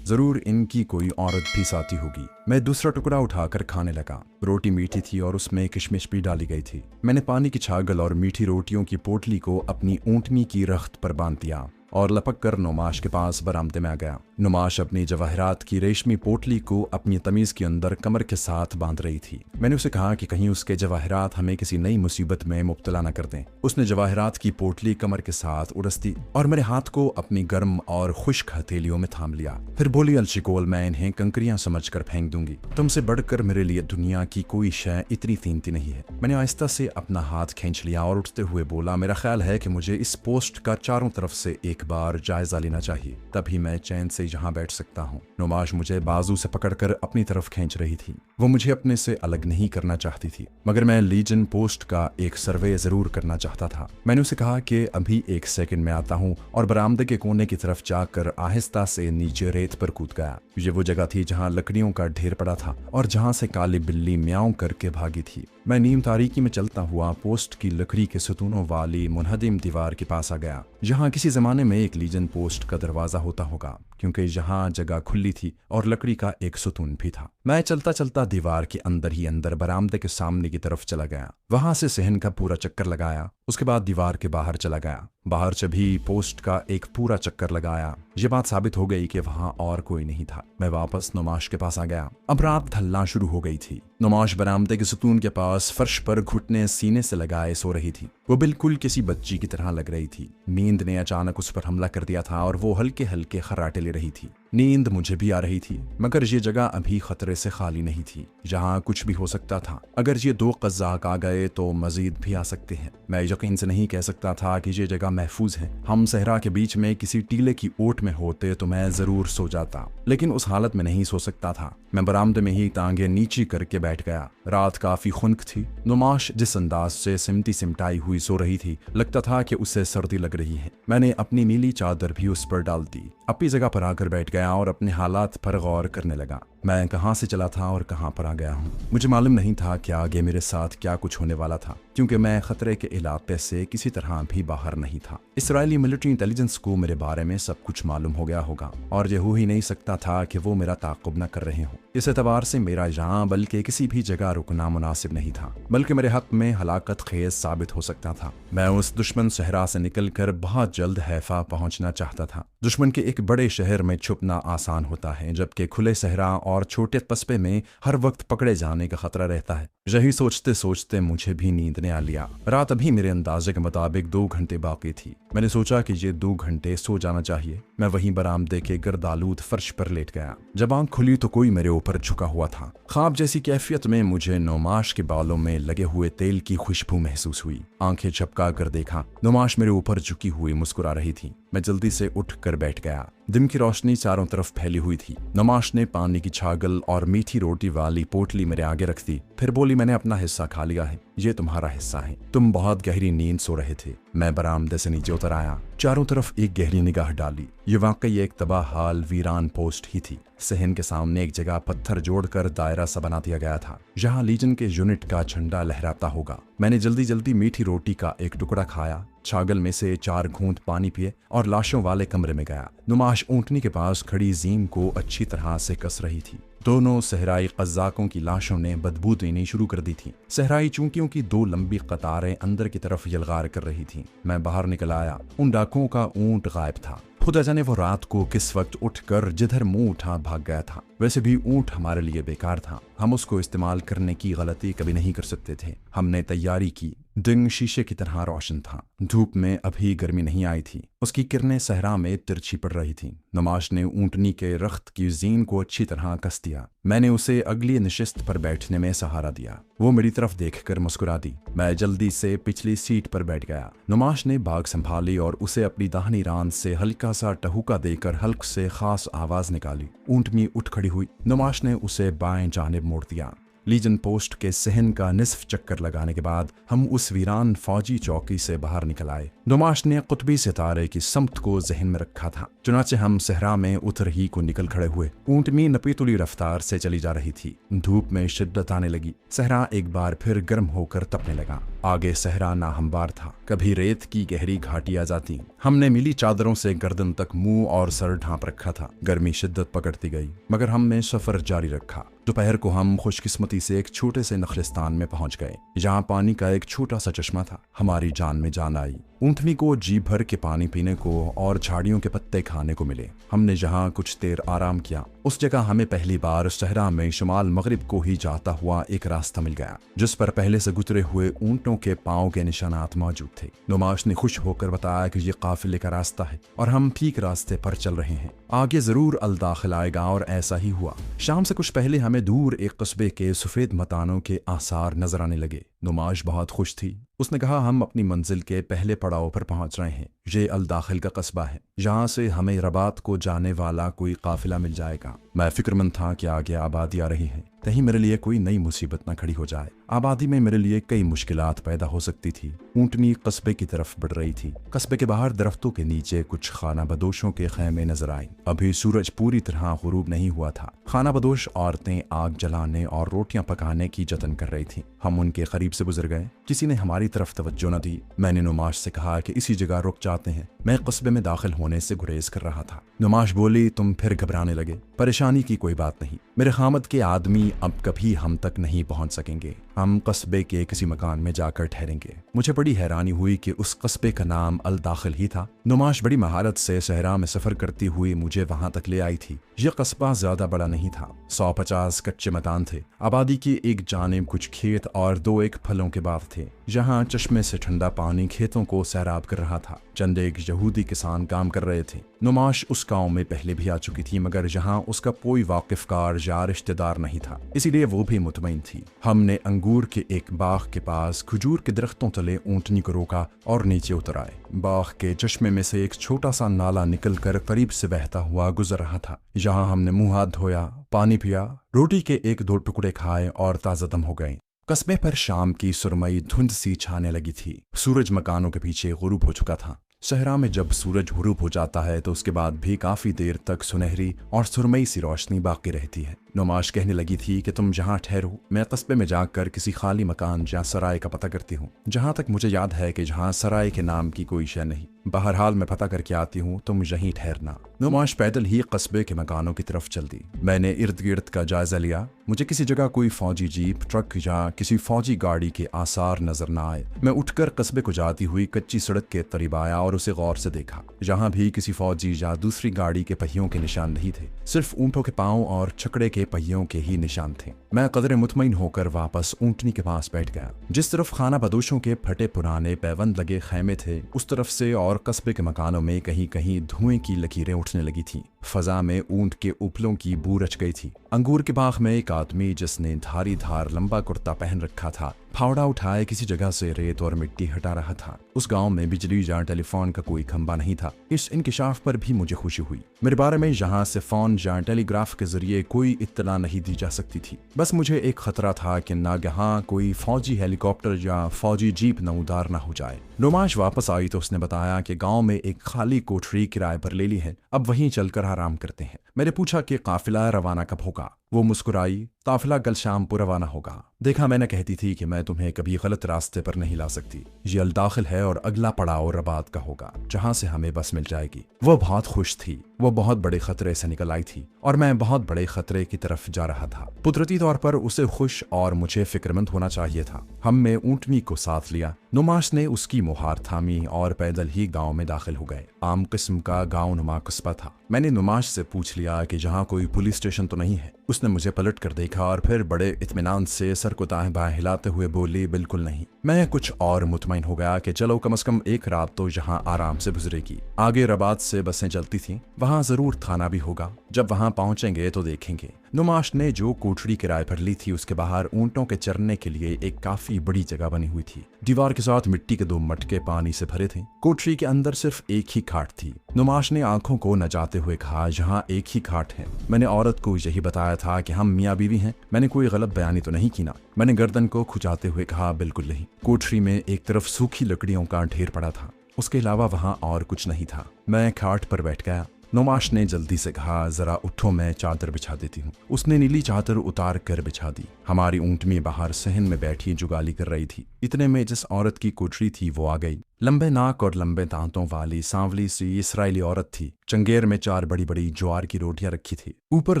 जरूर इनकी कोई औरत भी साथी होगी। मैं दूसरा टुकड़ा उठाकर खाने लगा। रोटी मीठी थी और उसमें किशमिश भी डाली गई थी। मैंने पानी की छागल और मीठी रोटियों की पोटली को अपनी ऊँटनी की रख्त पर बांध दिया और लपक कर नुमाश के पास बरामदे में आ गया। नुमाश अपनी जवाहरात की रेशमी पोटली को अपनी तमीज के अंदर कमर के साथ बांध रही थी। मैंने उसे कहा कि कहीं उसके जवाहरात हमें किसी नई मुसीबत में मुब्तला न कर दें। उसने जवाहरात की पोटली कमर के साथ उड़स्ती और मेरे हाथ को अपनी गर्म और खुश्क हथेलियों में थाम लिया। फिर बोली, अलशिकोल, मैं इन्हें कंकरियां समझकर फेंक दूंगी। तुमसे बढ़कर मेरे लिए दुनिया की कोई शय इतनी कीमती नहीं है। मैंने आहिस्ता से अपना हाथ खींच लिया और उठते हुए बोला, मेरा ख्याल है कि मुझे इस पोस्ट का चारों तरफ से एक बार जायजा लेना चाहिए, तभी मैं चैन से यहाँ बैठ सकता हूँ। नुमाश मुझे बाजू से पकड़कर अपनी तरफ खींच रही थी। वो मुझे अपने से अलग नहीं करना चाहती थी, मगर मैं लीजन पोस्ट का एक सर्वे जरूर करना चाहता था। मैंने उसे कहा कि अभी 1 सेकंड में आता हूँ और बरामदे के कोने की तरफ जाकर आहिस्ता से नीचे रेत पर कूद गया। ये वो जगह थी जहाँ लकड़ियों का ढेर पड़ा था और जहाँ से काली बिल्ली म्याऊं करके भागी थी। मैं नीम तारीकी में चलता हुआ पोस्ट की लकड़ी के सतूनों वाली मुनहदिम दीवार के पास आ गया, जहाँ किसी जमाने में एक लीजन पोस्ट का दरवाजा होता होगा, क्योंकि यहाँ जगह खुली थी और लकड़ी का एक सतून भी था। मैं चलता चलता दीवार के अंदर ही अंदर बरामदे के सामने की तरफ चला गया। वहां से सहन का पूरा चक्कर लगाया। उसके बाद दीवार के बाहर चला गया। बाहर से भी पोस्ट का एक पूरा चक्कर लगाया। ये बात साबित हो गई कि वहां और कोई नहीं था। मैं वापस नुमाश के पास आ गया। अब रात ढलना शुरू हो गई थी। नुमाश बरामदे के सतून के पास फर्श पर घुटने सीने से लगाए सो रही थी। वो बिल्कुल किसी बच्ची की तरह लग रही थी। नींद ने अचानक उस पर हमला कर दिया था और वो हल्के हल्के खर्राटे ले रही थी। नींद मुझे भी आ रही थी, मगर ये जगह अभी खतरे से खाली नहीं थी, जहां कुछ भी हो सकता था। अगर ये 2 कज़्ज़ाक आ गए तो मजीद भी आ सकते हैं। मैं यकीन से नहीं कह सकता था कि ये जगह महफूज है। हम सहरा के बीच में किसी टीले की ओट में होते तो मैं जरूर सो जाता, लेकिन उस हालत में नहीं सो सकता था। मैं बरामदे में ही टांगे नीची करके बैठ गया। रात काफी खुनक थी। नुमाश जिस अंदाज से सिमटी सिमटाई हुई सो रही थी, लगता था कि उसे सर्दी लग रही है। मैंने अपनी नीली चादर भी उस पर डाल दी, अपनी जगह पर आकर बैठ गया और अपने हालात पर गौर करने लगा। मैं कहाँ से चला था और कहाँ पर आ गया हूँ। मुझे मालूम नहीं था कि आगे मेरे साथ क्या कुछ होने वाला था, क्योंकि मैं खतरे के इलाके से किसी तरह भी बाहर नहीं था। इसराइली मिलिट्री इंटेलिजेंस को मेरे बारे में सब कुछ मालूम हो गया होगा और ये हो ही नहीं सकता था कि वो मेरा ताक़ुब न कर रहे हों। इस एतबार से मेरा यहाँ बल्कि किसी भी जगह रुकना मुनासिब नहीं था, बल्कि मेरे हक में हलाकत खेज साबित हो सकता था। मैं उस दुश्मन सहरा से निकलकर बहुत जल्द हैफा पहुंचना चाहता था। दुश्मन के एक बड़े शहर में छुपना आसान होता है, जबकि खुले सहरा और छोटे कस्बे में हर वक्त पकड़े जाने का खतरा रहता है। यही सोचते सोचते मुझे भी नींद ने आ लिया। रात अभी मेरे अंदाजे के मुताबिक 2 घंटे बाकी थी। मैंने सोचा कि ये 2 घंटे सो जाना चाहिए। मैं वहीं बरामदे के गर्दालूद फर्श पर लेट गया। जब आंख खुली तो कोई मेरे ऊपर झुका हुआ था। ख्वाब जैसी कैफियत में मुझे नुमाश के बालों में लगे हुए तेल की खुशबू महसूस हुई। आंखें झपका कर देखा, नुमाश मेरे ऊपर झुकी हुई मुस्कुरा रही थी। मैं जल्दी से उठकर बैठ गया। दिन की रोशनी चारों तरफ फैली हुई थी। नुमाश ने पानी की छागल और मीठी रोटी वाली पोटली मेरे आगे रख दी। फिर बोली, मैंने अपना हिस्सा खा लिया है, ये तुम्हारा हिस्सा है। तुम बहुत गहरी नींद सो रहे थे। मैं बरामदे से नीचे उतर आया, चारों तरफ एक गहरी निगाह डाली। ये वाकई एक तबाह हाल वीरान पोस्ट ही थी। सहन के सामने एक जगह पत्थर जोड़कर दायरा सा बना दिया गया था, जहां लीजन के यूनिट का झंडा लहराता होगा। मैंने जल्दी जल्दी मीठी रोटी का एक टुकड़ा खाया, छागल में से 4 घूंट पानी पिए और लाशों वाले कमरे में गया। नुमाश ऊँटनी के पास खड़ी जीम को अच्छी तरह से कस रही थी। दोनों सहराई कज़्ज़ाकों की लाशों ने बदबू देनी शुरू कर दी थी। सहराई चूंकियों की 2 लंबी कतारें अंदर की तरफ यलगार कर रही थीं। मैं बाहर निकल आया। उन डाकुओं का ऊंट गायब था। खुदा जाने वो रात को किस वक्त उठकर जिधर मुंह उठा भाग गया था। वैसे भी ऊंट हमारे लिए बेकार था, हम उसको इस्तेमाल करने की गलती कभी नहीं कर सकते थे। हमने तैयारी की। दिन शीशे की तरह रोशन था। धूप में अभी गर्मी नहीं आई थी, उसकी किरणें सहरा में तिरछी पड़ रही थीं। नुमाश ने ऊंटनी के रख्त की जीन को अच्छी तरह कस दिया। मैंने उसे अगली नशिस्त पर बैठने में सहारा दिया। वो मेरी तरफ देखकर मुस्कुरा दी। मैं जल्दी से पिछली सीट पर बैठ गया। नुमाश ने बाग संभाली और उसे अपनी दाहिनी रान से हल्का सा टहुका देकर हल्क से खास आवाज निकाली। ऊंटनी उठ खड़ी हुई। नुमाश ने उसे बाएं जानिब मोड़ दिया। लीजन पोस्ट के सहन का निस्फ चक्कर लगाने के बाद हम उस वीरान फौजी चौकी से बाहर निकल आए। नुमाश ने कुतबी सितारे की समत को जहन में रखा था। चुनाचे हम सहरा में उतर ही को निकल खड़े हुए। ऊंटनी नपीतुली रफ्तार से चली जा रही थी। धूप में शिद्दत आने लगी। सहरा एक बार फिर गर्म होकर तपने लगा। आगे सहरा नाहमवार था। कभी रेत की गहरी घाटी आ जाती। हमने मिली चादरों से गर्दन तक मुंह और सर ढांप रखा था। गर्मी शिद्दत पकड़ती गई, मगर हमने सफर जारी रखा। दोपहर को हम खुशकिस्मती से एक छोटे से नखलिस्तान में पहुंच गए, जहां पानी का एक छोटा सा चश्मा था। हमारी जान में जान आई। ऊंटनी को जी भर के पानी पीने को और झाड़ियों के पत्ते खाने को मिले। हमने जहां कुछ देर आराम किया, उस जगह हमें पहली बार सहरा में शुमाल मगरिब को ही जाता हुआ एक रास्ता मिल गया, जिस पर पहले से गुजरे हुए ऊंटों के पांव के निशानात मौजूद थे। नुमाश ने खुश होकर बताया कि ये काफिले का रास्ता है और हम ठीक रास्ते पर चल रहे हैं। आगे जरूर अल दाखिल आएगा, और ऐसा ही हुआ। शाम से कुछ पहले हमें दूर एक कस्बे के सफेद मकानों के आसार नजर आने लगे। नुमाश बहुत खुश थी। उसने कहा, हम अपनी मंजिल के पहले पड़ाव पर पहुंच रहे हैं। ये अल दाखिल का कस्बा है, जहां से हमें रबात को जाने वाला कोई काफिला मिल जाएगा। मैं फिक्रमंद था कि आगे आबादी आ रही है, कहीं मेरे लिए कोई नई मुसीबत न खड़ी हो जाए। आबादी में मेरे लिए कई मुश्किलात पैदा हो सकती थी। ऊंटनी कस्बे की तरफ बढ़ रही थी। कस्बे के बाहर दरख्तों के नीचे कुछ खाना बदोशों के खैमे नजर आए। अभी सूरज पूरी तरह गुरूब नहीं हुआ था। खाना बदोश औरतें आग जलाने और रोटियां पकाने की जतन कर रही थीं। हम उनके करीब से गुजर गए। किसी ने हमारी तरफ तवज्जो न दी। मैंने नुमाश से कहा कि इसी जगह रुक जाते हैं। मैं कस्बे में दाखिल होने से गुरेज कर रहा था। नुमाश बोली, तुम फिर घबराने लगे। परेशानी की कोई बात नहीं, मेरे खामद के आदमी अब कभी हम तक नहीं पहुंच सकेंगे। हम कस्बे के किसी मकान में जाकर ठहरेंगे। मुझे बड़ी हैरानी हुई कि उस कस्बे का नाम अल दाखिल ही था। नुमाश बड़ी महारत से सहरा में सफर करती हुई मुझे वहां तक ले आई थी। यह कस्बा ज्यादा बड़ा नहीं था। 150 कच्चे मकान थे। आबादी की एक जानिब कुछ खेत और 2 एक फलों के बाग थे, जहां चश्मे से ठंडा पानी खेतों को सैराब कर रहा था। चंद एक यहूदी किसान काम कर रहे थे। नुमाश उस गांव में पहले भी आ चुकी थी, मगर जहां उसका कोई वाकिफकार या रिश्तेदार नहीं था, इसीलिए वो भी मुतमईन थी। हमने अंगूर के एक बाग के पास खजूर के दरख्तों तले ऊंटनी को रोका और नीचे उतर आए। बाग के चश्मे में से एक छोटा सा नाला निकलकर करीब से बहता हुआ गुजर रहा था, जहां हमने मुंह हाथ धोया, पानी पिया, रोटी के 1-2 टुकड़े खाए और ताज़ादम हो गए। कस्बे पर शाम की सुरमई धुंध सी छाने लगी थी। सूरज मकानों के पीछे गुरूब हो चुका था। सहरा में जब सूरज गुरूब हो जाता है तो उसके बाद भी काफी देर तक सुनहरी और सुरमई सी रोशनी बाकी रहती है। नुमाश कहने लगी थी कि तुम जहाँ ठहरो, मैं कस्बे में जाकर किसी खाली मकान या सराय का पता करती हूँ। जहाँ तक मुझे याद है कि जहाँ सराय के नाम की कोई शय नहीं। बहरहाल मैं पता करके आती हूँ, तुम यहीं ठहरना। नुमाश पैदल ही कस्बे के मकानों की तरफ चल दी। मैंने इर्द गिर्द का जायजा लिया। मुझे किसी जगह कोई फौजी जीप, ट्रक या किसी फौजी गाड़ी के आसार नजर न आए। मैं उठकर कस्बे को जाती हुई कच्ची सड़क के करीब आया और उसे गौर से देखा। जहाँ भी किसी फौजी या दूसरी गाड़ी के पहियों के निशान नहीं थे, सिर्फ ऊंटों के पांव और छकड़े के पहियों के ही निशान थे। मैं कदरे मुतमईन होकर वापस ऊंटनी के पास बैठ गया। जिस तरफ खाना बदोशों के फटे पुराने पैबंद लगे खैमे थे, उस तरफ से और कस्बे के मकानों में कहीं कहीं धुएं की लकीरें उठने लगी थीं। फजा में ऊंट के उपलों की बू रच गई थी। अंगूर के बाग में एक आदमी जिसने धारीधार लंबा कुर्ता पहन रखा था, फावड़ा उठाए किसी जगह से रेत और मिट्टी हटा रहा था। उस गांव में बिजली या टेलीफोन का कोई खंबा नहीं था। इस इंकिशाफ पर भी मुझे खुशी हुई। मेरे बारे में यहाँ से फोन या टेलीग्राफ के जरिए कोई इत्तला नहीं दी जा सकती थी। बस मुझे एक खतरा था कि नागहां कोई फौजी हेलीकॉप्टर या फौजी जीप नमूदार न हो जाए। नुमाश वापस आई तो उसने बताया कि गांव में एक खाली कोठरी किराए पर ले ली है, अब वहीं चलकर आराम करते हैं। मैंने पूछा कि काफिला रवाना कब होगा। वो मुस्कुराई। काफिला कल शाम को रवाना होगा। देखा, मैंने कहती थी कि मैं तुम्हें कभी गलत रास्ते पर नहीं ला सकती। ये अलदाखिल है और अगला पड़ाव रबात का होगा, जहाँ से हमें बस मिल जाएगी। वो बहुत खुश थी। वो बहुत बड़े खतरे से निकल आई थी और मैं बहुत बड़े खतरे की तरफ जा रहा था। कुदरती तौर पर उसे खुश और मुझे फिक्रमंद होना चाहिए था। हमने ऊंटनी को साथ लिया। नुमाश ने उसकी मुहार थामी और पैदल ही गांव में दाखिल हो गए। आम किस्म का गांव नुमा कस्बा था। मैंने नुमाश से पूछ लिया कि जहाँ कोई पुलिस स्टेशन तो नहीं है। उसने मुझे पलट कर देखा और फिर बड़े इत्मीनान से सर को दाएं बाएं हिलाते हुए बोली, बिल्कुल नहीं। मैं कुछ और मुतमईन हो गया कि चलो कम से कम एक रात तो यहाँ आराम से गुजरेगी। आगे रबात से बसें चलती थीं, वहाँ जरूर थाना भी होगा। जब वहाँ पहुंचेंगे तो देखेंगे। नुमाश ने जो कोठरी किराए पर ली थी उसके बाहर ऊंटों के चरने के लिए एक काफी बड़ी जगह बनी हुई थी। दीवार के साथ मिट्टी के 2 मटके पानी से भरे थे। कोठरी के अंदर सिर्फ एक ही खाट थी। नुमाश ने आंखों को नचाते हुए कहा, यहाँ एक ही खाट है। मैंने औरत को यही बताया था कि हम मियाँ बीवी हैं। मैंने कोई गलत बयानी तो नहीं की ना? मैंने गर्दन को खुजाते हुए कहा, बिल्कुल नहीं। कोठरी में एक तरफ सूखी लकड़ियों का ढेर पड़ा था, उसके अलावा वहाँ और कुछ नहीं था। मैं खाट पर बैठ गया। नुमाश ने जल्दी से कहा, जरा उठो, मैं चादर बिछा देती हूँ। उसने नीली चादर उतार कर बिछा दी। हमारी ऊंटनी बाहर सहन में बैठी जुगाली कर रही थी। इतने में जिस औरत की कोठरी थी वो आ गई। लंबे नाक और लंबे दांतों वाली सांवली सी इसराइली औरत थी। चंगेर में 4 बड़ी बड़ी ज्वार की रोटियां रखी थी। ऊपर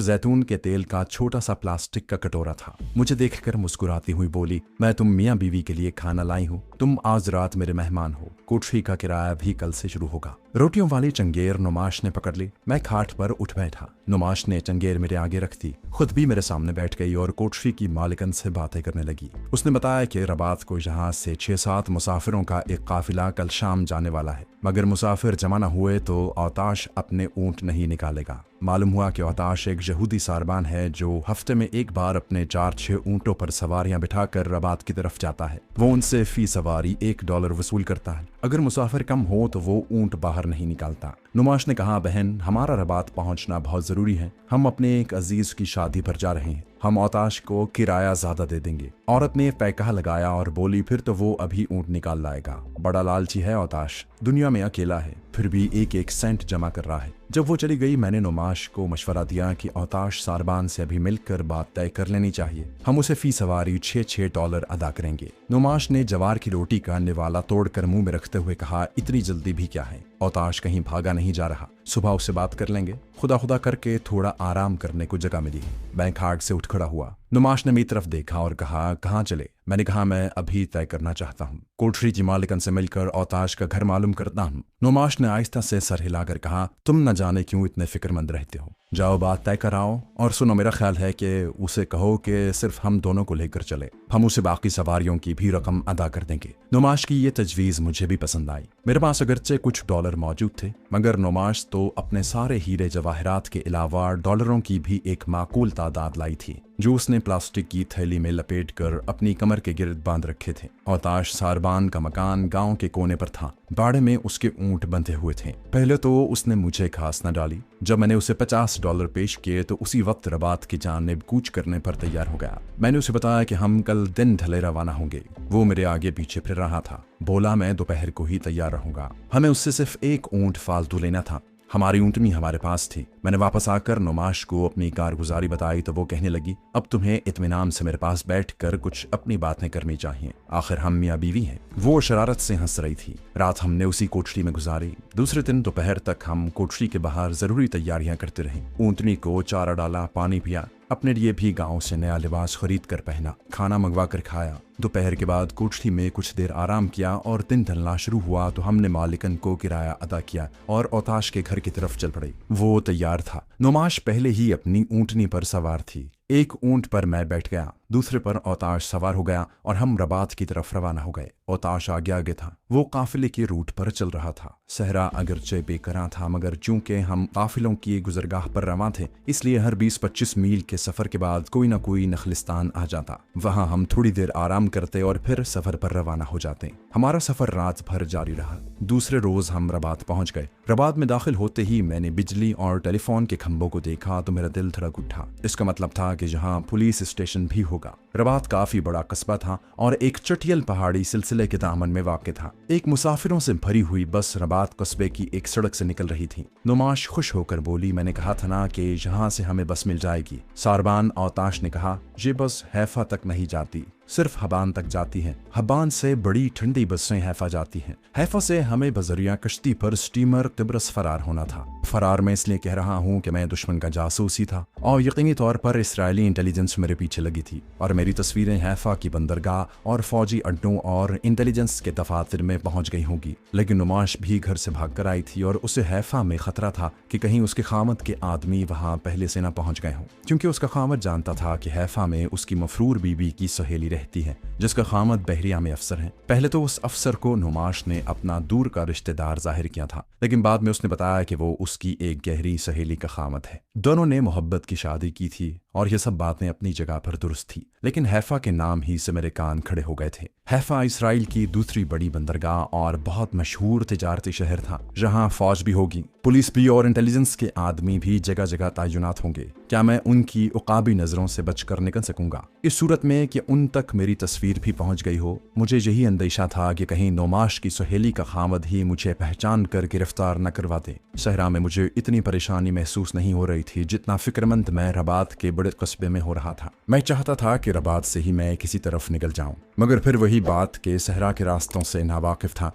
जैतून के तेल का छोटा सा प्लास्टिक का कटोरा था। मुझे देखकर मुस्कुराती हुई बोली, मैं तुम मियाँ बीवी के लिए खाना लाई हूँ। तुम आज रात मेरे मेहमान हो। कोठरी का किराया भी कल से शुरू होगा। रोटियों वाली चंगेर नुमाश ने पकड़ ली। मैं खाट पर उठ बैठा। नुमाश ने चंगेर मेरे आगे रख दी, खुद भी मेरे सामने बैठ गई और कोठरी की मालिकन से बातें करने लगी। उसने बताया कि रबात को यहाँ से 6-7 मुसाफिरों का एक काफिला कल शाम जाने वाला है, मगर मुसाफिर जमा न हुए तो औताश अपने ऊंट नहीं निकालेगा। मालूम हुआ कि औताश एक यहूदी सारबान है जो हफ्ते में एक बार अपने 4-6 ऊंटों पर सवारियां बिठाकर रबात की तरफ जाता है। वो उनसे फी सवारी $1 वसूल करता है। अगर मुसाफिर कम हो तो वो ऊंट बाहर नहीं निकालता। नुमाश ने कहा, बहन, हमारा रबात पहुंचना बहुत जरूरी है। हम अपने एक अजीज की शादी पर जा रहे हैं। हम औताश को किराया ज्यादा दे देंगे। औरत ने पैकहा लगाया और बोली, फिर तो वो अभी ऊंट निकाल लाएगा। बड़ा लालची है औताश, दुनिया में अकेला है, फिर भी 1-1 सेंट जमा कर रहा है। जब वो चली गई मैंने नुमाश को मशवरा दिया कि औताश सारबान से अभी मिलकर बात तय कर लेनी चाहिए। हम उसे फी सवारी $6 अदा करेंगे। नुमाश ने जवार की रोटी का निवाला तोड़कर मुंह में रखते हुए कहा, इतनी जल्दी भी क्या है? औताश कहीं भागा नहीं जा रहा। सुबह उससे बात कर लेंगे। खुदा खुदा करके थोड़ा आराम करने को जगह मिली। मैं खाट से उठ खड़ा हुआ। नुमाश ने मेरी तरफ देखा और कहा, कहाँ चले? मैंने कहा, मैं अभी तय करना चाहता हूँ। कोठरी की मालिकन से मिलकर औताश का घर मालूम करता हूँ। नुमाश ने आहिस्ता से सर हिलाकर कहा, तुम न जाने क्यों इतने फिक्रमंद रहते हो। जाओ बात तय कराओ। और सुनो, मेरा ख्याल है कि उसे कहो कि सिर्फ हम दोनों को लेकर चले। हम उसे बाकी सवारियों की भी रकम अदा कर देंगे। नुमाश की ये तजवीज़ मुझे भी पसंद आई। मेरे पास अगरचे कुछ डॉलर मौजूद थे, मगर नुमाश तो अपने सारे हीरे जवाहरात के अलावा डॉलरों की भी एक माकूल तादाद लाई थी, जो उसने प्लास्टिक की थैली में लपेट कर अपनी कमर के गिर्द बांध रखे थे। औताश सारबान का मकान गांव के कोने पर था। बाड़े में उसके ऊंट बंधे हुए थे। पहले तो उसने मुझे घास न डाली। जब मैंने उसे $50 पेश किए तो उसी वक्त रबात की जानिब कूच करने पर तैयार हो गया। मैंने उसे बताया कि हम कल दिन ढले रवाना होंगे। वो मेरे आगे पीछे फिर रहा था। बोला, मैं दोपहर को ही तैयार रहूंगा। हमें उससे सिर्फ एक ऊंट फालतू लेना था। हमारी ऊंटनी हमारे पास थी। मैंने वापस आकर नुमाश को अपनी कारगुजारी बताई तो वो कहने लगी, अब तुम्हें इत्मीनान से मेरे पास बैठकर कुछ अपनी बातें करनी चाहिए। आखिर हम मियाँ बीवी हैं। वो शरारत से हंस रही थी। रात हमने उसी कोठरी में गुजारी। दूसरे दिन दोपहर तक हम कोठरी के बाहर जरूरी तैयारियां करते रहे। ऊंटनी को चारा डाला, पानी पिया, अपने लिए भी गांव से नया लिबास खरीद कर पहना, खाना मंगवा कर खाया। दोपहर के बाद कोठरी में कुछ देर आराम किया और दिन ढलना शुरू हुआ तो हमने मालिकन को किराया अदा किया और औताश के घर की तरफ चल पड़े। वो तैयार था। नुमाश पहले ही अपनी ऊंटनी पर सवार थी। एक ऊंट पर मैं बैठ गया, दूसरे पर औताश सवार हो गया और हम रबात की तरफ रवाना हो गए। औताश आगे आगे था। वो काफिले के रूट पर चल रहा था। सहरा अगरचे बेकरां था, मगर चूंकि हम काफिलों की गुजरगाह पर रवां थे, इसलिए हर 20-25 मील के सफर के बाद कोई न कोई नखलिस्तान आ जाता। वहां हम थोड़ी देर आराम करते और फिर सफर पर रवाना हो जाते। हमारा सफर रात भर जारी रहा। दूसरे रोज हम रबात पहुंच गए। रबात में दाखिल होते ही मैंने बिजली और टेलीफोन के खंभों को देखा तो मेरा दिल धड़क उठा। इसका मतलब था कि जहां पुलिस स्टेशन भी होगा। रबात काफी बड़ा कस्बा था और एक चटियल पहाड़ी सिलसिले के दामन में वाक़ था। एक मुसाफिरों से भरी हुई बस रबात कस्बे की एक सड़क से निकल रही थी। नुमाश खुश होकर बोली, मैंने कहा था ना कि यहाँ से हमें बस मिल जाएगी। सारबान औताश ने कहा, ये बस हैफा तक नहीं जाती, सिर्फ हबान तक जाती है। हबान से बड़ी ठंडी बसें हैफा जाती हैं। हैफा से हमें बजरिया कश्ती पर स्टीमर तिब्रस फरार होना था। फरार मैं इसलिए कह रहा हूँ कि मैं दुश्मन का जासूस ही था और यकीनी तौर पर इसराइली इंटेलिजेंस मेरे पीछे लगी थी और मेरी तस्वीरें हैफा की बंदरगाह और फौजी अड्डों और इंटेलिजेंस के दफातर में पहुंच गई होंगी। लेकिन नुमाश भी घर से भाग कर आई थी और उसे हैफा में खतरा था कि कहीं उसके खामद के आदमी वहां पहले से न पहुंच गए हों, क्योंकि उसका खामद जानता था कि हैफा में उसकी मफरूर बीबी की सहेली रहती है जिसका खामद बहरिया में अफसर है। पहले तो उस अफसर को नुमाश ने अपना दूर का रिश्तेदार जाहिर किया था, लेकिन बाद में उसने बताया कि वो उसकी एक गहरी सहेली का खामद है। दोनों ने मोहब्बत की शादी की थी और ये सब बातें अपनी जगह पर दुरुस्त थी, लेकिन हैफा के नाम ही से मेरे कान खड़े हो गए थे। हैफा इसराइल की दूसरी बड़ी बंदरगाह और बहुत मशहूर तिजारती शहर था, जहां फौज भी होगी, पुलिस भी और इंटेलिजेंस के आदमी भी जगह जगह तैनात होंगे। क्या मैं उनकी उकाबी नजरों से बचकर निकल सकूंगा? इस सूरत में कि उन तक मेरी तस्वीर भी पहुंच गई हो। मुझे यही अंदेशा था कि कहीं नुमाश की सहेली का खामद ही मुझे पहचान कर गिरफ्तार न करवा दे। सहरा में मुझे इतनी परेशानी महसूस नहीं हो रही थी जितना फिक्रमंद मैं रबात के बड़े कस्बे में हो रहा था। मैं चाहता था कि रबात से ही मैं किसी तरफ निकल जाऊं, मगर फिर वही बात के सहरा के रास्तों से नावाकिफ था।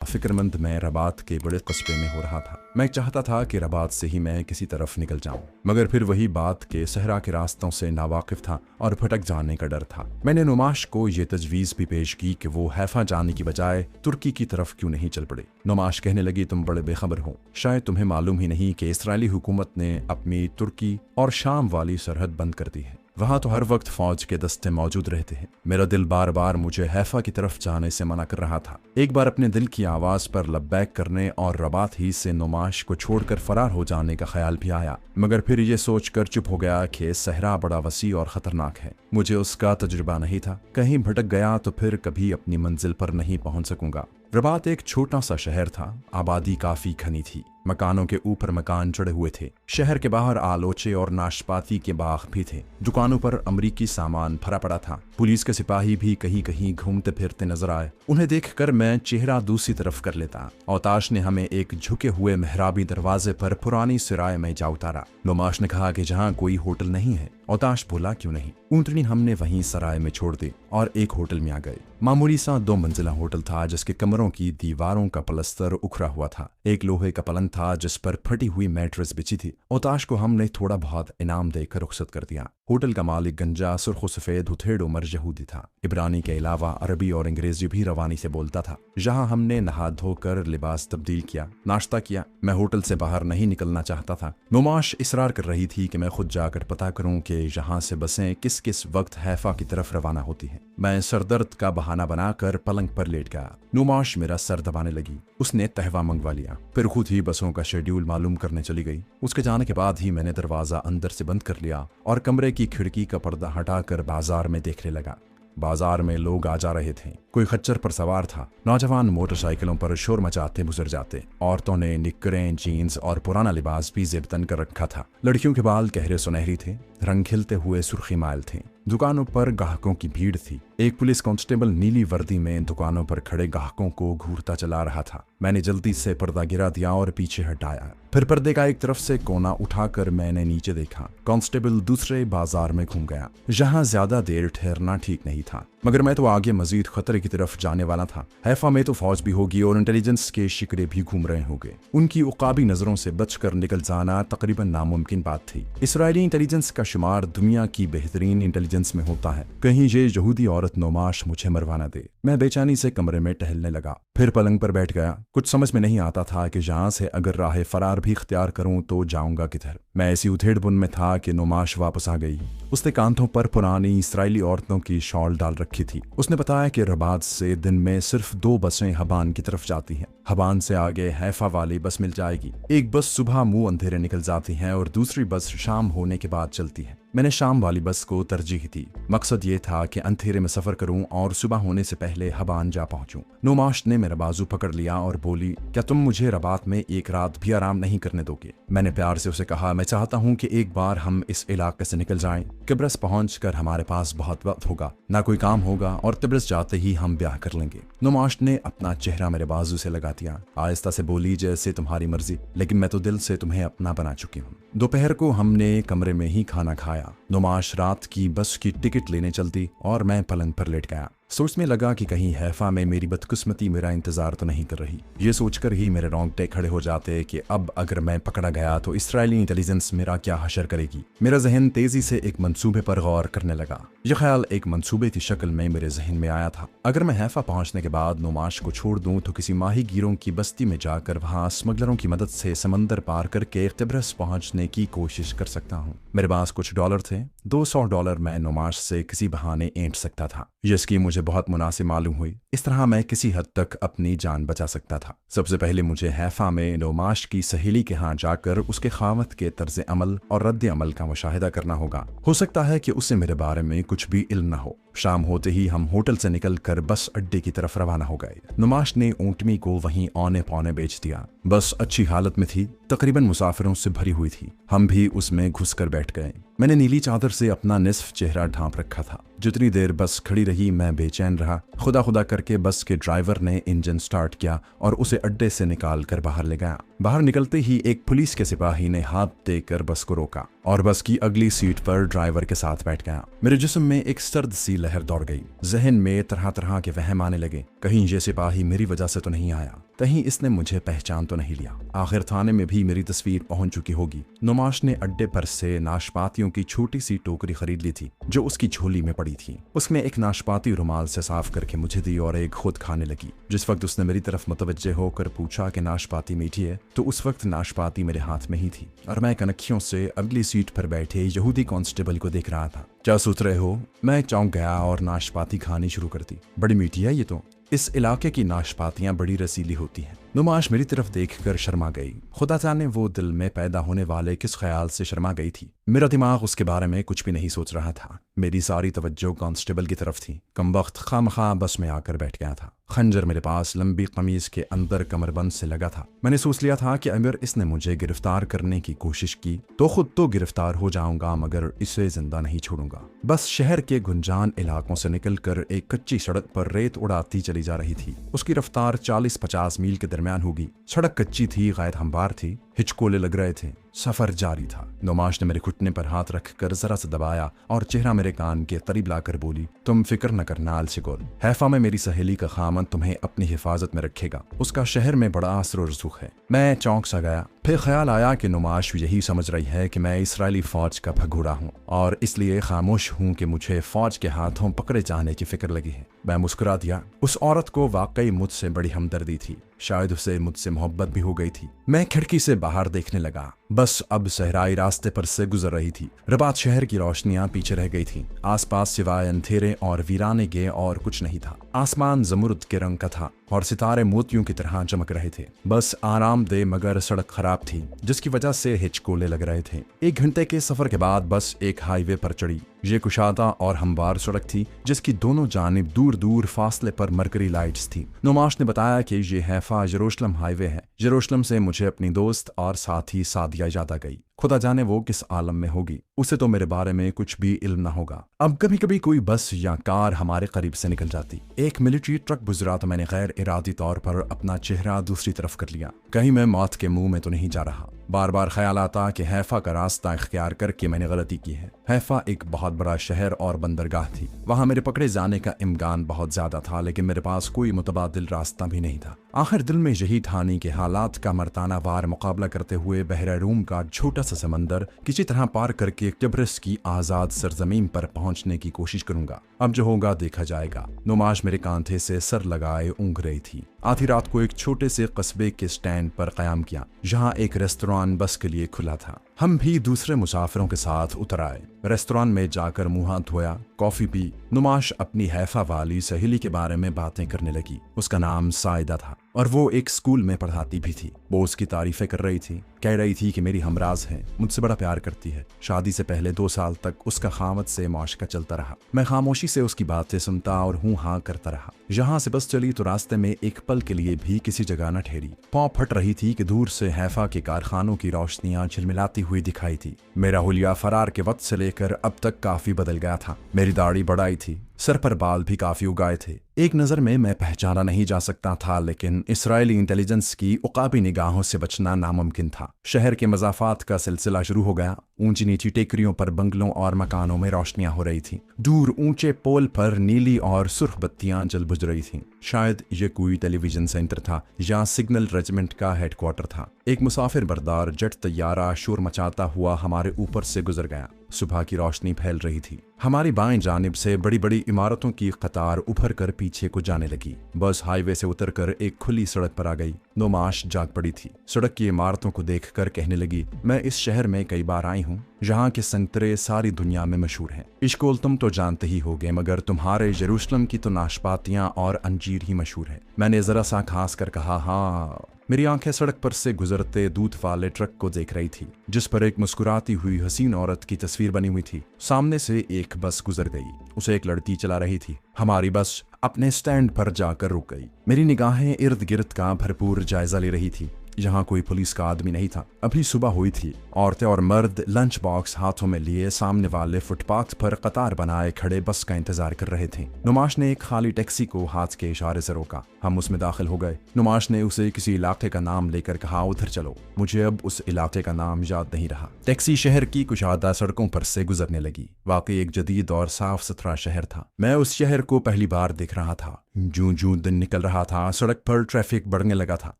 फिक्रमंद मैं रबात के बड़े कस्बे में हो रहा था। मैं चाहता था कि रबात से ही मैं किसी तरफ निकल जाऊं, मगर फिर वही बात के सहरा के रास्तों से नावाकिफ था और भटक जाने का डर था। मैंने नुमाश को ये तजवीज़ भी पेश की कि वो हैफा जाने की बजाय तुर्की की तरफ क्यों नहीं चल पड़े। नुमाश कहने लगी, तुम बड़े बेखबर हो, शायद तुम्हें मालूम ही नहीं कि इसराइली हुकूमत ने अपनी तुर्की और शाम वाली सरहद बंद कर दी है। वहां तो हर वक्त फौज के दस्ते मौजूद रहते हैं। मेरा दिल बार बार मुझे हैफा की तरफ जाने से मना कर रहा था। एक बार अपने दिल की आवाज पर लब्बैक करने और रबात ही से नुमाश को छोड़कर फरार हो जाने का ख्याल भी आया, मगर फिर ये सोचकर चुप हो गया कि सहरा बड़ा वसी और खतरनाक है। मुझे उसका तजुर्बा नहीं था, कहीं भटक गया तो फिर कभी अपनी मंजिल पर नहीं पहुंच सकूंगा। रबात एक छोटा सा शहर था, आबादी काफी घनी थी, मकानों के ऊपर मकान चढ़े हुए थे। शहर के बाहर आलोचे और नाशपाती के बाग भी थे। दुकानों पर अमरीकी सामान भरा पड़ा था। पुलिस के सिपाही भी कहीं कहीं घूमते फिरते नजर आए। उन्हें देखकर मैं चेहरा दूसरी तरफ कर लेता। औताश ने हमें एक झुके हुए मेहराबी दरवाजे पर पुरानी सिराय में जा उतारा। नुमाश ने कहा कि जहाँ कोई होटल नहीं है। औताश बोला, क्यों नहीं। ऊँटनी हमने वहीं सराय में छोड़ दी और एक होटल में आ गए। मामूली सा 2 मंजिला होटल था जिसके कमरों की दीवारों का पलस्तर उखड़ा हुआ था। एक लोहे का पलंग था जिस पर फटी हुई मैट्रेस बिछी थी। औताश को हमने थोड़ा बहुत इनाम देकर रुखसत कर दिया। होटल का मालिक गंजा सुर्ख सफेद हुथेड़ उमर यहूदी था। इब्रानी के अलावा अरबी और अंग्रेजी भी रवानी से बोलता था। जहां हमने नहा धोकर लिबास तब्दील किया, नाश्ता किया। मैं होटल से बाहर नहीं निकलना चाहता था। नुमाश इसरार कर रही थी कि मैं खुद जाकर पता करूं कि यहाँ से बसें किस किस वक्त हैफा की तरफ रवाना होती हैं। मैं सरदर्द का बहाना बनाकर पलंग पर लेट गया। नुमाश मेरा सर दबाने लगी। उसने तहवा मंगवा लिया, फिर खुद ही बसों का शेड्यूल मालूम करने चली गई। उसके जाने के बाद ही मैंने दरवाजा अंदर से बंद कर लिया और कमरे की खिड़की का पर्दा हटाकर बाजार में देखने लगा। बाजार में लोग आ जा रहे थे। कोई खच्चर पर सवार था। नौजवान मोटरसाइकिलों पर शोर मचाते गुजर जाते। औरतों ने निक्करें, जीन्स और पुराना लिबास भी जेबतन कर रखा था। लड़कियों के बाल गहरे सुनहरी थे, रंग खिलते हुए सुर्खी माइल थे। दुकानों पर ग्राहकों की भीड़ थी। एक पुलिस कांस्टेबल नीली वर्दी में दुकानों पर खड़े ग्राहकों को घूरता चला रहा था। मैंने जल्दी से पर्दा गिरा दिया और पीछे हटाया। फिर पर्दे का एक तरफ से कोना उठाकर मैंने नीचे देखा। कांस्टेबल दूसरे बाजार में घूम गया, जहां ज्यादा देर ठहरना ठीक नहीं था, मगर मैं तो आगे मजीद खतरे की तरफ जाने वाला था। हैफा में तो फौज भी होगी और इंटेलिजेंस के शिकरे भी घूम रहे होंगे। उनकी उकाबी नजरों से बचकर निकल जाना तकरीबन नामुमकिन बात थी। इसराइली इंटेलिजेंस का शुमार दुनिया की बेहतरीन इंटेलिजेंस में होता है। कहीं ये यहूदी औरत नुमाश मुझे मरवा न दे। मैं बेचैनी से कमरे में टहलने लगा। फिर पलंग पर बैठ गया। कुछ समझ में नहीं आता था कि यहाँ से अगर राह फरार भी इख्तियार करूं तो जाऊंगा किधर। मैं ऐसी उधेड़-बुन में था कि नुमाश वापस आ गई। उसने कांधों पर पुरानी इसराइली औरतों की शॉल डाल रखी थी। उसने बताया कि रबात से दिन में सिर्फ 2 बसें हबान की तरफ जाती हैं। हबान से आगे हैफा वाली बस मिल जाएगी। एक बस सुबह मुंह अंधेरे निकल जाती है और दूसरी बस शाम होने के बाद चलती है। मैंने शाम वाली बस को तरजीह दी। मकसद ये था कि अंधेरे में सफर करूं और सुबह होने से पहले हबान जा पहुंचूं। नुमाश ने मेरा बाजू पकड़ लिया और बोली, क्या तुम मुझे रबात में एक रात भी आराम नहीं करने दोगे? मैंने प्यार से उसे कहा, मैं चाहता हूं कि एक बार हम इस इलाके से निकल जाएं। तिब्रस पहुंचकर हमारे पास बहुत वक्त होगा, ना कोई काम होगा और तिब्रस जाते ही हम ब्याह कर लेंगे। नुमाश ने अपना चेहरा मेरे बाजू से लगा दिया। आहिस्ता से बोली, जैसे तुम्हारी मर्जी, लेकिन मैं तो दिल से तुम्हें अपना बना चुकी हूँ। दोपहर को हमने कमरे में ही खाना खाया। नुमाश रात की बस की टिकट लेने चलती और मैं पलंग पर लेट गया। सोचने लगा कि कहीं हैफा में मेरी बदकिस्मती मेरा इंतजार तो नहीं कर रही। ये सोचकर ही मेरे रोंगटे खड़े हो जाते कि अब अगर मैं पकड़ा गया तो इस्राएली इंटेलिजेंस मेरा क्या हशर करेगी। मेरा जहन तेजी से एक मंसूबे पर गौर करने लगा। यह ख्याल एक मंसूबे की शक्ल में मेरे जहन में आया था। अगर मैं हैफा पहुंचने के बाद नुमाश को छोड़ दूं तो किसी माही गिरों की बस्ती में जाकर वहां स्मगलरों की मदद से समंदर पार करके तिब्रस पहुंचने की कोशिश कर सकता हूं। मेरे पास कुछ डॉलर थे। $200 मैं नुमाश से किसी बहाने ऐंठ सकता था। ये स्कीम मुझे बहुत मुनासिब मालूम हुई। इस तरह मैं किसी हद तक अपनी जान बचा सकता था। सबसे पहले मुझे हैफा में नुमाश की सहेली के यहाँ जाकर उसके खामत के तर्ज अमल और रद्द अमल का मुशाहिदा करना होगा। हो सकता है कि उसे मेरे बारे में कुछ भी इल्म न हो। शाम होते ही हम होटल से निकलकर बस अड्डे की तरफ रवाना हो गए। नुमाश ने ऊँटमी को वहीं औने पौने बेच दिया। बस अच्छी हालत में थी, तकरीबन मुसाफिरों से भरी हुई थी। हम भी उसमें घुसकर बैठ गए। मैंने नीली चादर से अपना निस्फ चेहरा ढांप रखा था। जितनी देर बस खड़ी रही मैं बेचैन रहा। खुदा खुदा करके बस के ड्राइवर ने इंजन स्टार्ट किया और उसे अड्डे से निकाल कर बाहर ले गया। बाहर निकलते ही एक पुलिस के सिपाही ने हाथ देकर बस को रोका और बस की अगली सीट पर ड्राइवर के साथ बैठ गया। मेरे जिस्म में एक सर्द सी लहर दौड़ गई। जहन में तरह तरह के वहम आने लगे। कहीं ये सिपाही मेरी वजह से तो नहीं आया, कहीं इसने मुझे पहचान तो नहीं लिया। आखिर थाने में भी मेरी तस्वीर पहुंच चुकी होगी। नुमाश ने अड्डे पर से नाशपातियों की छोटी सी टोकरी खरीद ली थी जो उसकी झोली में पड़ी थी। उसमें एक नाशपाती रुमाल से साफ करके मुझे दी और एक खुद खाने लगी। जिस वक्त उसने मेरी तरफ मुतवज्जे होकर पूछा कि नाशपाती मीठी है, तो उस वक्त नाशपाती मेरे हाथ में ही थी और मैं कनखियों से अगली सीट पर बैठे यहूदी कांस्टेबल को देख रहा था। क्या सोच रहे हो? मैं चौंक गया और नाशपाती खानी शुरू कर दी। बड़ी मीठी है ये तो। इस इलाके की नाशपातियां बड़ी रसीली होती हैं। नुमाश मेरी तरफ देखकर शर्मा गई। खुदा जाने वो दिल में पैदा होने वाले किस ख्याल से शर्मा गई थी। मेरा दिमाग उसके बारे में कुछ भी नहीं सोच रहा था। मेरी सारी तवज्जो कांस्टेबल की तरफ थी। कमबख्त खामखा बस में आकर बैठ गया था। खंजर मेरे पास लंबी कमीज के अंदर कमरबंद से लगा था। मैंने सोच लिया था कि अगर इसने मुझे गिरफ्तार करने की कोशिश की तो खुद तो गिरफ्तार हो जाऊंगा, मगर इसे जिंदा नहीं छोड़ूंगा। बस शहर के गुंजान इलाकों से निकलकर एक कच्ची सड़क पर रेत उड़ाती चली जा रही थी। उसकी रफ्तार 40-50 मील के दरमियान होगी। सड़क कच्ची थी, गैर हमवार थी, हिचकोले लग रहे थे। सफर जारी था। नुमाश ने मेरे घुटने पर हाथ रखकर जरा सा दबाया और चेहरा मेरे कान के करीब लाकर बोली, तुम फिक्र न करना आलसिगोल। हैफा में मेरी सहेली का खामन तुम्हें अपनी हिफाजत में रखेगा। उसका शहर में बड़ा असर और रसूख है। मैं चौंक सा गया। फिर ख्याल आया कि नुमाश यही समझ रही है कि मैं इसराइली फौज का भगोड़ा हूँ और इसलिए खामोश हूँ कि मुझे फौज के हाथों पकड़े जाने की फिक्र लगी है। मैं मुस्कुरा दिया। उस औरत को वाकई मुझसे बड़ी हमदर्दी थी। शायद उसे मुझसे मोहब्बत भी हो गई थी। मैं खिड़की से बाहर देखने लगा। बस अब सहराई रास्ते पर से गुजर रही थी। रबात शहर की रोशनियां पीछे रह गई थी। आसपास सिवाय अंधेरे और वीराने के और कुछ नहीं था। आसमान जमुरुद के रंग का था और सितारे मोतियों की तरह चमक रहे थे। बस आरामदेह मगर सड़क खराब थी, जिसकी वजह से हिचकोले लग रहे थे। 1 घंटे के सफर के बाद बस एक हाईवे पर चढ़ी। ये कुशादा और हमवार सड़क थी जिसकी दोनों जानिब दूर दूर फासले पर मरकरी लाइट्स थी। नुमाश ने बताया कि ये हैफा यरूशलेम हाईवे है। यरूशलेम से मुझे अपनी दोस्त और साथी सादिया याद आ गई। खुदा जाने वो किस आलम में होगी। उसे तो मेरे बारे में कुछ भी इल्म ना होगा। अब कभी कभी कोई बस या कार हमारे करीब से निकल जाती। एक मिलिट्री ट्रक गुजरा तो मैंने गैर इरादी तौर पर अपना चेहरा दूसरी तरफ कर लिया। कहीं मैं मौत के मुंह में तो नहीं जा रहा। बार बार ख्याल आता कि हैफा का रास्ता इख्तियार करके मैंने गलती की है। हैफा एक बहुत बड़ा शहर और बंदरगाह थी। वहां मेरे पकड़े जाने का इम्कान बहुत ज्यादा था, लेकिन मेरे पास कोई मुतबादिल रास्ता भी नहीं था। आखिर दिल में यही ठानी के हालात का मर्दाना वार मुकाबला करते हुए बहरा रूम का छोटा सा समंदर किसी तरह पार करके टिब्रिस की आज़ाद सरजमीन पर पहुंचने की कोशिश करूंगा। अब जो होगा देखा जाएगा। नुमाश मेरे कांधे से सर लगाए ऊँघ रही थी। आधी रात को एक छोटे से कस्बे के स्टैंड पर कयाम किया, जहां एक रेस्तोरां बस के लिए खुला था। हम भी दूसरे मुसाफिरों के साथ उतर आए। रेस्तोरां में जाकर मुंह हाथ धोया, कॉफी पी। नुमाश अपनी हैफा वाली सहेली के बारे में बातें करने लगी। उसका नाम साइदा था और वो एक स्कूल में पढ़ाती भी थी। वो उसकी तारीफें कर रही थी, कह रही थी कि मेरी हमराज है, मुझसे बड़ा प्यार करती है। शादी से पहले 2 साल तक उसका खामद से मुआशका चलता रहा। मैं खामोशी से उसकी बातें सुनता और हूँ हाँ करता रहा। यहाँ से बस चली तो रास्ते में एक पल के लिए भी किसी जगह न ठहरी। पाँव फट रही थी कि दूर से हैफा के कारखानों की रोशनियां झिलमिलाती हुई दिखाई थी। मेरा हुलिया फरार के वक्त से लेकर अब तक काफी बदल गया था। मेरी दाढ़ी बढ़ाई थी, सर पर बाल भी काफी उगाए थे। एक नजर में मैं पहचाना नहीं जा सकता था, लेकिन इसराइली इंटेलिजेंस की उकाबी निगाहों से बचना नामुमकिन था। शहर के मजाफात का सिलसिला शुरू हो गया। ऊंची नीची टेकरियों पर बंगलों और मकानों में रोशनियां हो रही थीं। दूर ऊंचे पोल पर नीली और सुर्ख बत्तियां जल बुझ रही थीं। शायद ये कोई टेलीविजन सेंटर था या सिग्नल रेजिमेंट का हेडक्वार्टर था। एक मुसाफिर बरदार जेट तैयारा शोर मचाता हुआ हमारे ऊपर से गुजर गया। सुबह की रोशनी फैल रही थी। हमारी बाएं जानिब से बड़ी बड़ी इमारतों की कतार उभर कर पीछे को जाने लगी। बस हाईवे से उतरकर एक खुली सड़क पर आ गई। नुमाश जाग पड़ी थी। सड़क की इमारतों को देखकर कहने लगी, मैं इस शहर में कई बार आई हूँ। यहाँ के संतरे सारी दुनिया में मशहूर हैं। इश्कोल तुम तो जानते ही होगे, मगर तुम्हारे यरूशलेम की तो नाशपातियाँ और अंजीर ही मशहूर है। मैंने जरा सा खास कर कहा, हाँ। मेरी आंखें सड़क पर से गुजरते दूध वाले ट्रक को देख रही थी, जिस पर एक मुस्कुराती हुई हसीन औरत की तस्वीर बनी हुई थी। सामने से एक बस गुजर गई। उसे एक लड़की चला रही थी। हमारी बस अपने स्टैंड पर जाकर रुक गई। मेरी निगाहें इर्द गिर्द का भरपूर जायजा ले रही थी। यहाँ कोई पुलिस का आदमी नहीं था। अभी सुबह हुई थी। औरतें और मर्द लंच बॉक्स हाथों में लिए सामने वाले फुटपाथ पर कतार बनाए खड़े बस का इंतजार कर रहे थे। नुमाश ने एक खाली टैक्सी को हाथ के इशारे से रोका। हम उसमें दाखिल हो गए। नुमाश ने उसे किसी इलाके का नाम लेकर कहा, उधर चलो। मुझे अब उस इलाके का नाम याद नहीं रहा। टैक्सी शहर की कुशादा सड़कों पर से गुजरने लगी। वाकई एक जदीद और साफ सुथरा शहर था। मैं उस शहर को पहली बार देख रहा था। जूं जूं दिन निकल रहा था, सड़क पर ट्रैफिक बढ़ने लगा था।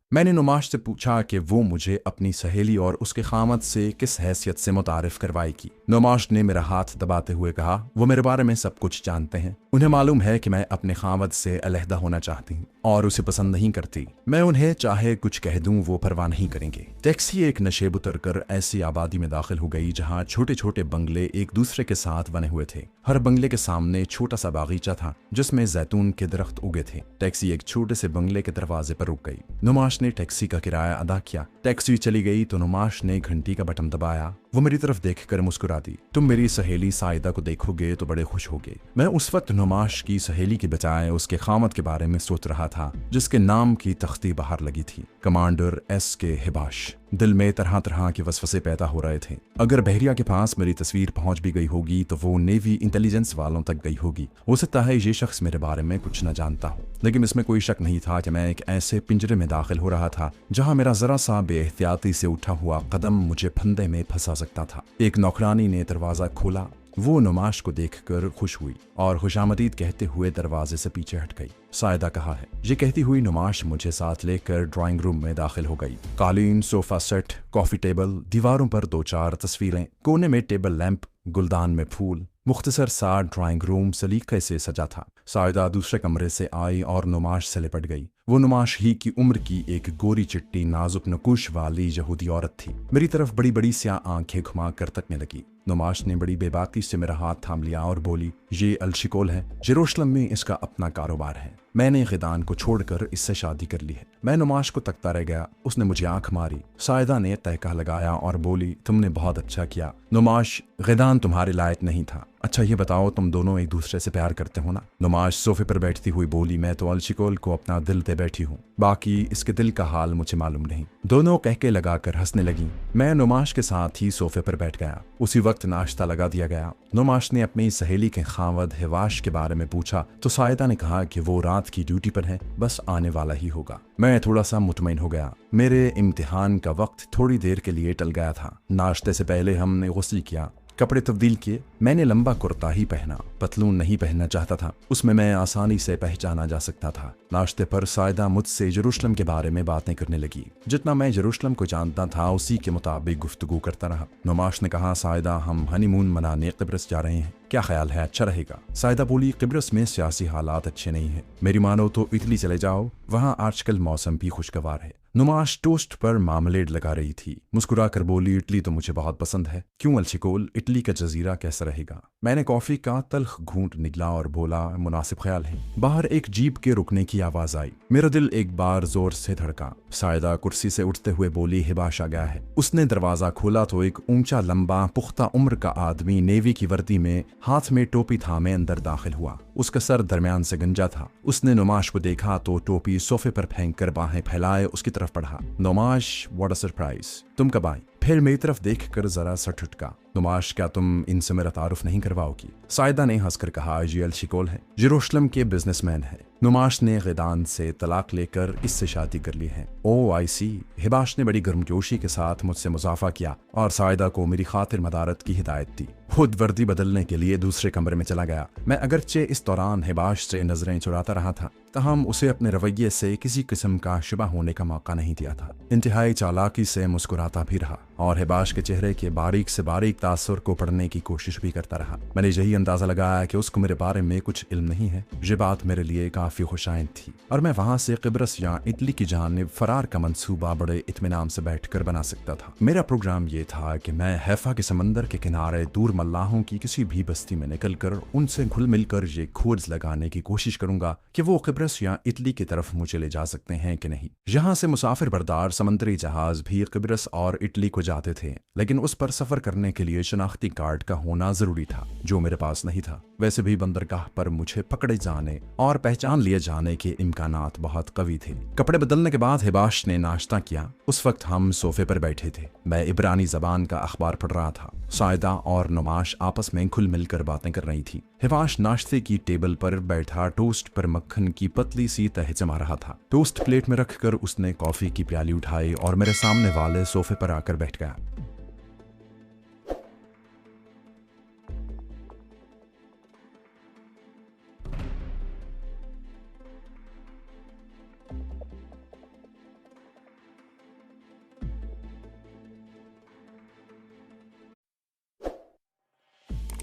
मैंने नुमाश से पूछा कि वो मुझे अपनी सहेली और उसके खामद से किस हैसियत से मुतारिफ करवाएगी। नुमाश ने मेरा हाथ दबाते हुए कहा, वो मेरे बारे में सब कुछ जानते हैं। उन्हें मालूम है कि मैं अपने खामद से अलहदा होना चाहती हूँ और उसे पसंद नहीं करती। मैं उन्हें चाहे कुछ कह दूं, वो परवाह नहीं करेंगे। टैक्सी एक नशेब उतर कर ऐसी आबादी में दाखिल हो गई जहाँ छोटे छोटे बंगले एक दूसरे के साथ बने हुए थे। हर बंगले के सामने छोटा सा बागीचा था जिसमें जैतून के दरख्त उगे थे। टैक्सी एक छोटे से बंगले के दरवाजे पर रुक गई। नुमाश ने टैक्सी का किराया अदा किया। टैक्सी चली गई तो नुमाश ने घंटी का बटन दबाया। वो मेरी तरफ देखकर मुस्कुरा दी। तुम मेरी सहेली साइदा को देखोगे तो बड़े खुश होगे। मैं उस वक्त नुमाश की सहेली के बजाय उसके खामद के बारे में सोच रहा था, जिसके नाम की तख्ती बाहर लगी थी, कमांडर S.K. हिबाश। दिल में तरह तरह के वसवसे पैदा हो रहे थे। अगर बहरिया के पास मेरी तस्वीर पहुंच भी गई होगी तो वो नेवी इंटेलिजेंस वालों तक गई होगी। हो सकता है ये शख्स मेरे बारे में कुछ न जानता हो, लेकिन इसमें कोई शक नहीं था कि मैं एक ऐसे पिंजरे में दाखिल हो रहा था जहां मेरा जरा सा बेएहतियाती से उठा हुआ कदम मुझे फंदे में फंसा सकता था। एक नौकरानी ने दरवाजा खोला। वो नुमाश को देखकर खुश हुई और खुशामदीद कहते हुए दरवाजे से पीछे हट गई। साइदा कहा है, ये कहती हुई नुमाश मुझे साथ लेकर ड्राइंग रूम में दाखिल हो गई। कालीन, सोफा सेट, कॉफी टेबल, दीवारों पर 2-4 तस्वीरें, कोने में टेबल लैंप, गुलदान में फूल। मुख्तसर सा ड्राइंग रूम सलीके से सजा था। साइदा दूसरे कमरे से आई और नुमाश से लिपट गई। वो नुमाश ही की उम्र की एक गोरी चिट्टी नाजुक नकुश वाली यहूदी औरत थी। मेरी तरफ बड़ी बड़ी स्याह आंखें घुमा कर तकने लगी। नुमाश ने बड़ी बेबाकी से मेरा हाथ थाम लिया और बोली, ये अल-शिकोल है। यरूशलेम में इसका अपना कारोबार है। मैंने गिदान को छोड़कर इससे शादी कर ली है। मैं नुमाश को तकता रह गया। उसने मुझे आंख मारी। साइदा ने तहका लगाया और बोली, तुमने बहुत अच्छा किया। नुमाश, गिदान तुम्हारे लायक नहीं था। अच्छा ये बताओ, तुम दोनों एक दूसरे से प्यार करते हो ना? नुमाश सोफे पर बैठती हुई बोली, मैं तो अल-शिकोल को अपना दिल दे बैठी हूँ, बाकी इसके दिल का हाल मुझे मालूम नहीं। दोनों कहके लगाकर हंसने लगी। मैं नुमाश के साथ ही सोफे पर बैठ गया। उसी वक्त नाश्ता लगा दिया गया। नुमाश ने अपनी सहेली के खावद हिवाश के बारे में पूछा तो साइदा ने कहा कि वो रात की ड्यूटी पर है, बस आने वाला ही होगा। मैं थोड़ा सा मुतमईन हो गया। मेरे इम्तिहान का वक्त थोड़ी देर के लिए टल गया था। नाश्ते से पहले हमने गुस्ल किया। कपड़े तब्दील किए। मैंने लंबा कुर्ता ही पहना, पतलून नहीं पहनना चाहता था, उसमें मैं आसानी से पहचाना जा सकता था। नाश्ते पर सायदा मुझसे यरूशलेम के बारे में बातें करने लगी। जितना मैं यरूशलेम को जानता था उसी के मुताबिक गुफ्तगू करता रहा। नुमाश ने कहा, सायदा हम हनीमून मनाने किब्रस जा रहे हैं, क्या ख्याल है, अच्छा रहेगा? सायदा बोली, किब्रस में सियासी हालात अच्छे नहीं है, मेरी मानो तो इटली चले जाओ, वहाँ आजकल मौसम भी खुशगवार है। नुमाश टोस्ट पर मामलेड लगा रही थी, मुस्कुरा कर बोली, इटली तो मुझे बहुत पसंद है। क्यों अलशिकोल, इटली का जजीरा कैसा रहेगा? मैंने कॉफी का तल्ख घूंट निगला और बोला, मुनासिब ख्याल है। बाहर एक जीप के रुकने की आवाज आई। मेरा दिल एक बार जोर से धड़का। सायदा कुर्सी से उठते हुए बोली, हिबाश आ गया है। उसने दरवाजा खोला तो एक ऊंचा लंबा पुख्ता उम्र का आदमी नेवी की वर्दी में हाथ में टोपी थामे अंदर दाखिल हुआ। उसका सर दरमियान से गंजा था। उसने नुमाश को देखा तो टोपी सोफे पर फेंक कर बाहें फैलाए उसकी तरफ बढ़ा। नुमाश, व्हाट अ सरप्राइज, तुम कब आई? फिर मेरी तरफ देखकर जरा सा ठुटका। नुमाश, क्या तुम इनसे मेरा तारुफ नहीं करवाओगी? सायदा ने हंसकर कहा, ये अलशिकोल है, यरूशलेम के बिजनेसमैन है। नुमाश ने गिदान से तलाक लेकर इससे शादी कर ली है। ओ आई सी। हिबाश ने बड़ी गर्मजोशी के साथ मुझसे मुजाफा किया और सायदा को मेरी खातिर मदारत की हिदायत दी। खुद वर्दी बदलने के लिए दूसरे कमरे में चला गया। मैं अगरचे इस दौरान हिबाश से नजरें चुराता रहा था, तहम उसे अपने रवैये से किसी किस्म का शुबा होने का मौका नहीं दिया था। इंतहाई चालाकी से मुस्कुराता भी रहा और हिबाश के चेहरे के बारीक से बारीक तासुर को पढ़ने की कोशिश भी करता रहा। मैंने यही अंदाजा लगाया कि उसको मेरे बारे में कुछ इल्म नहीं है। ये बात मेरे लिए काफी खुशाइंद थी और मैं वहां से किब्रस या इटली की जानिब फरार का मंसूबा बड़े इत्मीनान से बैठकर बना सकता था। मेरा प्रोग्राम ये था कि मैं हैफा के समंदर के किनारे दूर मल्लाहों की किसी भी बस्ती में निकलकर उनसे घुल मिलकर ये खोज लगाने की कोशिश करूंगा कि वो किब्रस या इटली की तरफ मुझे ले जा सकते हैं कि नहीं। यहाँ से मुसाफिर बरदार समुद्री जहाज भी किब्रस और इटली को जाते थे, लेकिन उस पर सफर करने के लिए शनाख्ती कार्ड का होना जरूरी था, जो मेरे पास नहीं था। वैसे भी बंदरगाह पर मुझे पकड़े जाने और पहचान लिए जाने के इम्कानात बहुत कवी थे। कपड़े बदलने के बाद हिबाश ने नाश्ता किया। उस वक्त हम सोफे पर बैठे थे। मैं इब्रानी जबान का अखबार पढ़ रहा था। सायदा और नुमाश आपस में खुल मिलकर बातें कर रही थी। हिबाश नाश्ते की टेबल पर बैठा टोस्ट पर मक्खन की पतली सी तह जमा रहा था। टोस्ट प्लेट में रखकर उसने कॉफी की प्याली उठाई और मेरे सामने वाले सोफे पर आकर बैठ गया।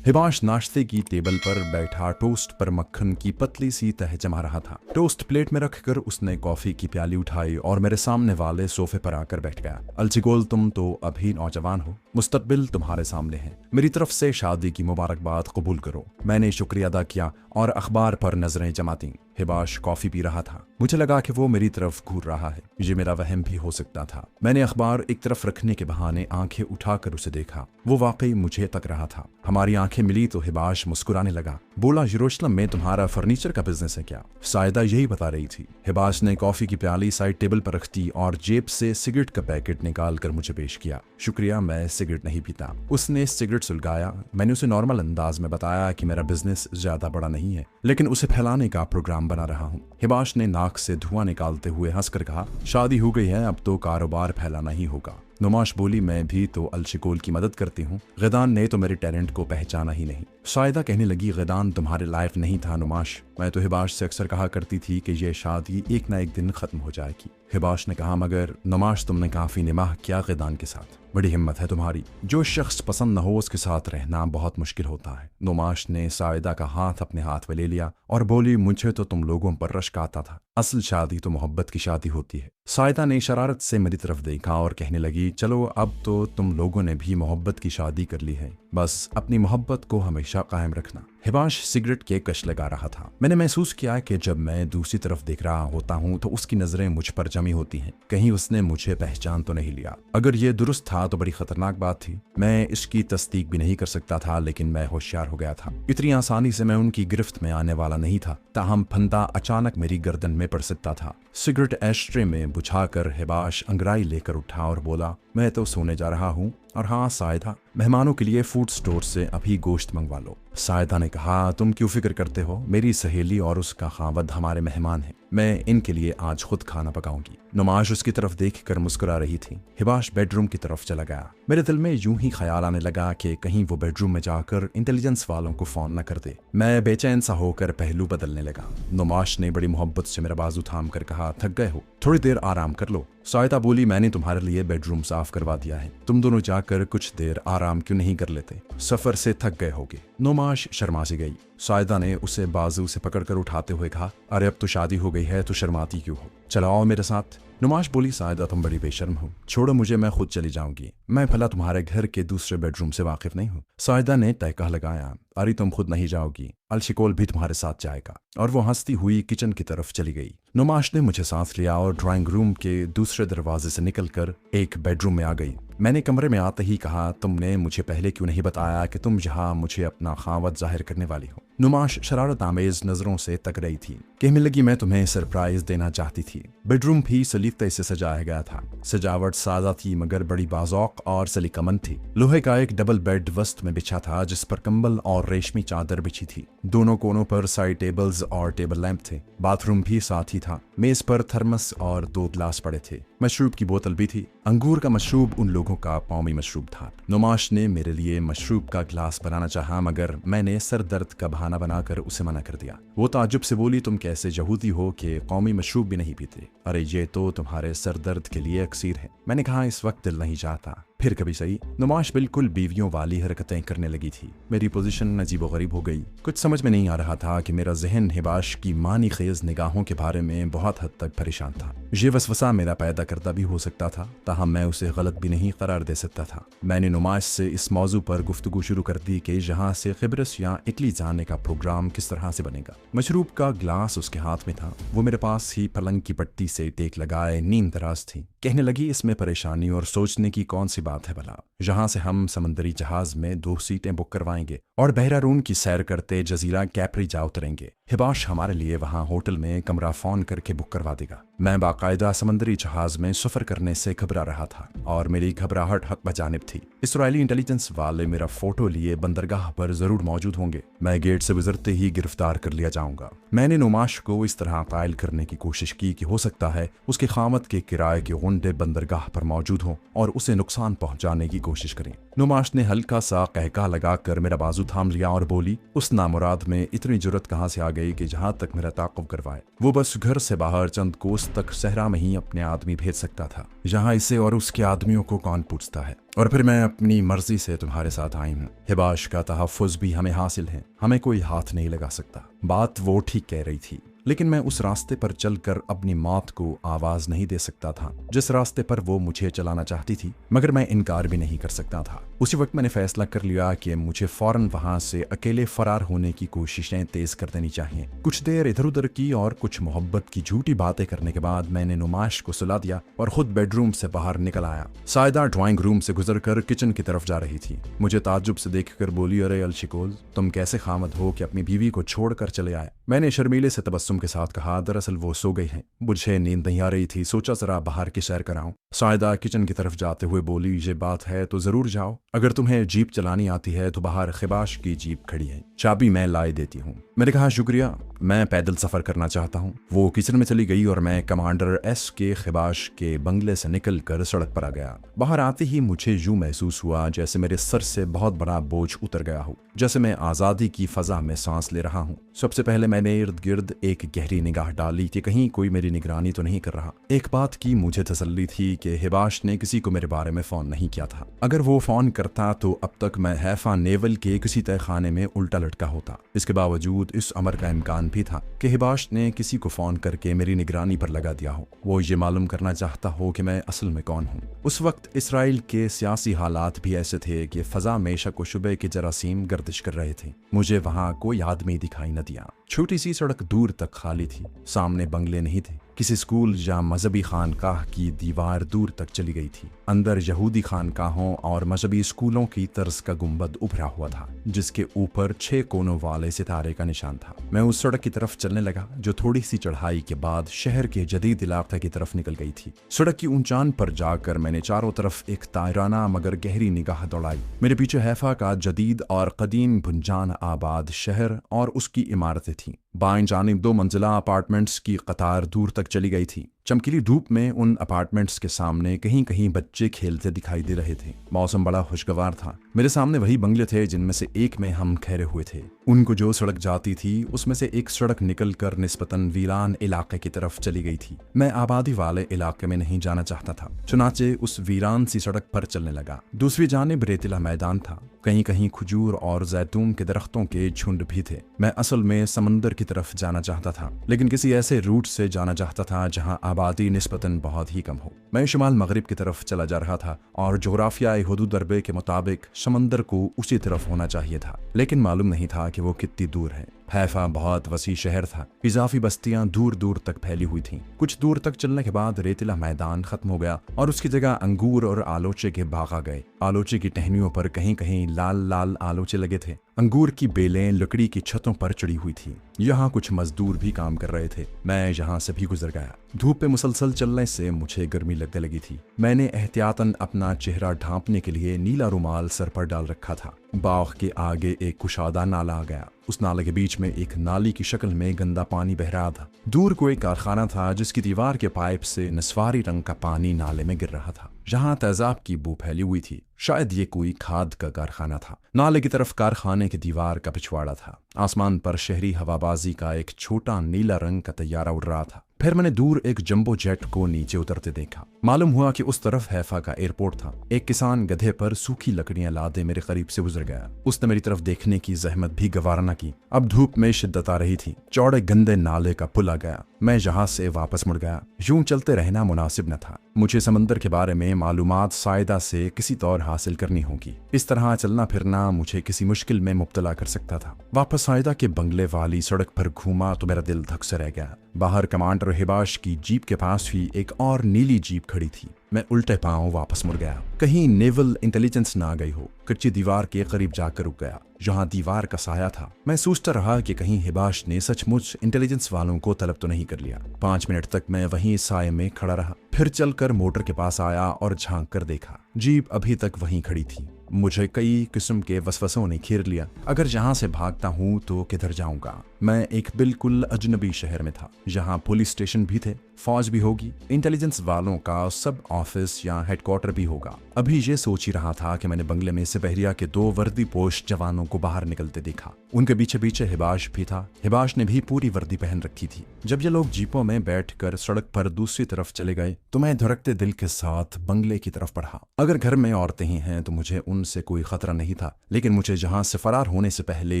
हिबाश नाश्ते की टेबल पर बैठा टोस्ट पर मक्खन की पतली सी तह जमा रहा था। टोस्ट प्लेट में रखकर उसने कॉफी की प्याली उठाई और मेरे सामने वाले सोफे पर आकर बैठ गया। अलचिकोल, तुम तो अभी नौजवान हो, मुस्तकबिल तुम्हारे सामने है। मेरी तरफ से शादी की मुबारकबाद कबूल करो। मैंने शुक्रिया अदा किया और अखबार पर नजरें जमाती। हिबाश कॉफी पी रहा था। मुझे लगा कि वो मेरी तरफ घूर रहा है। ये मेरा वहम भी हो सकता था। मैंने अखबार एक तरफ रखने के बहाने आंखें उठाकर उसे देखा। वो वाकई मुझे तक रहा था। हमारी आंखें मिली तो हिबाश मुस्कुराने लगा। बोला, यरूशलेम में तुम्हारा फर्नीचर का बिजनेस है क्या? सायदा यही बता रही थी। हिबाश ने कॉफी की प्याली साइड टेबल पर रख दी और जेब से सिगरेट का पैकेट निकाल कर मुझे पेश किया। शुक्रिया, मैं सिगरेट नहीं पीता। उसने सिगरेट सुलगाया। मैंने उसे नॉर्मल अंदाज में बताया कि मेरा बिजनेस ज्यादा बड़ा नहीं है, लेकिन उसे फैलाने का प्रोग्राम बना रहा हूँ। हिबाश ने नाक से धुआं निकालते हुए हंसकर कहा, शादी हो गई है, अब तो कारोबार फैलाना ही होगा। नुमाश बोली, मैं भी तो अलशिकोल की मदद करती हूँ। गिदान ने तो मेरे टैलेंट को पहचाना ही नहीं। सायदा कहने लगी, गिदान तुम्हारे लायक नहीं था नुमाश। मैं तो हिबाश से अक्सर कहा करती थी कि यह शादी एक ना एक दिन खत्म हो जाएगी। हिबाश ने कहा, मगर नुमाश तुमने काफी निमाह किया गिदान के साथ। बड़ी हिम्मत है तुम्हारी। जो शख्स पसंद न हो उसके साथ रहना बहुत मुश्किल होता है। नुमाश ने सायदा का हाथ अपने हाथ में ले लिया और बोली, मुझे तो तुम लोगों पर रश्क आता था। असल शादी तो मोहब्बत की शादी होती है। सायदा ने शरारत से मेरी तरफ देखा और कहने लगी, चलो अब तो तुम लोगों ने भी मोहब्बत की शादी कर ली है, बस अपनी मोहब्बत को हमेशा कायम रखना। हिबाश सिगरेट के कश लगा रहा था। मैंने महसूस किया कि जब मैं दूसरी तरफ देख रहा होता हूँ तो उसकी नजरें मुझ पर जमी होती हैं। कहीं उसने मुझे पहचान तो नहीं लिया। अगर ये दुरुस्त था तो बड़ी खतरनाक बात थी। मैं इसकी तस्दीक भी नहीं कर सकता था, लेकिन मैं होशियार हो गया था। इतनी आसानी से मैं उनकी गिरफ्त में आने वाला नहीं था। ताहम फंदा अचानक मेरी गर्दन में पड़ सकता था। सिगरेट एस्ट्रे में बुझाकर हिबाश अंगड़ाई लेकर उठा और बोला, मैं तो सोने जा रहा हूँ। और हाँ सायदा, मेहमानों के लिए फूड स्टोर से अभी गोश्त मंगवा लो। सायदा ने कहा, तुम क्यों फिक्र करते हो, मेरी सहेली और उसका खावद हमारे मेहमान हैं, मैं इनके लिए आज खुद खाना पकाऊंगी। नुमाश उसकी तरफ देखकर मुस्कुरा रही थी। हिबाश बेडरूम की तरफ चला गया। मेरे दिल में यूं ही ख्याल आने लगा कि कहीं वो बेडरूम में जाकर इंटेलिजेंस वालों को फोन न कर दे। मैं बेचैन सा होकर पहलू बदलने लगा। नुमाश ने बड़ी मोहब्बत से मेरा बाजू थाम कर कहा, थक गए हो, थोड़ी देर आराम कर लो। सायदा बोली, मैंने तुम्हारे लिए बेडरूम साफ करवा दिया है, तुम दोनों जाकर कुछ देर आराम क्यों नहीं कर लेते, सफर से थक गए होगे। नुमाश शर्मा सी गई। सायदा ने उसे बाजू से पकड़कर उठाते हुए कहा, अरे अब तो शादी हो गई है तो शर्माती क्यों हो, चलो आओ मेरे साथ। नुमाश बोली, सायदा तुम बड़ी बेशर्म हो, छोड़ो मुझे, मैं खुद चली जाऊंगी, मैं भला तुम्हारे घर के दूसरे बेडरूम से वाकिफ नहीं हूँ। सायदा ने तहका लगाया, अरे तुम खुद नहीं जाओगी, अलशिकोल भी तुम्हारे साथ जाएगा। और वो हंसती हुई किचन की तरफ चली गई। नुमाश ने मुझे सांस लिया और ड्राइंग रूम के दूसरे दरवाजे से निकलकर एक बेडरूम में आ गई। मैंने कमरे में आते ही कहा, तुमने मुझे पहले क्यों नहीं बताया कि तुम यहाँ मुझे अपना खावत जाहिर करने वाली हो। नुमाश शरारत आमेज नजरों से तक रही थी। कहने लगी, मैं तुम्हें सरप्राइज देना चाहती थी। बेडरूम भी सलीकते से सजाया गया था। सजावट सादा थी मगर बड़ी बाज़ौक और सलीकामंद थी। लोहे का एक डबल बेड वस्त में बिछा था जिस पर कंबल और रेशमी चादर बिछी थी। दोनों कोनों पर साइड टेबल्स और टेबल लैंप थे। बाथरूम भी साथ ही था। मेज पर थर्मस और 2 गिलास पड़े थे। मशरूब की बोतल भी थी। अंगूर का मशरूब उन लोगों का कौमी मशरूब था। नुमाश ने मेरे लिए मशरूब का गिलास बनाना चाहा मगर मैंने सर दर्द का बहाना बनाकर उसे मना कर दिया। वो ताज्जुब से बोली, तुम कैसे यहूदी हो कि कौमी मशरूब भी नहीं पीते, अरे ये तो तुम्हारे सर दर्द के लिए अक्सीर है। मैंने कहा, इस वक्त दिल नहीं चाहता, फिर कभी सही। नुमाश बिल्कुल बीवियों वाली हरकतें करने लगी थी। मेरी पोजीशन अजीबोगरीब हो गई। कुछ समझ में नहीं आ रहा था कि मेरा जहन हिबाश की मानी खेज निगाहों के बारे में बहुत हद तक परेशान था। ये वसवसा मेरा पैदा करता भी हो सकता था, ताहम मैं उसे गलत भी नहीं करार दे सकता था। मैंने नुमाश से इस मौजू पर गुफ्तगू शुरू कर दी कि यहाँ से क़िब्रस या इटली जाने का प्रोग्राम किस तरह से बनेगा। मशरूब का गिलास उसके हाथ में था। वो मेरे पास ही पलंग की पट्टी से टेक लगाए नींद दराज थी। कहने लगी, इसमें परेशानी और सोचने की कौन सी बात है भला। यहाँ से हम समंदरी जहाज में 2 सीटें बुक करवाएंगे और बहरारून की सैर करते जजीरा कैप्री जा उतरेंगे। हिबाश हमारे लिए वहाँ होटल में कमरा फोन करके बुक करवा देगा। मैं बाकायदा समंदरी जहाज में सफर करने से घबरा रहा था और मेरी घबराहट हक बजानिब थी। इसराइली इंटेलिजेंस वाले मेरा फोटो लिए बंदरगाह पर जरूर मौजूद होंगे। मैं गेट से गुजरते ही गिरफ्तार कर लिया जाऊंगा। मैंने नुमाश को इस तरह कायल करने की कोशिश की कि हो सकता है उसके खामत के किराए के गुंडे बंदरगाह पर मौजूद हों और उसे नुकसान पहुंचाने की कोशिश करें। नुमाश ने हल्का सा कहका लगाकर मेरा बाजू थाम लिया और बोली, उस नामुराद में इतनी जुर्रत कहाँ से आ गई कि जहाँ तक मेरा ताक़ुब करवाए। वो बस घर से बाहर चंद कोस तक सहरा में ही अपने आदमी भेज सकता था। यहाँ इसे और उसके आदमियों को कौन पूछता है। और फिर मैं अपनी मर्जी से तुम्हारे साथ आई हूँ। हिबाश का तहफ़्फ़ुज़ भी हमें हासिल है, हमें कोई हाथ नहीं लगा सकता। बात वो ठीक कह रही थी, लेकिन मैं उस रास्ते पर चलकर अपनी मौत को आवाज नहीं दे सकता था जिस रास्ते पर वो मुझे चलाना चाहती थी, मगर मैं इनकार भी नहीं कर सकता था। उसी वक्त मैंने फैसला कर लिया कि मुझे फौरन वहां से अकेले फरार होने की कोशिशें तेज कर देनी चाहिए। कुछ देर इधर उधर की और कुछ मोहब्बत की झूठी बातें करने के बाद मैंने नुमाश को सुला दिया और खुद बेडरूम से बाहर निकल आया। सायदा ड्राइंग रूम से गुजरकर किचन की तरफ जा रही थी। मुझे ताज्जुब से देखकर बोली, अरे अलशिकोल, तुम कैसे खामद हो कि अपनी बीवी को छोड़कर चले आए। मैंने शर्मीले से तबस्सुम के साथ कहा, दरअसल वो सो गई हैं, मुझे नींद नहीं आ रही थी, सोचा जरा बाहर की सैर कराऊं। सायदा किचन की तरफ जाते हुए बोली, ये बात है तो जरूर जाओ, अगर तुम्हें जीप चलानी आती है तो बाहर खिबाश की जीप खड़ी है, चाबी मैं लाए देती हूँ। मैंने कहा, शुक्रिया, मैं पैदल सफर करना चाहता हूँ। वो किचन में चली गई और मैं कमांडर एस के खिबाश के बंगले से निकलकर सड़क पर आ गया। बाहर आते ही मुझे यूं महसूस हुआ जैसे मेरे सर से बहुत बड़ा बोझ उतर गया हो, जैसे मैं आजादी की फजा में सांस ले रहा हूँ। सबसे पहले मैंने इर्द गिर्द एक गहरी निगाह डाली कि कहीं कोई मेरी निगरानी तो नहीं कर रहा। एक बात की मुझे तसल्ली थी कि हिबाश ने किसी को मेरे बारे में फोन नहीं किया था। अगर वो फोन करता तो अब तक मैं हैफा नेवल के किसी तहखाने में उल्टा लटका होता। इसके बावजूद इस अमर का इम्कान भी था कि हिबाश ने किसी को फोन करके मेरी निगरानी पर लगा दिया हो। वो ये मालूम करना चाहता हो कि मैं असल में कौन हूँ। उस वक्त इसराइल के सियासी हालात भी ऐसे थे कि फजा में शक व शुबे के जरासीम गर्दिश कर रहे थे। मुझे वहाँ कोई आदमी दिखाई न दिया। छोटी सी सड़क दूर तक खाली थी। सामने बंगले नहीं थे, किसी स्कूल या मजहबी खानकाह की दीवार दूर तक चली गई थी। अंदर यहूदी खानकाहों और मजहबी स्कूलों की तर्ज का गुंबद उभरा हुआ था, जिसके ऊपर 6 कोनों वाले सितारे का निशान था। मैं उस सड़क की तरफ चलने लगा जो थोड़ी सी चढ़ाई के बाद शहर के जदीद इलाके की तरफ निकल गई थी। सड़क की ऊंचान पर जाकर मैंने चारों तरफ एक तायराना मगर गहरी निगाह दौड़ाई। मेरे पीछे हैफा का जदीद और कदीम बुंजान आबाद शहर और उसकी इमारतें थीं। बाएं जानिब 2 मंजिला अपार्टमेंट्स की कतार दूर तक चली गई थी। चमकीली धूप में उन अपार्टमेंट्स के सामने कहीं कहीं बच्चे खेलते दिखाई दे रहे थे। मौसम बड़ा खुशगवार था। मेरे सामने वही बंगले थे जिनमें से एक में हम ठहरे हुए थे। उनको जो सड़क जाती थी उसमें से एक सड़क निकलकर निस्बतन वीरान इलाके की तरफ चली गई थी। मैं आबादी वाले इलाके में नहीं जाना चाहता था, चुनाचे उस वीरान सी सड़क पर चलने लगा। दूसरी जानिब रेतीला मैदान था। कहीं कहीं खजूर और जैतून के दरख्तों के झुंड भी थे। मैं असल में समंदर की तरफ जाना चाहता था, लेकिन किसी ऐसे रूट से जाना चाहता था जहां आबादी निस्बतन बहुत ही कम हो। मैं शुमाल मगरिब की तरफ चला जा रहा था और जोग्राफियाई हुदूद दरबे के मुताबिक समंदर को उसी तरफ होना चाहिए था, लेकिन मालूम नहीं था कि वो कितनी दूर है। हैफा बहुत वसी शहर था। इजाफी बस्तियां दूर दूर तक फैली हुई थीं। कुछ दूर तक चलने के बाद रेतीला मैदान खत्म हो गया और उसकी जगह अंगूर और आलोचे के बाग आ गए। आलोचे की टहनियों पर कहीं कहीं लाल लाल आलोचे लगे थे। अंगूर की बेलें लकड़ी की छतों पर चढ़ी हुई थी। यहाँ कुछ मजदूर भी काम कर रहे थे। मैं यहाँ से भी गुजर गया। धूप पे मुसलसल चलने से मुझे गर्मी लगने लगी थी। मैंने एहतियातन अपना चेहरा ढांपने के लिए नीला रुमाल सर पर डाल रखा था। बाग के आगे एक कुशादा नाला आ गया। उस नाले के बीच में एक नाली की शक्ल में गंदा पानी बह रहा था। दूर कोई कारखाना था जिसकी दीवार के पाइप से नस्वारी रंग का पानी नाले में गिर रहा था, जहां तेजाब की बू फैली हुई थी। शायद ये कोई खाद का कारखाना था। नाले की तरफ कारखाने की दीवार का पिछवाड़ा था। आसमान पर शहरी हवाबाजी का एक छोटा नीला रंग का तैयारा उड़ रहा था। फिर मैंने दूर एक जंबो जेट को नीचे उतरते देखा। मालूम हुआ कि उस तरफ हैफा का एयरपोर्ट था। एक किसान गधे पर सूखी लकड़ियां लादे मेरे करीब से गुजर गया। उसने मेरी तरफ देखने की जहमत भी गवारा न की। अब धूप में शिद्दत आ रही थी। चौड़े गंदे नाले का पुल आ गया। मैं जहां से वापस मुड़ गया। यूं चलते रहना मुनासिब न था। मुझे समंदर के बारे में मालूमात सायदा से किसी तौर हासिल करनी होगी। इस तरह चलना फिरना मुझे किसी मुश्किल में मुब्तला कर सकता था। वापस सायदा के बंगले वाली सड़क पर घूमा तो मेरा दिल धक से रह गया। बाहर कमांडर हिबाश की जीप के पास ही एक और नीली जीप खड़ी थी। मैं उल्टे पांव वापस मुड़ गया। कहीं नेवल इंटेलिजेंस ना आ गई हो। कच्ची दीवार के करीब जाकर रुक गया, जहां दीवार का साया था। मैं सोचता रहा कि कहीं हिबाश ने सचमुच इंटेलिजेंस वालों को तलब तो नहीं कर लिया। 5 मिनट तक मैं वहीं साये में खड़ा रहा। फिर चलकर मोटर के पास आया और झांक कर देखा। जीप अभी तक वहीं खड़ी थी। मुझे कई किस्म के वसवसों ने घेर लिया। अगर यहाँ से भागता हूँ तो किधर जाऊंगा? मैं एक बिल्कुल अजनबी शहर में था, जहाँ पुलिस स्टेशन भी थे, फौज भी होगी, इंटेलिजेंस वालों का सब ऑफिस या हेडक्वार्टर भी होगा। अभी ये सोच ही रहा था कि मैंने बंगले में सिपहरिया के 2 वर्दी पोश जवानों को बाहर निकलते देखा। उनके पीछे पीछे हिबाश भी था। हिबाश ने भी पूरी वर्दी पहन रखी थी। जब ये लोग जीपों में बैठकर सड़क पर दूसरी तरफ चले गए तो मैं धड़कते दिल के साथ बंगले की तरफ बढ़ा। अगर घर में औरतें ही हैं तो मुझे उनसे कोई खतरा नहीं था, लेकिन मुझे जहां से फरार होने से पहले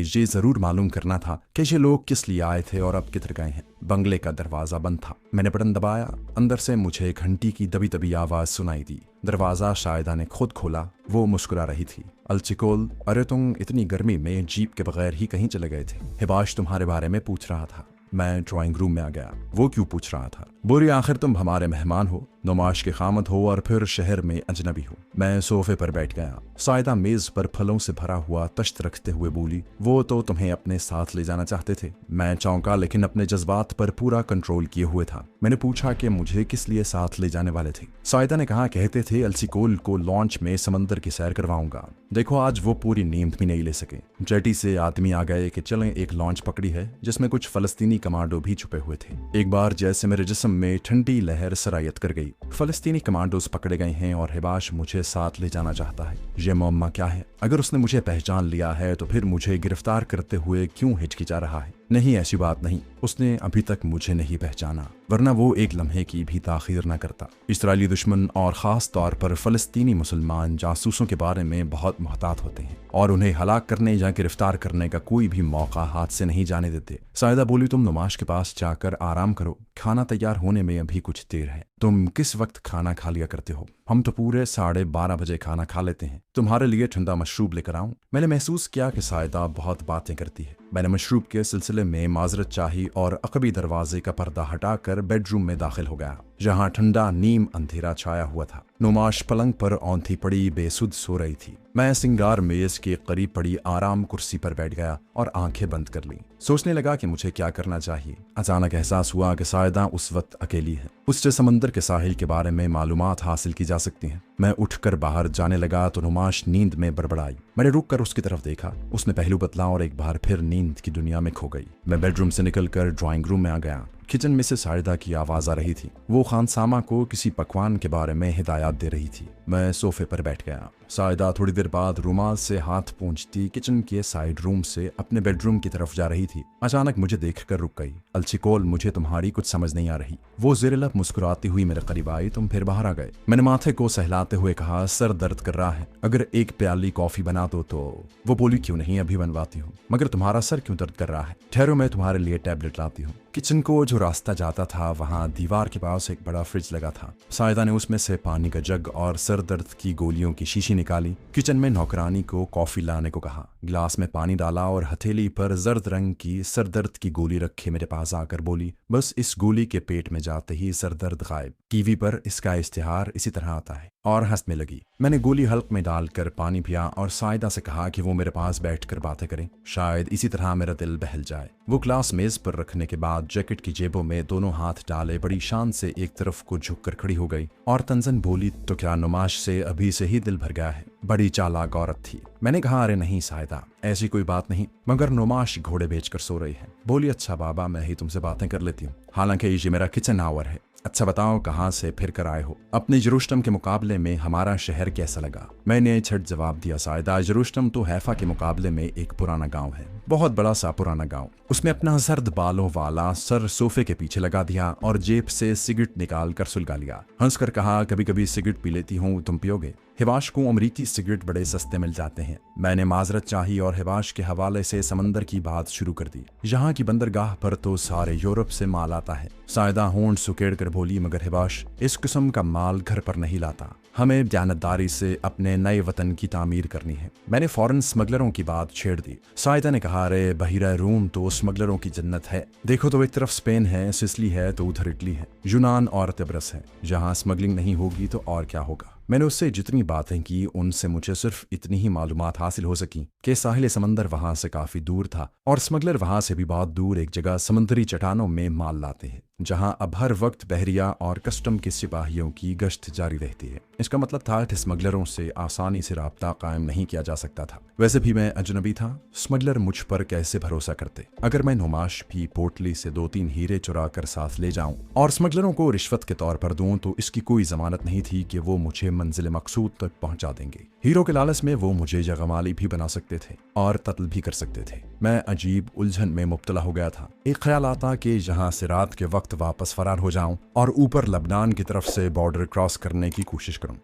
ये जरूर मालूम करना था कि ये लोग किस लिए आए थे और अब किधर गए हैं। बंगले का दरवाजा बंद था। मैंने बटन दबाया। अंदर से मुझे घंटी की दबी दबी आवाज सुनाई दी। दरवाजा शायदा ने खुद खोला। वो मुस्कुरा रही थी। अलचिकोल, अरे तुम इतनी गर्मी में जीप के बगैर ही कहीं चले गए थे? हिबाश तुम्हारे बारे में पूछ रहा था। मैं ड्राइंग रूम में आ गया। वो क्यों पूछ रहा था? बोरी, आखिर तुम हमारे मेहमान हो, नुमाश के खामद हो और फिर शहर में अजनबी हो। मैं सोफे पर बैठ गया। सायदा मेज पर फलों से भरा हुआ तश्त रखते हुए बोली, वो तो तुम्हें अपने साथ ले जाना चाहते थे। मैं चौंका, लेकिन अपने जज्बात पर पूरा कंट्रोल किए हुए था। मैंने पूछा कि मुझे किस लिए साथ ले जाने वाले थे। सायदा ने कहा, कहते थे अलसिकोल को लॉन्च में समंदर की सैर करवाऊंगा। देखो, आज वो पूरी नींद भी नहीं ले सके। जेटी से आदमी आ गए कि चलें, एक लॉन्च पकड़ी है जिसमें कुछ फलस्तीनी कमांडो भी छुपे हुए थे। एक बार जैसे मेरे जिस्म में ठंडी लहर सरायत कर गई। फलस्तीनी कमांडोज पकड़े गए हैं और हिबाश मुझे साथ ले जाना चाहता है। ये मौमा क्या है? अगर उसने मुझे पहचान लिया है तो फिर मुझे गिरफ्तार करते हुए क्यों हिचकिचा रहा है? नहीं, ऐसी बात नहीं। उसने अभी तक मुझे नहीं पहचाना, वरना वो एक लम्हे की भी ताखीर न करता। इस्राएली दुश्मन और खास तौर पर फलस्तीनी मुसलमान जासूसों के बारे में बहुत मुहतात होते हैं और उन्हें हलाक करने या गिरफ्तार करने का कोई भी मौका हाथ से नहीं जाने देते। सायदा बोली, तुम नुमाश के पास जाकर आराम करो, खाना तैयार होने में अभी कुछ देर है। तुम किस वक्त खाना खा लिया करते हो? हम तो पूरे 12:30 बजे खाना खा लेते हैं। तुम्हारे लिए ठंडा मशरूब लेकर आऊं? मैंने महसूस किया कि सायदा बहुत बातें करती है। मैंने मशरूब के सिलसिले में माजरत चाही और अकबी दरवाजे का पर्दा हटाकर बेडरूम में दाखिल हो गया, जहां ठंडा नीम अंधेरा छाया हुआ था। नुमाश पलंग पर औंधी पड़ी बेसुध सो रही थी। मैं सिंगार मेज के करीब पड़ी आराम कुर्सी पर बैठ गया और आंखें बंद कर ली। सोचने लगा कि मुझे क्या करना चाहिए। अचानक एहसास हुआ कि सायदा उस वक्त अकेली है। उससे समंदर के साहिल के बारे में मालूमात हासिल की जा सकती हैं। मैं उठकर बाहर जाने लगा तो नुमाश नींद में बड़बड़ाई। मैंने रुककर उसकी तरफ देखा। उसने पहलू बतला और एक बार फिर नींद की दुनिया में खो गई। मैं बेडरूम से निकलकर ड्राइंग रूम में आ गया। किचन में से सायदा की आवाज आ रही थी। वो खानसामा को किसी पकवान के बारे में हिदायत दे रही थी। मैं सोफे पर बैठ गया। सायदा थोड़ी देर बाद रुमाल से हाथ पोंछती किचन के साइड रूम से अपने बेडरूम की तरफ जा रही थी। अचानक मुझे देखकर रुक गई। अलचिकोल, मुझे तुम्हारी कुछ समझ नहीं आ रही। वो ज़ेर-ए-लब मुस्कुराती हुई मेरे करीब आई। तुम फिर बाहर आ गए। मैंने माथे को सहलाते हुए कहा, सर दर्द कर रहा है, अगर एक प्याली कॉफी बना दो तो। वो बोली, क्यों नहीं, अभी बनवाती हूँ। मगर तुम्हारा सर क्यों दर्द कर रहा है? ठहरो, मैं तुम्हारे लिए टैबलेट लाती हूँ। किचन को जो रास्ता जाता था वहां दीवार के पास एक बड़ा फ्रिज लगा था। सायदा ने उसमें से पानी का जग और सर दर्द की गोलियों की शीशी निकाली। किचन में नौकरानी को कॉफी लाने को कहा। गिलास में पानी डाला और हथेली पर जर्द रंग की सर दर्द की गोली रखे मेरे पास आकर बोली, बस इस गोली के पेट में जाते ही सर दर्द गायब। टीवी पर इसका इश्तिहार इसी तरह आता है। और हंसने लगी। मैंने गोली हल्क में डालकर पानी पिया और सायदा से कहा कि वो मेरे पास बैठकर बातें करें, शायद इसी तरह मेरा दिल बहल जाए। वो ग्लास मेज पर रखने के बाद जैकेट की जेबों में दोनों हाथ डाले बड़ी शान से एक तरफ को झुककर खड़ी हो गई और तंजन बोली, तो क्या नुमाश से अभी से ही दिल भर गया है? बड़ी चालाक औरत थी। मैंने कहा, अरे नहीं सायदा, ऐसी कोई बात नहीं, मगर नुमाश घोड़े बेचकर सो रही है। बोली, अच्छा बाबा, मैं ही तुमसे बातें कर लेती हूँ, हालांकि ये मेरा किचन आवर है। अच्छा बताओ, कहाँ से फिर कर आए हो? अपने यरूशलेम के मुकाबले में हमारा शहर कैसा लगा? मैंने झट जवाब दिया, सायदा, यरूशलेम तो हैफा के मुकाबले में एक पुराना गांव है, बहुत बड़ा सा पुराना गांव। उसने अपना जर्द बालों वाला सर सोफे के पीछे लगा दिया और जेब से सिगरेट निकाल कर सुलगा लिया। हंसकर कहा, कभी कभी सिगरेट पी लेती हूँ, तुम पियोगे? हिबाश को अमरीकी सिगरेट बड़े सस्ते मिल जाते हैं। मैंने माजरत चाही और हिबाश के हवाले से समंदर की बात शुरू कर दी। यहाँ की बंदरगाह पर तो सारे यूरोप से माल आता है। सायदा होंठ सुकेड़ कर बोली, मगर हिबाश इस किस्म का माल घर पर नहीं लाता। हमें दयानतदारी से अपने नए वतन की तामीर करनी है। मैंने फौरन स्मगलरों की बात छेड़ दी। सायदा ने कहा, अरे बहिरा रूम तो स्मगलरों की जन्नत है। देखो तो एक तरफ स्पेन है, सिसली है, तो उधर इटली है, यूनान और तिब्रस है। जहाँ स्मगलिंग नहीं होगी तो और क्या होगा? मैंने उससे जितनी बातें की उनसे मुझे सिर्फ इतनी ही मालूमात हासिल हो सकी कि साहिल समंदर वहां से काफी दूर था और स्मगलर वहां से भी बहुत दूर एक जगह समंदरी चट्टानों में माल लाते हैं, जहां अब हर वक्त बहरिया और कस्टम के सिपाहियों की गश्त जारी रहती है। इसका मतलब था कि स्मगलरों से आसानी से राब्ता कायम नहीं किया जा सकता था। वैसे भी मैं अजनबी था, स्मगलर मुझ पर कैसे भरोसा करते? अगर मैं नुमाश भी पोटली से 2-3 हीरे चुरा कर साथ ले जाऊं और स्मगलरों को रिश्वत के तौर पर दूं तो इसकी कोई जमानत नहीं थी कि वो मुझे मंजिल मकसूद तक पहुंचा देंगे। हीरो के लालच में वो मुझे जगमाली भी बना सकते थे और कत्ल भी कर सकते थे। मैं अजीब उलझन में मुब्तला हो गया था। एक ख्याल आता कि यहाँ से रात के वक्त वापस फरार हो जाऊं और ऊपर लबनान की तरफ से बॉर्डर क्रॉस करने की कोशिश करूं।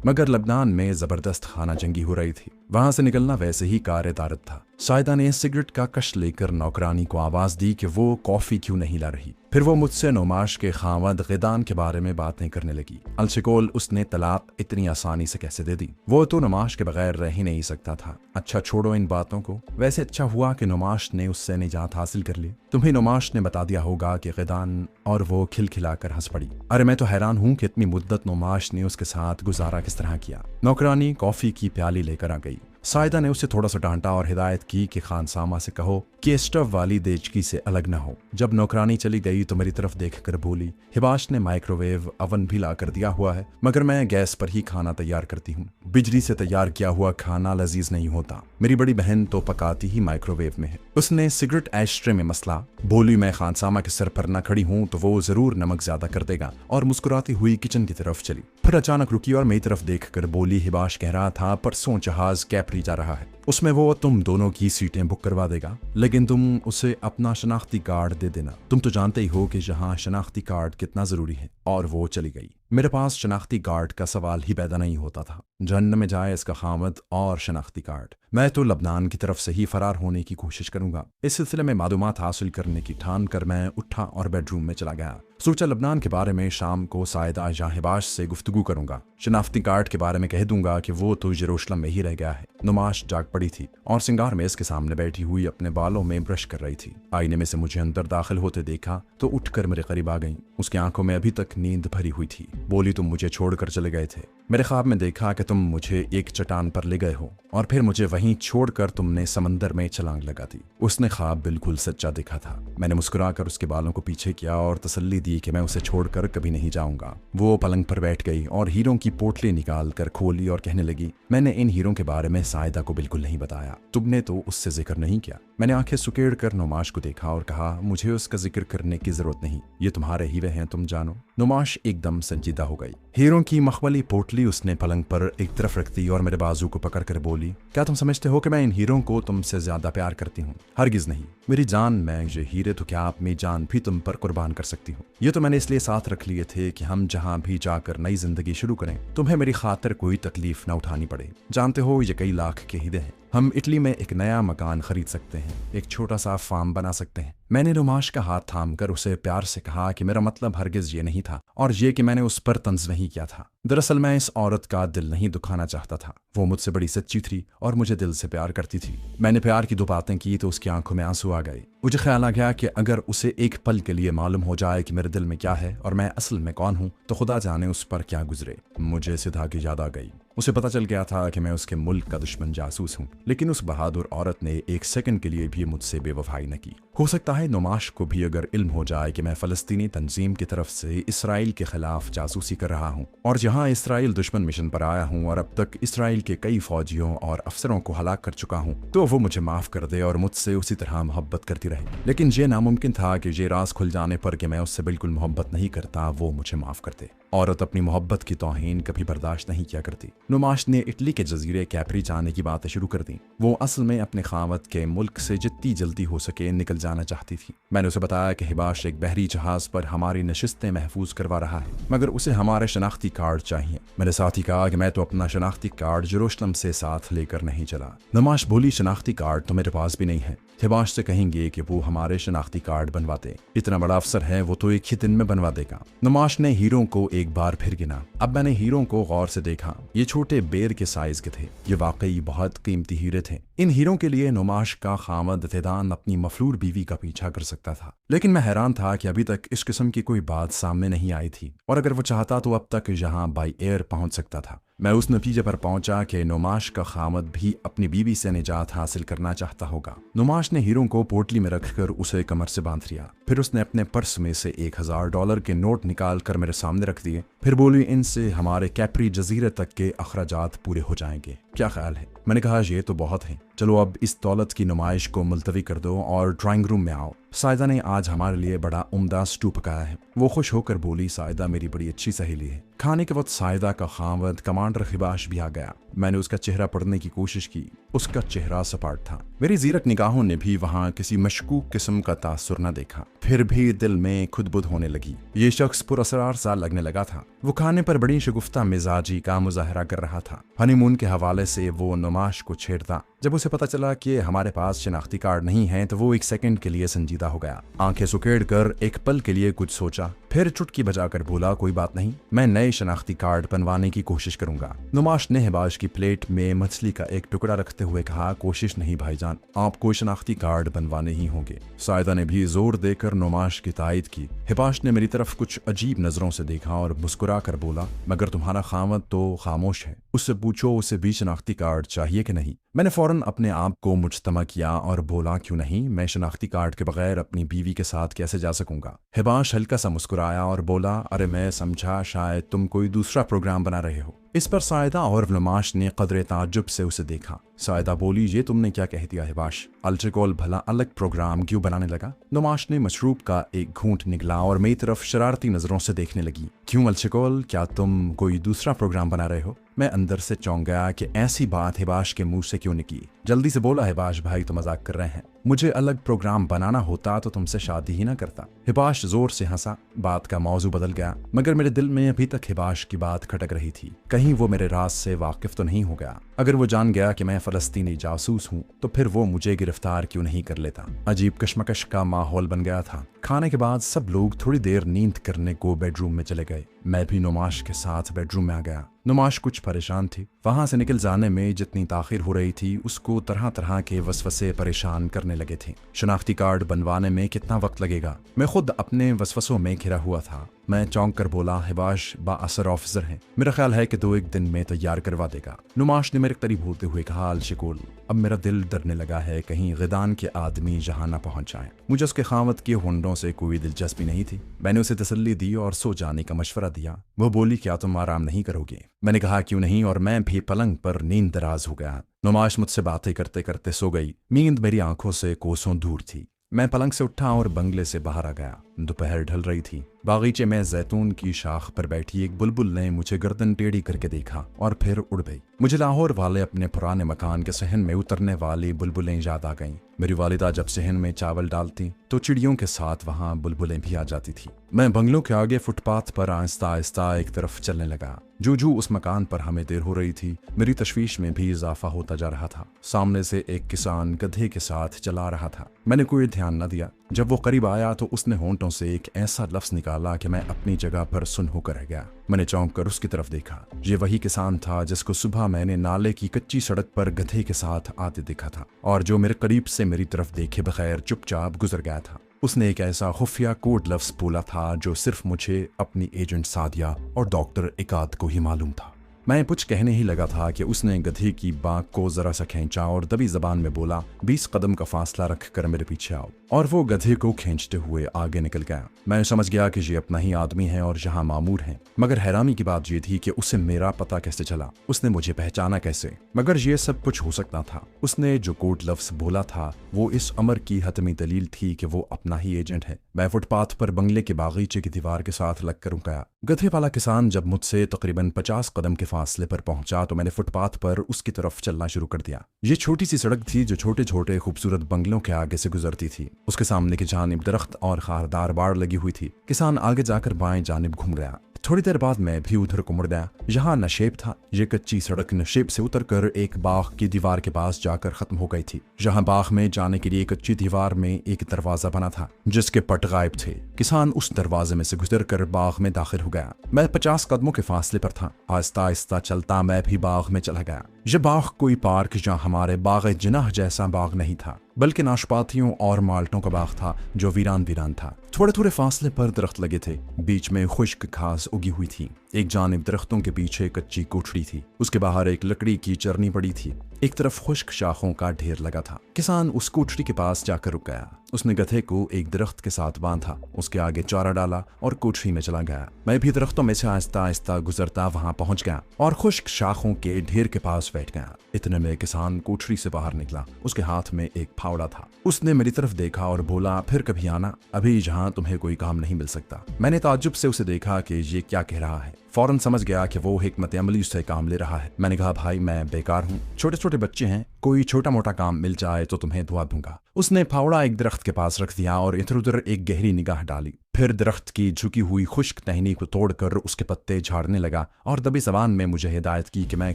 मगर लबनान में जबरदस्त खाना जंगी हो रही थी। वहां से निकलना वैसे ही कार-ए-दारत था। सायदा ने सिगरेट का कश लेकर नौकरानी को आवाज दी कि वो कॉफी क्यों नहीं ला रही। फिर वो मुझसे नुमाश के खावद गिदान के बारे में बातें करने लगी। अलशिकोल, उसने तलाक इतनी आसानी से कैसे दे दी? वो तो नुमाश के बगैर रह ही नहीं सकता था। अच्छा छोड़ो इन बातों को। वैसे अच्छा हुआ कि नुमाश ने उससे निजात हासिल कर ली। तुम्हें नुमाश ने बता दिया होगा कि गिदान, और वो खिलखिलाकर हंस पड़ी। अरे मैं तो हैरान हूँ कि इतनी मुद्दत नुमाश ने उसके साथ गुजारा किस तरह किया। नौकरानी कॉफी की प्याली लेकर आ गई। सायदा ने उसे थोड़ा सा डांटा और हिदायत की कि खानसामा से कहो कि स्टव वाली देचकी से अलग न हो। जब नौकरानी चली गई तो मेरी तरफ देखकर बोली, हिबाश ने माइक्रोवेव अवन भी ला कर दिया हुआ है, मगर मैं गैस पर ही खाना तैयार करती हूँ। बिजली से तैयार किया हुआ खाना लजीज नहीं होता। मेरी बड़ी बहन तो पकाती ही माइक्रोवेव में है। उसने सिगरेट एशट्रे में मसला। बोली, मैं खानसामा के सर पर न खड़ी हूँ तो वो जरूर नमक ज्यादा कर देगा, और मुस्कुराती हुई किचन की तरफ चली। फिर अचानक रुकी और मेरी तरफ देखकर बोली, हिबाश कह रहा था परसों जहाज कैपरी जा रहा है, उसमें वो तुम दोनों की सीटें बुक करवा देगा, लेकिन तुम उसे अपना शनाख्ती कार्ड दे देना। तुम तो जानते ही हो कि यहाँ शनाख्ती कार्ड कितना जरूरी है। और वो चली गई। मेरे पास शनाख्ती कार्ड का सवाल ही पैदा नहीं होता था। जहन्नम में जाए इसका खामद और शनाख्ती कार्ड। मैं तो लबनान की तरफ से ही फरार होने की कोशिश करूंगा। इस सिलसिले में मालूमात हासिल करने की ठान कर मैं उठा और बेडरूम में चला गया। सोचा लबनान के बारे में शाम को सायदा या हिबाश से गुफ्तगू करूंगा। शनाख्ती कार्ड के बारे में कह दूंगा कि वो तो यरूशलेम में ही रह गया है। नुमाश जाग पड़ी थी और सिंगार मेज के सामने बैठी हुई अपने बालों में ब्रश कर रही थी। आईने में से मुझे अंदर दाखिल होते देखा तो उठकर मेरे करीब आ गई। उसकी आंखों में अभी तक नींद भरी हुई थी। बोली, तुम मुझे छोड़कर चले गए थे। मेरे ख्वाब में देखा कि तुम मुझे एक चट्टान पर ले गए हो और फिर मुझे वहीं छोड़कर तुमने समंदर में छलांग लगा दी। उसने ख्वाब बिल्कुल सच्चा देखा था। मैंने मुस्कुराकर उसके बालों को पीछे किया और तसल्ली दी कि मैं उसे छोड़कर कभी नहीं जाऊंगा। वो पलंग पर बैठ गई और हीरों की पोटली निकाल कर खोली और कहने लगी, मैंने इन हीरों के बारे में सायदा को बिल्कुल नहीं बताया। तुमने तो उससे जिक्र नहीं किया। मैंने आंखें सुकेड़ कर नुमाश को देखा और कहा, मुझे उसका जिक्र करने की जरूरत नहीं, ये तुम्हारे हीरे हैं, तुम जानो। नुमाश एकदम संजीदा हो गई। हीरों की मखमली पोटली उसने पलंग पर एक तरफ रख दी और मेरे बाजू को पकड़कर बोली, क्या तुम समझते हो कि मैं इन हीरों को तुमसे ज्यादा प्यार करती हूँ? हरगिज नहीं मेरी जान, मैं ये हीरे तो क्या अपनी जान भी तुम पर कुर्बान कर सकती हूँ। ये तो मैंने इसलिए साथ रख लिए थे कि हम जहाँ भी जाकर नई जिंदगी शुरू करें, तुम्हें मेरी खातिर कोई तकलीफ न उठानी पड़े। जानते हो ये कई लाख के हीरे हैं। हम इटली में एक नया मकान खरीद सकते हैं, एक छोटा सा फार्म बना सकते हैं। मैंने नुमाश का हाथ थामकर उसे प्यार से कहा कि मेरा मतलब हरगिज ये नहीं था और ये कि मैंने उस पर तंज नहीं किया था। दरअसल मैं इस औरत का दिल नहीं दुखाना चाहता था। वो मुझसे बड़ी सच्ची थी और मुझे दिल से प्यार करती थी। मैंने प्यार की दो बातें की तो उसकी आंखों में आंसू आ गए। मुझे ख्याल आ गया कि अगर उसे एक पल के लिए मालूम हो जाए कि मेरे दिल में क्या है और मैं असल में कौन हूँ, तो खुदा जाने उस पर क्या गुजरे। मुझे सिद्धा की याद आ गई। उसे पता चल गया था कि मैं उसके मुल्क का दुश्मन जासूस हूँ, लेकिन उस बहादुर औरत ने एक सेकंड के लिए भी मुझसे बेवफाई न की। हो सकता है नुमाश को भी अगर इल्म हो जाए कि मैं फलस्तीनी तंजीम की तरफ से इसराइल के खिलाफ जासूसी कर रहा हूँ और जहाँ इसराइल दुश्मन मिशन पर आया हूँ और अब तक इसराइल के कई फौजियों और अफसरों को हलाक कर चुका हूँ, तो वो मुझे माफ कर दे और मुझसे उसी तरह मोहब्बत करती रहे। लेकिन ये नामुमकिन था कि ये राज खुल जाने पर कि मैं उससे बिल्कुल मोहब्बत नहीं करता, वो मुझे माफ कर दे। औरत अपनी मोहब्बत की तौहीन कभी बर्दाश्त नहीं किया करती। नुमाश ने इटली के जजीरे कैप्री जाने की बातें शुरू कर दी। वो असल में अपने खावत के मुल्क से जितनी जल्दी हो सके निकल जाना चाहती थी। मैंने उसे बताया कि हिबाश एक बहरी जहाज पर हमारी नशिस्तें महफूज करवा रहा है, मगर उसे हमारे शनाख्ती कार्ड चाहिए। मेरे साथ ही कहा कि मैं तो अपना शनाख्ती कार्ड यरूशलेम से साथ लेकर नहीं चला। नुमाश बोली, शनाख्ती कार्ड तो मेरे पास भी नहीं है। हिबाश से कहेंगे कि वो हमारे शनाख्ती कार्ड बनवा दे। इतना बड़ा अफसर है, वो तो एक ही दिन में बनवा देगा। नुमाश ने हीरों को एक बार फिर गिना। अब मैंने हीरों को गौर से देखा। ये छोटे बेर के साइज के थे। ये वाकई बहुत कीमती हीरे थे। इन हीरों के लिए नुमाश का खामद तेदान अपनी मफलूर बीवी का पीछा कर सकता था, लेकिन मैं हैरान था कि अभी तक इस किस्म की कोई बात सामने नहीं आई थी और अगर वो चाहता तो अब तक यहाँ बाई एयर पहुंच सकता था। मैं उस नतीजे पर पहुंचा कि नुमाश का खामद भी अपनी बीवी से निजात हासिल करना चाहता होगा। नुमाश ने हीरों को पोटली में रखकर उसे कमर से बांध लिया। फिर उसने अपने पर्स में से $1000 के नोट निकाल कर मेरे सामने रख दिए। फिर बोली, इनसे हमारे कैप्री जजीरे तक के अखराजात पूरे हो जाएंगे। क्या ख्याल है? मैंने कहा, ये तो बहुत है। चलो अब इस दौलत की नुमाइश को मुलतवी कर दो और ड्राइंग रूम में आओ। सायदा ने आज हमारे लिए बड़ा उम्दा स्टू पकाया है। वो खुश होकर बोली, सायदा मेरी बड़ी अच्छी सहेली है। खाने के वक्त सायदा का खामद कमांडर हिबाश भी आ गया। मैंने उसका चेहरा पढ़ने की कोशिश की। उसका चेहरा सपाट था। मेरी जीरक निगाहों ने भी वहाँ किसी मशकूक किस्म का तासुर न देखा। फिर भी दिल में खुदबुद होने लगी। ये शख्स पुरअसरार सा लगने लगा था। वो खाने पर बड़ी शगुफ्ता मिजाजी का मुजाहरा कर रहा था। हनीमून के हवाले से वो नुमाश को छेड़ता। जब उसे पता चला कि हमारे पास शनाख्ती कार्ड नहीं है तो वो एक सेकंड के लिए संजीदा हो गया। आंखें सुकेड़ कर एक पल के लिए कुछ सोचा, फिर चुटकी बजाकर बोला, कोई बात नहीं, मैं नए शनाख्ती कार्ड बनवाने की कोशिश करूंगा। नुमाश ने हिबाश की प्लेट में मछली का एक टुकड़ा रखते हुए कहा, कोशिश नहीं भाईजान, आपको शनाख्ती कार्ड बनवाने ही होंगे। सायदा ने भी जोर देकर नुमाश की तायद की। हिबाश ने मेरी तरफ कुछ अजीब नजरों से देखा और मुस्कुरा कर बोला, मगर तुम्हारा खामद तो खामोश है, उससे पूछो उसे भी शनाख्ती कार्ड चाहिए कि नहीं। मैंने फौरन अपने आप को मुजतमा किया और बोला, क्यों नहीं, मैं शनाख्ती कार्ड के बगैर अपनी बीवी के साथ कैसे जा सकूंगा। हिबाश हल्का सा मुस्कुराया और बोला, अरे मैं समझा शायद तुम कोई दूसरा प्रोग्राम बना रहे हो। इस पर सायदा और नुमाश ने कदरे ताज्जुब से उसे देखा। सायदा बोली, ये तुमने क्या कह दिया हिबाश, अल्कोहल भला अलग प्रोग्राम क्यों बनाने लगा। नुमाश ने मशरूब का एक घूंट निगला और मेरी तरफ शरारती नजरों से देखने लगी। क्यों अल्कोहल, क्या तुम कोई दूसरा प्रोग्राम बना रहे हो। मैं अंदर से चौंक गया कि ऐसी बात हिबाश के मुंह से क्यों निकली। जल्दी से बोला, हिबाश भाई तो मजाक कर रहे हैं। मुझे अलग प्रोग्राम बनाना होता तो तुमसे शादी ही ना करता। हिबाश जोर से हंसा। बात का मौजू बदल गया, मगर मेरे दिल में अभी तक हिबाश की बात खटक रही थी। कहीं वो मेरे राज से वाकिफ तो नहीं हो गया? अगर वो जान गया कि मैं फलस्तीनी जासूस हूँ तो फिर वो मुझे गिरफ्तार क्यों नहीं कर लेता? अजीब कशमकश का माहौल बन गया था। खाने के बाद सब लोग थोड़ी देर नींद करने को बेडरूम में चले गए। मैं भी नुमाश के साथ बेडरूम में आ गया। नुमाश कुछ परेशान थी। वहां से निकल जाने में जितनी ताखिर हो रही थी उसको तरह तरह के वसवसे परेशान करने लगे थे। शनाख्ती कार्ड बनवाने में कितना वक्त लगेगा? मैं खुद अपने वसवसों में घिरा हुआ था। मैं चौंक कर बोला, हिबाश बाअसर ऑफिसर है, मेरा ख्याल है कि 2-1 दिन में तैयार करवा देगा। नुमाश ने मेरे करीब होते हुए कहा, अलशिकोल, अब मेरा दिल डरने लगा है कहीं गिदान के आदमी जहां न पहुंच जाए। मुझे उसके खामत के होंडों से कोई दिलचस्पी नहीं थी। मैंने उसे तसल्ली दी और सो जाने का मशवरा दिया। वो बोली, क्या तुम आराम नहीं करोगे? मैंने कहा, क्यों नहीं, और मैं भी पलंग पर नींद दराज हो गया। नुमाश मुझसे बातें करते करते सो गई। नींद मेरी आंखों से कोसों दूर थी। मैं पलंग से उठा और बंगले से बाहर आ गया। दोपहर ढल रही थी। बागीचे में जैतून की शाख पर बैठी एक बुलबुल ने मुझे गर्दन टेढ़ी करके देखा और फिर उड़ गई। मुझे लाहौर वाले अपने पुराने मकान के सहन में उतरने वाली बुलबुलें याद आ गईं। मेरी वालिदा जब सहन में चावल डालती तो चिड़ियों के साथ वहां बुलबुलें भी आ जाती थी। मैं बंगलों के आगे फुटपाथ पर आहिस्ता आहिस्ता एक तरफ चलने लगा। जू उस मकान पर हमें देर हो रही थी, मेरी तशवीश में भी इजाफा होता जा रहा था। सामने से एक किसान गधे के साथ चला रहा था। मैंने कोई ध्यान न दिया। जब वो करीब आया तो उसने होंठों से एक ऐसा लफ्ज निकाला कि मैं अपनी जगह पर सुन होकर रह गया। मैंने चौंक कर उसकी तरफ देखा। ये वही किसान था जिसको सुबह मैंने नाले की कच्ची सड़क पर गधे के साथ आते देखा था और जो मेरे करीब से मेरी तरफ देखे बगैर चुपचाप गुजर गया था। उसने एक ऐसा खुफिया कोड लफ्ज बोला था जो सिर्फ मुझे, अपनी एजेंट सादिया और डॉक्टर इकाद को ही मालूम था। मैं कुछ कहने ही लगा था कि उसने गधे की बाँग को जरा सा खींचा और दबी जबान में बोला, 20 कदम का फासला रख कर मेरे पीछे आओ। और वो गधे को खींचते हुए आगे निकल गया। मैं समझ गया कि ये अपना ही आदमी है और यहाँ मामूर है। मगर हैरानी की बात ये थी कि उसे मेरा पता कैसे चला, उसने मुझे पहचाना कैसे? मगर ये सब कुछ हो सकता था। उसने जो कोड लफ्ज बोला था वो इस अमर की हतमी दलील थी कि वो अपना ही एजेंट है। मैं फुटपाथ पर बंगले के बागीचे की दीवार के साथ लग कर रुक गया। गधे वाला किसान जब मुझसे तकरीबन 50 कदम के फासले पर पहुंचा तो मैंने फुटपाथ पर उसकी तरफ चलना शुरू कर दिया। ये छोटी सी सड़क थी जो छोटे छोटे खूबसूरत बंगलों के आगे से गुजरती थी। उसके सामने की जानिब दरख्त और खारदार बाड़ लगी हुई थी। किसान आगे जाकर बाएं जानिब घूम गया। थोड़ी देर बाद मैं भी उधर को मुड़ गया। यहाँ नशेब था। ये कच्ची सड़क नशेब से उतरकर एक बाग की दीवार के पास जाकर खत्म हो गई थी। जहाँ बाग में जाने के लिए कच्ची दीवार में एक दरवाजा बना था जिसके पट गायब थे। किसान उस दरवाजे में से गुजरकर बाग में दाखिल हो गया। मैं 50 कदमों के फासले पर था। आहिस्ता आहिस्ता चलता मैं भी बाग में चला गया। यह बाग कोई पार्क या हमारे बाग जिनाह जैसा बाग नहीं था, बल्कि नाशपातियों और माल्टों का बाग था जो वीरान वीरान था। थोड़े थोड़े फासले पर दरख्त लगे थे। बीच में खुश्क घास उगी हुई थी। एक जानिब दरख्तों के पीछे कच्ची कोठड़ी थी। उसके बाहर एक लकड़ी की चरनी पड़ी थी। एक तरफ खुश्क शाखों का ढेर लगा था। किसान उस कोठड़ी के पास जाकर रुक गया। उसने गधे को एक दरख्त के साथ बांधा, उसके आगे चारा डाला और कोठरी में चला गया। मैं भी दरख्तों में से आहिस्ता आहिस्ता गुजरता वहां पहुंच गया और खुश्क शाखों के ढेर के पास बैठ गया। इतने में किसान कोठरी से बाहर निकला। उसके हाथ में एक फावड़ा था। उसने मेरी तरफ देखा और बोला, फिर कभी आना, अभी जहां तुम्हें कोई काम नहीं मिल सकता। मैंने ताज्जुब से उसे देखा कि ये क्या कह रहा है। फौरन समझ गया कि वो हिकमत अमली से काम ले रहा है। मैंने कहा, भाई मैं बेकार हूँ, छोटे छोटे बच्चे हैं, कोई छोटा मोटा काम मिल जाए तो तुम्हें दुआ दूंगा। उसने फावड़ा एक दरख्त के पास रख दिया और इधर उधर एक गहरी निगाह डाली। फिर दरख्त की झुकी हुई खुश्क टहनी को तोड़कर उसके पत्ते झाड़ने लगा और दबी जबान में मुझे हिदायत की कि मैं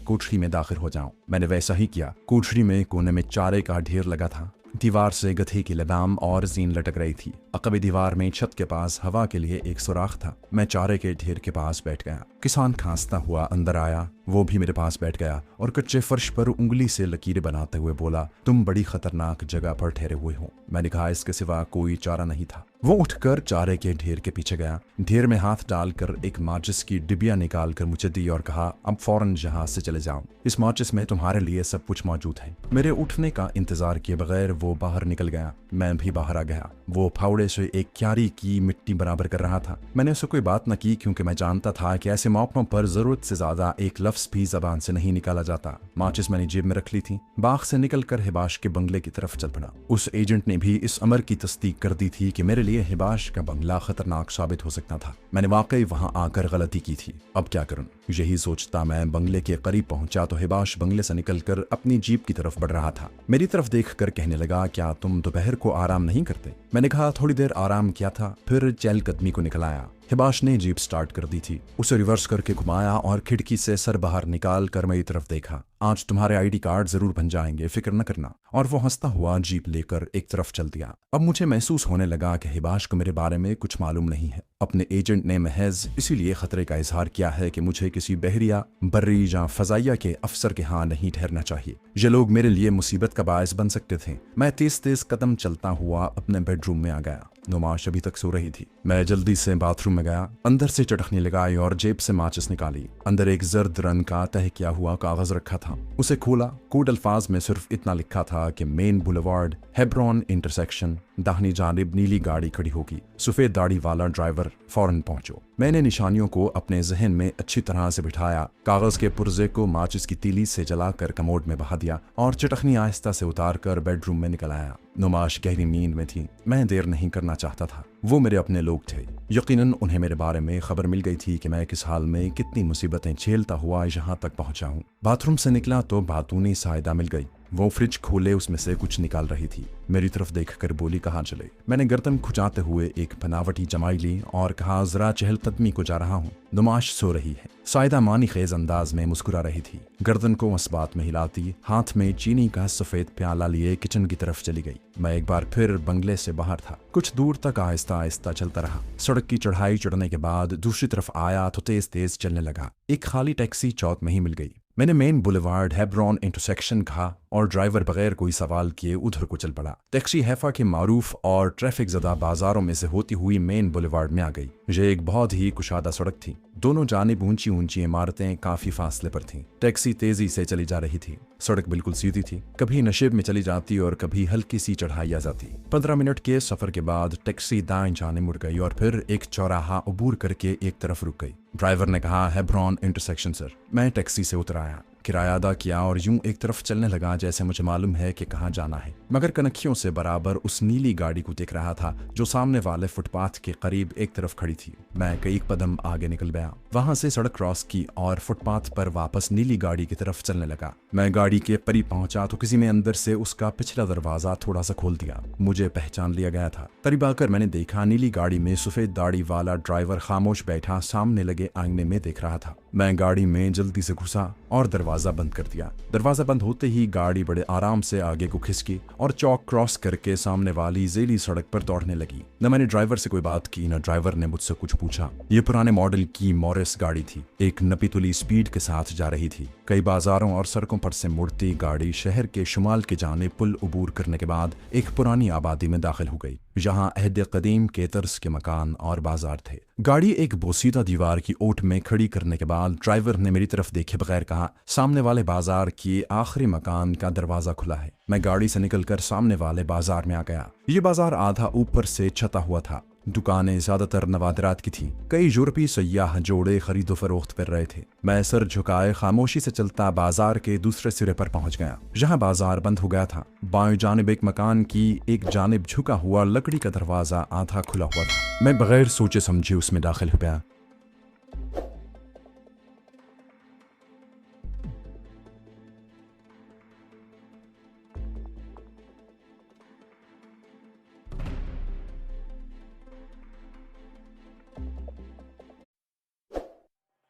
कोठरी में दाखिल हो जाऊं। मैंने वैसा ही किया। कोठरी में कोने में चारे का ढेर लगा था। दीवार से गधे की लगाम और जीन लटक रही थी। अकबी दीवार में छत के पास हवा के लिए एक सुराख था। मैं चारे के ढेर के पास बैठ गया। किसान खांसता हुआ अंदर आया। वो भी मेरे पास बैठ गया और कच्चे फर्श पर उंगली से लकीरें बनाते हुए बोला, तुम बड़ी खतरनाक जगह पर ठहरे हुए हो। मैंने कहा, इसके सिवा कोई चारा नहीं था। वो उठकर चारे के ढेर के पीछे गया। ढेर में हाथ डालकर एक माचिस की डिबिया निकाल कर मुझे दी और कहा, अब फौरन यहाँ से चले जाओ। इस माचिस में तुम्हारे लिए सब कुछ मौजूद है। मेरे उठने का इंतजार किए बगैर वो बाहर निकल गया। मैं भी बाहर आ गया। वो फावड़े हथौड़े से एक क्यारी की मिट्टी बराबर कर रहा था। मैंने उससे कोई बात न की क्योंकि मैं जानता था कि ऐसे मौकों पर जरूरत से ज्यादा एक लफ्ज भी जबान से नहीं निकाला जाता। माचिस मैंने जेब में रख ली थी। बाग से निकलकर हिबाश के बंगले की तरफ चल पड़ा। उस एजेंट ने भी इस अमर की तस्दीक कर दी थी कि मेरे लिए हिबाश का बंगला खतरनाक साबित हो सकता था। मैंने वाकई वहां आकर गलती की थी। अब क्या करूं? यही सोचता मैं बंगले के करीब पहुंचा तो हिबाश बंगले से निकलकर अपनी जीप की तरफ बढ़ रहा था। मेरी तरफ देखकर कहने लगा, क्या तुम दोपहर को आराम नहीं करते? मैंने कहा, थोड़ी देर आराम किया था, फिर चहलकदमी को निकल आया। हिबाश ने जीप स्टार्ट कर दी थी। उसे रिवर्स करके घुमाया और खिड़की से सर बाहर निकाल कर मेरी तरफ देखा। आज तुम्हारे आईडी कार्ड जरूर बन जाएंगे, फिक्र न करना। और वो हंसता हुआ जीप लेकर एक तरफ चल दिया। अब मुझे महसूस होने लगा कि हिबाश को मेरे बारे में कुछ मालूम नहीं है। अपने एजेंट ने महज इसीलिए खतरे का इजहार किया है कि मुझे किसी बहरिया, बर्री या फजाइया के अफसर के यहाँ नहीं ठहरना चाहिए। ये लोग मेरे लिए मुसीबत का बायस बन सकते थे। मैं तेज तेज कदम चलता हुआ अपने बेडरूम में आ गया। नुमाश अभी तक सो रही थी। मैं जल्दी से बाथरूम में गया, अंदर से चटखनी लगाई और जेब से माचिस निकाली। अंदर एक जर्द रंग का तह किया हुआ कागज रखा था। उसे खोला। कोड अल्फाज में सिर्फ इतना लिखा था कि मेन बुलेवार्ड, हेब्रॉन इंटरसेक्शन, दाहिनी जानिब नीली गाड़ी खड़ी होगी, सफेद दाढ़ी वाला ड्राइवर, फौरन पहुंचो। मैंने निशानियों को अपने जहन में अच्छी तरह से बिठाया। कागज के पुर्जे को माचिस की तीली से जलाकर कमोड में बहा दिया और चटखनी आहिस्ता से उतार कर बेडरूम में निकल आया। नुमाश गहरी नींद में थी। मैं देर नहीं करना चाहता था। वो मेरे अपने लोग थे। यकीनन उन्हें मेरे बारे में खबर मिल गई थी कि मैं किस हाल में कितनी मुसीबतें झेलता हुआ यहाँ तक पहुंचा हूँ। बाथरूम से निकला तो बातूनी सायदा मिल गई। वो फ्रिज खोले उसमें से कुछ निकाल रही थी। मेरी तरफ देखकर बोली, कहाँ चले? मैंने गर्दन खुजाते हुए एक बनावटी जमाई ली और कहा, जरा चहलकदमी को जा रहा हूँ। नुमाश सो रही है। सायदा मानी खेज अंदाज में मुस्कुरा रही थी। गर्दन को मस्बात में हिलाती हाथ में चीनी का सफेद प्याला लिए किचन की तरफ चली गई। मैं एक बार फिर बंगले से बाहर था। कुछ दूर तक आहिस्ता आहिस्ता चलता रहा। सड़क की चढ़ाई चढ़ने के बाद दूसरी तरफ आया तो तेज तेज चलने लगा। एक खाली टैक्सी चौक में ही मिल गई। मैंने मेन बुलेवार्ड, हेब्रॉन इंटरसेक्शन कहा और ड्राइवर बगैर कोई सवाल किए उधर को चल पड़ा। टैक्सी हैफा के मारूफ और ट्रैफिक ज़दा बाजारों में से होती हुई मेन बुलेवार्ड में आ गई। यह एक बहुत ही कुशादा सड़क थी। दोनों जानिब ऊंची ऊंची इमारतें काफी फासले पर थीं। टैक्सी तेजी से चली जा रही थी। सड़क बिल्कुल सीधी थी। कभी नशेब में चली जाती और कभी हल्की सी चढ़ाई आ जाती। 15 मिनट के सफर के बाद टैक्सी दाएं जाने मुड़ गई और फिर एक चौराहा अबूर करके एक तरफ रुक गई। ड्राइवर ने कहा, हेब्रॉन इंटरसेक्शन सर। मैं टैक्सी से उतर आया, किराया अदा किया और यूं एक तरफ चलने लगा जैसे मुझे मालूम है कि कहाँ जाना है। मगर कनखियों से बराबर उस नीली गाड़ी को देख रहा था जो सामने वाले फुटपाथ के करीब एक तरफ खड़ी थी। मैं कई कदम आगे निकल गया। वहां से सड़क क्रॉस की और फुटपाथ पर वापस नीली गाड़ी की तरफ चलने लगा। मैं गाड़ी के करीब पहुंचा तो किसी ने अंदर से उसका पिछला दरवाजा थोड़ा सा खोल दिया। मुझे पहचान लिया गया था। करीब आकर मैंने देखा नीली गाड़ी में सफेद दाढ़ी वाला ड्राइवर खामोश बैठा सामने लगे आईने में देख रहा था। मैं गाड़ी में जल्दी से घुसा और दरवाजा बंद कर दिया। दरवाजा बंद होते ही गाड़ी बड़े आराम से आगे को खिसकी और चौक क्रॉस करके सामने वाली जेली सड़क पर दौड़ने लगी। न मैंने ड्राइवर से कोई बात की, न ड्राइवर ने मुझसे कुछ पूछा। ये पुराने मॉडल की मॉरिस गाड़ी थी। एक नपीतुली स्पीड के साथ जा रही थी। कई बाजारों और सड़कों पर से मुड़ती गाड़ी शहर के शुमाल के जानिब पुल अबूर करने के बाद एक पुरानी आबादी में दाखिल हो गई। यहाँ अहद कदीम के तर्ज के मकान और बाजार थे। गाड़ी एक बोसीदा दीवार की ओट में खड़ी करने के बाद ड्राइवर ने मेरी तरफ देखे बगैर कहा, सामने वाले बाजार के आखिरी मकान का दरवाजा खुला है। मैं गाड़ी से निकलकर सामने वाले बाजार में आ गया। ये बाजार आधा ऊपर से छता हुआ था। दुकानें ज्यादातर नवादरात की थीं। कई यूरोपीय सयाह जोड़े खरीदो फरोख्त कर रहे थे। मैं सर झुकाए खामोशी से चलता बाजार के दूसरे सिरे पर पहुंच गया। जहां बाजार बंद हो गया था। बाएं जानिब एक मकान की एक जानिब झुका हुआ लकड़ी का दरवाजा आधा खुला हुआ था। मैं बगैर सोचे समझे उसमें दाखिल हो गया।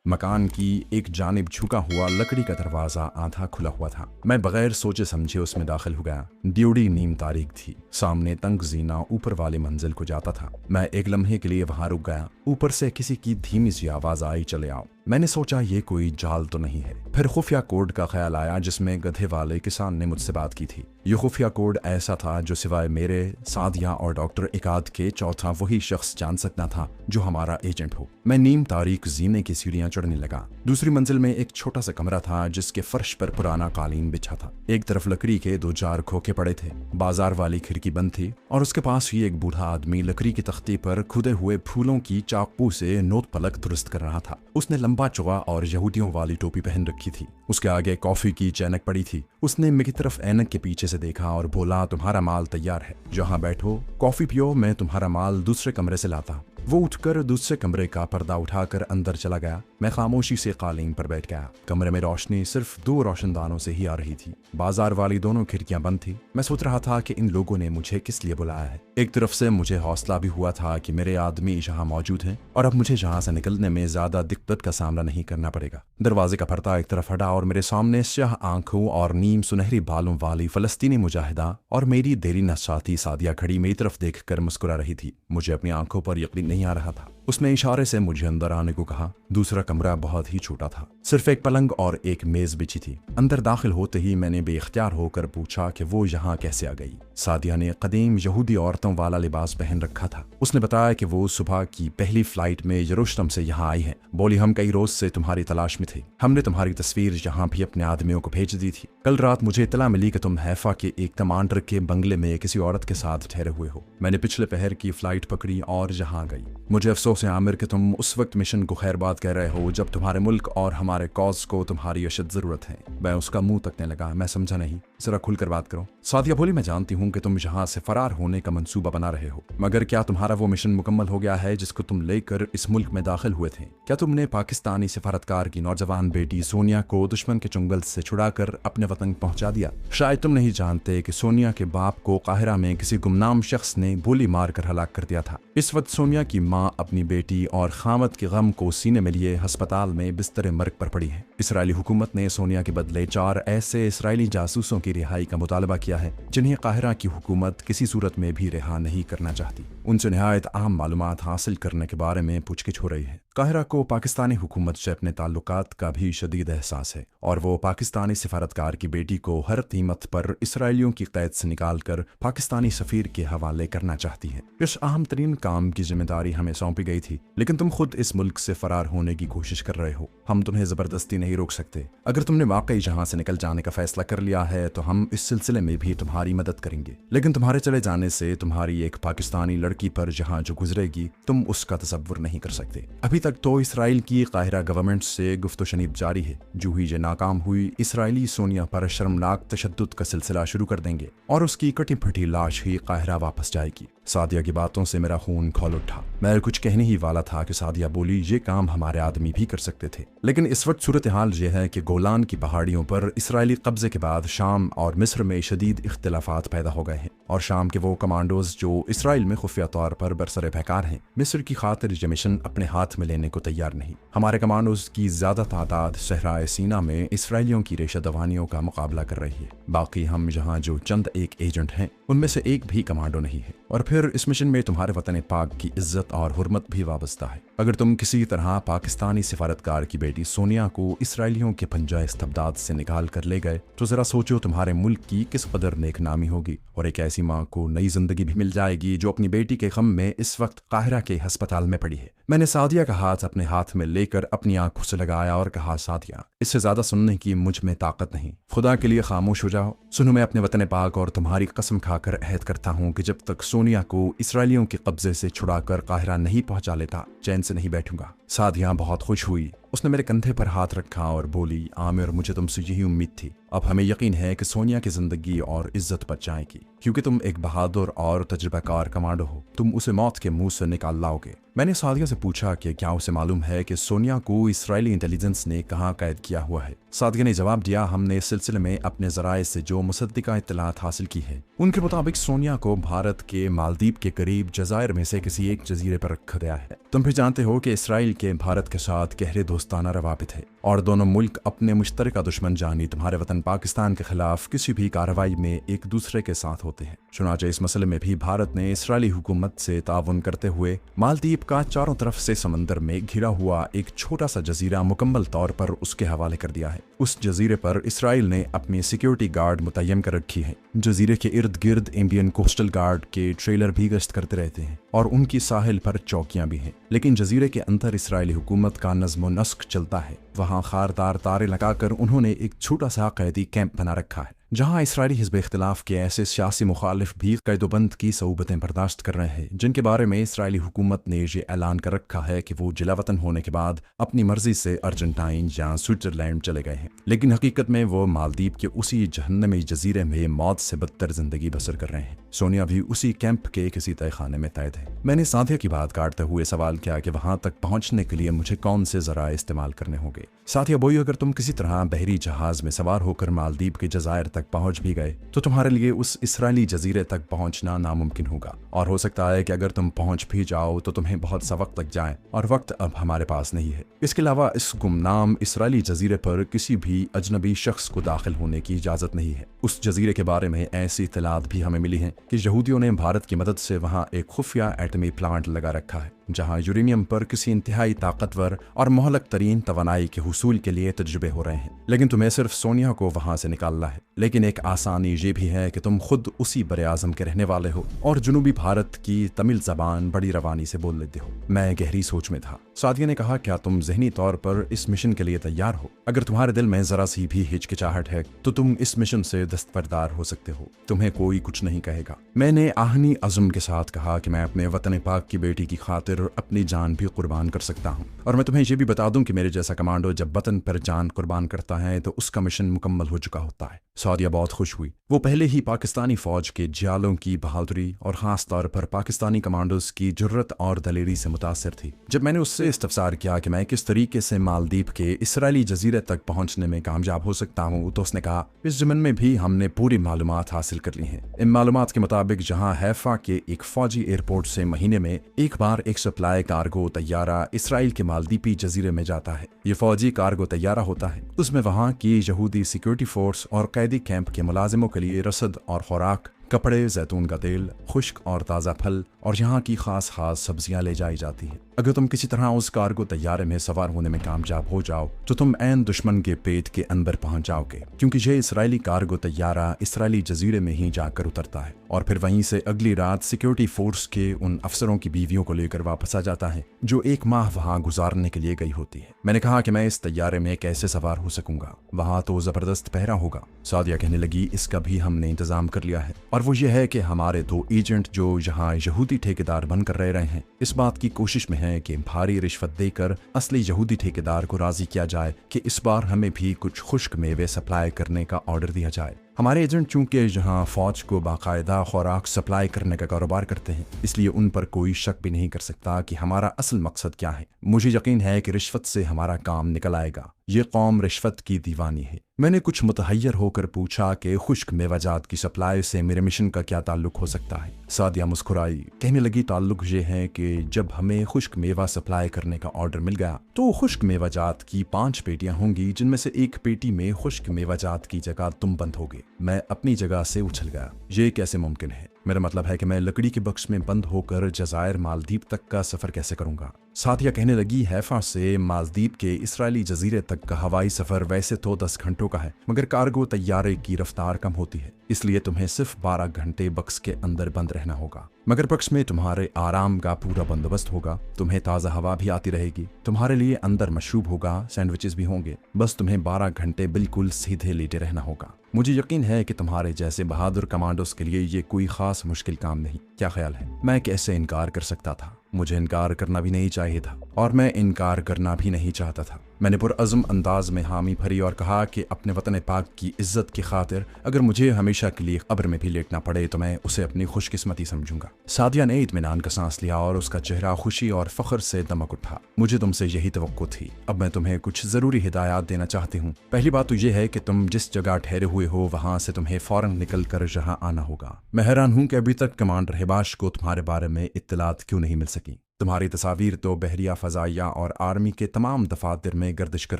मकान की एक जानिब झुका हुआ लकड़ी का दरवाजा आधा खुला हुआ था। मैं बगैर सोचे समझे उसमें दाखिल हो गया। ड्यूडी नीम तारीख थी। सामने तंग जीना ऊपर वाली मंजिल को जाता था। मैं एक लम्हे के लिए वहां रुक गया। ऊपर से किसी की धीमी सी आवाज आई, चले आओ। मैंने सोचा ये कोई जाल तो नहीं है। फिर खुफिया कोड का ख्याल आया जिसमें गधे वाले किसान ने मुझसे बात की थी। ये खुफिया कोड ऐसा था जो सिवाय मेरे, सादिया और डॉक्टर इकाद के चौथा वही शख्स जान सकता था जो हमारा एजेंट हो। मैं नीम तारीख जीने की सीढ़ियां चढ़ने लगा। दूसरी मंजिल में एक छोटा सा कमरा था जिसके फर्श पर पुराना कालीन बिछा था। एक तरफ लकड़ी के 2-4 खोखे पड़े थे, बाजार वाली खिड़की बंद थी और उसके पास ही एक बूढ़ा आदमी लकड़ी की तख्ती पर खुदे हुए फूलों की चाकू से नोट पलक दुरुस्त कर रहा था। उसने लंबा चौड़ा और यहूदियों वाली टोपी पहन रखी थी। उसके आगे कॉफी की चैनक पड़ी थी। उसने मेरी तरफ ऐनक के पीछे से देखा और बोला, तुम्हारा माल तैयार है, जहाँ बैठो, कॉफी पियो, मैं तुम्हारा माल दूसरे कमरे से लाता हूँ। वो उठकर दूसरे कमरे का पर्दा उठाकर अंदर चला गया। मैं खामोशी से कालीन पर बैठ गया। कमरे में रोशनी सिर्फ 2 रोशनदानों से ही आ रही थी। बाजार वाली दोनों खिड़कियां बंद थी। मैं सोच रहा था कि इन लोगों ने मुझे किस लिए बुलाया है। एक तरफ से मुझे हौसला भी हुआ था कि मेरे आदमी यहाँ मौजूद हैं और अब मुझे यहाँ से निकलने में ज्यादा दिक्कत का सामना नहीं करना पड़ेगा। दरवाजे का पर्दा एक तरफ हटा और मेरे सामने स्याह आंखों और नीम सुनहरी बालों वाली फलस्तीनी मुजाहिदा और मेरी देरी साथी सादिया खड़ी मेरी तरफ देखकर मुस्कुरा रही थी। मुझे अपनी आंखों पर यकीन नहीं आ रहा था। उसने इशारे से मुझे अंदर आने को कहा। दूसरा कमरा बहुत ही छोटा था, सिर्फ एक पलंग और एक मेज बिछी थी। अंदर दाखिल होते ही मैंने बेख्तियार होकर पूछा कि वो यहाँ कैसे आ गई। सादिया ने कदीम यहूदी औरतों वाला लिबास पहन रखा था। उसने बताया कि वो सुबह की पहली फ्लाइट में यरूशलेम से यहाँ आई है। बोली, हम कई रोज से तुम्हारी तलाश में थे। हमने तुम्हारी तस्वीर यहाँ भी अपने आदमियों को भेज दी थी। कल रात मुझे इतला मिली कि तुम हैफा के एक कमांडर के बंगले में किसी औरत के साथ ठहरे हुए हो। मैंने पिछले पहर की फ्लाइट पकड़ी और यहाँ गई। मुझे अफसोस है आमिर कि तुम उस वक्त मिशन को खैरबाद कह रहे हो जब तुम्हारे मुल्क और हमारे कॉज को तुम्हारी अशद जरूरत है। मैं उसका मुंह तकने लगा। मैं समझा नहीं, जरा खुलकर बात करो। सादिया बोली, मैं जानती हूँ कि तुम यहाँ से फरार होने का मंसूबा बना रहे हो, मगर क्या तुम्हारा वो मिशन मुकम्मल हो गया है जिसको तुम लेकर इस मुल्क में दाखिल हुए थे? क्या तुमने पाकिस्तानी सिफारतकार की नौजवान बेटी सोनिया को दुश्मन के चुंगल से छुड़ाकर अपने वतन पहुंचा दिया? शायद तुम नहीं जानते कि सोनिया के बाप को काहिरा में किसी गुमनाम शख्स ने गोली मारकर हलाक कर दिया था। इस वक्त सोनिया की माँ अपनी बेटी और खामद के गम को सीने में लिए अस्पताल में बिस्तर मर्ग पर पड़ी है। इसराइली हुकूमत ने सोनिया के बदले 4 ऐसे इसराइली जासूसों की रिहाई का मुतालबा किया है जिन्हें काहिरा की हुकूमत किसी सूरत में भी रिहा नहीं करना चाहती। उनसे निहायत अहम मालूमात हासिल करने के बारे में पूछगिछ हो रही है। काहिरा को पाकिस्तानी हुकूमत से अपने ताल्लुकात का भी शदीद एहसास है और वो पाकिस्तानी सिफारतकार की बेटी को हर कीमत पर इसराइलियों की कैद से निकालकर पाकिस्तानी सफीर के हवाले करना चाहती है। इस अहम तरीन काम की जिम्मेदारी हमें सौंपी गई थी, लेकिन तुम खुद इस मुल्क से फरार होने की कोशिश कर रहे हो। हम तुम्हें जबरदस्ती नहीं रोक सकते। अगर तुमने वाकई जहाँ से निकल जाने का फैसला कर लिया है तो हम इस सिलसिले में भी तुम्हारी मदद करेंगे, लेकिन तुम्हारे चले जाने से तुम्हारी एक पाकिस्तानी लड़की पर जहाँ जो गुजरेगी तुम उसका तसव्वुर नहीं कर सकते। अभी तक तो इसराइल की काहिरा गवर्नमेंट से गुफ्तशनीब जारी है। जो ही ये नाकाम हुई, इसराइली सोनिया पर शर्मनाक तशद्दुद का सिलसिला शुरू कर देंगे और उसकी कटी फटी लाश ही काहिरा वापस जाएगी। सादिया की बातों से मेरा खून खौल उठा। मैं कुछ कहने ही वाला था कि सादिया बोली, ये काम हमारे आदमी भी कर सकते थे, लेकिन इस वक्त सूरत हाल ये है कि गोलान की पहाड़ियों पर इसराइली कब्जे के बाद शाम और मिस्र में शदीद इख्तिलाफात पैदा हो गए हैं और शाम के वो कमांडोज जो इसराइल में खुफिया तौर पर बरसरे बहकार हैं, मिस्र की खातिर ये मिशन अपने हाथ में लेने को तैयार नहीं। हमारे कमांडोज की ज्यादा तादाद सहराए सीना में इसराइलियों की रेशा दवानियों का मुकाबला कर रही है। बाकी हम यहाँ जो चंद एक एजेंट हैं उनमें से एक भी कमांडो नहीं है। और फिर इस मिशन में तुम्हारे वतन पाक की इज्जत और हुर्मत भी वाबस्ता है। अगर तुम किसी तरह पाकिस्तानी सिफारतकार की बेटी सोनिया को इसराइलियों के पंजा इस्तबदाद से निकाल कर ले गए तो जरा सोचो तुम्हारे मुल्क की किस कदर नेक नामी होगी और एक ऐसी माँ को नई जिंदगी भी मिल जाएगी जो अपनी बेटी के गम में इस वक्त काहिरा के अस्पताल में पड़ी है। मैंने सादिया का हाथ अपने हाथ में लेकर अपनी आंखों से लगाया और कहा, सादिया, इससे ज्यादा सुनने की मुझ में ताकत नहीं। खुदा के लिए खामोश हो जाओ। सुनो, मैं अपने वतन पाक और तुम्हारी कसम खाकर अहद करता हूँ कि जब तक सोनिया को इसराइलियों के कब्जे से छुड़ाकर काहिरा नहीं पहुंचा लेता चैन से नहीं बैठूंगा। सादिया बहुत खुश हुई। उसने मेरे कंधे पर हाथ रखा और बोली, आमिर, मुझे तुमसे यही उम्मीद थी। अब हमें यकीन है कि सोनिया की जिंदगी और इज्जत बच जाएगी, क्योंकि तुम एक बहादुर और तजुर्बाकार कमांडो हो। तुम उसे मौत के मुंह से निकाल लाओगे। मैंने सादिया से पूछा कि क्या उसे मालूम है कि सोनिया को इसराइली इंटेलिजेंस ने कहाँ कैद किया हुआ है। सादिया ने जवाब दिया, हमने इस सिलसिले में अपने जराए से जो मुसद्दिका इत्तलात हासिल की है उनके मुताबिक सोनिया को भारत के मालदीव के करीब जजायर में से किसी एक जजीरे पर रखा गया है। तुम भी जानते हो कि इसराइल के भारत के साथ गहरे दोस्ताना रवाबित है। और दोनों मुल्क अपने मुश्तरका दुश्मन जानी तुम्हारे वतन पाकिस्तान के खिलाफ किसी भी कार्रवाई में एक दूसरे के साथ होते हैं। चुनांचे इस मसले में भी भारत ने इसराइली हुकूमत से ताउन करते हुए मालदीव का चारों तरफ से समंदर में घिरा हुआ एक छोटा सा जजीरा मुकम्मल तौर पर उसके हवाले कर दिया है। उस जजीरे पर इसराइल ने अपनी सिक्योरिटी गार्ड मुतय्यन कर रखी है। जजीरे के इर्द गिर्द इंडियन कोस्टल गार्ड के ट्रेलर भी गश्त करते रहते हैं और उनकी साहिल पर चौकियां भी हैं। लेकिन जजीरे के अंदर इसराइली हुकूमत का नज़्म नस्क चलता है। वहाँ खारदार तारे लगाकर उन्होंने एक छोटा सा कैदी कैंप बना रखा है, जहां इसराइली हिज़्ब इख्तिलाफ के ऐसे सियासी मुखालिफ भी कैदोबंद की सऊबतें बर्दाश्त कर रहे हैं, जिनके बारे में इसराइली हुकूमत ने ये ऐलान कर रखा है कि वो जिलावतन होने के बाद अपनी मर्जी से अर्जेंटाइन या स्विट्जरलैंड चले गए हैं, लेकिन हकीकत में वो मालदीव के उसी जहन्नमी जजीरे में मौत से बदतर जिंदगी बसर कर रहे हैं। सोनिया भी उसी कैंप के किसी तय खाने में कैद है। मैंने साथिया की बात काटते हुए सवाल किया कि वहां तक पहुंचने के लिए मुझे कौन से जराए इस्तेमाल करने होंगे। साथिया बोई, अगर तुम किसी तरह बहरी जहाज में सवार होकर मालदीव के जजायर तक पहुंच भी गए तो तुम्हारे लिए उस इसराइली जजीरे तक पहुंचना नामुमकिन होगा, और हो सकता है कि अगर तुम पहुंच भी जाओ तो तुम्हें बहुत सा वक्त लग जाए, और वक्त अब हमारे पास नहीं है। इसके अलावा इस गुमनाम इसराइली जजीरे पर किसी भी अजनबी शख्स को दाखिल होने की इजाजत नहीं है। उस जजीरे के बारे में ऐसी इत्तलात भी हमें मिली हैं कि यहूदियों ने भारत की मदद से वहां एक खुफिया एटमी प्लांट लगा रखा है, जहां यूरेनियम पर किसी इंतहाई ताकतवर और मोहलक तरीन तवानाई के हुसूल के लिए तजुर्बे हो रहे हैं। लेकिन तुम्हें सिर्फ सोनिया को वहां से निकालना है। लेकिन एक आसानी ये भी है कि तुम खुद उसी बर आज़म के रहने वाले हो और जनूबी भारत की तमिल जबान बड़ी रवानी से बोल लेते हो। मैं गहरी सोच में था। सादिया ने कहा, क्या तुम जहनी तौर पर इस मिशन के लिए तैयार हो? अगर तुम्हारे दिल में जरा सी भी हिचकिचाहट है तो तुम इस मिशन से दस्तबरदार हो सकते हो। तुम्हें कोई कुछ नहीं कहेगा। मैंने आहनी अज़म के साथ कहा कि मैं अपने वतन पाक की बेटी की खातिर अपनी जान भी कुर्बान कर सकता हूँ, और मैं तुम्हें यह भी बता दूं कि मेरे जैसा कमांडो जब वतन पर जान कुर्बान करता है तो उसका मिशन मुकम्मल हो चुका होता है। सादिया बहुत खुश हुई। वो पहले ही पाकिस्तानी फौज के जियालों की बहादुरी और खास तौर पर पाकिस्तानी कमांडोज की जुर्रत और दलेरी से मुतासर थी। जब मैंने उससे इस्तफसार किया कि मैं किस तरीके से मालदीव के इसराइली जजीरे तक पहुंचने में कामयाब हो सकता हूँ, तो उसने कहा, इस ज़मन में भी हमने पूरी मालूमात हासिल कर ली हैं। इन मालूमात के मुताबिक जहाँ हैफा के एक फौजी एयरपोर्ट से महीने में एक बार एक सप्लाई कार्गो तैयारा इसराइल के मालदीपी जजीरे में जाता है। ये फौजी कार्गो तैयारा होता है। उसमें वहाँ की यहूदी सिक्योरिटी फोर्स और कैदी कैंप के मुलाजिमों के लिए रसद और खुराक, कपड़े, जैतून का तेल, खुश्क और ताज़ा फल और यहाँ की खास सब्जियां ले जाई जाती हैं। अगर तुम किसी तरह उस कार्गो तैयारे में सवार होने में कामयाब हो जाओ तो तुम ऐन दुश्मन के पेट के अंदर पहुंच जाओगे, क्योंकि ये इसराइली कार्गो तैयारा इसराइली जजीरे में ही जाकर उतरता है और फिर वहीं से अगली रात सिक्योरिटी फोर्स के उन अफसरों की बीवियों को लेकर वापस आ जाता है जो एक माह वहां गुजारने के लिए गई होती है। मैंने कहा कि मैं इस तैयारे में कैसे सवार हो सकूंगा, वहां तो जबरदस्त पहरा होगा। सादिया कहने लगी, इसका भी हमने इंतजाम कर लिया है, और वो ये है कि हमारे 2 एजेंट जो यहाँ यहूदी ठेकेदार बनकर रह रहे हैं इस बात की कोशिश में है कि भारी रिश्वत देकर असली यहूदी ठेकेदार को राजी किया जाए कि इस बार हमें भी कुछ खुश्क मेवे सप्लाई करने का ऑर्डर दिया जाए। हमारे एजेंट चूंकि यहाँ फौज को बाकायदा खुराक सप्लाई करने का कारोबार करते हैं, इसलिए उन पर कोई शक भी नहीं कर सकता कि हमारा असल मकसद क्या है। मुझे यकीन है कि रिश्वत से हमारा काम निकल आएगा। ये कौम रिश्वत की दीवानी है। मैंने कुछ मुतहैयर होकर पूछा कि खुश्क मेवाजात की सप्लाई से मेरे मिशन का क्या ताल्लुक हो सकता है। सादिया मुस्कुराई, कहने लगी, ताल्लुक ये है कि जब हमें खुश्क मेवा सप्लाई करने का ऑर्डर मिल गया तो खुश्क मेवाजात की 5 पेटियां होंगी, जिनमें से एक पेटी में खुश्क मेवाजात की जगह तुम बंद होगे। मैं अपनी जगह से उछल गया। ये कैसे मुमकिन है? मेरा मतलब है कि मैं लकड़ी के बक्स में बंद होकर जजायर मालदीव तक का सफर कैसे करूंगा? साथिया कहने लगी, हैफा से मालदीव के इसराइली जजीरे तक का हवाई सफर वैसे तो 10 घंटों का है, मगर कार्गो तैयारे की रफ्तार कम होती है, इसलिए तुम्हें सिर्फ 12 घंटे बक्स के अंदर बंद रहना होगा। मगर बक्स में तुम्हारे आराम का पूरा बंदोबस्त होगा। तुम्हें ताज़ा हवा भी आती रहेगी। तुम्हारे लिए अंदर मशरूब होगा, सैंडविचेस भी होंगे। बस तुम्हें 12 घंटे बिल्कुल सीधे लेटे रहना होगा। मुझे यकीन है कि तुम्हारे जैसे बहादुर कमांडोस के लिए ये कोई खास मुश्किल काम नहीं। क्या ख्याल है? मैं कैसे इनकार कर सकता था? मुझे इनकार करना भी नहीं चाहिए था और मैं इनकार करना भी नहीं चाहता था। मैंने पुरअज़्म अंदाज में हामी भरी और कहा कि अपने वतन पाक की इज्जत की खातिर अगर मुझे हमेशा के लिए कब्र में भी लेटना पड़े तो मैं उसे अपनी खुशकिस्मती समझूंगा। सादिया ने इत्मीनान का सांस लिया और उसका चेहरा खुशी और फख्र से दमक उठा। मुझे तुमसे यही तवक्को थी। अब मैं तुम्हें कुछ जरूरी हिदायत देना चाहती हूँ। पहली बात तो यह है कि तुम जिस जगह ठहरे हुए हो वहां से तुम्हें फौरन निकल कर यहाँ आना होगा। मैं हैरान हूँ कि अभी तक कमांडर हिबाश को तुम्हारे बारे में इत्तलात क्यों नहीं मिल सकी। तुम्हारी तस्वीर तो बहरिया, फजाइया और आर्मी के तमाम दफातर में गर्दिश कर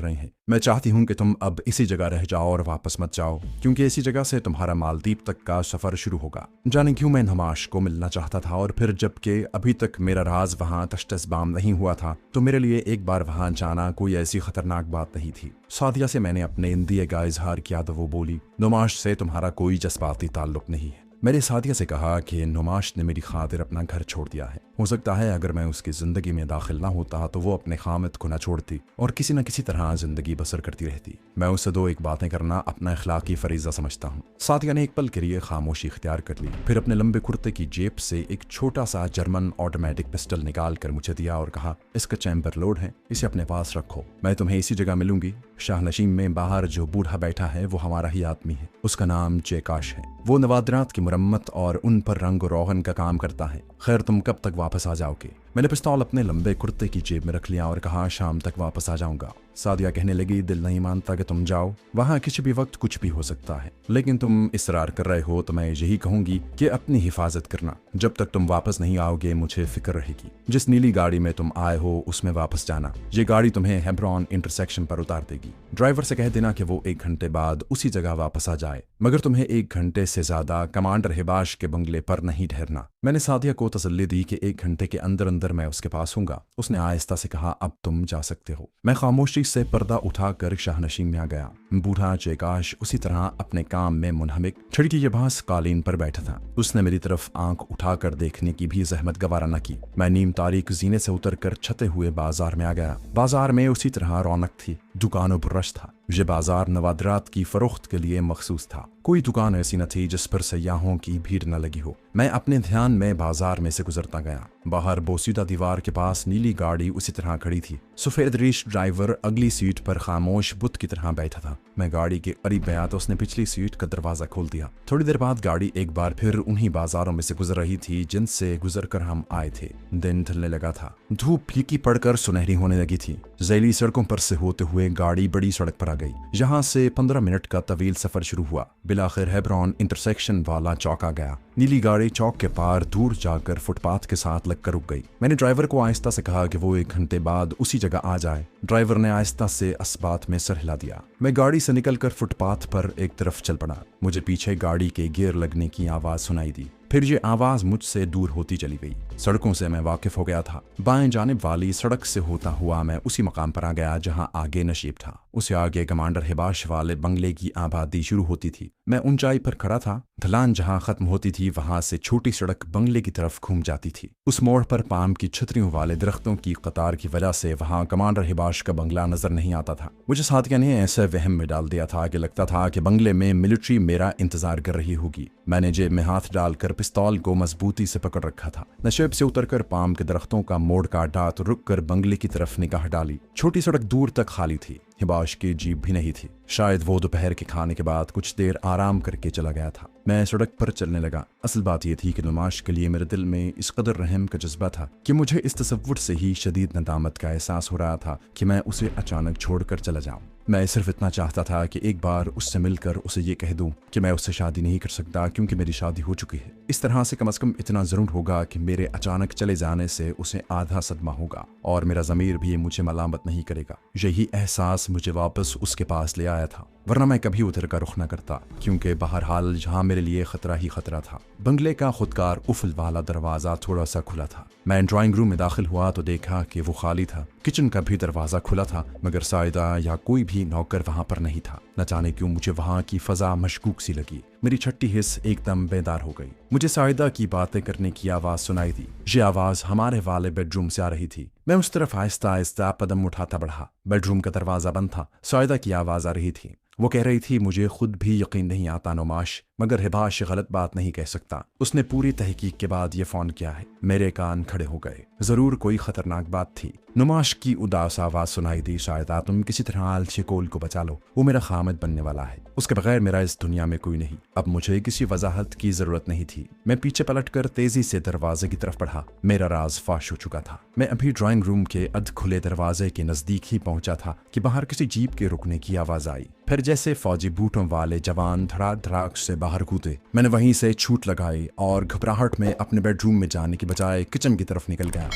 रहे हैं। मैं चाहती हूँ कि तुम अब इसी जगह रह जाओ और वापस मत जाओ, क्योंकि इसी जगह से तुम्हारा मालदीव तक का सफर शुरू होगा। जाने क्यों मैं नमाश को मिलना चाहता था, और फिर जबकि अभी तक मेरा राज वहाँ तश्तस्बाम नहीं हुआ था, तो मेरे लिए एक बार वहाँ जाना कोई ऐसी खतरनाक बात नहीं थी। सादिया से मैंने अपने इंदिए का इजहार किया तो वो बोली, नुमाश से तुम्हारा कोई जज्बाती ताल्लुक नहीं है। मैंने सादिया से कहा कि नुमाश ने मेरी खातिर अपना घर छोड़ दिया है। हो सकता है अगर मैं उसकी ज़िंदगी में दाखिल ना होता तो वो अपने खामद को ना छोड़ती और किसी न किसी तरह ज़िंदगी बसर करती रहती। मैं उससे दो एक बातें करना अपना इखलाकी फरीज़ा समझता हूँ। सादिया ने एक पल के लिए खामोशी इख्तियार कर ली, फिर अपने लंबे कुर्ते की जेब से एक छोटा सा जर्मन ऑटोमेटिक पिस्टल निकाल कर मुझे दिया और कहा, इसका चैम्बर लोड है, इसे अपने पास रखो। मैं तुम्हें इसी जगह मिलूंगी। शाह नशीम में बाहर जो बूढ़ा बैठा है वो हमारा ही आदमी है। उसका नाम जयकाश है। वो नवादरात की मुरम्मत और उन पर रंग रोगन का काम करता है। खैर, तुम कब तक वापस आ जाओगे? मैंने पिस्तौल अपने लंबे कुर्ते की जेब में रख लिया और कहा, शाम तक वापस आ जाऊंगा। सादिया कहने लगी, दिल नहीं मानता कि तुम जाओ, वहाँ किसी भी वक्त कुछ भी हो सकता है, लेकिन तुम इसरार कर रहे हो तो मैं यही कहूंगी कि अपनी हिफाजत करना। जब तक तुम वापस नहीं आओगे मुझे फिक्र रहेगी। जिस नीली गाड़ी में तुम आए हो उसमें वापस जाना। ये गाड़ी तुम्हें हेब्रॉन इंटरसेक्शन पर उतार देगी। ड्राइवर से कह देना कि वो 1 घंटे बाद उसी जगह वापस आ जाए, मगर तुम्हें 1 घंटे से ज्यादा कमांडर हिबाश के बंगले पर नहीं ठहरना। मैंने सादिया को तसल्ली दी कि 1 घंटे के अंदर अंदर मैं उसके पास हूंगा। उसने आहिस्ता से कहा, अब तुम जा सकते हो। मैं खामोशी से पर्दा उठाकर शाहनशीन में आ गया। बूढ़ा जयकाश उसी तरह अपने काम में मुनहमिक खिड़की के पास कालीन पर बैठा था। उसने मेरी तरफ आंख उठाकर देखने की भी जहमत गवारा न की। मैं नीम तारीख जीने से उतरकर छते हुए बाजार में आ गया। बाजार में उसी तरह रौनक थी, दुकानों पर रश था। ये बाजार नवादरात की फरोख्त के लिए मखसूस था। कोई दुकान ऐसी न थी जिस पर सयाहों की भीड़ न लगी हो। मैं अपने ध्यान में बाजार में से गुजरता गया। बाहर बोसीदा दीवार के पास नीली गाड़ी उसी तरह खड़ी थी। सफेद रीश ड्राइवर अगली सीट पर खामोश बुत की तरह बैठा था। मैं गाड़ी के करीब गया तो उसने पिछली सीट का दरवाजा खोल दिया। थोड़ी देर बाद गाड़ी एक बार फिर उन्हीं बाजारों में से गुजर रही थी जिनसे गुजरकर हम आए थे। दिन ढलने लगा था। धूप फीकी पड़कर सुनहरी होने लगी थी। जैली सड़कों पर से होते हुए गाड़ी बड़ी सड़क पर आ गई। यहाँ से 15 मिनट का तवील सफर शुरू हुआ। बिलाखिर हेब्रॉन इंटरसेक्शन वाला चौक आ गया। नीली गाड़ी चौक के पार दूर जाकर फुटपाथ के साथ लगकर रुक गई। मैंने ड्राइवर को आहिस्ता से कहा कि वो 1 घंटे बाद उसी जगह आ जाए। ड्राइवर ने आहिस्ता से अस्बात में सर हिला दिया। मैं गाड़ी से निकलकर फुटपाथ पर एक तरफ चल पड़ा। मुझे पीछे गाड़ी के गियर लगने की आवाज सुनाई दी। फिर ये आवाज मुझसे दूर होती चली गई। सड़कों से मैं वाकिफ हो गया था। बाएं जानिब वाली सड़क से होता हुआ मैं उसी मकाम पर आ गया जहां आगे नशीब था। उसे आगे कमांडर हिबाश वाले बंगले की आबादी शुरू होती थी। मैं ऊंचाई पर खड़ा था। ढलान जहां खत्म होती थी वहां से छोटी सड़क बंगले की तरफ घूम जाती थी। उस मोड़ पर पाम की छतरियों वाले दरख्तों की कतार की वजह से वहां कमांडर हिबाश का बंगला नजर नहीं आता था। मुझे सादिया ने ऐसे वहम में डाल दिया था कि लगता था कि बंगले में मिलिट्री मेरा इंतजार कर रही होगी। मैंने जेब में हाथ डालकर पिस्तौल को मजबूती से पकड़ रखा था। नशेब से उतरकर पाम के दरख्तों का मोड़ काटा तो रुक कर बंगले की तरफ निगाह डाली। छोटी सड़क दूर तक खाली थी। हिबाश की जीप भी नहीं थी। शायद वो दोपहर के खाने के बाद कुछ देर आराम करके चला गया था। मैं सड़क पर चलने लगा। असल बात यह थी कि नुमाश के लिए मेरे दिल में इस कदर रहम का जज्बा था कि मुझे इस तसव्वुर से ही शदीद नदामत का एहसास हो रहा था कि मैं उसे अचानक छोड़कर चला जाऊं। मैं सिर्फ इतना चाहता था कि एक बार उससे मिलकर उसे ये कह दूं कि मैं उससे शादी नहीं कर सकता क्योंकि मेरी शादी हो चुकी है। इस तरह से कम इतना जरूर होगा कि मेरे अचानक चले जाने से उसे आधा सदमा होगा और मेरा ज़मीर भी मुझे मलामत नहीं करेगा। यही एहसास मुझे वापस उसके पास ले आया था, वरना मैं कभी उधर का रुख न करता, क्योंकि बहरहाल जहाँ मेरे लिए खतरा ही खतरा था। बंगले का खुदकार उफल वाला दरवाज़ा थोड़ा सा खुला था। मैं ड्राइंग रूम में दाखिल हुआ तो देखा कि वो खाली था। किचन का भी दरवाज़ा खुला था, मगर साइदा या कोई भी नौकर वहाँ पर नहीं था। न जाने क्यों मुझे वहाँ की फ़ज़ा मशकूक सी लगी। मेरी छठी हिस्स एकदम बेदार हो गई। मुझे साइदा की बातें करने की आवाज़ सुनाई दी। ये आवाज़ हमारे वाले बेडरूम से आ रही थी। मैं उस तरफ आहिस्ता आहिस्ता कदम उठाता बढ़ा। बेडरूम का दरवाज़ा बंद था। साइदा की आवाज़ आ रही थी। वो कह रही थी, मुझे खुद भी यकीन नहीं आता नुमाश, मगर हिबाश गलत बात नहीं कह सकता। उसने पूरी तहकीक के बाद ये फ़ोन किया है। मेरे कान खड़े हो गए। ज़रूर कोई ख़तरनाक बात थी। नुमाश की उदास आवाज़ सुनाई दी, शायद तुम किसी तरह आलसी कोल को बचा लो, वो मेरा खामद बनने वाला है। उसके बगैर मेरा इस दुनिया में कोई नहीं। अब मुझे किसी वजाहत की ज़रूरत नहीं थी। मैं पीछे पलटकर तेज़ी से दरवाजे की तरफ बढ़ा। मेरा राज फाश हो चुका था। मैं अभी ड्राइंग रूम के अध खुले दरवाजे के नज़दीक ही पहुंचा था कि बाहर किसी जीप के रुकने की आवाज़ आई। फिर जैसे फौजी बूटों वाले जवान धड़ाक धड़ाक से बाहर कूदे। मैंने वहीं से छूट लगाई और घबराहट में अपने बेडरूम में जाने की बजाय किचन की तरफ निकल गया।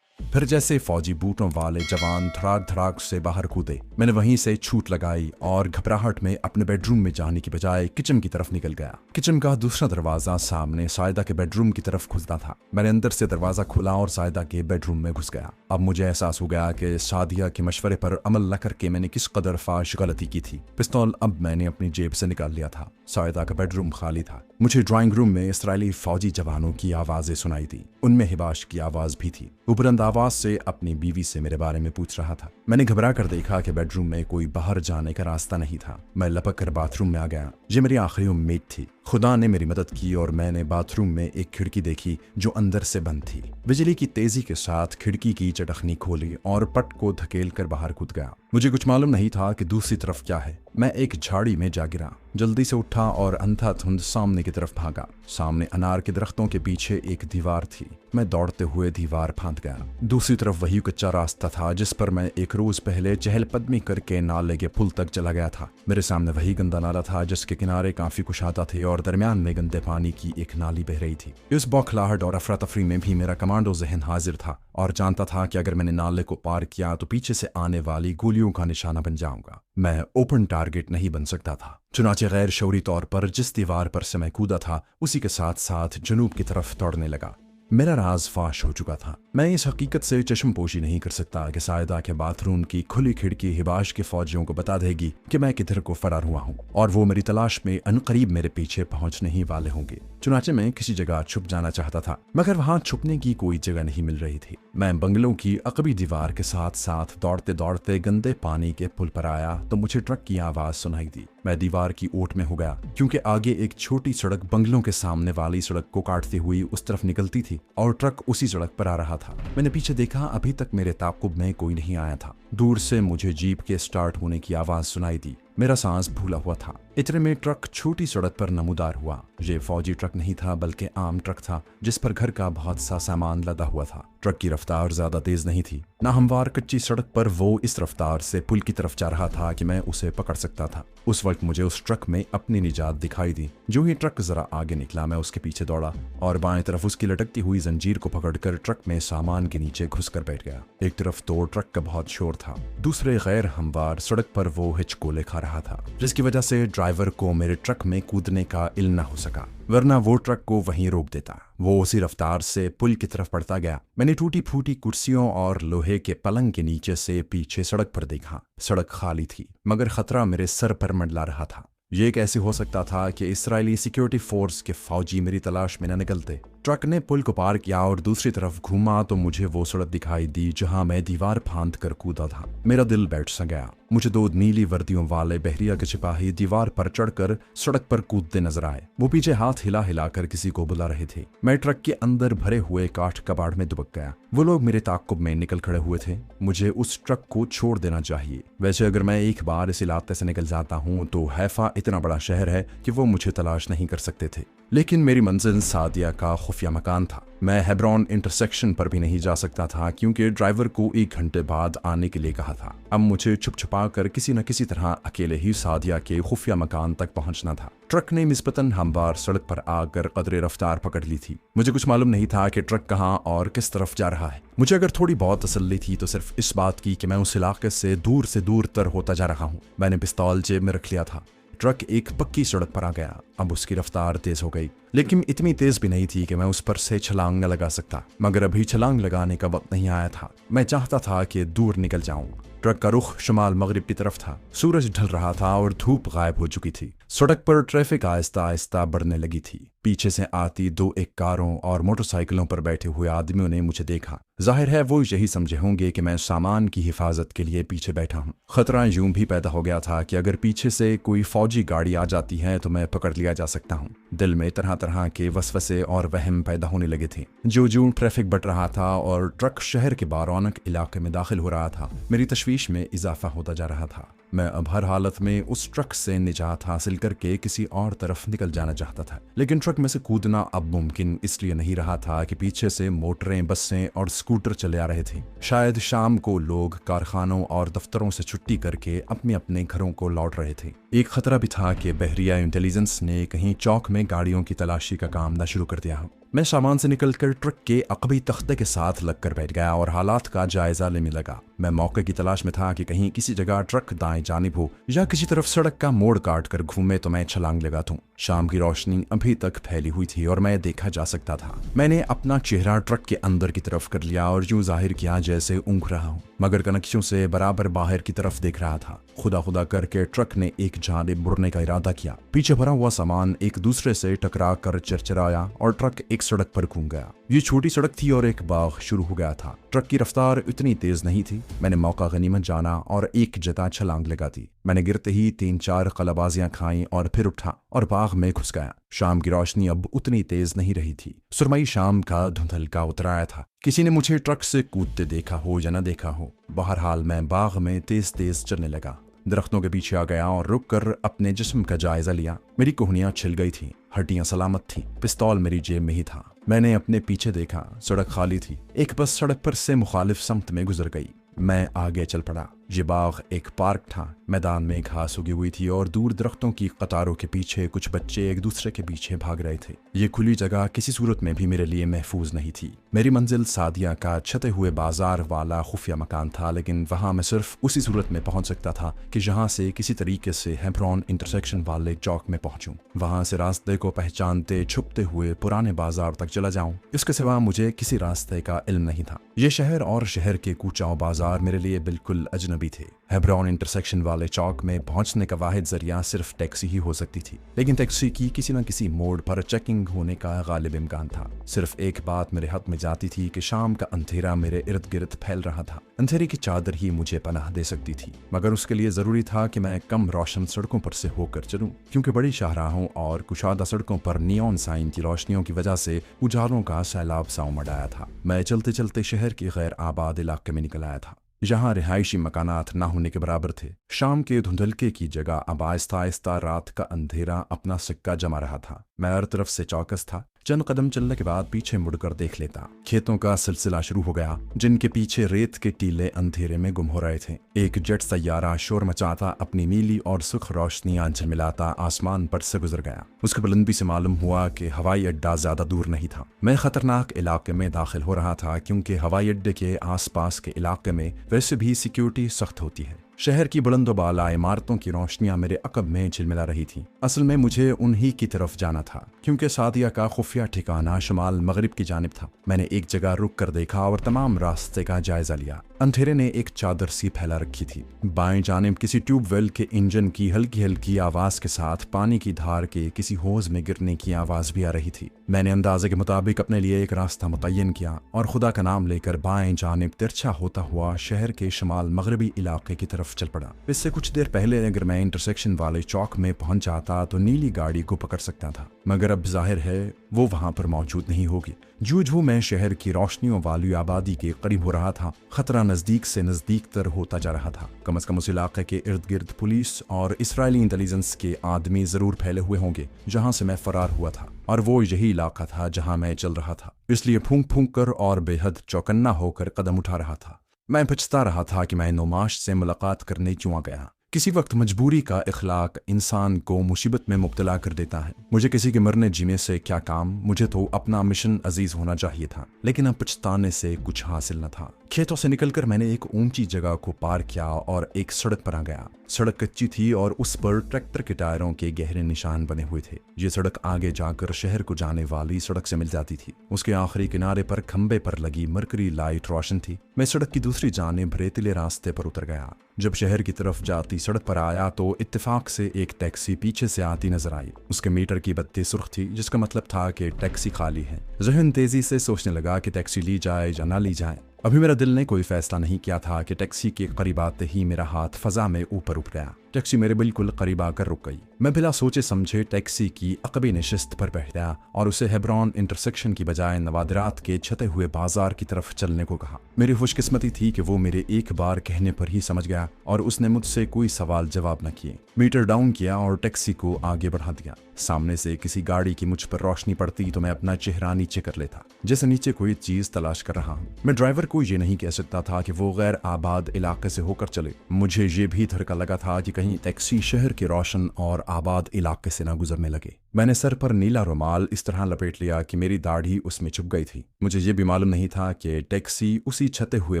फिर जैसे फौजी बूटों वाले जवान धड़ाक धड़ाक से बाहर कूदे, मैंने वहीं से छूट लगाई और घबराहट में अपने बेडरूम में जाने की बजाय किचन की तरफ निकल गया। किचन का दूसरा दरवाजा सामने सायदा के बेडरूम की तरफ खुलता था। मैंने अंदर से दरवाजा खोला और सायदा के बेडरूम में घुस गया। अब मुझे एहसास हो गया कि सादिया के मशवरे पर अमल न करके मैंने किस कदर फाश गलती की थी। पिस्तौल अब मैंने अपनी जेब से निकाल लिया था। सायदा का बेडरूम खाली था। मुझे ड्राइंग रूम में इसराइली फौजी जवानों की आवाजें सुनाई दी। उनमें हिबाश की आवाज भी थी। वो बुलंद आवाज से अपनी बीवी से मेरे बारे में पूछ रहा था। मैंने घबरा कर देखा कि बेडरूम में कोई बाहर जाने का रास्ता नहीं था। मैं लपक कर बाथरूम में आ गया। ये मेरी आखिरी उम्मीद थी। खुदा ने मेरी मदद की और मैंने बाथरूम में एक खिड़की देखी जो अंदर से बंद थी। बिजली की तेजी के साथ खिड़की की चटखनी खोली और पट को धकेल कर बाहर कूद गया। मुझे कुछ मालूम नहीं था कि दूसरी तरफ क्या है। मैं एक झाड़ी में जा गिरा। जल्दी से उठा और अंधाधुंध सामने की तरफ भागा। सामने अनार के दरख्तों के पीछे एक दीवार थी। मैं दौड़ते हुए दीवार फांद गया। दूसरी तरफ वही कच्चा रास्ता था जिस पर मैं एक रोज पहले चहलकदमी करके नाले के पुल तक चला गया था। मेरे सामने वही गंदा नाला था जिसके किनारे काफी कुशादा थे और दरमियान में गंदे पानी की एक नाली बह रही थी। इस बौखलाहट और अफरा तफरी में भी मेरा कमांडो जहन हाजिर था और जानता था कि अगर मैंने नाले को पार किया तो पीछे से आने वाली गोलियों का निशाना बन जाऊंगा। मैं ओपन टारगेट नहीं बन सकता था। चुनाचे गैर शौरी तौर पर जिस दीवार पर से मैं कूदा था उसी के साथ साथ जनूब की तरफ दौड़ने लगा। मेरा राज फाश हो चुका था। मैं इस हकीकत से चश्मपोशी नहीं कर सकता कि सायदा के बाथरूम की खुली खिड़की हिबाश के फौजियों को बता देगी कि मैं किधर को फरार हुआ हूँ और वो मेरी तलाश में अनकरीब मेरे पीछे पहुंचने ही वाले होंगे। चुनाचे मैं किसी जगह छुप जाना चाहता था मगर वहां छुपने की कोई जगह नहीं मिल रही थी। मैं बंगलों की अकबी दीवार के साथ साथ दौड़ते दौड़ते गंदे पानी के पुल पर आया तो मुझे ट्रक की आवाज सुनाई दी। मैं दीवार की ओट में हो गया क्योंकि आगे एक छोटी सड़क बंगलों के सामने वाली सड़क को काटती हुई उस तरफ निकलती थी और ट्रक उसी सड़क पर आ रहा था। मैंने पीछे देखा, अभी तक मेरे ताक़ुब में कोई नहीं आया था। दूर से मुझे जीप के स्टार्ट होने की आवाज सुनाई दी। मेरा सांस भूला हुआ था। इतने में ट्रक छोटी सड़क पर नमूदार हुआ। ये फौजी ट्रक नहीं था बल्कि आम ट्रक था जिस पर घर का बहुत सा सामान लदा हुआ था। ट्रक की रफ्तार ज्यादा तेज नहीं थी। ना हमवार कच्ची सड़क पर वो इस रफ्तार से पुल की तरफ जा रहा था कि मैं उसे पकड़ सकता था। उस वक्त मुझे उस ट्रक में अपनी निजात दिखाई दी। जो ही ट्रक जरा आगे निकला मैं उसके पीछे दौड़ा और बाएं तरफ उसकी लटकती हुई जंजीर को पकड़कर ट्रक में सामान के नीचे घुसकर बैठ गया। एक तरफ तो ट्रक का बहुत शोर था, दूसरे गैर हमवार सड़क पर वो हिचकोले खा रहा था जिसकी वजह से ड्राइवर को मेरे ट्रक में कूदने का इल्म न हो सका, वरना वो ट्रक को वहीं रोक देता। वो उसी रफ्तार से पुल की तरफ बढ़ता गया। मैंने टूटी फूटी कुर्सियों और लोहे के पलंग के नीचे से पीछे सड़क पर देखा। सड़क खाली थी मगर खतरा मेरे सर पर मंडला रहा था। ये कैसे हो सकता था कि इसराइली सिक्योरिटी फोर्स के फौजी मेरी तलाश में न निकलते। ट्रक ने पुल को पार किया और दूसरी तरफ घूमा तो मुझे वो सड़क दिखाई दी जहां मैं दीवार फांद कर कूदा था। मेरा दिल बैठ सा गया। मुझे दो नीली वर्दियों वाले बहरिया के सिपाही दीवार पर चढ़कर सड़क पर कूदते नजर आए। वो पीछे हाथ हिला हिला कर किसी को बुला रहे थे। मैं ट्रक के अंदर भरे हुए काठ कबाड़ में दुबक गया। वो लोग मेरे ताक़ुब में निकल खड़े हुए थे। मुझे उस ट्रक को छोड़ देना चाहिए। वैसे अगर मैं एक बार इस इलाके से निकल जाता हूँ तो हैफा इतना बड़ा शहर है कि वो मुझे तलाश नहीं कर सकते थे। लेकिन मेरी मंजिल सादिया का खुफिया मकान था। मैं हेब्रॉन इंटरसेक्शन पर भी नहीं जा सकता था क्योंकि ड्राइवर को 1 घंटे बाद आने के लिए कहा था। अब मुझे छुप छुपा कर किसी न किसी तरह अकेले ही सादिया के खुफिया मकान तक पहुंचना था। ट्रक ने निस्बतन हमवार सड़क पर आकर कदरे रफ्तार पकड़ ली थी। मुझे कुछ मालूम नहीं था कि ट्रक कहाँ और किस तरफ जा रहा है। मुझे अगर थोड़ी बहुत तसल्ली थी तो सिर्फ इस बात की कि मैं उस इलाके से दूर तर होता जा रहा हूँ। मैंने पिस्तौल जेब में रख लिया था। ट्रक एक पक्की सड़क पर आ गया। अब उसकी रफ्तार तेज हो गई, लेकिन इतनी तेज भी नहीं थी कि मैं उस पर से छलांग न लगा सकता। मगर अभी छलांग लगाने का वक्त नहीं आया था। मैं चाहता था कि दूर निकल जाऊं। ट्रक का रुख शुमाल मगरिब की तरफ था। सूरज ढल रहा था और धूप गायब हो चुकी थी। सड़क पर ट्रैफिक आहिस्ता आहिस्ता बढ़ने लगी थी। पीछे से आती 2-1 कारों और मोटरसाइकिलों पर बैठे हुए आदमियों ने मुझे देखा। जाहिर है वो यही समझे होंगे कि मैं सामान की हिफाजत के लिए पीछे बैठा हूँ। खतरा यूं भी पैदा हो गया था कि अगर पीछे से कोई फौजी गाड़ी आ जाती है तो मैं पकड़ लिया जा सकता हूँ। दिल में तरह तरह के वसवसे और वहम पैदा होने लगे थे। जो ट्रैफिक बढ़ रहा था और ट्रक शहर के बारौनक इलाके में दाखिल हो रहा था, मेरी तशवीश में इजाफा होता जा रहा था। मैं अब हर हालत में उस ट्रक से निजात हासिल करके किसी और तरफ निकल जाना चाहता था। लेकिन ट्रक में से कूदना अब मुमकिन इसलिए नहीं रहा था कि पीछे से मोटरें, बसें और स्कूटर चले आ रहे थे। शायद शाम को लोग कारखानों और दफ्तरों से छुट्टी करके अपने अपने घरों को लौट रहे थे। एक खतरा भी था कि बहरिया इंटेलिजेंस ने कहीं चौक में गाड़ियों की तलाशी का काम न शुरू कर दिया। मैं सामान से निकलकर ट्रक के अकबी तख्ते के साथ लगकर बैठ गया और हालात का जायजा लेने लगा। मैं मौके की तलाश में था कि कहीं किसी जगह ट्रक दाएं जानिब हो या किसी तरफ सड़क का मोड़ काट कर घूमे तो मैं छलांग लगा दूं। शाम की रोशनी अभी तक फैली हुई थी और मैं देखा जा सकता था। मैंने अपना चेहरा ट्रक के अंदर की तरफ कर लिया और यूं जाहिर किया जैसे ऊँघ रहा हूँ, मगर कनखियों से बराबर बाहर की तरफ देख रहा था। खुदा खुदा करके ट्रक ने एक जानिब मुड़ने का इरादा किया। पीछे भरा हुआ सामान एक दूसरे से टकरा कर चरचराया और ट्रक एक सड़क पर घूम गया। ये छोटी सड़क थी और एक बाग शुरू हो गया था। ट्रक की रफ्तार इतनी तेज नहीं थी। मैंने मौका गनीमत जाना और एक जगह छलांग लगा दी। मैंने गिरते ही 3-4 कलाबाजियां खाई और फिर उठा और बाग में घुस गया। शाम की रोशनी अब उतनी तेज नहीं रही थी। सुरमई शाम का धुंधलका उतराया था। किसी ने मुझे ट्रक से कूदते देखा हो या न देखा हो, बहरहाल मैं बाग में तेज तेज चलने लगा। दरख्तों के पीछे आ गया और रुक कर अपने जिस्म का जायजा लिया। मेरी कोहनियां छिल गई थीं, हड्डियां सलामत थीं, पिस्तौल मेरी जेब में ही था। मैंने अपने पीछे देखा, सड़क खाली थी। एक बस सड़क पर से मुखालिफ समत में गुजर गई। मैं आगे चल पड़ा। ये बाग एक पार्क था। मैदान में घास उगी हुई थी और दूर दरख्तों की कतारों के पीछे कुछ बच्चे एक दूसरे के पीछे भाग रहे थे। ये खुली जगह किसी सूरत में भी मेरे लिए महफूज नहीं थी। मेरी मंजिल सादिया का छते हुए बाजार वाला खुफिया मकान था, लेकिन वहां मैं सिर्फ उसी सूरत में पहुंच सकता था कि जहां से किसी तरीके से हेब्रोन इंटरसेक्शन वाले चौक में पहुंचूं। वहां से रास्ते को पहचानते छुपते हुए पुराने बाजार तक चला जाऊं। इसके सिवा मुझे किसी रास्ते का इल्म नहीं था। ये शहर और शहर के कूचाओ बाजार मेरे लिए बिल्कुल अजनबी थे। हेब्रोन इंटरसेक्शन वाले चौक में पहुंचने का वाहिद जरिया सिर्फ टैक्सी ही हो सकती थी, लेकिन टैक्सी की किसी न किसी मोड़ पर चेकिंग होने का गालिब इम्कान था। सिर्फ एक बात मेरे हक में जाती थी कि शाम का अंधेरा मेरे इर्द गिर्द फैल रहा था। अंधेरे की चादर ही मुझे पनाह दे सकती थी, मगर उसके लिए जरूरी था कि मैं कम रोशन सड़कों पर से होकर चलूं, क्योंकि बड़ी शाहराहों और कुशादा सड़कों पर नियॉन साइन की रोशनियों की वजह से उजालों का सैलाब सा उमड़ आया था। मैं चलते चलते शहर के गैर आबाद इलाके में निकल आया था, जहां रिहायशी मकानात ना होने के बराबर थे। शाम के धुंधलके की जगह अब आहिस्ता आहिस्ता रात का अंधेरा अपना सिक्का जमा रहा था। मैं हर तरफ से चौकस था। चंद कदम चलने के बाद पीछे मुड़कर देख लेता। खेतों का सिलसिला शुरू हो गया, जिनके पीछे रेत के टीले अंधेरे में गुम हो रहे थे। एक जेट सैयारा शोर मचाता अपनी नीली और सुख रोशनी आंचल मिलाता आसमान पर से गुजर गया। उसकी बुलंदी से मालूम हुआ कि हवाई अड्डा ज्यादा दूर नहीं था। मैं खतरनाक इलाके में दाखिल हो रहा था, क्योंकि हवाई अड्डे के आसपास के इलाके में वैसे भी सिक्योरिटी सख्त होती है। शहर की बुलंदोबाला इमारतों की रोशनियां मेरे अकब में झिलमिला रही थीं। असल में मुझे उन्हीं की तरफ जाना था, क्योंकि सादिया का खुफिया ठिकाना शुमाल मगरिब की जानिब था। मैंने एक जगह रुक कर देखा और तमाम रास्ते का जायजा लिया। अंधेरे ने एक चादर सी फैला रखी थी। बाएं जानिब किसी ट्यूबवेल के इंजन की हल्की हल्की आवाज के साथ पानी की धार के किसी होज में गिरने की आवाज भी आ रही थी। मैंने अंदाजे के मुताबिक अपने लिए एक रास्ता मुतय्यन किया और खुदा का नाम लेकर बाएं जानिब तिरछा होता हुआ शहर के शुमाल मगरबी इलाके की तरफ चल पड़ा। इससे कुछ देर पहले अगर मैं इंटरसेक्शन वाले चौक में पहुंच जाता तो नीली गाड़ी को पकड़ सकता था, मगर अब जाहिर है वो वहां पर मौजूद नहीं होगी। जूझू मैं शहर की रोशनियों वाली आबादी के करीब हो रहा था। खतरा नजदीक से नजदीक तर होता जा रहा था। कम से कम उस इलाके के इर्द गिर्द पुलिस और इसराइली इंटेलिजेंस के आदमी जरूर फैले हुए होंगे जहां से मैं फरार हुआ था, और वो यही इलाका था जहां मैं चल रहा था। इसलिए फूंक फूंक कर और बेहद चौकन्ना होकर कदम उठा रहा था। मैं पछता रहा था कि मैं नुमाश से मुलाकात करने क्यों आ गया। किसी वक्त मजबूरी का इखलाक इंसान को मुसीबत में मुब्तला कर देता है। मुझे किसी के मरने जीने से क्या काम, मुझे तो अपना मिशन अजीज होना चाहिए था, लेकिन अब पछताने से कुछ हासिल न था। खेतों से निकलकर मैंने एक ऊंची जगह को पार किया और एक सड़क पर आ गया। सड़क कच्ची थी और उस पर ट्रैक्टर के टायरों के गहरे निशान बने हुए थे। ये सड़क आगे जाकर शहर को जाने वाली सड़क से मिल जाती थी। उसके आखिरी किनारे पर खंबे पर लगी मरकरी लाइट रोशन थी। मैं सड़क की दूसरी जानिब रेतीले रास्ते पर उतर गया। जब शहर की तरफ जाती सड़क पर आया तो इत्तेफाक से एक टैक्सी पीछे से आती नजर आई। उसके मीटर की बत्ती सुर्ख थी, जिसका मतलब था कि टैक्सी खाली है। जहन तेजी से सोचने लगा कि टैक्सी ली जाए या ना ली जाए। अभी मेरा दिल ने कोई फैसला नहीं किया था कि टैक्सी के करीब आते ही मेरा हाथ फजा में ऊपर उठ गया। टैक्सी मेरे बिल्कुल करीब आकर रुक गई। मैं बिला सोचे समझे टैक्सी की अकबी नशिस्त पर बैठ गया और उसे हेब्रोन इंटरसेक्शन की बजाय नवादिरात के छते हुए बाजार की तरफ चलने को कहा। मेरी खुशकिस्मती थी कि वो मेरे एक बार कहने पर ही समझ गया और उसने मुझसे कोई सवाल जवाब न किए। मीटर डाउन किया और टैक्सी को आगे बढ़ा दिया। सामने से किसी गाड़ी की मुझ पर रोशनी पड़ती तो मैं अपना चेहरा नीचे कर लेता, जैसे नीचे कोई चीज तलाश कर रहा हूँ। मैं ड्राइवर को ये नहीं कह सकता था कि वो गैर आबाद इलाके से होकर चले। मुझे ये भी धड़का लगा था कि कहीं टैक्सी शहर के रोशन और आबाद इलाके से न गुजरने लगे। मैंने सर पर नीला रुमाल इस तरह लपेट लिया कि मेरी दाढ़ी उसमें चुभ गई थी। मुझे ये भी मालूम नहीं था कि टैक्सी उसी छते हुए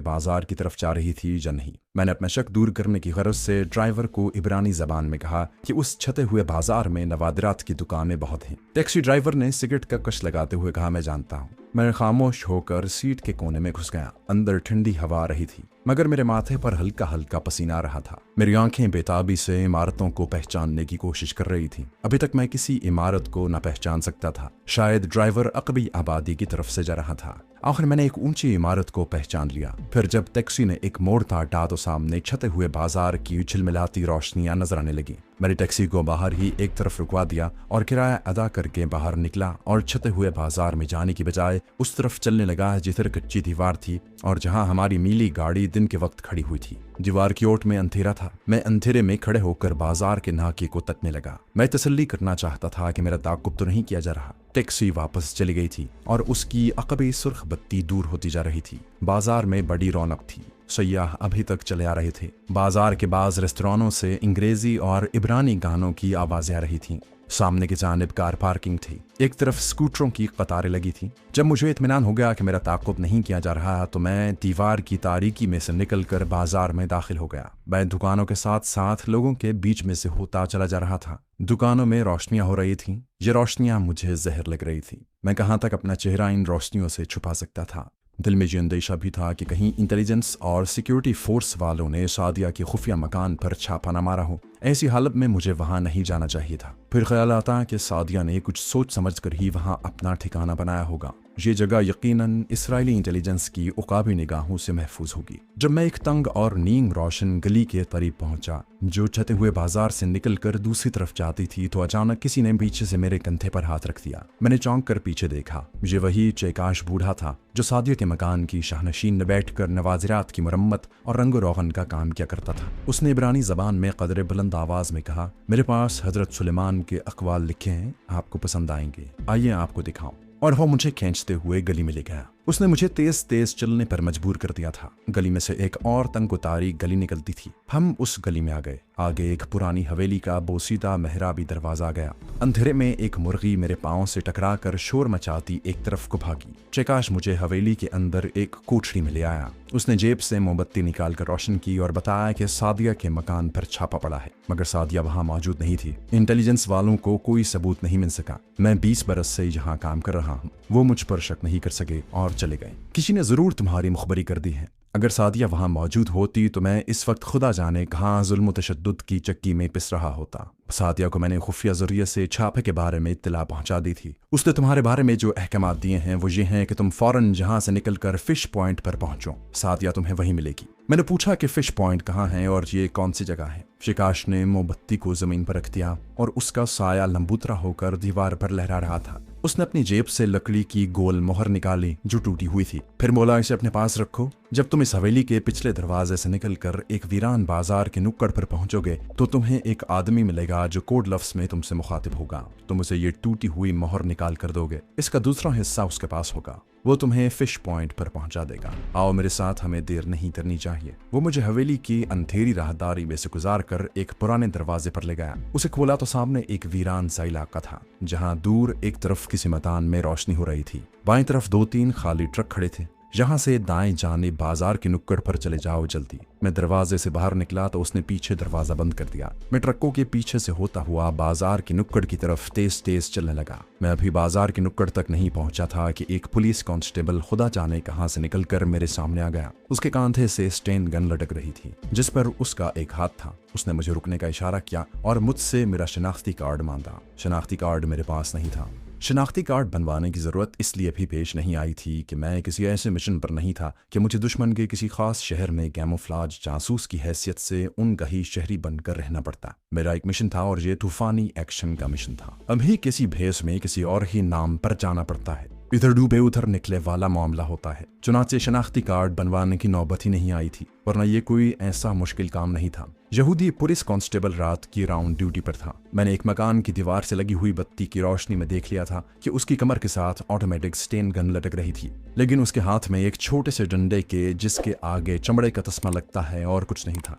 बाजार की तरफ जा रही थी या नहीं। मैंने अपना शक दूर करने की गरज से ड्राइवर को इब्रानी जबान में कहा कि उस छते हुए बाजार में नवादिरात की दुकानें बहुत हैं। टैक्सी ड्राइवर ने सिगरेट का कश लगाते हुए कहा, मैं जानता हूँ। मैं खामोश होकर सीट के कोने में घुस गया। अंदर ठंडी हवा आ रही थी, मगर मेरे माथे पर हल्का हल्का पसीना आ रहा था। मेरी आंखें बेताबी से इमारतों को पहचानने की कोशिश कर रही थी। अभी तक मैं किसी इमारत को न पहचान सकता था। शायद ड्राइवर अकबी आबादी की तरफ से जा रहा था। आखिर मैंने एक ऊंची इमारत को पहचान लिया। फिर जब टैक्सी ने एक मोड़ काटा तो सामने छते हुए बाजार की झिलमिलाती रोशनियां नजर आने लगी। मैंने टैक्सी को बाहर ही एक तरफ रुकवा दिया और किराया अदा करके बाहर निकला और छते हुए बाजार में जाने की बजाय उस तरफ चलने लगा जिधर कच्ची दीवार थी और जहां हमारी नीली गाड़ी दिन के वक्त खड़ी हुई थी। दीवार की ओट में अंधेरा था। मैं अंधेरे में खड़े होकर बाजार के नाके को तकने लगा। मैं तसल्ली करना चाहता था कि मेरा ताक़ुब तो नहीं किया जा रहा। टैक्सी वापस चली गई थी और उसकी अकबी सुर्ख बत्ती दूर होती जा रही थी। बाजार में बड़ी रौनक थी। सयाह अभी तक चले आ रहे थे। बाजार के बाज रेस्तरानों से अंग्रेजी और इब्रानी गानों की आवाजें आ रही थीं। सामने की जानिब कार पार्किंग थी। एक तरफ स्कूटरों की कतारें लगी थी। जब मुझे इत्मीनान हो गया कि मेरा ताक़ुब नहीं किया जा रहा तो मैं दीवार की तारीकी में से निकलकर बाजार में दाखिल हो गया। मैं दुकानों के साथ साथ लोगों के बीच में से होता चला जा रहा था। दुकानों में रोशनियां हो रही थीं। ये रोशनियां मुझे जहर लग रही थी। मैं कहाँ तक अपना चेहरा इन रोशनियों से छुपा सकता था। दिल में ये अंदेशा भी था कि कहीं इंटेलिजेंस और सिक्योरिटी फोर्स वालों ने सादिया के खुफिया मकान पर छापा न मारा हो। ऐसी हालत में मुझे वहां नहीं जाना चाहिए था। फिर ख्याल आता कि सादिया ने कुछ सोच समझ कर ही वहां अपना ठिकाना बनाया होगा। ये जगह यकीनन इसराइली इंटेलिजेंस की उकाबी निगाहों से महफूज होगी। जब मैं एक तंग और नीम रोशन गली के करीब पहुंचा जो छते हुए बाजार से निकलकर दूसरी तरफ जाती थी तो अचानक किसी ने पीछे से मेरे कंधे पर हाथ रख दिया। मैंने चौंक कर पीछे देखा। ये वही चेकाश बूढ़ा था जो सादिया के मकान की शाहनशीन में बैठकर नवाजिरात की मुरम्मत और रंग रोगन का काम किया करता था। उसने इब्रानी जबान में कदरे बुलंद आवाज में कहा, मेरे पास हजरत सुलेमान के अकवाल लिखे हैं, आपको पसंद आएंगे, आइए आपको दिखाऊं। और वो मुझे खींचते हुए गली में ले गया। उसने मुझे तेज तेज चलने पर मजबूर कर दिया था। गली में से एक और तंग तारीख गली निकलती थी। हम उस गली में आ गए। आगे एक पुरानी हवेली का बोसीदा मेहराबी दरवाजा गया। अंधेरे में एक मुर्गी मेरे पांव से टकराकर शोर मचाती एक तरफ को भागी। चेकाश मुझे हवेली के अंदर एक कोठरी में ले आया। उसने जेब से मोमबत्ती निकालकर रोशन की और बताया कि सादिया के मकान पर छापा पड़ा है, मगर सादिया वहां मौजूद नहीं थी। इंटेलिजेंस वालों को कोई सबूत नहीं मिल सका। मैं 20 बरस से यहाँ काम कर रहा हूँ। वो मुझ पर शक नहीं कर सके और चले गए। किसी ने जरूर तुम्हारी मुखबरी कर दी है। अगर सादिया वहां मौजूद होती तो मैं इस वक्त खुदा जाने कहाँ जुल्म तशद्दुद की चक्की में पिस रहा होता। सादिया को मैंने खुफिया जरिए से छापे के बारे में इत्तला पहुंचा दी थी। उसने तुम्हारे बारे में जो अहकामात दिए हैं वो ये हैं कि तुम फौरन जहां से निकलकर फिश पॉइंट पर पहुंचो। सादिया तुम्हें वहीं मिलेगी। मैंने पूछा कि फिश पॉइंट कहाँ है और ये कौन सी जगह है। शिकाश ने मोमबत्ती को जमीन पर रख दिया और उसका साया लंबूतरा होकर दीवार पर लहरा रहा था। उसने अपनी जेब से लकड़ी की गोल मोहर निकाली जो टूटी हुई थी। फिर बोला, इसे अपने पास रखो। जब तुम इस हवेली के पिछले दरवाजे से निकलकर एक वीरान बाजार के नुक्कड़ पर पहुंचोगे तो तुम्हें एक आदमी मिलेगा जो कोड लफ्ज में तुमसे मुखातिब होगा। तुम उसे ये टूटी हुई मोहर निकाल कर दोगे। इसका दूसरा हिस्सा उसके पास होगा। वो तुम्हें फिश पॉइंट पर पहुंचा देगा। आओ मेरे साथ, हमें देर नहीं करनी चाहिए। वो मुझे हवेली की अंधेरी राहदारी में से गुजार कर एक पुराने दरवाजे पर ले गया। उसे खोला तो सामने एक वीरान सा इलाका था जहां दूर एक तरफ किसी मैदान में रोशनी हो रही थी। बाईं तरफ 2-3 खाली ट्रक खड़े थे। यहाँ से दाएं जाने बाजार के नुक्कड़ पर चले जाओ जल्दी। मैं दरवाजे से बाहर निकला तो उसने पीछे दरवाजा बंद कर दिया। मैं ट्रकों के पीछे से होता हुआ बाजार के नुक्कड़ की तरफ तेज तेज चलने लगा। मैं अभी बाजार के नुक्कड़ तक नहीं पहुंचा था कि एक पुलिस कांस्टेबल खुदा जाने कहां से निकलकर मेरे सामने आ गया। उसके कांधे से स्टेन गन लटक रही थी जिस पर उसका एक हाथ था। उसने मुझे रुकने का इशारा किया और मुझसे मेरा शनाख्ती कार्ड मांगा। शनाख्ती कार्ड मेरे पास नहीं था। शनाख्ती कार्ड बनवाने की ज़रूरत इसलिए भी पेश नहीं आई थी कि मैं किसी ऐसे मिशन पर नहीं था कि मुझे दुश्मन के किसी खास शहर में कैमोफ्लाज जासूस की हैसियत से उनका ही शहरी बनकर रहना पड़ता। मेरा एक मिशन था और ये तूफानी एक्शन का मिशन था। अभी किसी भेस में किसी और ही नाम पर जाना पड़ता है। इधर डूबे उधर निकले वाला मामला होता है। चुनाचे शनाख्ती कार्ड बनवाने की नौबत ही नहीं आई थी, वरना ये कोई ऐसा मुश्किल काम नहीं था। यहूदी पुलिस कांस्टेबल रात की राउंड ड्यूटी पर था। मैंने एक मकान की दीवार से लगी हुई बत्ती की रोशनी में देख लिया था कि उसकी कमर के साथ ऑटोमेटिक स्टेन गन लटक रही थी, लेकिन उसके हाथ में एक छोटे से डंडे के जिसके आगे चमड़े का तस्मा लगता है और कुछ नहीं था।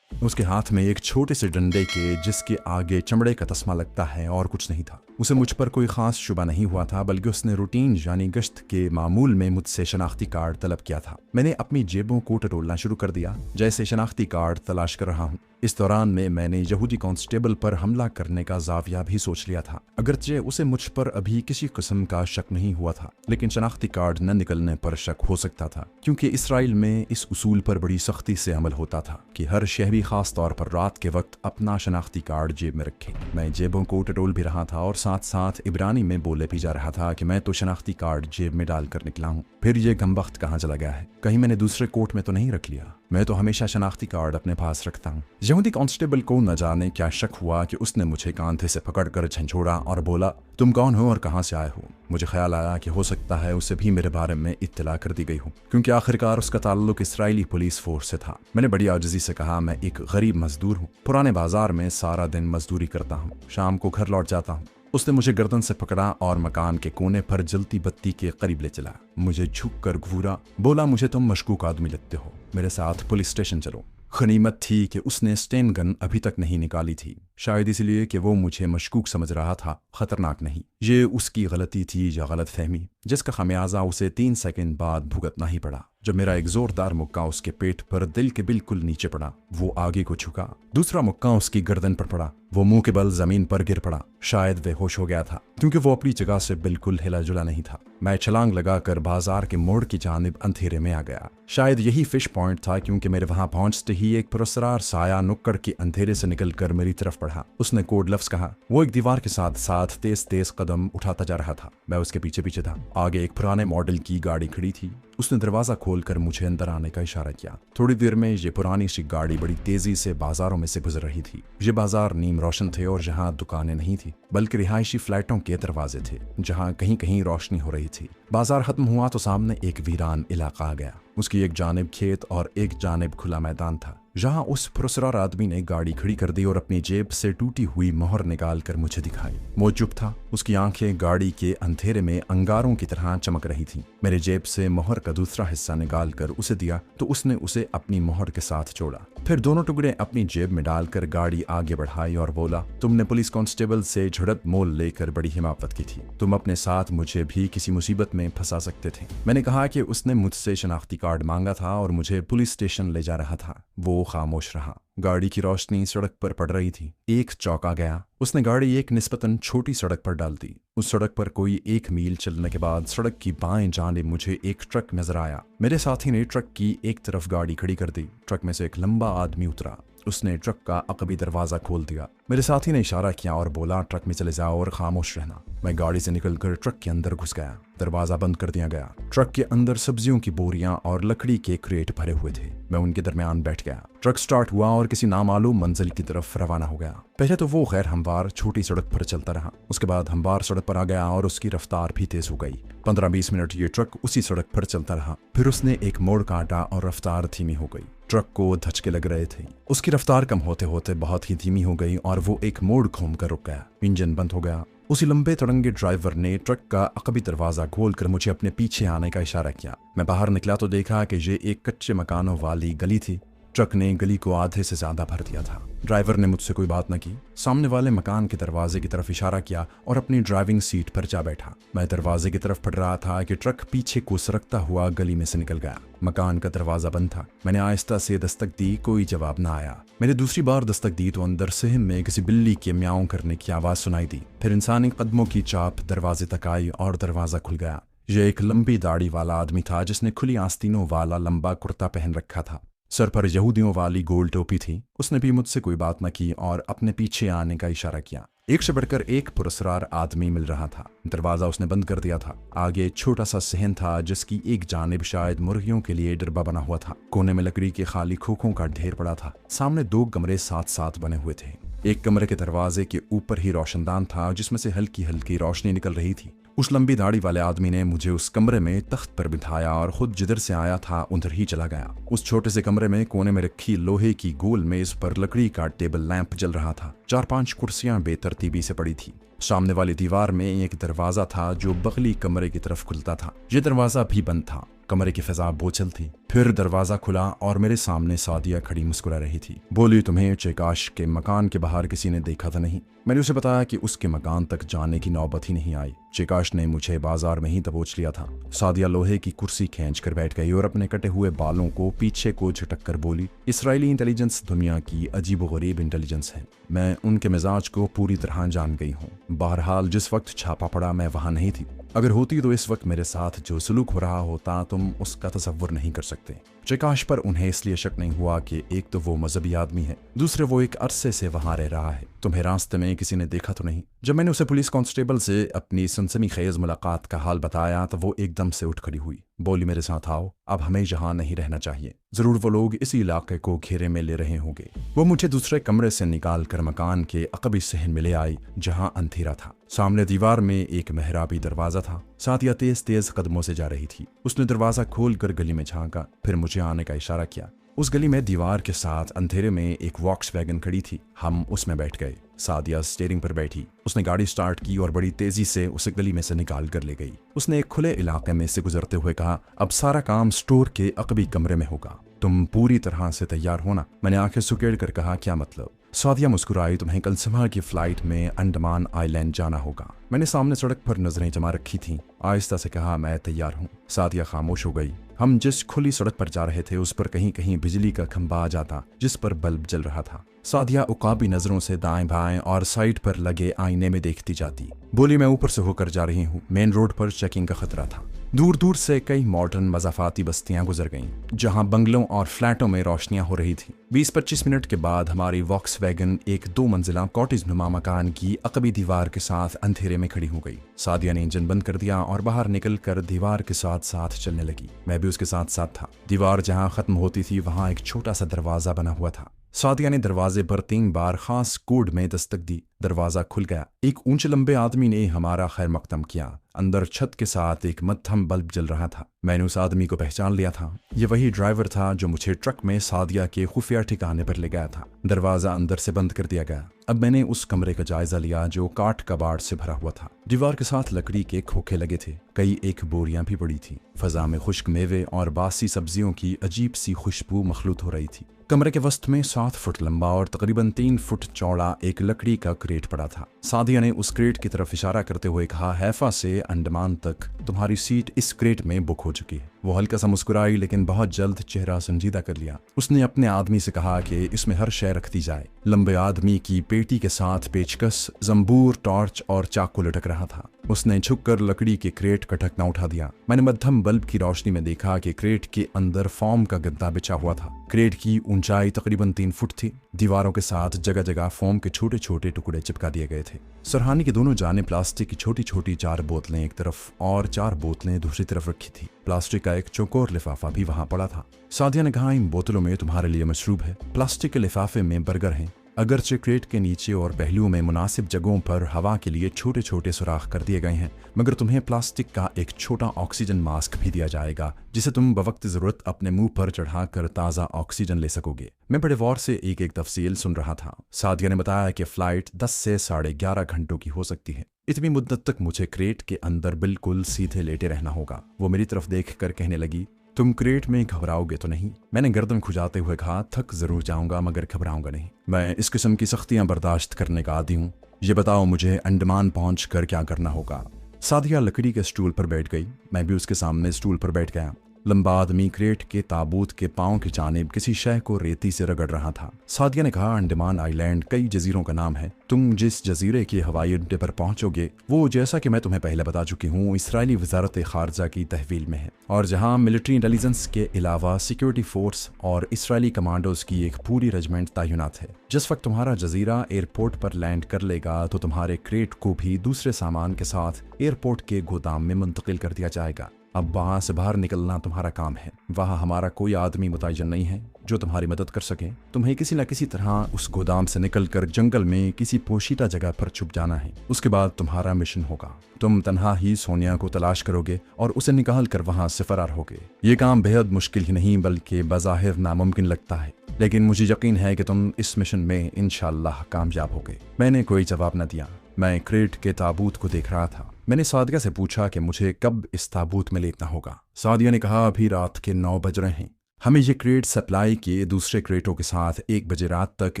उसके हाथ में एक छोटे से डंडे के जिसके आगे चमड़े का तस्मा लगता है और कुछ नहीं था। उसे मुझ पर कोई खास शुबा नहीं हुआ था, बल्कि उसने रूटीन यानी गश्त के मामूल में मुझसे शनाख्ती कार्ड तलब किया था। मैंने अपनी जेबों को टटोलना शुरू कर दिया जैसे शनाख्ती कार्ड तलाश कर रहा हूँ। इस दौरान में मैंने यहूदी कांस्टेबल पर हमला करने का जाविया भी सोच लिया था, अगरचे उसे मुझ पर अभी किसी किस्म का शक नहीं हुआ था, लेकिन शनाख्ती कार्ड न निकलने पर शक हो सकता था, क्योंकि इसराइल में इस उसूल पर बड़ी सख्ती से अमल होता था कि हर शहरी खास तौर पर रात के वक्त अपना शनाख्ती कार्ड जेब में रखे। मैं जेबों को टटोल भी रहा था और साथ साथ इब्रानी में बोले भी जा रहा था कि मैं तो शनाख्ती कार्ड जेब में डालकर निकला हूँ। फिर ये गमबख्त कहाँ चला गया है? कहीं मैंने दूसरे कोट में तो नहीं रख लिया? मैं तो हमेशा शनाख्ती कार्ड अपने पास रखता हूँ। यहूदी कांस्टेबल को न जाने क्या शक हुआ कि उसने मुझे कांधे से पकड़कर झंझोड़ा और बोला, तुम कौन हो और कहाँ से आए हो? मुझे ख्याल आया कि हो सकता है उसे भी मेरे बारे में इत्तला कर दी गई हो, क्योंकि आखिरकार उसका ताल्लुक इसराइली पुलिस फोर्स से था। मैंने बड़ी आजिज़ी से कहा, मैं एक गरीब मजदूर हूँ, पुराने बाजार में सारा दिन मजदूरी करता हूँ, शाम को घर लौट जाता हूँ। उसने मुझे गर्दन से पकड़ा और मकान के कोने पर जलती बत्ती के करीब ले चला। मुझे झुक कर घूरा, बोला, मुझे तुम मशकूक आदमी लगते हो, मेरे साथ पुलिस स्टेशन चलो। गनीमत थी कि उसने स्टेन गन अभी तक नहीं निकाली थी, शायद इसलिए कि वो मुझे मशकूक समझ रहा था, खतरनाक नहीं। ये उसकी गलती थी या गलत फहमी, जिसका खमियाजा उसे 3 सेकंड बाद भुगतना ही पड़ा। जब मेरा एक जोरदार मुक्का उसके पेट पर दिल के बिल्कुल नीचे पड़ा, वो आगे को झुका। दूसरा मुक्का उसकी गर्दन पर पड़ा, वो मुंह के बल जमीन पर गिर पड़ा। शायद बेहोश हो गया था, क्योंकि वो अपनी जगह से बिल्कुल हिला जुला नहीं था। मैं छलांग लगाकर बाजार के मोड़ की जानिब अंधेरे में आ गया। शायद यही फिश पॉइंट था, क्योंकि मेरे वहां पहुंचते ही एक पुरस्कार साया नुक्कड़ के अंधेरे से निकलकर मेरी तरफ बढ़ा। उसने कोड लफ्ज कहा। वो एक दीवार के साथ साथ तेज तेज कदम उठाता जा रहा था। मैं उसके पीछे पीछे था। आगे एक पुराने मॉडल की गाड़ी खड़ी थी। उसने दरवाजा खोलकर मुझे अंदर आने का इशारा किया। थोड़ी देर में ये पुरानी सी गाड़ी बड़ी तेजी से बाजारों में से गुजर रही थी। ये बाजार नीम रोशन थे और यहाँ दुकानें नहीं थी, बल्कि रिहायशी फ्लैटों के दरवाजे थे, जहाँ कहीं कहीं रोशनी हो रही थी। बाजार खत्म हुआ तो सामने एक वीरान इलाका आ गया। उसकी एक जानिब खेत और एक जानिब खुला मैदान था, जहां उस पुरस्कार आदमी ने गाड़ी खड़ी कर दी और अपनी जेब से टूटी हुई मोहर निकाल कर मुझे दिखाई। वो चुप था। उसकी आंखें गाड़ी के अंधेरे में अंगारों की तरह चमक रही थीं। मेरे जेब से मोहर का दूसरा हिस्सा निकाल कर उसे दिया तो उसने उसे अपनी मोहर के साथ जोड़ा। फिर दोनों टुकड़े अपनी जेब में डालकर गाड़ी आगे बढ़ाई और बोला, तुमने पुलिस कांस्टेबल से झड़प मोल लेकर बड़ी हिमाकत की थी। तुम अपने साथ मुझे भी किसी मुसीबत में फंसा सकते थे। मैंने कहा कि उसने मुझसे शनाख्ती कार्ड मांगा था और मुझे पुलिस स्टेशन ले जा रहा था। वो खामोश रहा। गाड़ी की रोशनी सड़क पर पड़ रही थी। एक चौंका गया। उसने गाड़ी एक निस्बतन छोटी सड़क पर डाल दी। उस सड़क पर कोई 1 मील चलने के बाद सड़क की बाएं जानिब मुझे एक ट्रक नजर आया। मेरे साथी ने ट्रक की एक तरफ गाड़ी खड़ी कर दी। ट्रक में से एक लंबा आदमी उतरा। उसने ट्रक का अकबी दरवाजा खोल दिया। मेरे साथी ने इशारा किया और बोला, ट्रक में चले जाओ और खामोश रहना। मैं गाड़ी से निकलकर ट्रक के अंदर घुस गया। दरवाजा बंद कर दिया गया। ट्रक के अंदर सब्जियों की बोरियां और लकड़ी के क्रेट भरे हुए थे। मैं उनके दरमियान बैठ गया। ट्रक स्टार्ट हुआ और किसी नामालूम मंजिल की तरफ रवाना हो गया। पहले तो वो गैर हमवार छोटी सड़क पर चलता रहा। उसके बाद हमवार सड़क पर आ गया और उसकी रफ्तार भी तेज हो गई। 15-20 मिनट ये ट्रक उसी सड़क पर चलता रहा। फिर उसने एक मोड़ काटा और रफ्तार धीमी हो गई। ट्रक को धचके लग रहे थे। उसकी रफ्तार कम होते होते बहुत ही धीमी हो गई और वो एक मोड़ घूमकर रुक गया। इंजन बंद हो गया। उसी लंबे तड़ंगे ड्राइवर ने ट्रक का अकबी दरवाजा खोलकर मुझे अपने पीछे आने का इशारा किया। मैं बाहर निकला तो देखा कि ये एक कच्चे मकानों वाली गली थी। ट्रक ने गली को आधे से ज्यादा भर दिया था। ड्राइवर ने मुझसे कोई बात न की। सामने वाले मकान के दरवाजे की तरफ इशारा किया और अपनी ड्राइविंग सीट पर जा बैठा। मैं दरवाजे की तरफ पढ़ रहा था कि ट्रक पीछे को सरकता हुआ गली में से निकल गया। मकान का दरवाजा बंद था। मैंने आहिस्ता से दस्तक दी, कोई जवाब न आया। मैंने दूसरी बार दस्तक दी तो अंदर सहम में किसी बिल्ली के म्याऊं करने की आवाज सुनाई दी। फिर इंसानी कदमों की चाप दरवाजे तक आई और दरवाजा खुल गया। यह एक लंबी दाढ़ी वाला आदमी था, जिसने खुली आस्तीनों वाला लंबा कुर्ता पहन रखा था। सर पर यहूदियों वाली गोल टोपी थी। उसने भी मुझसे कोई बात न की और अपने पीछे आने का इशारा किया। एक से बढ़कर एक पुरस्कार आदमी मिल रहा था। दरवाजा उसने बंद कर दिया था। आगे छोटा सा सहन था, जिसकी एक जानिब शायद मुर्गियों के लिए डरबा बना हुआ था। कोने में लकड़ी के खाली खोखों का ढेर पड़ा था। सामने 2 कमरे साथ साथ बने हुए थे। एक कमरे के दरवाजे के ऊपर ही रोशनदान था, जिसमें से हल्की हल्की रोशनी निकल रही थी। उस लंबी दाढ़ी वाले आदमी ने मुझे उस कमरे में तख्त पर बिठाया और खुद जिधर से आया था उधर ही चला गया। उस छोटे से कमरे में कोने में रखी लोहे की गोल मेज पर लकड़ी का टेबल लैंप जल रहा था। 4-5 कुर्सियां बेतरतीबी से पड़ी थी। सामने वाली दीवार में एक दरवाजा था जो बगली कमरे की तरफ खुलता था। यह दरवाजा भी बंद था। कमरे की फिजा बोझल थी। फिर दरवाजा खुला और मेरे सामने सादिया खड़ी मुस्कुरा रही थी। बोली, तुम्हें चेकाश के मकान के बाहर किसी ने देखा था नहीं? मैंने उसे बताया कि उसके मकान तक जाने की नौबत ही नहीं आई। चेकाश ने मुझे बाजार में ही दबोच लिया था। सादिया लोहे की कुर्सी खींच कर बैठ गई और अपने कटे हुए बालों को पीछे को झटक कर बोली, इसराइली इंटेलिजेंस दुनिया की अजीबोगरीब इंटेलिजेंस है। मैं उनके मिजाज को पूरी तरह जान गई हूँ। बहरहाल जिस वक्त छापा पड़ा मैं वहां नहीं थी। अगर होती तो इस वक्त मेरे साथ जो सलूक हो रहा होता तुम उसका तसव्वुर नहीं कर सकते। चेकाश पर उन्हें इसलिए शक नहीं हुआ कि एक तो वो मजहबी आदमी है, दूसरे वो एक अरसे से वहां रह रहा है। तुम्हें रास्ते में किसी ने देखा तो नहीं? जब मैंने उसे पुलिस कांस्टेबल से अपनी सनसनीखेज मुलाकात का हाल बताया तो वो एकदम से उठ खड़ी हुई। बोली, मेरे साथ आओ, अब हमें यहाँ नहीं रहना चाहिए। जरूर वो लोग इसी इलाके को घेरे में ले रहे होंगे। वो मुझे दूसरे कमरे से निकाल कर मकान के अकबी सहन में ले आई जहाँ अंधेरा था। सामने दीवार में एक मेहराबी दरवाजा था। सादिया तेज तेज कदमों से जा रही थी। उसने दरवाजा खोल कर गली में झांका, फिर मुझे आने का इशारा किया। उस गली में दीवार के साथ अंधेरे में एक वॉक्सवैगन खड़ी थी। हम उसमें बैठ गए। सादिया स्टीयरिंग पर बैठी। उसने गाड़ी स्टार्ट की और बड़ी तेजी से उसे गली में से निकाल कर ले गई। उसने एक खुले इलाके में से गुजरते हुए कहा, अब सारा काम स्टोर के अकबी कमरे में होगा, तुम पूरी तरह से तैयार होना। मैंने आंखें सुकेड़ कर कहा, क्या मतलब? सादिया मुस्कुराई, तुम्हें कल सुबह की फ्लाइट में अंडमान आइलैंड जाना होगा। मैंने सामने सड़क पर नजरें जमा रखी थीं। आहिस्ता से कहा, मैं तैयार हूँ। सादिया खामोश हो गई। हम जिस खुली सड़क पर जा रहे थे उस पर कहीं कहीं बिजली का खंभा आ जाता जिस पर बल्ब जल रहा था। सादिया उकाबी नजरों से दाएं बाएं और साइड पर लगे आईने में देखती जाती। बोली, मैं ऊपर से होकर जा रही हूँ। मेन रोड पर चेकिंग का खतरा था। दूर दूर से कई मॉडर्न मजाफाती बस्तियां गुजर गईं, जहां बंगलों और फ्लैटों में रोशनियां हो रही थीं। 20-25 मिनट के बाद हमारी वॉक्सवैगन एक 2 मंजिला कॉटेज नुमा मकान की अकबी दीवार के साथ अंधेरे में खड़ी हो गई। सादिया ने इंजन बंद कर दिया और बाहर निकल कर दीवार के साथ साथ चलने लगी। मैं भी उसके साथ साथ था। दीवार जहां खत्म होती थी वहां एक छोटा सा दरवाजा बना हुआ था। सादिया ने दरवाजे पर 3 बार खास कोड में दस्तक दी। दरवाजा खुल गया। एक ऊंचे लंबे आदमी ने हमारा खैर मकदम किया। अंदर छत के साथ एक मध्यम बल्ब जल रहा था। मैंने उस आदमी को पहचान लिया था। ये वही ड्राइवर था जो मुझे ट्रक में सादिया के खुफिया ठिकाने पर ले गया था। दरवाजा अंदर से बंद कर दिया गया। अब मैंने उस कमरे का जायजा लिया जो काठ कबाड़ से भरा हुआ था। दीवार के साथ लकड़ी के खोखे लगे थे। कई एक बोरियां भी पड़ी थी। फजा में खुश्क मेवे और बासी सब्जियों की अजीब सी खुशबू मखलूत हो रही थी। कमरे के वस्त में 7 फुट लंबा और तकरीबन 3 फुट चौड़ा एक लकड़ी का क्रेट पड़ा था। सादिया ने उस क्रेट की तरफ इशारा करते हुए कहा, हैफा से अंडमान तक तुम्हारी सीट इस क्रेट में बुक हो चुकी है। वो हल्का सा मुस्कुराई लेकिन बहुत जल्द चेहरा संजीदा कर लिया। उसने अपने आदमी से कहा कि इसमें हर शय रख दी जाए। लंबे आदमी की पेटी के साथ पेचकस, जंबूर, टॉर्च और चाकू लटक रहा था। उसने झुककर लकड़ी के क्रेट का ढक्कन उठा दिया। मैंने मध्यम बल्ब की रोशनी में देखा कि क्रेट के अंदर फोम का गद्दा बिछा हुआ था। क्रेट की ऊंचाई तकरीबन 3 फुट थी। दीवारों के साथ जगह जगह फोम के छोटे छोटे टुकड़े चिपका दिए गए थे। सरहाने के दोनों जाने प्लास्टिक की छोटी छोटी 4 बोतलें एक तरफ और 4 बोतलें दूसरी तरफ रखी थी। प्लास्टिक का एक चौकोर लिफाफा भी वहां पड़ा था। सादिया ने कहा, इन बोतलों में तुम्हारे लिए मशरूब है। प्लास्टिक के लिफाफे में बर्गर हैं। अगरचे क्रेट के नीचे और पहलुओं में मुनासिब जगहों पर हवा के लिए छोटे छोटे सुराख कर दिए गए हैं, मगर तुम्हें प्लास्टिक का एक छोटा ऑक्सीजन मास्क भी दिया जाएगा जिसे तुम बवक्त जरूरत अपने मुंह पर चढ़ाकर ताज़ा ऑक्सीजन ले सकोगे। मैं बड़े गौर से एक एक तफसील सुन रहा था। सादिया ने बताया कि फ्लाइट 10 से 11.5 घंटों की हो सकती है। इतनी मुद्दत तक मुझे क्रेट के अंदर बिल्कुल सीधे लेटे रहना होगा। वो मेरी तरफ देख कर कहने लगी, तुम क्रेट में घबराओगे तो नहीं? मैंने गर्दन खुजाते हुए कहा, थक जरूर जाऊंगा मगर घबराऊंगा नहीं। मैं इस किस्म की सख्तियां बर्दाश्त करने का आदी हूँ। ये बताओ मुझे अंडमान पहुंच कर क्या करना होगा? सादिया लकड़ी के स्टूल पर बैठ गई। मैं भी उसके सामने स्टूल पर बैठ गया। लंबा आदमी क्रेट के ताबूत के पांव की जानिब किसी शय को रेती से रगड़ रहा था। सादिया ने कहा, अंडमान आइलैंड कई जजीरों का नाम है। तुम जिस जजीरे के हवाई अड्डे पर पहुंचोगे वो, जैसा कि मैं तुम्हें पहले बता चुकी हूँ, इसराइली वजारत खारजा की तहवील में है और जहाँ मिलिट्री इंटेलिजेंस के अलावा सिक्योरिटी फोर्स और इसराइली कमांडोज की एक पूरी रेजिमेंट तैनात है। जिस वक्त तुम्हारा जजीरा एयरपोर्ट पर लैंड कर लेगा तो तुम्हारे क्रेट को भी दूसरे सामान के साथ एयरपोर्ट के गोदाम में मुंतकिल कर दिया जाएगा। अब वहां से बाहर निकलना तुम्हारा काम है। वहां हमारा कोई आदमी मुतय्यन नहीं है जो तुम्हारी मदद कर सके। तुम्हें किसी न किसी तरह उस गोदाम से निकलकर जंगल में किसी पोशीदा जगह पर छुप जाना है। उसके बाद तुम्हारा मिशन होगा। तुम तन्हा ही सोनिया को तलाश करोगे और उसे निकाल कर वहां से फरार होगे। ये काम बेहद मुश्किल ही नहीं बल्कि बज़ाहिर नामुमकिन लगता है, लेकिन मुझे यकीन है कि तुम इस मिशन में इंशाअल्लाह कामयाब होगे। मैंने कोई जवाब न दिया। मैं क्रेट के ताबूत को देख रहा था। मैंने सादिया से पूछा कि मुझे कब इस ताबूत में लेटना होगा। सादिया ने कहा अभी रात के 9 बज रहे हैं, हमें ये क्रेट सप्लाई किए दूसरे क्रेटों के साथ 1 बजे रात तक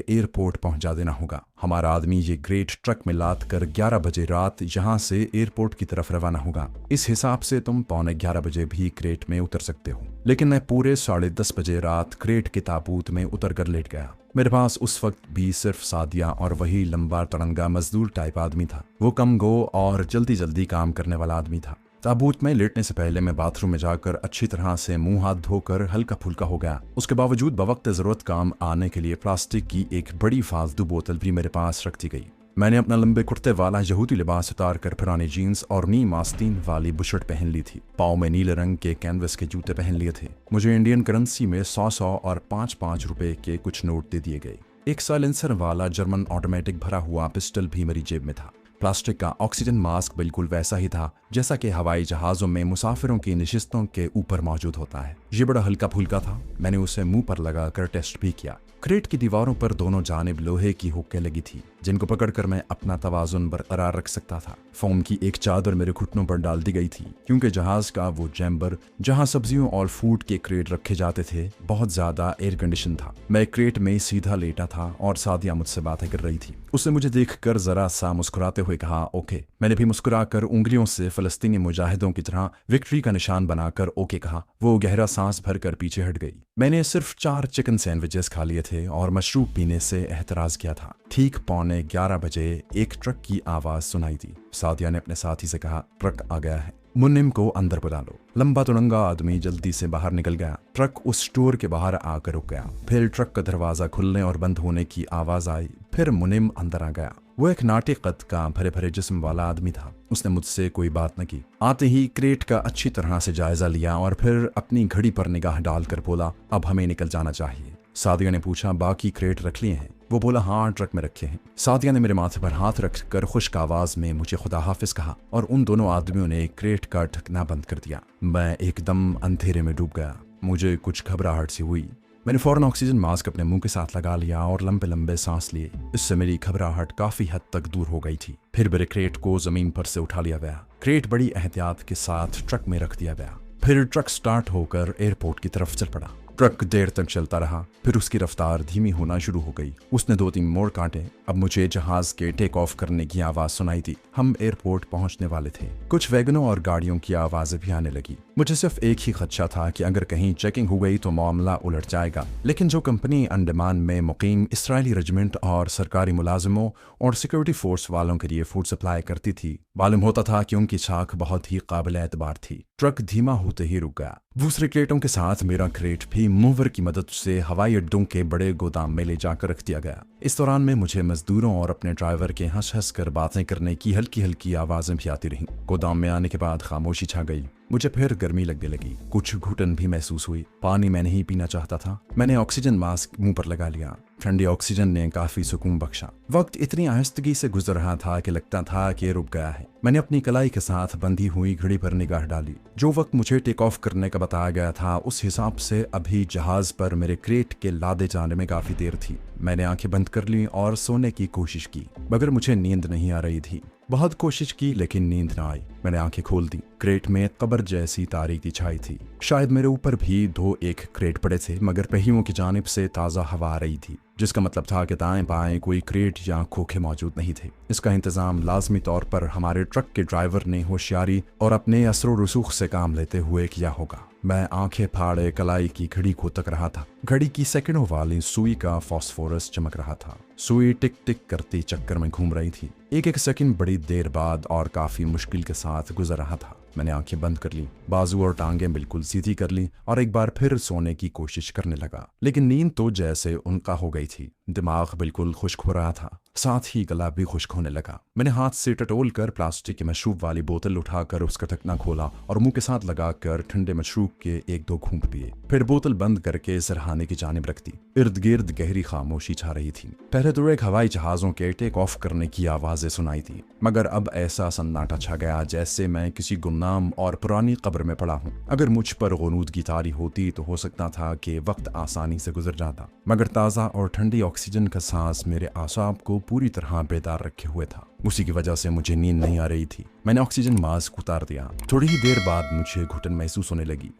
एयरपोर्ट पहुंचा देना होगा। हमारा आदमी ये क्रेट ट्रक में लाद कर 11 बजे रात यहाँ से एयरपोर्ट की तरफ रवाना होगा। इस हिसाब से तुम 11:15 बजे भी क्रेट में उतर सकते हो। लेकिन मैं पूरे 10:30 बजे रात क्रेट के ताबूत में उतर कर लेट गया। मेरे पास उस वक्त भी सिर्फ सादिया और वही लंबा तड़ंगा मजदूर टाइप आदमी था। वो कम गो और जल्दी जल्दी काम करने वाला आदमी था। ताबूत में लेटने से पहले मैं बाथरूम में जाकर अच्छी तरह से मुंह हाथ धोकर हल्का फुल्का हो गया। उसके बावजूद बवक्त जरूरत काम आने के लिए प्लास्टिक की एक बड़ी फालतू बोतल भी मेरे पास रख दी गई। मैंने अपना लंबे कुर्ते वाला यहूदी लिबास उतार कर पुराने जीन्स और नीम आस्तीन वाली बुशर्ट पहन ली थी। पाँव में नीले रंग के कैनवस के जूते पहन लिए थे। मुझे इंडियन करेंसी में 100 और 5 रुपए के कुछ नोट दे दिए गए। एक साइलेंसर वाला जर्मन ऑटोमेटिक भरा हुआ पिस्टल भी मेरी जेब में था। प्लास्टिक का ऑक्सीजन मास्क बिल्कुल वैसा ही था जैसा कि हवाई जहाजों में मुसाफिरों की नशिस्तों के ऊपर मौजूद होता है। ये बड़ा हल्का फुल्का था। मैंने उसे मुंह पर लगाकर टेस्ट भी किया। क्रेट की दीवारों पर दोनों जानिब लोहे की हुक्कें लगी थी जिनको पकड़कर मैं अपना तवाजुन बरकरार रख सकता था। फोम की एक चादर मेरे घुटनों पर डाल दी गई थी क्योंकि जहाज का वो चैम्बर जहां सब्जियों और फूड के क्रेट रखे जाते थे बहुत ज्यादा एयर कंडीशन था। मैं क्रेट में सीधा लेटा था और सादिया मुझसे बातें कर रही थी। उसने मुझे देखकर जरा सा मुस्कुराते हुए कहा ओके। मैंने भी मुस्कुराकर उंगलियों से फलस्तीनी मुजाहिदों की तरह विक्ट्री का निशान बनाकर ओके कहा। वो गहरा सांस भरकर पीछे हट गई। मैंने सिर्फ 4 चिकन सैंडविचेस खा लिए थे और मशरूब पीने से एहतराज किया था। ठीक 11:15 बजे एक ट्रक की आवाज सुनाई दी। सादिया ने अपने साथी से कहा ट्रक आ गया है, मुन्निम को अंदर बुला लो। लंबा तुरंगा आदमी जल्दी से बाहर निकल गया। ट्रक उस स्टोर के बाहर आकर रुक गया। फिर ट्रक का दरवाजा खुलने और बंद होने की आवाज आई। फिर मुन्निम अंदर आ गया। वो एक नाटे कद का भरे भरे जिस्म वाला आदमी था। उसने मुझसे कोई बात न की। आते ही क्रेट का अच्छी तरह से जायजा लिया और फिर अपनी घड़ी पर निगाह डालकर बोला अब हमें निकल जाना चाहिए। सादिया ने पूछा बाकी क्रेट रख लिए हैं? वो बोला हाँ ट्रक में रखे हैं। सादिया ने मेरे माथे पर हाथ रखकर खुश्क आवाज में मुझे खुदा हाफिज कहा और उन दोनों आदमियों ने क्रेट का ढकना बंद कर दिया। मैं एकदम अंधेरे में डूब गया। मुझे कुछ घबराहट सी हुई। मैंने फौरन ऑक्सीजन मास्क अपने मुंह के साथ लगा लिया और लंबे लंबे सांस लिए। इससे मेरी घबराहट काफी हद तक दूर हो गई थी। फिर मेरे क्रेट को जमीन पर से उठा लिया गया। क्रेट बड़ी एहतियात के साथ ट्रक में रख दिया गया। फिर ट्रक स्टार्ट होकर एयरपोर्ट की तरफ चल पड़ा। ट्रक देर तक चलता रहा। फिर उसकी रफ्तार धीमी होना शुरू हो गई। उसने 2-3 मोड़ काटे। अब मुझे जहाज के टेक ऑफ करने की आवाज सुनाई थी। हम एयरपोर्ट पहुंचने वाले थे। कुछ वैगनों और गाड़ियों की आवाजें भी आने लगी। मुझे सिर्फ एक ही खदशा था कि अगर कहीं चेकिंग हो गई तो मामला उलट जाएगा। लेकिन जो कंपनी अंडमान में मुकीम इसराइली रेजिमेंट और सरकारी मुलाजिमों और सिक्योरिटी फोर्स वालों के लिए फूड सप्लाई करती थी, मालूम होता था कि उनकी साख बहुत ही काबिल एतबार थी। ट्रक धीमा होते ही रुक गया। दूसरे क्रेटों के साथ मेरा क्रेट भी मूवर की मदद से हवाई अड्डों के बड़े गोदाम में ले जाकर रख दिया गया। इस दौरान में मुझे मजदूरों और अपने ड्राइवर के हंस हंस कर बातें करने की हल्की हल्की आवाजें भी आती रहीं। गोदाम में आने के बाद खामोशी छा गई। मुझे फिर गर्मी लगने लगी। कुछ घुटन भी महसूस हुई। पानी मैं नहीं पीना चाहता था। मैंने ऑक्सीजन मास्क मुंह पर लगा लिया। ठंडी ऑक्सीजन ने काफी सुकून बख्शा। वक्त इतनी आहिस्तगी से गुजर रहा था कि लगता था कि रुक गया है। मैंने अपनी कलाई के साथ बंधी हुई घड़ी पर निगाह डाली। जो वक्त मुझे टेक ऑफ करने का बताया गया था उस हिसाब से अभी जहाज पर मेरे क्रेट के लादे जाने में काफी देर थी। मैंने आंखें बंद कर ली और सोने की कोशिश की, मगर मुझे नींद नहीं आ रही थी। बहुत कोशिश की लेकिन नींद न आई। मैंने आंखें खोल दी। क्रेट में कब्र जैसी तारीकी छाई थी। शायद मेरे ऊपर भी 2-1 क्रेट पड़े थे, मगर पहियों की जानिब से ताज़ा हवा आ रही थी, जिसका मतलब था कि दाएं बाएं कोई क्रेट या खोखे मौजूद नहीं थे। इसका इंतजाम लाजमी तौर पर हमारे ट्रक के ड्राइवर ने होशियारी और अपने असरो रसूख से काम लेते हुए किया होगा। मैं आंखें फाड़े कलाई की घड़ी को तक रहा था। घड़ी की सेकंडों वाली सुई का फास्फोरस चमक रहा था। सुई टिक टिक करती चक्कर में घूम रही थी। एक एक सेकंड बड़ी देर बाद और काफी मुश्किल के साथ गुजर रहा था। मैंने आंखें बंद कर ली, बाजू और टांगें बिल्कुल सीधी कर ली और एक बार फिर सोने की कोशिश करने लगा। लेकिन नींद तो जैसे उनका हो गई थी। दिमाग बिल्कुल खुश्क हो रहा था, साथ ही गला भी खुश्क होने लगा। मैंने हाथ से टटोल कर प्लास्टिक की मशरूब वाली बोतल उठाकर उसका ढक्कन खोला और मुंह के साथ लगाकर ठंडे मशरूब के 1-2 घूंट पिए। फिर बोतल बंद करके सरहाने की जानिब रख दी। इर्द गिर्द गहरी खामोशी छा रही थी। पहले तो एक हवाई जहाजों के टेक ऑफ करने की आवाजें सुनाई थी, मगर अब ऐसा सन्नाटा छा गया जैसे मैं किसी गुमनाम और पुरानी कब्र में पड़ा हूँ। अगर मुझ पर गुनूदगी तारी होती तो हो सकता था कि वक्त आसानी से गुजर जाता, मगर ताज़ा और ठंडी ऑक्सीजन ऑक्सीजन का सांस मेरे आसाब को पूरी तरह बेदार रखे हुए था। उसी की वजह से मुझे नींद नहीं आ रही थी। मैंने ऑक्सीजन मास्क उतार दिया। थोड़ी ही देर बाद मुझे घुटन महसूस होने लगी।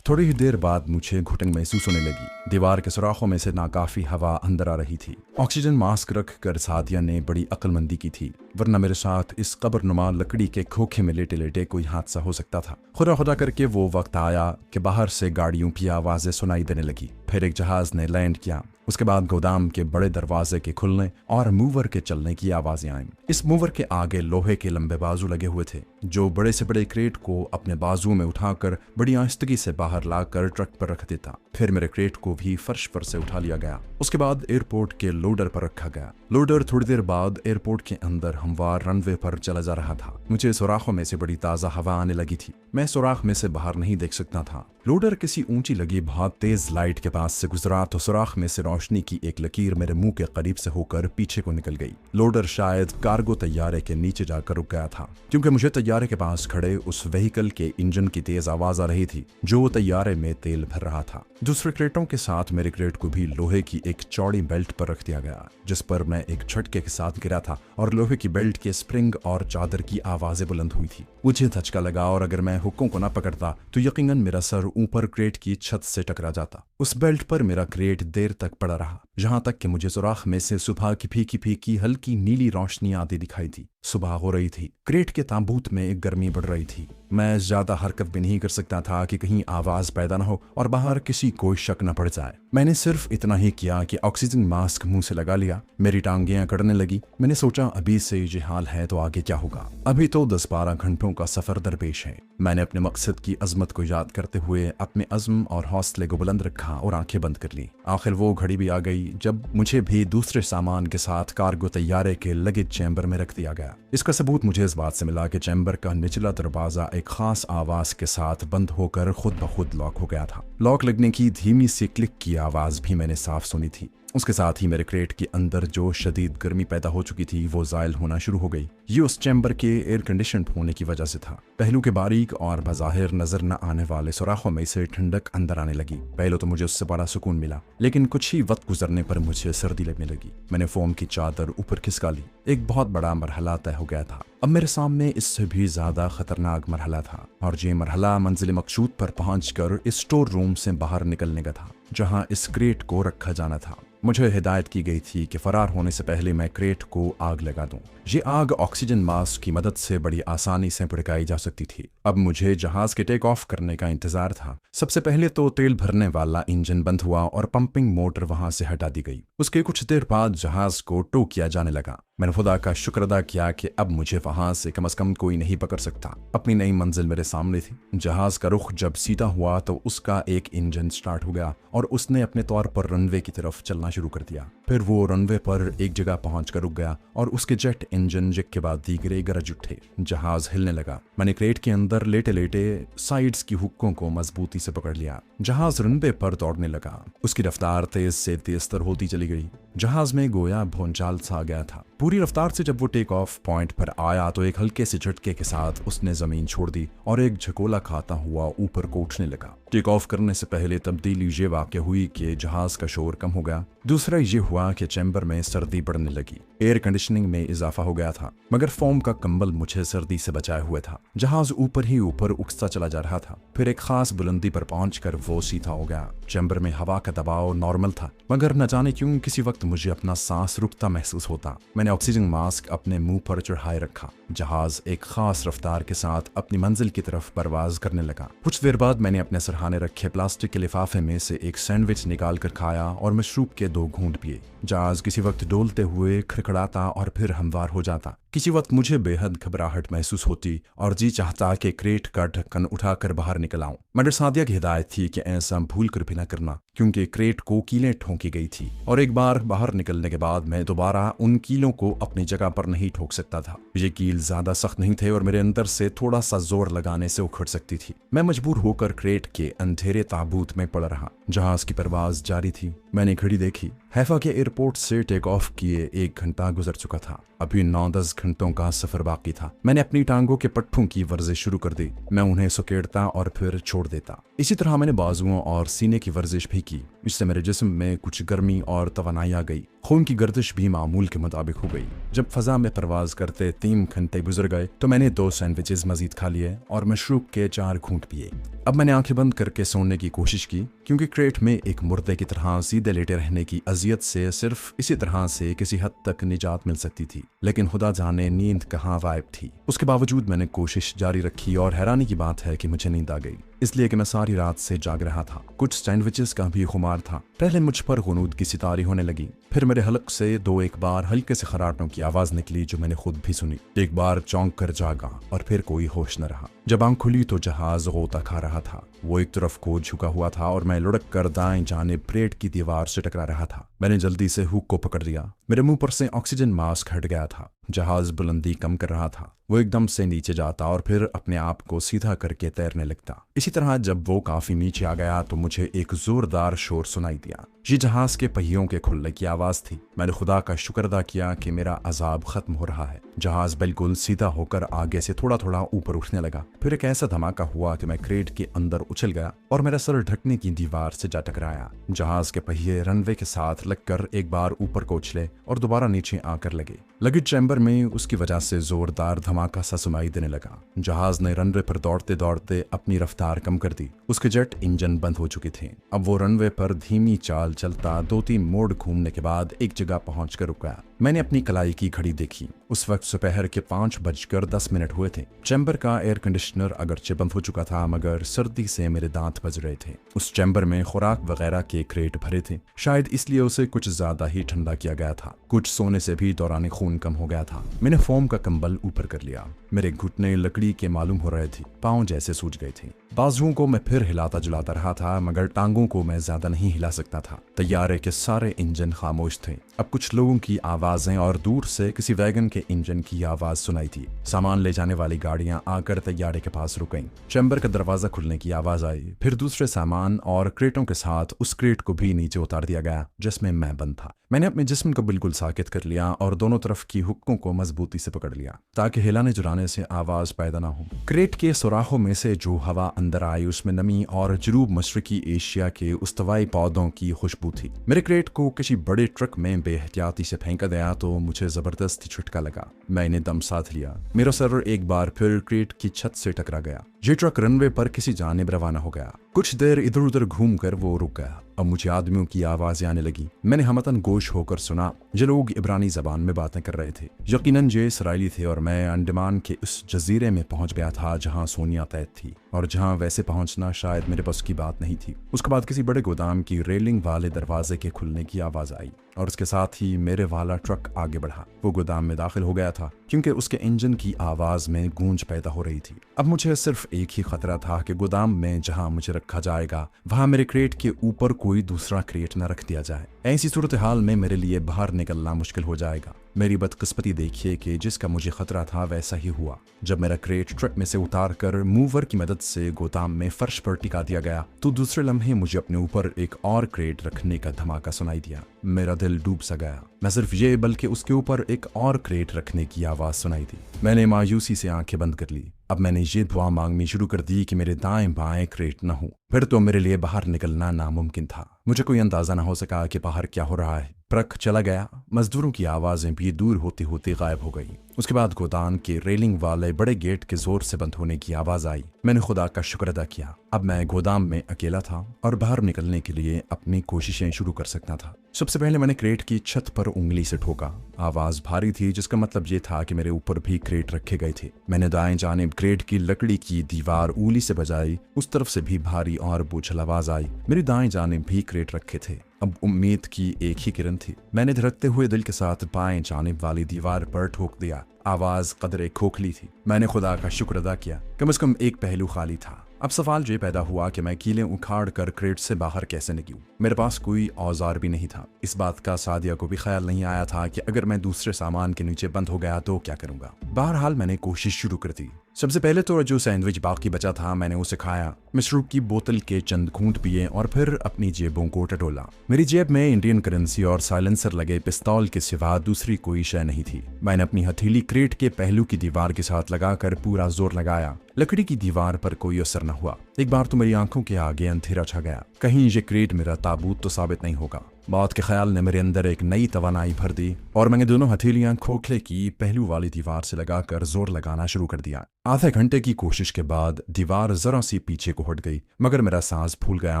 थोड़ी ही देर बाद मुझे घुटन महसूस होने लगी। दीवार के सुराखों में से नाकाफी हवा अंदर आ रही थी। ऑक्सीजन मास्क रखकर सादिया ने बड़ी अक्लमंदी की थी, वरना मेरे साथ इस कब्रनुमा लकड़ी के खोखे में लेटे लेटे कोई हादसा हो सकता था। खुदा खुदा करके वो वक्त आया कि बाहर से गाड़ियों की आवाजें सुनाई देने लगी। फिर एक जहाज ने लैंड किया। उसके बाद गोदाम के बड़े दरवाजे के खुलने और मूवर के चलने की आवाजें आईं। इस मूवर के आगे लोहे के लंबे बाजू लगे हुए थे, जो बड़े से बड़े क्रेट को अपने बाजू में उठाकर बड़ी आहिस्तगी से बाहर लाकर ट्रक पर रख देता। फिर मेरे क्रेट को भी फर्श पर से उठा लिया गया। उसके बाद एयरपोर्ट के लोडर पर रखा गया। लोडर थोड़ी देर बाद एयरपोर्ट के अंदर हमवार रनवे पर चला जा रहा था। मुझे सुराखों में से बड़ी ताज़ा हवा आने लगी थी। मैं सुराख में से बाहर नहीं देख सकता था। लोडर किसी ऊंची लगी बहुत तेज लाइट के पास से गुजरा तो सुराख में से रोशनी की एक लकीर मेरे मुंह के करीब से होकर पीछे को निकल गई। लोडर शायद कार्गो तैयारे के नीचे जाकर रुक गया था, क्योंकि मुझे तैयारे के पास खड़े उस व्हीकल के इंजन की तेज आवाज आ रही थी जो तैयारे में तेल भर रहा था। दूसरे क्रेटों के साथ मेरे क्रेट को भी लोहे की एक चौड़ी बेल्ट पर रख दिया गया, जिस पर मैं एक झटके के साथ गिरा था और लोहे की बेल्ट के स्प्रिंग और चादर की आवाजें बुलंद हुई थी। मुझे धचका लगा और अगर मैं हुक्कों को न पकड़ता तो यकीनन मेरा सर ऊपर क्रेट की छत से टकरा जाता। उस बेल्ट पर मेरा क्रेट देर तक पड़ा रहा, जहां तक कि मुझे सुराख में से सुबह की फीकी फीकी हल्की नीली रोशनी आती दिखाई थी। सुबह हो रही थी। क्रेट के तांबूत में एक गर्मी बढ़ रही थी। मैं ज्यादा हरकत भी नहीं कर सकता था कि कहीं आवाज पैदा न हो और बाहर किसी को शक न पड़ जाए। मैंने सिर्फ इतना ही किया कि ऑक्सीजन मास्क मुंह से लगा लिया। मेरी टांगें अकड़ने लगी। मैंने सोचा अभी से ये हाल है तो आगे क्या होगा। अभी तो 10-12 घंटों का सफर दरपेश है। मैंने अपने मकसद की अजमत को याद करते हुए अपने अज़्म और हौसले को बुलंद रखा और आंखें बंद कर ली। आखिर वो घड़ी भी आ गई जब मुझे भी दूसरे सामान के साथ कार्गो तैयारे के लगेज चैम्बर में रख दिया गया। इसका सबूत मुझे इस बात से मिला कि चैम्बर का निचला दरवाजा एक खास आवाज के साथ बंद होकर खुद ब खुद लॉक हो गया था। लॉक लगने की धीमी सी क्लिक की आवाज भी मैंने साफ सुनी थी। उसके साथ ही मेरे क्रेट के अंदर जो शदीद गर्मी पैदा हो चुकी थी वो जायल होना शुरू हो गई। ये उस चैम्बर के एयर कंडीशन होने की वजह से था। पहलू के बारीक और बज़ाहिर नजर न आने वाले सुराखों में से ठंडक अंदर आने लगी। पहले तो मुझे उससे बड़ा सुकून मिला, लेकिन कुछ ही वक्त गुजरने पर मुझे सर्दी लगने लगी। मैंने फोम की चादर ऊपर खिसका ली। एक बहुत बड़ा मरहला तय हो गया था। अब मेरे सामने इससे भी ज्यादा खतरनाक मरहला था, और ये मरहला मंजिल मकसूद पर पहुंचकर इस स्टोर रूम से बाहर निकलने का था, जहां इस क्रेट को रखा जाना था। मुझे हिदायत की गई थी कि फरार होने से पहले मैं क्रेट को आग लगा दूं। ये आग ऑक्सीजन मास्क की मदद से बड़ी आसानी से भड़काई जा सकती थी। अब मुझे जहाज के टेक ऑफ करने का इंतजार था। सबसे पहले तो तेल भरने वाला इंजन बंद हुआ और पंपिंग मोटर वहां से हटा दी गई। उसके कुछ देर बाद जहाज को टो किया जाने लगा। मैंने खुदा का शुक्र अदा किया कि अब मुझे वहां से कम कोई नहीं पकड़ सकता। अपनी नई मंजिल मेरे सामने थी। जहाज का रुख जब सीधा हुआ तो उसका एक इंजन स्टार्ट हो गया और उसने अपने तौर पर रनवे की तरफ चलना शुरू कर दिया। फिर वो रनवे पर एक जगह पहुंचकर रुक गया और उसके जेट इंजन एक के बाद दीगरे गरज उठे। जहाज हिलने लगा। मैंने क्रेट के अंदर लेटे लेटे साइड्स की हुक्कों को मजबूती से पकड़ लिया। जहाज रनवे पर दौड़ने लगा। उसकी रफ्तार तेज से तेजतर होती चली गई। जहाज में गोया भोंचाल सा आ गया था। पूरी रफ्तार से जब वो टेक ऑफ पॉइंट पर आया तो एक हल्के से झटके के साथ उसने जमीन छोड़ दी और एक झकोला खाता हुआ ऊपर को उठने लगा। टेक ऑफ करने से पहले तब्दीली ये वाक़या हुई कि जहाज का शोर कम हो गया। दूसरा ये हुआ कि चैम्बर में सर्दी बढ़ने लगी। एयर कंडीशनिंग में इजाफा हो गया था, मगर फोम का कंबल मुझे सर्दी से बचाए हुए था। जहाज ऊपर ही ऊपर उकसता चला जा रहा था। फिर एक खास बुलंदी पर पहुंचकर वो सीधा हो गया। चैम्बर में हवा का दबाव नॉर्मल था, मगर न जाने क्यों किसी वक्त मुझे अपना सांस रुकता महसूस होता। मैंने ऑक्सीजन मास्क अपने मुंह पर चढ़ाए रखा। जहाज एक खास रफ्तार के साथ अपनी मंजिल की तरफ परवाज करने लगा। कुछ देर बाद मैंने अपने सरहाने रखे प्लास्टिक के लिफाफे में से एक सैंडविच निकाल कर खाया और मशरूब के 2 घूंट पिए। जहाज किसी वक्त डोलते हुए खड़खड़ाता और फिर हमवार हो जाता। किसी वक्त मुझे बेहद घबराहट महसूस होती और जी चाहता कि क्रेट का ढक्कन उठाकर बाहर निकल आऊं। मगर सादिया की हिदायत थी कि ऐसा भूल कर भी न करना, क्योंकि क्रेट को कीलें ठोंकी गई थी और एक बार बाहर निकलने के बाद मैं दोबारा उन कीलों को अपनी जगह पर नहीं ठोक सकता था। ये कील ज्यादा सख्त नहीं थे और मेरे अंदर से थोड़ा सा जोर लगाने से उखड़ सकती थी। मैं मजबूर होकर क्रेट के अंधेरे ताबूत में पड़ रहा। जहाज की परवाज जारी थी। मैंने घड़ी देखी। हैफा के एयरपोर्ट से टेक ऑफ किए 1 घंटा गुजर चुका था। अभी 9-10 घंटों का सफर बाकी था। मैंने अपनी टांगों के पट्टों की वर्जिश शुरू कर दी। मैं उन्हें सुकेड़ता और फिर छोड़ देता। इसी तरह मैंने बाजुओं और सीने की वर्जिश भी की। इससे मेरे जिस्म में कुछ गर्मी और तवानाई आ गई। खून की गर्दिश भी मामूल के मुताबिक हो गई। जब फजा में परवाज करते 3 घंटे गुजर गए तो मैंने 2 सैंडविचेस मजीद खा लिए और मशरूब के 4 घूंट पिए। अब मैंने आंखें बंद करके सोने की कोशिश की, क्योंकि क्रेट में एक मुर्दे की तरह सीधे लेटे रहने की अजियत से सिर्फ इसी तरह से किसी हद तक निजात मिल सकती थी। लेकिन खुदा जाने नींद कहाँ गायब थी। उसके बावजूद मैंने कोशिश जारी रखी और हैरानी की बात है कि मुझे नींद आ गई, इसलिए कि मैं सारी रात से जाग रहा था। कुछ सैंडविचेस का भी खुमार था। पहले मुझ पर गुनूद की सितारी होने लगी, फिर मेरे हलक से 2-1 बार हल्के से खराटों की आवाज निकली जो मैंने खुद भी सुनी। एक बार चौंक कर जागा और फिर कोई होश न रहा। जब आंख खुली तो जहाज गोता खा रहा था। वो एक तरफ को झुका हुआ था और मैं लुढ़क कर दाएं जानिब प्लेट की दीवार से टकरा रहा था। मैंने जल्दी से हुक को पकड़ लिया। मेरे मुंह पर से ऑक्सीजन मास्क हट गया था। जहाज बुलंदी कम कर रहा था। वो एकदम से नीचे जाता और फिर अपने आप को सीधा करके तैरने लगता। इसी तरह जब वो काफी नीचे आ गया तो मुझे एक जोरदार शोर सुनाई दिया। ये जहाज के पहियों के खुलने की आवाज थी। मैंने खुदा का शुक्र अदा किया कि मेरा अजाब खत्म हो रहा है। जहाज बिल्कुल सीधा होकर आगे से थोड़ा थोड़ा ऊपर उठने लगा। फिर एक ऐसा धमाका हुआ कि मैं क्रेट के अंदर उछल गया और मेरा सर ढकने की दीवार से जा टकराया। जहाज के पहिए रनवे के साथ लगकर एक बार ऊपर को उछले और दोबारा नीचे आकर लगे। लगेज चैम्बर में उसकी वजह से जोरदार धमाका सा सुनाई देने लगा। जहाज ने रनवे पर दौड़ते दौड़ते अपनी रफ्तार कम कर दी। उसके जेट इंजन बंद हो चुके थे। अब वो रनवे पर धीमी चाल चलता 2-3 मोड़ घूमने के बाद एक जगह पहुंचकर रुका। मैंने अपनी कलाई की घड़ी देखी। उस वक्त दोपहर के 5:10 हुए थे। चैम्बर का एयर कंडीशनर अगरचे बंद हो चुका था, मगर सर्दी से मेरे दांत बज रहे थे। उस चैम्बर में खुराक वगैरह के क्रेट भरे थे। शायद इसलिए उसे कुछ ज्यादा ही ठंडा किया गया था। कुछ सोने से भी दौरान खून कम हो गया था। मैंने फोम का कंबल ऊपर कर लिया। मेरे घुटने लकड़ी के मालूम हो रहे थे। पांव जैसे सूज गए थे। बाजुओं को मैं फिर हिलाता जुलाता रहा था, मगर टांगों को मैं ज्यादा नहीं हिला सकता था। तैयारे के सारे इंजन खामोश थे। अब कुछ लोगों की आवाजें और दूर से किसी वैगन के इंजन की आवाज सुनाई थी। सामान ले जाने वाली गाड़ियां आकर तैयारे के पास रुक गईं। चैम्बर का दरवाजा खुलने की आवाज आई। फिर दूसरे सामान और क्रेटों के साथ उस क्रेट को भी नीचे उतार दिया गया जिसमें मैं बंद था। मैंने अपने जिस्म को बिल्कुल साकित कर लिया और दोनों तरफ की हुक्कों को मजबूती से पकड़ लिया ताकि हिलाने जुलाने से आवाज पैदा ना हो। क्रेट के सुराखों में से जो हवा अंदर आई उसमें नमी और जनूब मशरकी एशिया के उस्तवाई पौधों की खुशबू थी। मेरे क्रेट को किसी बड़े ट्रक में बेहतियाती से फेंका गया तो मुझे जबरदस्त झटका लगा। मैंने दम साध लिया। मेरा सर एक बार फिर क्रेट की छत से टकरा गया। ये ट्रक रनवे पर किसी जानिब रवाना हो गया। कुछ देर इधर उधर घूमकर वो रुक गया। अब मुझे आदमियों की आवाजें आने लगी। मैंने हमतन गोश होकर सुना। ये लोग इब्रानी जबान में बातें कर रहे थे। यकीनन ये इसराइली थे और मैं अंडमान के उस जजीरे में पहुंच गया था जहां सोनिया तैद थी और जहां वैसे पहुंचना शायद मेरे बस की बात नहीं थी। उसके बाद किसी बड़े गोदाम की रेलिंग वाले दरवाजे के खुलने की आवाज आई और उसके साथ ही मेरे वाला ट्रक आगे बढ़ा। वो गोदाम में दाखिल हो गया था क्योंकि उसके इंजन की आवाज में गूंज पैदा हो रही थी। अब मुझे सिर्फ एक ही खतरा था कि गोदाम में जहां मुझे रखा जाएगा वहां मेरे क्रेट के ऊपर कोई दूसरा क्रेट न रख दिया जाए। ऐसी सूरत हाल में मेरे लिए बाहर निकलना मुश्किल हो जाएगा। मेरी बदकिस्मती देखिए कि जिसका मुझे खतरा था वैसा ही हुआ। जब मेरा क्रेट ट्रक में से उतार कर मूवर की मदद से गोदाम में फर्श पर टिका दिया गया तो दूसरे लम्हे मुझे अपने ऊपर एक और क्रेट रखने का धमाका सुनाई दिया। मेरा दिल डूब सा गया। मैं सिर्फ ये बल्कि उसके ऊपर एक और क्रेट रखने की आवाज सुनाई दी। मैंने मायूसी से आंखें बंद कर ली। अब मैंने ये दुआ मांगनी शुरू कर दी कि मेरे दाएं बाएं क्रेट न हो। फिर तो मेरे लिए बाहर निकलना नामुमकिन था। मुझे कोई अंदाजा न हो सका कि बाहर क्या हो रहा है। ट्रक चला गया। मजदूरों की आवाजें भी दूर होते होते गायब हो गई। उसके बाद गोदाम के रेलिंग वाले बड़े गेट के जोर से बंद होने की आवाज आई। मैंने खुदा का शुक्र अदा किया। अब मैं गोदाम में अकेला था और बाहर निकलने के लिए अपनी कोशिशें शुरू कर सकता था। सबसे पहले मैंने क्रेट की छत पर उंगली से ठोका। आवाज भारी थी जिसका मतलब ये था कि मेरे ऊपर भी क्रेट रखे गए थे। मैंने दाएं जानिब क्रेट की लकड़ी की दीवार उंगली से बजाई। उस तरफ से भी भारी और बोझल आवाज आई। मेरी दाएं जानिब भी क्रेट रखे थे। अब उम्मीद की एक ही किरण थी। मैंने धड़कते हुए दिल के साथ बाएं जानिब वाली दीवार पर ठोक दिया। आवाज कदरे खोखली थी। मैंने खुदा का शुक्र अदा किया। कम से कम एक पहलू खाली था। अब सवाल ये पैदा हुआ कि मैं कीलें उखाड़ कर क्रेट से बाहर कैसे निकलूं। मेरे पास कोई औजार भी नहीं था। इस बात का सादिया को भी ख्याल नहीं आया था कि अगर मैं दूसरे सामान के नीचे बंद हो गया तो क्या करूंगा। बहरहाल मैंने कोशिश शुरू कर दी। सबसे पहले तो जो सैंडविच बाकी बचा था मैंने उसे खाया, मशरूब की बोतल के चंद घूंट पिए और फिर अपनी जेबों को टटोला। मेरी जेब में इंडियन करेंसी और साइलेंसर लगे पिस्तौल के सिवा दूसरी कोई शय नहीं थी। मैंने अपनी हथेली क्रेट के पहलू की दीवार के साथ लगाकर पूरा जोर लगाया। लकड़ी की दीवार पर कोई असर न हुआ। एक बार तो मेरी आंखों के आगे अंधेरा छा गया, कहीं ये क्रेट मेरा ताबूत तो साबित नहीं होगा। बात के ख्याल ने मेरे अंदर एक नई तवानाई भर दी और मैंने दोनों हथेलियां खोखले की पहलू वाली दीवार से लगाकर जोर लगाना शुरू कर दिया। आधे घंटे की कोशिश के बाद दीवार जरा सी पीछे को हट गई, मगर मेरा सांस फूल गया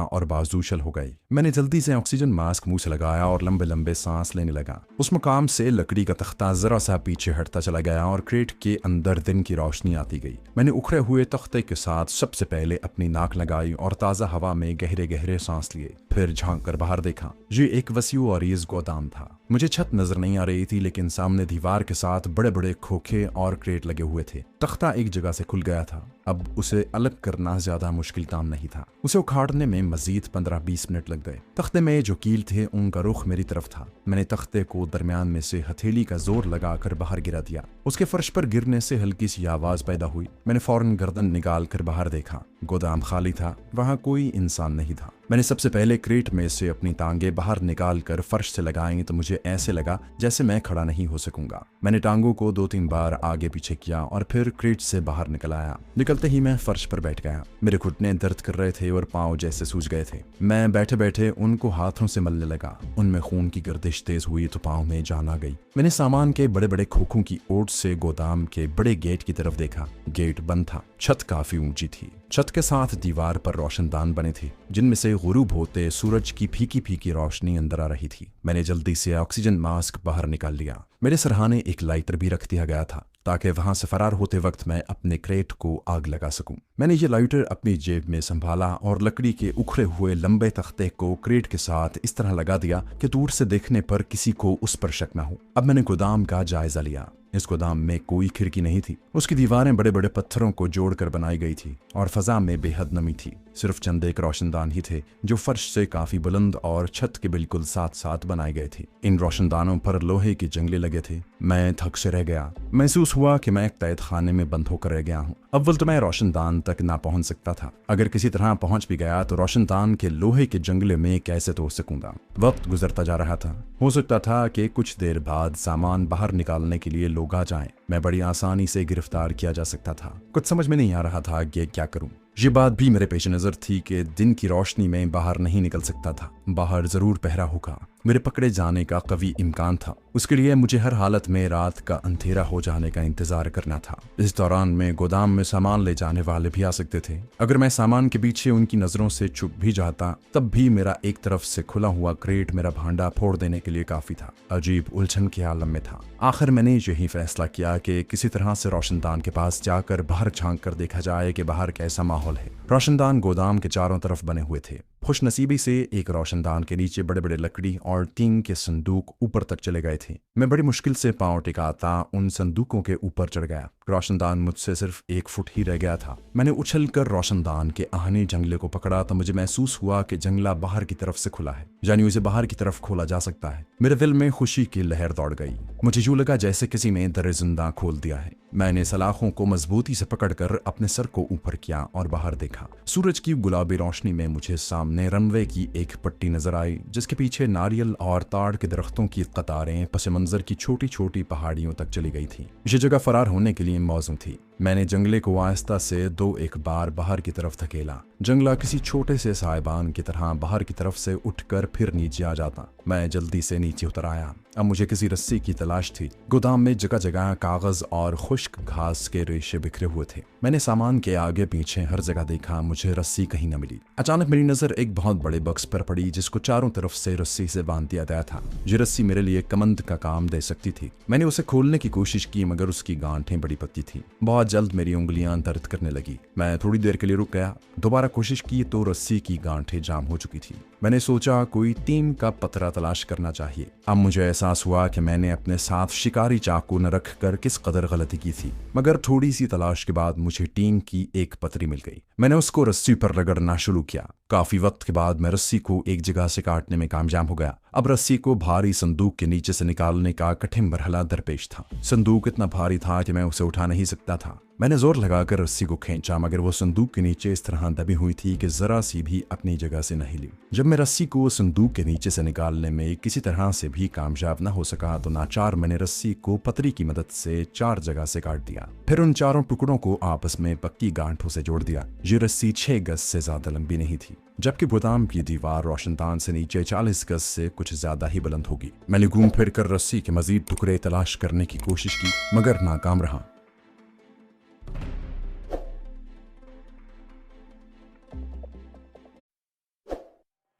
और बाजू शल हो गई। मैंने जल्दी से ऑक्सीजन मास्क मुंह से लगाया और लंबे लंबे सांस लेने लगा। उस मुकाम से लकड़ी का तख्ता जरा सा पीछे हटता चला गया और क्रेट के अंदर दिन की रोशनी आती गई। मैंने उखड़े हुए तख्ते के साथ सबसे पहले अपनी नाक लगाई और ताज़ा हवा में गहरे गहरे सांस लिए। फिर झांक कर बाहर देखा। ये एक वसीउ और अरीज गोदाम था। मुझे छत नजर नहीं आ रही थी, लेकिन सामने दीवार के साथ बड़े बड़े खोखे और क्रेट लगे हुए थे। तख्ता एक जगह से खुल गया था। अब उसे अलग करना ज्यादा मुश्किल काम नहीं था। उसे उखाड़ने में मजीद 15-20 मिनट लग गए। तख्ते में जो कील थे उनका रुख मेरी तरफ था। मैंने तख्ते को दरमियान में से हथेली का जोर लगाकर बाहर गिरा दिया। उसके फर्श पर गिरने से हल्की सी आवाज पैदा हुई। मैंने फौरन गर्दन निकाल कर बाहर देखा। गोदाम खाली था, वहां कोई इंसान नहीं था। मैंने सबसे पहले क्रेट में से अपनी टांगे बाहर निकाल कर फर्श से लगाई तो मुझे ऐसे लगा जैसे मैं खड़ा नहीं हो सकूंगा। मैंने टांगों को 2-3 बार आगे पीछे किया और फिर क्रेट से बाहर निकल आया। निकलते ही मैं फर्श पर बैठ गया। मेरे घुटने दर्द कर रहे थे और पांव जैसे सूज गए थे। मैं बैठे बैठे उनको हाथों से मलने लगा। उनमें खून की गर्दिश तेज हुई तो पांव में जान आ गई। मैंने सामान के बड़े बड़े खोखों की ओट से गोदाम के बड़े गेट की तरफ देखा। गेट बंद था। छत काफी ऊंची थी। छत के साथ दीवार पर रोशनदान बने थे, जिनमें से गुरूब होते सूरज की फीकी फीकी रोशनी अंदर आ रही थी। मैंने जल्दी से ऑक्सीजन मास्क बाहर निकाल लिया। मेरे सरहाने एक लाइटर भी रख दिया गया था ताकि वहां से फरार होते वक्त मैं अपने क्रेट को आग लगा सकूं। मैंने ये लाइटर अपनी जेब में संभाला और लकड़ी के उखड़े हुए लंबे तख्ते को क्रेट के साथ इस तरह लगा दिया कि दूर से देखने पर किसी को उस पर शक न हो। अब मैंने गोदाम का जायजा लिया। इस गोदाम में कोई खिड़की नहीं थी। उसकी दीवारें बड़े बड़े पत्थरों को जोड़कर बनाई गई थी और फजा में बेहद नमी थी। सिर्फ चंद एक रोशनदान ही थे जो फर्श से काफी बुलंद और छत के बिल्कुल साथ साथ बनाए गए थे। इन रोशनदानों पर लोहे के जंगले लगे थे। मैं थक से रह गया। महसूस हुआ कि मैं एक कैद खाने में बंद होकर रह गया हूँ। अव्वल तो मैं रोशनदान तक ना पहुंच सकता था। अगर किसी तरह पहुंच भी गया तो रोशनदान के लोहे के जंगले में कैसे तो सकूंगा। वक्त गुजरता जा रहा था। हो सकता था कि कुछ देर बाद सामान बाहर निकालने के लिए लोग आ जाएं। मैं बड़ी आसानी से गिरफ्तार किया जा सकता था। कुछ समझ में नहीं आ रहा था कि क्या करूं। ये बात भी मेरे पेश नजर थी कि दिन की रोशनी में बाहर नहीं निकल सकता था। बाहर जरूर पहरा होगा। मेरे पकड़े जाने का कवी इम्कान था। उसके लिए मुझे हर हालत में रात का अंधेरा हो जाने का इंतजार करना था। इस दौरान में गोदाम में सामान ले जाने वाले भी आ सकते थे। अगर मैं सामान के पीछे उनकी नजरों से छुप भी जाता तब भी मेरा एक तरफ से खुला हुआ क्रेट मेरा भांडा फोड़ देने के लिए काफी था। अजीब उलझन के आलम में था। आखिर मैंने यही फैसला किया कि किसी तरह से रोशनदान के पास जाकर बाहर झांक कर देखा जाए कि बाहर कैसा माहौल है। रोशनदान गोदाम के चारों तरफ बने हुए थे। खुशनसीबी से एक रोशनदान के नीचे बड़े बड़े लकड़ी और टीन के संदूक ऊपर तक चले गए थे। मैं बड़ी मुश्किल से पांव टिकाता उन संदूकों के ऊपर चढ़ गया। रोशनदान मुझसे सिर्फ 1 फुट ही रह गया था। मैंने उछलकर रोशनदान के आहनी जंगले को पकड़ा तो मुझे महसूस हुआ कि जंगला बाहर की तरफ से खुला है, यानी उसे बाहर की तरफ खोला जा सकता है। मेरे दिल में खुशी की लहर दौड़ गई। मुझे यूं लगा जैसे किसी ने दर जिंदा खोल दिया है। मैंने सलाखों को मजबूती से पकड़कर अपने सर को ऊपर किया और बाहर देखा। सूरज की गुलाबी रोशनी में मुझे सामने रनवे की एक पट्टी नजर आई, जिसके पीछे नारियल और ताड़ के दरख्तों की कतारें पस मंजर की छोटी छोटी पहाड़ियों तक चली गई थी। ये जगह फरार होने के लिए मौजूद थी। मैंने जंगले को आहिस्ता से 2-1 बार बाहर की तरफ धकेला। जंगला किसी छोटे से साहिबान की तरह बाहर की तरफ से उठकर फिर नीचे आ जाता। मैं जल्दी से नीचे उतर आया। अब मुझे किसी रस्सी की तलाश थी। गोदाम में जगह जगह कागज और खुश्क घास के रेशे बिखरे हुए थे। मैंने सामान के आगे पीछे हर जगह देखा, मुझे रस्सी कहीं न मिली। अचानक मेरी नजर एक बहुत बड़े बक्स पर पड़ी जिसको चारों तरफ से रस्सी से बांध दिया गया था। ये रस्सी मेरे लिए कमंद का काम दे सकती थी। मैंने उसे खोलने की कोशिश की मगर उसकी गांठें बड़ी पतली थी। बहुत जल्द मेरी उंगलियां दर्द करने लगी। मैं थोड़ी देर के लिए रुक गया। दोबारा कोशिश की तो रस्सी की गांठें जाम हो चुकी थी। मैंने सोचा कोई टीम का पतरा तलाश करना चाहिए। अब मुझे एहसास हुआ कि मैंने अपने साथ शिकारी चाकू न रख कर किस कदर गलती की थी। मगर थोड़ी सी तलाश के बाद मुझे टीम की एक पतरी मिल गई। मैंने उसको रस्सी पर रगड़ना शुरू किया। काफी वक्त के बाद मैं रस्सी को एक जगह से काटने में कामयाब हो गया। अब रस्सी को भारी संदूक के नीचे से निकालने का कठिन मरहला दरपेश था। संदूक इतना भारी था कि मैं उसे उठा नहीं सकता था। मैंने जोर लगाकर रस्सी को खींचा, मगर वो संदूक के नीचे इस तरह दबी हुई थी कि जरा सी भी अपनी जगह से नहीं हिली। जब मैं रस्सी को संदूक के नीचे से निकालने में किसी तरह से भी कामयाब न हो सका तो नाचार मैंने रस्सी को पतरी की मदद से 4 जगह से काट दिया। फिर उन चारों टुकड़ों को आपस में पक्की गांठों से जोड़ दिया। ये रस्सी 6 गज से ज्यादा लंबी नहीं थी, जबकि गोदाम की दीवार रोशनदान से नीचे 40 गज से कुछ ज्यादा ही बुलंद होगी। मैंने घूम फिर कर रस्सी के मजीद टुकड़े तलाश करने की कोशिश की, मगर नाकाम रहा।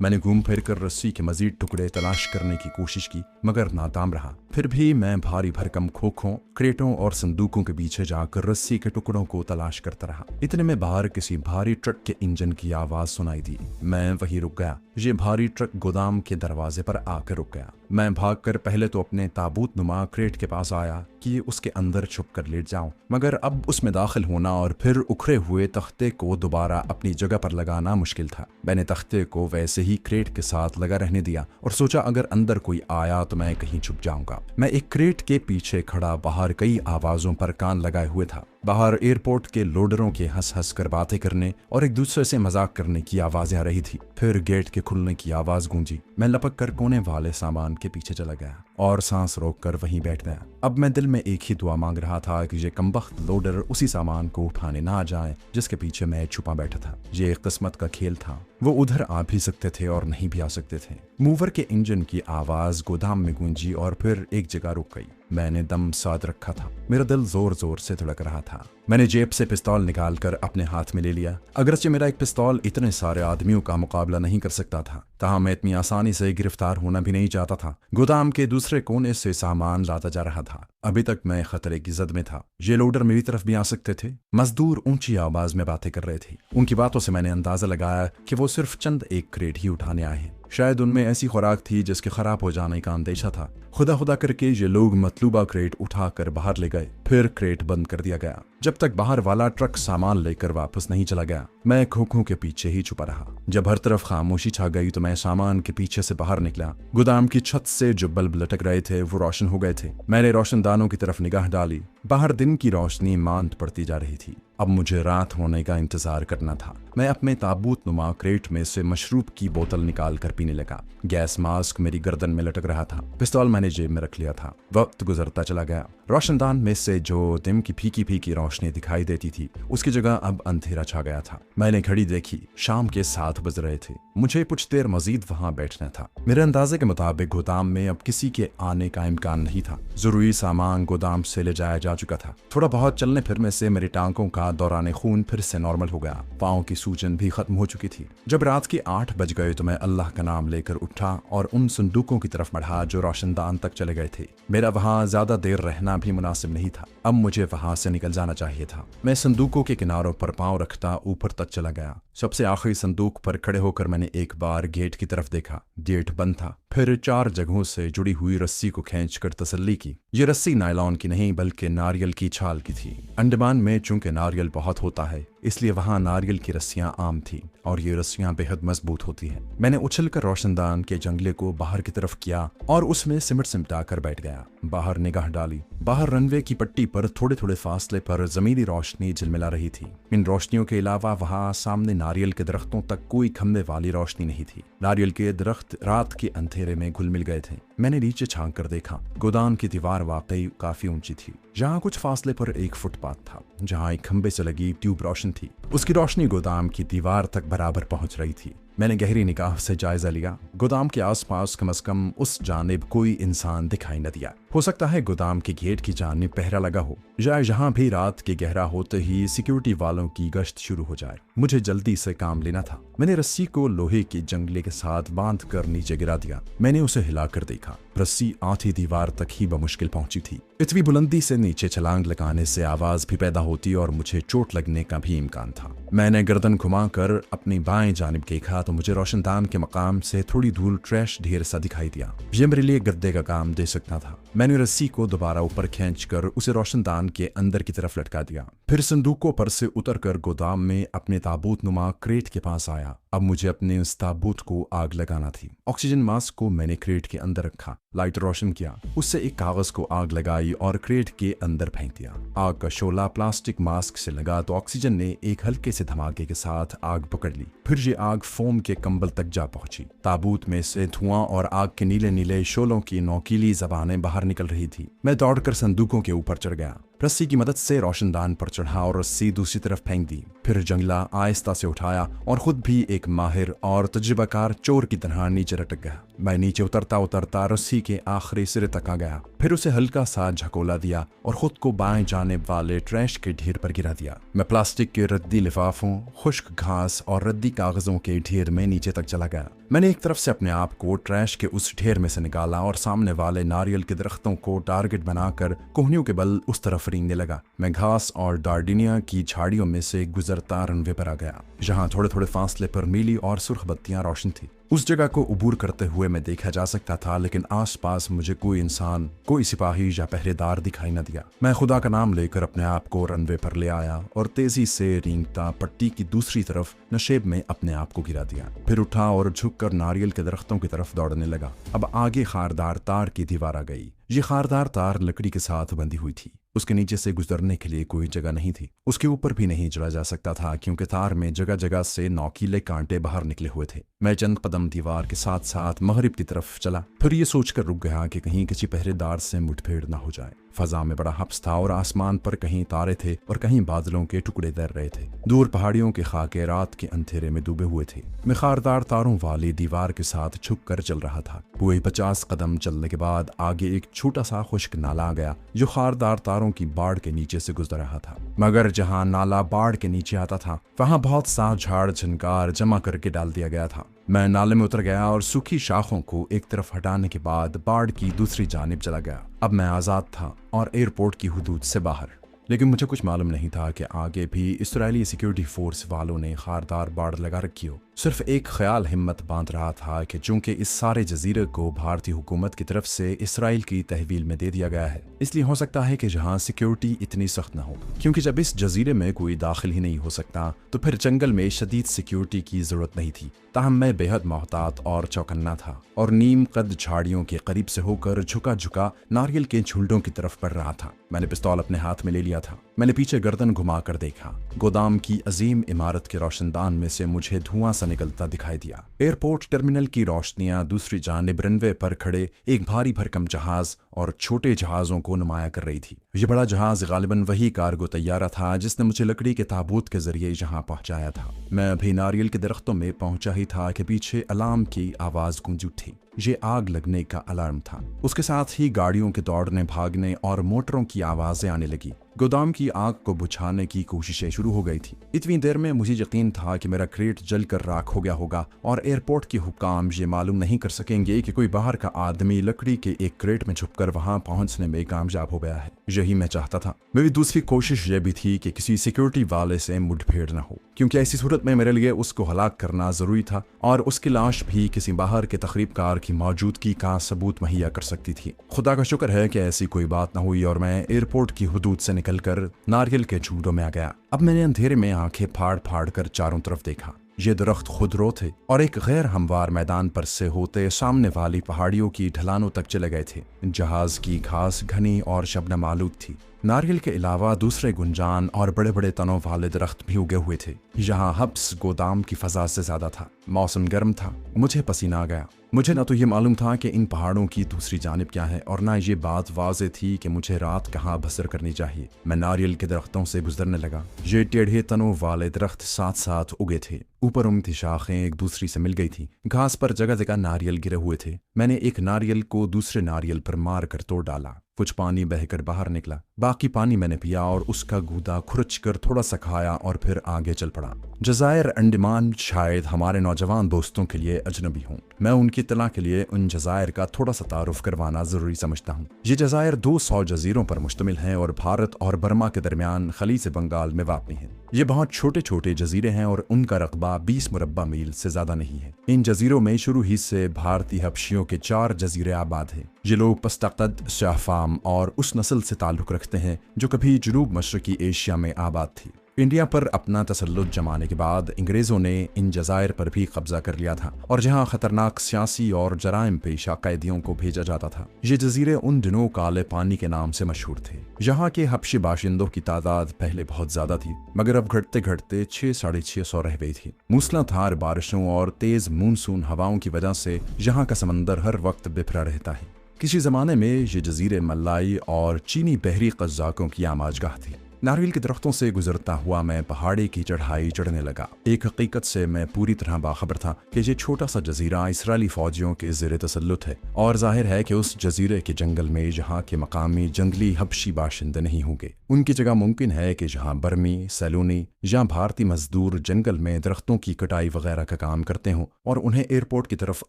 मैंने घूम फिर कर रस्सी के मजीद टुकड़े तलाश करने की कोशिश की, मगर नाकाम रहा। फिर भी मैं भारी भरकम खोखों, क्रेटों और संदूकों के पीछे जाकर रस्सी के टुकड़ों को तलाश करता रहा। इतने में बाहर किसी भारी ट्रक के इंजन की आवाज सुनाई दी। मैं वहीं रुक गया। ये भारी ट्रक गोदाम के दरवाजे पर आकर रुक गया। मैं भागकर पहले तो अपने ताबूत नुमा क्रेट के पास आया कि उसके अंदर छुप कर लेट जाऊं, मगर अब उसमें दाखिल होना और फिर उखड़े हुए तख्ते को दोबारा अपनी जगह पर लगाना मुश्किल था। मैंने तख्ते को वैसे ही क्रेट के साथ लगा रहने दिया और सोचा अगर अंदर कोई आया तो मैं कहीं छुप जाऊंगा। मैं एक क्रेट के पीछे खड़ा बाहर कई आवाजों पर कान लगाए हुए था। बाहर एयरपोर्ट के लोडरों के हंस हंस कर बातें करने और एक दूसरे से मजाक करने की आवाजें आ रही थी। फिर गेट के खुलने की आवाज गूंजी। मैं लपक कर कोने वाले सामान के पीछे चला गया और सांस रोक कर वहीं बैठ गया। अब मैं दिल में एक ही दुआ मांग रहा था कि ये कमबख्त लोडर उसी सामान को उठाने ना जाए जिसके पीछे मैं छुपा बैठा था। ये एक किस्मत का खेल था। वो उधर आ भी सकते थे और नहीं भी आ सकते थे। मूवर के इंजन की आवाज गोदाम में गूंजी और फिर एक जगह रुक गई। मैंने दम साध रखा था। मेरा दिल जोर जोर से धड़क रहा था। मैंने जेब से पिस्तौल निकालकर अपने हाथ में ले लिया। अगरचे मेरा एक पिस्तौल इतने सारे आदमियों का मुकाबला नहीं कर सकता था, ताहम मैं इतनी आसानी से गिरफ्तार होना भी नहीं चाहता था। गोदाम के दूसरे कोने से सामान लाता जा रहा था। अभी तक मैं खतरे की जद में था। ये लोडर मेरी तरफ भी आ सकते थे। मजदूर ऊंची आवाज में बातें कर रहे थे। उनकी बातों से मैंने अंदाजा लगाया कि वो सिर्फ चंद एक क्रेट ही उठाने आए हैं। शायद उनमें ऐसी खुराक थी जिसके खराब हो जाने का अंदेशा था। खुदा खुदा करके ये लोग मतलूबा क्रेट उठाकर बाहर ले गए। फिर क्रेट बंद कर दिया गया जब तक बाहर वाला ट्रक सामान लेकर वापस नहीं चला गया। मैं खोखों के पीछे ही छुपा रहा। जब हर तरफ खामोशी छा गई तो मैं सामान के पीछे से बाहर निकला। गोदाम की छत से जो बल्ब लटक रहे थे वो रोशन हो गए थे। मैंने रोशनदानों की तरफ निगाह डाली। बाहर दिन की रोशनी मांद पड़ती जा रही थी। अब मुझे रात होने का इंतजार करना था। मैं अपने ताबूत नुमा क्रेट में से मशरूब की बोतल निकाल कर पीने लगा। गैस मास्क मेरी गर्दन में लटक रहा था। पिस्तौल मैंने जेब में रख लिया था। वक्त गुजरता चला गया। रोशनदान में से जो दिन की फीकी फीकी रोशनी दिखाई देती थी उसकी जगह अब अंधेरा छा गया था। मैंने घड़ी देखी। शाम के 7 बज रहे थे। मुझे कुछ देर मजीद वहां बैठना था। मेरे अंदाजे के मुताबिक गोदाम में अब किसी के आने का इम्कान नहीं था। जरूरी सामान गोदाम से ले जाया जा चुका था। थोड़ा बहुत चलने फिरने से मेरी टांगों का दौरान खून फिर से नॉर्मल हो गया। पाँव की सूजन भी खत्म हो चुकी थी। जब रात के 8 बज गए तो मैं अल्लाह का नाम लेकर उठा और उन संदूकों की तरफ बढ़ा जो रोशनदान तक चले गए थे। मेरा वहां ज्यादा देर रहना भी मुनासिब नहीं था। अब मुझे वहां से निकल जाना चाहिए था। मैं संदूकों के किनारों पर पांव रखता ऊपर तक चला गया। सबसे आखिरी संदूक पर खड़े होकर मैंने एक बार गेट की तरफ देखा। गेट बंद था। फिर 4 जगहों से जुड़ी हुई रस्सी को खींचकर तसल्ली की। ये रस्सी नायलॉन की नहीं बल्कि नारियल की छाल की थी। अंडमान में चूंकि नारियल बहुत होता है इसलिए वहां नारियल की रस्सियां आम थी और ये रस्सियां बेहद मजबूत होती हैं। मैंने उछलकर रोशनदान के जंगले को बाहर की तरफ किया और उसमें सिमट सिमटा कर बैठ गया। बाहर निगाह डाली। बाहर रनवे की पट्टी पर थोड़े थोड़े फासले पर जमीनी रोशनी झिलमिला रही थी। इन रोशनियों के अलावा वहां सामने नारियल के दरख्तों तक कोई खंभे वाली रोशनी नहीं थी। नारियल के दरख्त रात के अंधेरे में घुल मिल गए थे। मैंने नीचे झांक कर देखा। गोदाम की दीवार वाकई काफी ऊंची थी। जहाँ कुछ फासले पर एक फुटपाथ था जहाँ एक खंबे से लगी ट्यूब रोशन थी। उसकी रोशनी गोदाम की दीवार तक बराबर पहुंच रही थी। मैंने गहरी निगाह से जायजा लिया। गोदाम के आसपास कम से कम उस जानिब कोई इंसान दिखाई न दिया। हो सकता है गोदाम के गेट की जानिब पहरा लगा हो या जहां भी रात के गहरा होते ही सिक्योरिटी वालों की गश्त शुरू हो जाए। मुझे जल्दी से काम लेना था। मैंने रस्सी को लोहे के जंगले के साथ बांध कर नीचे गिरा दिया। मैंने उसे हिलाकर देखा। रस्सी आधी दीवार तक ही बमुश्किल पहुंची थी। इतनी बुलंदी से नीचे छलांग लगाने से आवाज भी पैदा होती और मुझे चोट लगने का भी इम्कान था। मैंने गर्दन घुमाकर अपनी बाएं जानिब देखा तो मुझे रोशनदान के मकाम से थोड़ी दूर ट्रैश ढेर सा दिखाई दिया। ये मेरे लिए गद्दे का काम दे सकता था। मैंने रस्सी को दोबारा ऊपर खींचकर उसे रोशनदान के अंदर की तरफ लटका दिया। फिर संदूकों पर से उतरकर गोदाम में अपने ताबूत नुमा क्रेट के पास आया। अब मुझे अपने उस ताबूत को आग लगाना थी। ऑक्सीजन मास्क को मैंने क्रेट के अंदर रखा। लाइटर रोशन किया, उससे एक कागज को आग लगाई और क्रेट के अंदर फेंक दिया। आग का शोला प्लास्टिक मास्क से लगा तो ऑक्सीजन ने एक हल्के से धमाके के साथ आग पकड़ ली। फिर ये आग फोम के कंबल तक जा पहुंची। ताबूत में से धुआं और आग के नीले नीले शोलों की नोकीली जबानें बाहर निकल रही थी। मैं दौड़कर संदूकों के ऊपर चढ़ गया, रस्सी की मदद से रोशनदान पर चढ़ा और रस्सी दूसरी तरफ फेंक दी। फिर जंगला आहिस्ता से उठाया और खुद भी एक माहिर और तजुर्बाकार चोर की तरह नीचे लटक गया। मैं नीचे उतरता उतरता रस्सी के आखिरी सिरे तक आ गया, फिर उसे हल्का सा झकोला दिया और खुद को बाएं जानिब वाले ट्रैश के ढेर पर गिरा दिया। मैं प्लास्टिक के रद्दी लिफाफों, खुश्क घास और रद्दी कागजों के ढेर में नीचे तक चला गया। मैंने एक तरफ से अपने आप को ट्रैश के उस ढेर में से निकाला और सामने वाले नारियल के दरख्तों को टारगेट बनाकर कोहनियों के बल उस तरफ रेंगने लगा। मैं घास और डार्डिनिया की झाड़ियों में से गुजरता रनवे पर आ गया, जहां थोड़े थोड़े फासले पर नीली और सुर्ख बत्तियां रोशन थी। उस जगह को उबूर करते हुए मैं देखा जा सकता था, लेकिन आसपास मुझे कोई इंसान, कोई सिपाही या पहरेदार दिखाई न दिया। मैं खुदा का नाम लेकर अपने आप को रनवे पर ले आया और तेजी से रेंगता पट्टी की दूसरी तरफ नशेब में अपने आप को गिरा दिया। फिर उठा और झुककर नारियल के दरख्तों की तरफ दौड़ने लगा। अब आगे खारदार तार की दीवार आ गई। ये खारदार तार लकड़ी के साथ बंधी हुई थी। उसके नीचे से गुजरने के लिए कोई जगह नहीं थी। उसके ऊपर भी नहीं चढ़ा जा सकता था, क्योंकि तार में जगह जगह से नोकीले कांटे बाहर निकले हुए थे। मैं चंद कदम दीवार के साथ साथ मगरिब की तरफ चला, फिर ये सोचकर रुक गया कि कहीं किसी पहरेदार से मुठभेड़ न हो जाए। फजा में बड़ा हब्स था और आसमान पर कहीं तारे थे और कहीं बादलों के टुकड़े तैर रहे थे। दूर पहाड़ियों के खाके रात के अंधेरे में डूबे हुए थे। मैं खारदार तारों वाली दीवार के साथ छुप कर चल रहा था। पूरे 50 कदम चलने के बाद आगे एक छोटा सा खुश्क नाला आ गया, जो खारदार तारों की बाढ़ के नीचे से गुजर रहा था। मगर जहां नाला बाढ़ के नीचे आता था, वहां बहुत सा झाड़ झनकार जमा करके डाल दिया गया था। मैं नाले में उतर गया और सूखी शाखों को एक तरफ हटाने के बाद बाढ़ की दूसरी जानिब चला गया। अब मैं आज़ाद था और एयरपोर्ट की हुदूद से बाहर। लेकिन मुझे कुछ मालूम नहीं था कि आगे भी इस्राएली सिक्योरिटी फोर्स वालों ने खारदार बाढ़ लगा रखी हो। सिर्फ एक ख्याल हिम्मत बांध रहा था कि चूंकि इस सारे जजीरे को भारतीय हुकूमत की तरफ से इसराइल की तहवील में दे दिया गया है, इसलिए हो सकता है कि जहां सिक्योरिटी इतनी सख्त न हो, क्योंकि जब इस जजीरे में कोई दाखिल ही नहीं हो सकता तो फिर जंगल में शदीद सिक्योरिटी की जरूरत नहीं थी। ताहम मैं बेहद मोहतात और चौकन्ना था और नीम कद झाड़ियों के करीब से होकर झुका झुका नारियल के झुंडों की तरफ बढ़ रहा था। मैंने पिस्तौल अपने हाथ में ले लिया था। मैंने पीछे गर्दन घुमाकर देखा। गोदाम की अजीम इमारत के रोशनदान में से मुझे धुआं सा निकलता दिखाई दिया। एयरपोर्ट टर्मिनल की रोशनियां दूसरी जानिब रनवे पर खड़े एक भारी भरकम जहाज और छोटे जहाजों को नुमाया कर रही थी। ये बड़ा जहाज गालिबन वही कार्गो तैयारा था जिसने मुझे लकड़ी के ताबूत के जरिए यहाँ पहुंचाया था। मैं अभी नारियल के दरख्तों में पहुंचा ही था कि पीछे अलार्म की आवाज गूंज उठी। ये आग लगने का अलार्म था। उसके साथ ही गाड़ियों के दौड़ने भागने और मोटरों की आवाजें आने लगी। गोदाम की आग को बुझाने की कोशिशें शुरू हो गई थी। इतनी देर में मुझे यकीन था कि मेरा क्रेट जलकर राख हो गया होगा और एयरपोर्ट के हुक्काम ये मालूम नहीं कर सकेंगे कि कोई बाहर का आदमी लकड़ी के एक क्रेट में छुपकर वहां पहुंचने में कामयाब हो गया है। यही मैं चाहता था। मेरी दूसरी कोशिश ये भी थी कि किसी सिक्योरिटी वाले से मुठभेड़ न हो, क्योंकि ऐसी सूरत में मेरे लिए उसको हलाक करना जरूरी था और उसकी लाश भी किसी बाहर के तकरीबकार की मौजूदगी का सबूत मुहैया कर सकती थी। खुदा का शुक्र है कि ऐसी कोई बात न हुई और मैं एयरपोर्ट की हुदूद से निकलकर नारियल के झुंडों में आ गया। अब मैंने अंधेरे में आंखें फाड़ फाड़ कर चारों तरफ देखा। ये दरख्त खुदरो थे और एक गैर हमवार मैदान पर से होते सामने वाली पहाड़ियों की ढलानों तक चले गए थे। जहाज की घास घनी और शबनम आलूद थी। नारियल के अलावा दूसरे गुंजान और बड़े बड़े तनों वाले दरख्त भी उगे हुए थे। यहाँ हब्स गोदाम की फजा से ज्यादा था। मौसम गर्म था। मुझे पसीना आ गया। मुझे न तो ये मालूम था कि इन पहाड़ों की दूसरी जानिब क्या है और ना ये बात वाज़े थी कि मुझे रात कहाँ बसर करनी चाहिए। मैं नारियल के दरख्तों से गुजरने लगा। ये टेढ़े तनों वाले दरख्त साथ साथ उगे थे। ऊपर उनकी शाखें एक दूसरी से मिल गई थी। घास पर जगह जगह नारियल गिरे हुए थे। मैंने एक नारियल को दूसरे नारियल पर मार कर तोड़ डाला। कुछ पानी बहकर बाहर निकला। बाकी पानी मैंने पिया और उसका गूदा खुरच कर थोड़ा सा खाया और फिर आगे चल पड़ा। जज़ायर अंडमान शायद हमारे नौजवान दोस्तों के लिए अजनबी हों। मैं उनकी इत्तला के लिए उन जज़ायर का थोड़ा सा तारुफ करवाना जरूरी समझता हूँ। ये जज़ायर 200 जजीरों पर मुश्तमिल हैं और भारत और बर्मा के दरमियान खलीज बंगाल में वाक़ई हैं। ये बहुत छोटे छोटे जजीरे हैं और उनका रकबा 20 मुरब्बा मील से ज्यादा नहीं है। इन जजीरों में शुरू ही से भारतीय हबशियों के 4 जजीरे आबाद हैं। ये लोग पस्तकद, शाहफाम और उस नस्ल से ताल्लुक रखते हैं जो कभी जनूब मशरकी एशिया में आबाद थी। इंडिया पर अपना तसल्लुत जमाने के बाद अंग्रेजों ने इन जजायर पर भी कब्जा कर लिया था और जहां खतरनाक सियासी और जराइम पेशा कैदियों को भेजा जाता था। ये जजीरे उन दिनों काले पानी के नाम से मशहूर थे। यहाँ के हबशी बाशिंदों की तादाद पहले बहुत ज्यादा थी, मगर अब घटते घटते 600-650 रह गई थी। मूसलाधार बारिशों और तेज मानसून हवाओं की वजह से यहाँ का समंदर हर वक्त बिखरा रहता है। किसी जमाने में ये जजीरे मल्लाई और चीनी बहरी कज़ाकों की आमाजगाह थी। नारियल के दरख्तों से गुजरता हुआ मैं पहाड़ी की चढ़ाई चढ़ने लगा। एक हकीकत से मैं पूरी तरह बाखबर था कि ये छोटा सा जजीरा इसराइली फौजियों के ज़ेर तसल्लुत है और जाहिर है कि उस जजीरे के जंगल में जहाँ के मकामी जंगली हबशी बाशिंदे नहीं होंगे। उनकी जगह मुमकिन है कि जहाँ बर्मी, सैलूनी या भारतीय मजदूर जंगल में दरख्तों की कटाई वगैरह का काम करते हों और उन्हें एयरपोर्ट की तरफ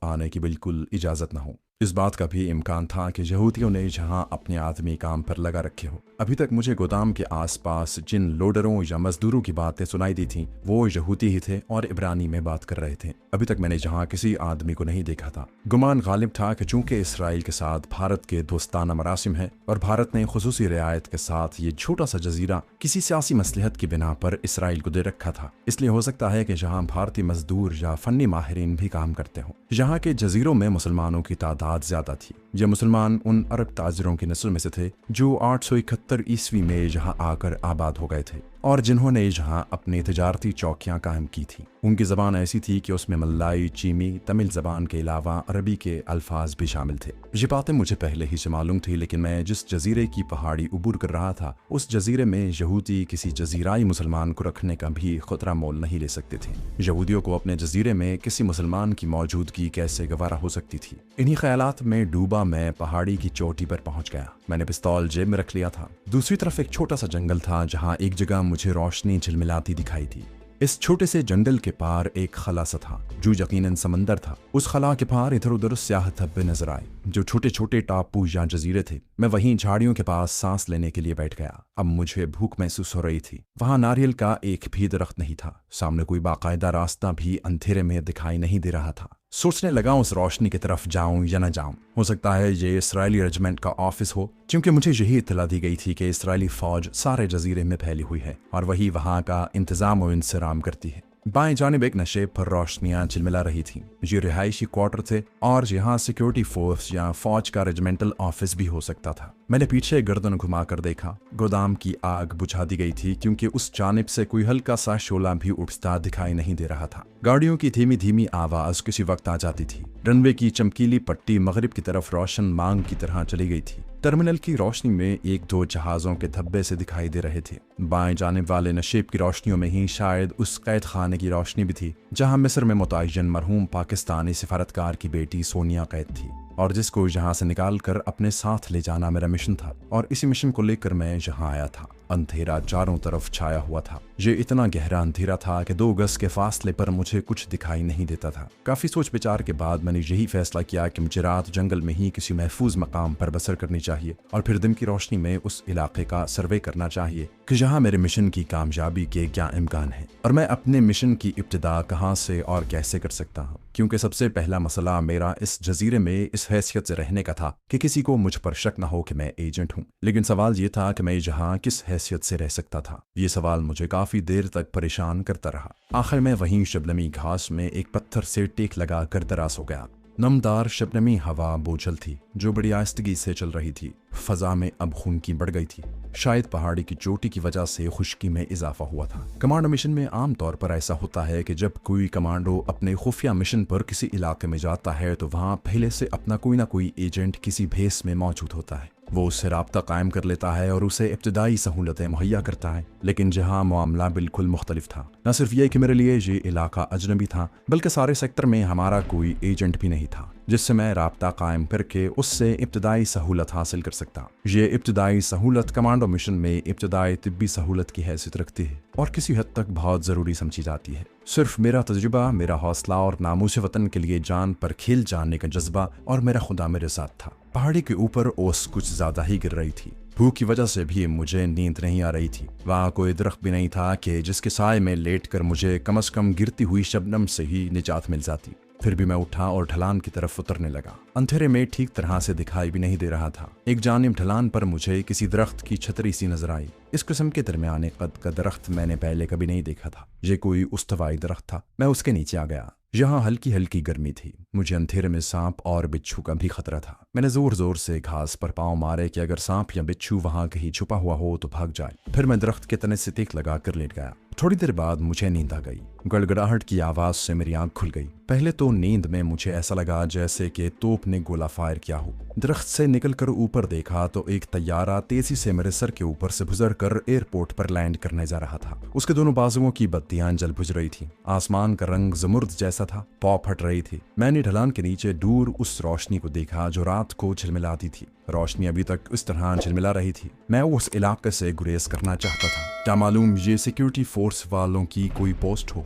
आने की बिल्कुल इजाज़त न हो। इस बात का भी इम्कान था कि यहूदियों ने जहां अपने आदमी काम पर लगा रखे हो। अभी तक मुझे गोदाम के आसपास जिन लोडरों या मजदूरों की बातें सुनाई दी थीं वो यहूदी ही थे और इब्रानी में बात कर रहे थे। अभी तक मैंने जहां किसी आदमी को नहीं देखा था। गुमान गालिब था कि चूंकि इसराइल के साथ भारत के दोस्ताना मरासिम है और भारत ने खुसूसी रियायत के साथ ये छोटा सा जजीरा किसी सियासी मसलहत की बिना पर इसराइल को दे रखा था, इसलिए हो सकता है कि जहाँ भारतीय मजदूर या फन्नी माहिरीन भी काम करते हों। यहाँ के जजीरों में मुसलमानों की तादाद ज्यादा थी। ये मुसलमान उन अरब ताजिरों की नस्ल में से थे जो 871 ईस्वी में यहाँ आकर आबाद हो गए थे और जिन्होंने यहाँ अपनी तिजारती चौकियाँ कायम की थी। उनकी ज़बान ऐसी थी कि उसमें मल्लाई, चीमी, तमिल ज़बान के अलावा अरबी के अल्फाज भी शामिल थे। ये बातें मुझे पहले ही से मालूम थी, लेकिन मैं जिस जजीरे की पहाड़ी उबूर कर रहा था उस जजीरे में यहूदी किसी जजीराई मुसलमान को रखने का भी खुतरा मोल नहीं ले सकते थे। यहूदियों को अपने जजीरे में किसी मुसलमान की मौजूदगी कैसे गवारा हो सकती थी। इन्हीं ख्यालात में डूबा मैं पहाड़ी की चोटी पर पहुंच गया। मैंने पिस्तौल जेब में रख लिया था। दूसरी तरफ एक छोटा सा जंगल था जहां एक जगह मुझे रोशनी झिलमिलाती दिखाई थी। इस छोटे से जंगल के पार एक खला सा था जो यकीनन समंदर था। उस खला के पार इधर उधर स्याह धब्बे नजर आए जो छोटे छोटे टापू या जजीरे थे। मैं वहीं झाड़ियों के पास सांस लेने के लिए बैठ गया। अब मुझे भूख महसूस हो रही थी। वहां नारियल का एक भी दरख्त नहीं था। सामने कोई बाकायदा रास्ता भी अंधेरे में दिखाई नहीं दे रहा था। सोचने लगा उस रोशनी की तरफ जाऊं या न जाऊं। हो सकता है ये इसराइली रेजिमेंट का ऑफिस हो, क्योंकि मुझे यही इत्तला दी गई थी कि इसराइली फौज सारे जजीरे में फैली हुई है और वही वहां का इंतजाम और इंसराम करती है। बाएं जानिब एक नशेब पर रोशनियां झिलमिला रही थीं। ये रिहायशी क्वार्टर थे और यहाँ सिक्योरिटी फोर्स या फौज का रेजिमेंटल ऑफिस भी हो सकता था। मैंने पीछे गर्दन घुमाकर देखा। गोदाम की आग बुझा दी गई थी क्योंकि उस जानिब से कोई हल्का सा शोला भी उठता दिखाई नहीं दे रहा था। गाड़ियों की धीमी धीमी आवाज किसी वक्त आ जाती थी। रनवे की चमकीली पट्टी मगरिब की तरफ रोशन मांग की तरह चली गई थी। टर्मिनल की रोशनी में एक दो जहाजों के धब्बे से दिखाई दे रहे थे। बाएं जानिब वाले नशेब की रोशनियों में ही शायद उस कैद खाने की रोशनी भी थी जहां मिस्र में मुतय्यन मरहूम पाकिस्तानी सिफारतकार की बेटी सोनिया कैद थी और जिसको यहाँ से निकाल कर अपने साथ ले जाना मेरा मिशन था। और इसी मिशन को लेकर मैं यहाँ आया था। अंधेरा चारों तरफ छाया हुआ था। ये इतना गहरा अंधेरा था कि 2 गज के फासले पर मुझे कुछ दिखाई नहीं देता था। काफी सोच विचार के बाद मैंने यही फैसला किया कि मुझे रात जंगल में ही किसी महफूज मकाम पर बसर करनी चाहिए और फिर दिन की रोशनी में उस इलाके का सर्वे करना चाहिए कि जहाँ मेरे मिशन की कामयाबी के क्या इम्कान है और मैं अपने मिशन की इब्तिदा कहाँ से और कैसे कर सकता हूँ। क्योंकि सबसे पहला मसला मेरा इस जजीरे में इस हैसियत से रहने का था कि किसी को मुझ पर शक न हो कि मैं एजेंट हूँ। लेकिन सवाल ये था कि मैं यहाँ किस हैसियत से रह सकता था। ये सवाल मुझे काफी देर तक परेशान करता रहा। आखिर में वहीं शबनमी घास में एक पत्थर से टेक लगा कर दराज हो गया। नमदार शबनमी हवा बोझल थी जो बड़ी आहिस्तगी से चल रही थी। फजा में अब खूनकी बढ़ गई थी। शायद पहाड़ी की चोटी की वजह से खुश्की में इजाफा हुआ था। कमांडो मिशन में आमतौर पर ऐसा होता है कि जब कोई कमांडो अपने खुफिया मिशन पर किसी इलाके में जाता है तो वहाँ पहले से अपना कोई ना कोई एजेंट किसी भेस में मौजूद होता है। वो उससे राब्ता कायम कर लेता है और उसे इब्तिदाई सहूलतें मुहैया करता है। लेकिन जहाँ मामला बिल्कुल मुख्तलिफ था। न सिर्फ ये कि मेरे लिए ये इलाका अजनबी था, बल्कि सारे सेक्टर में हमारा कोई एजेंट भी नहीं था जिससे मैं राब्ता कायम करके उससे इब्तिदाई सहूलत हासिल कर सकता। ये इब्तिदाई सहूलत कमांडो मिशन में इब्तिदाई तिब्बी सहूलत की हैसियत रखती है और किसी हद तक बहुत ज़रूरी समझी जाती है। सिर्फ मेरा तजुर्बा, मेरा हौसला और नामूस वतन के लिए जान पर खेल जाने का जज्बा और मेरा खुदा मेरे साथ था। पहाड़ी के ऊपर ओस कुछ ज़्यादा ही गिर रही थी। भूख की वजह से भी मुझे नींद नहीं आ रही थी। वहाँ कोई दरख्त भी नहीं था कि जिसके साए में लेट कर मुझे कम से कम गिरती हुई शबनम से ही निजात मिल जाती। फिर भी मैं उठा और ढलान की तरफ उतरने लगा। अंधेरे में ठीक तरह से दिखाई भी नहीं दे रहा था। एक जानिब ढलान पर मुझे किसी दरख्त की छतरी सी नजर आई। इस किस्म के दरमियाने कद का दरख्त मैंने पहले कभी नहीं देखा था। ये कोई उस्तवाई दरख्त था। मैं उसके नीचे आ गया। यहाँ हल्की हल्की गर्मी थी। मुझे अंधेरे में सांप और बिच्छू का भी खतरा था। मैंने जोर जोर से घास पर पांव मारे कि अगर सांप या बिच्छू वहां कहीं छुपा हुआ हो तो भाग जाए। फिर मैं दरख्त के तने से तीक लगाकर लेट गया। थोड़ी देर बाद मुझे नींद आ गई। गड़गड़ाहट की आवाज से मेरी आंख खुल गई। पहले तो नींद में मुझे ऐसा लगा जैसे कि तोप ने गोला फायर किया हो। दरख्त से निकलकर ऊपर देखा तो एक तैयारा तेजी से मेरे सर के ऊपर से गुजर कर एयरपोर्ट पर लैंड करने जा रहा था। उसके दोनों बाजुओं की बत्तियां जल बुझ रही थी। आसमान का रंग जमुर्द जैसा था। पौ फट रही थी। मैंने ढलान के नीचे दूर उस रोशनी को देखा जो रात को झिलमिलाती थी। रोशनी अभी तक इस तरह झिलमिला रही थी। मैं उस इलाके से गुरेज करना चाहता था। क्या मालूम ये सिक्योरिटी फोर्स वालों की कोई पोस्ट हो।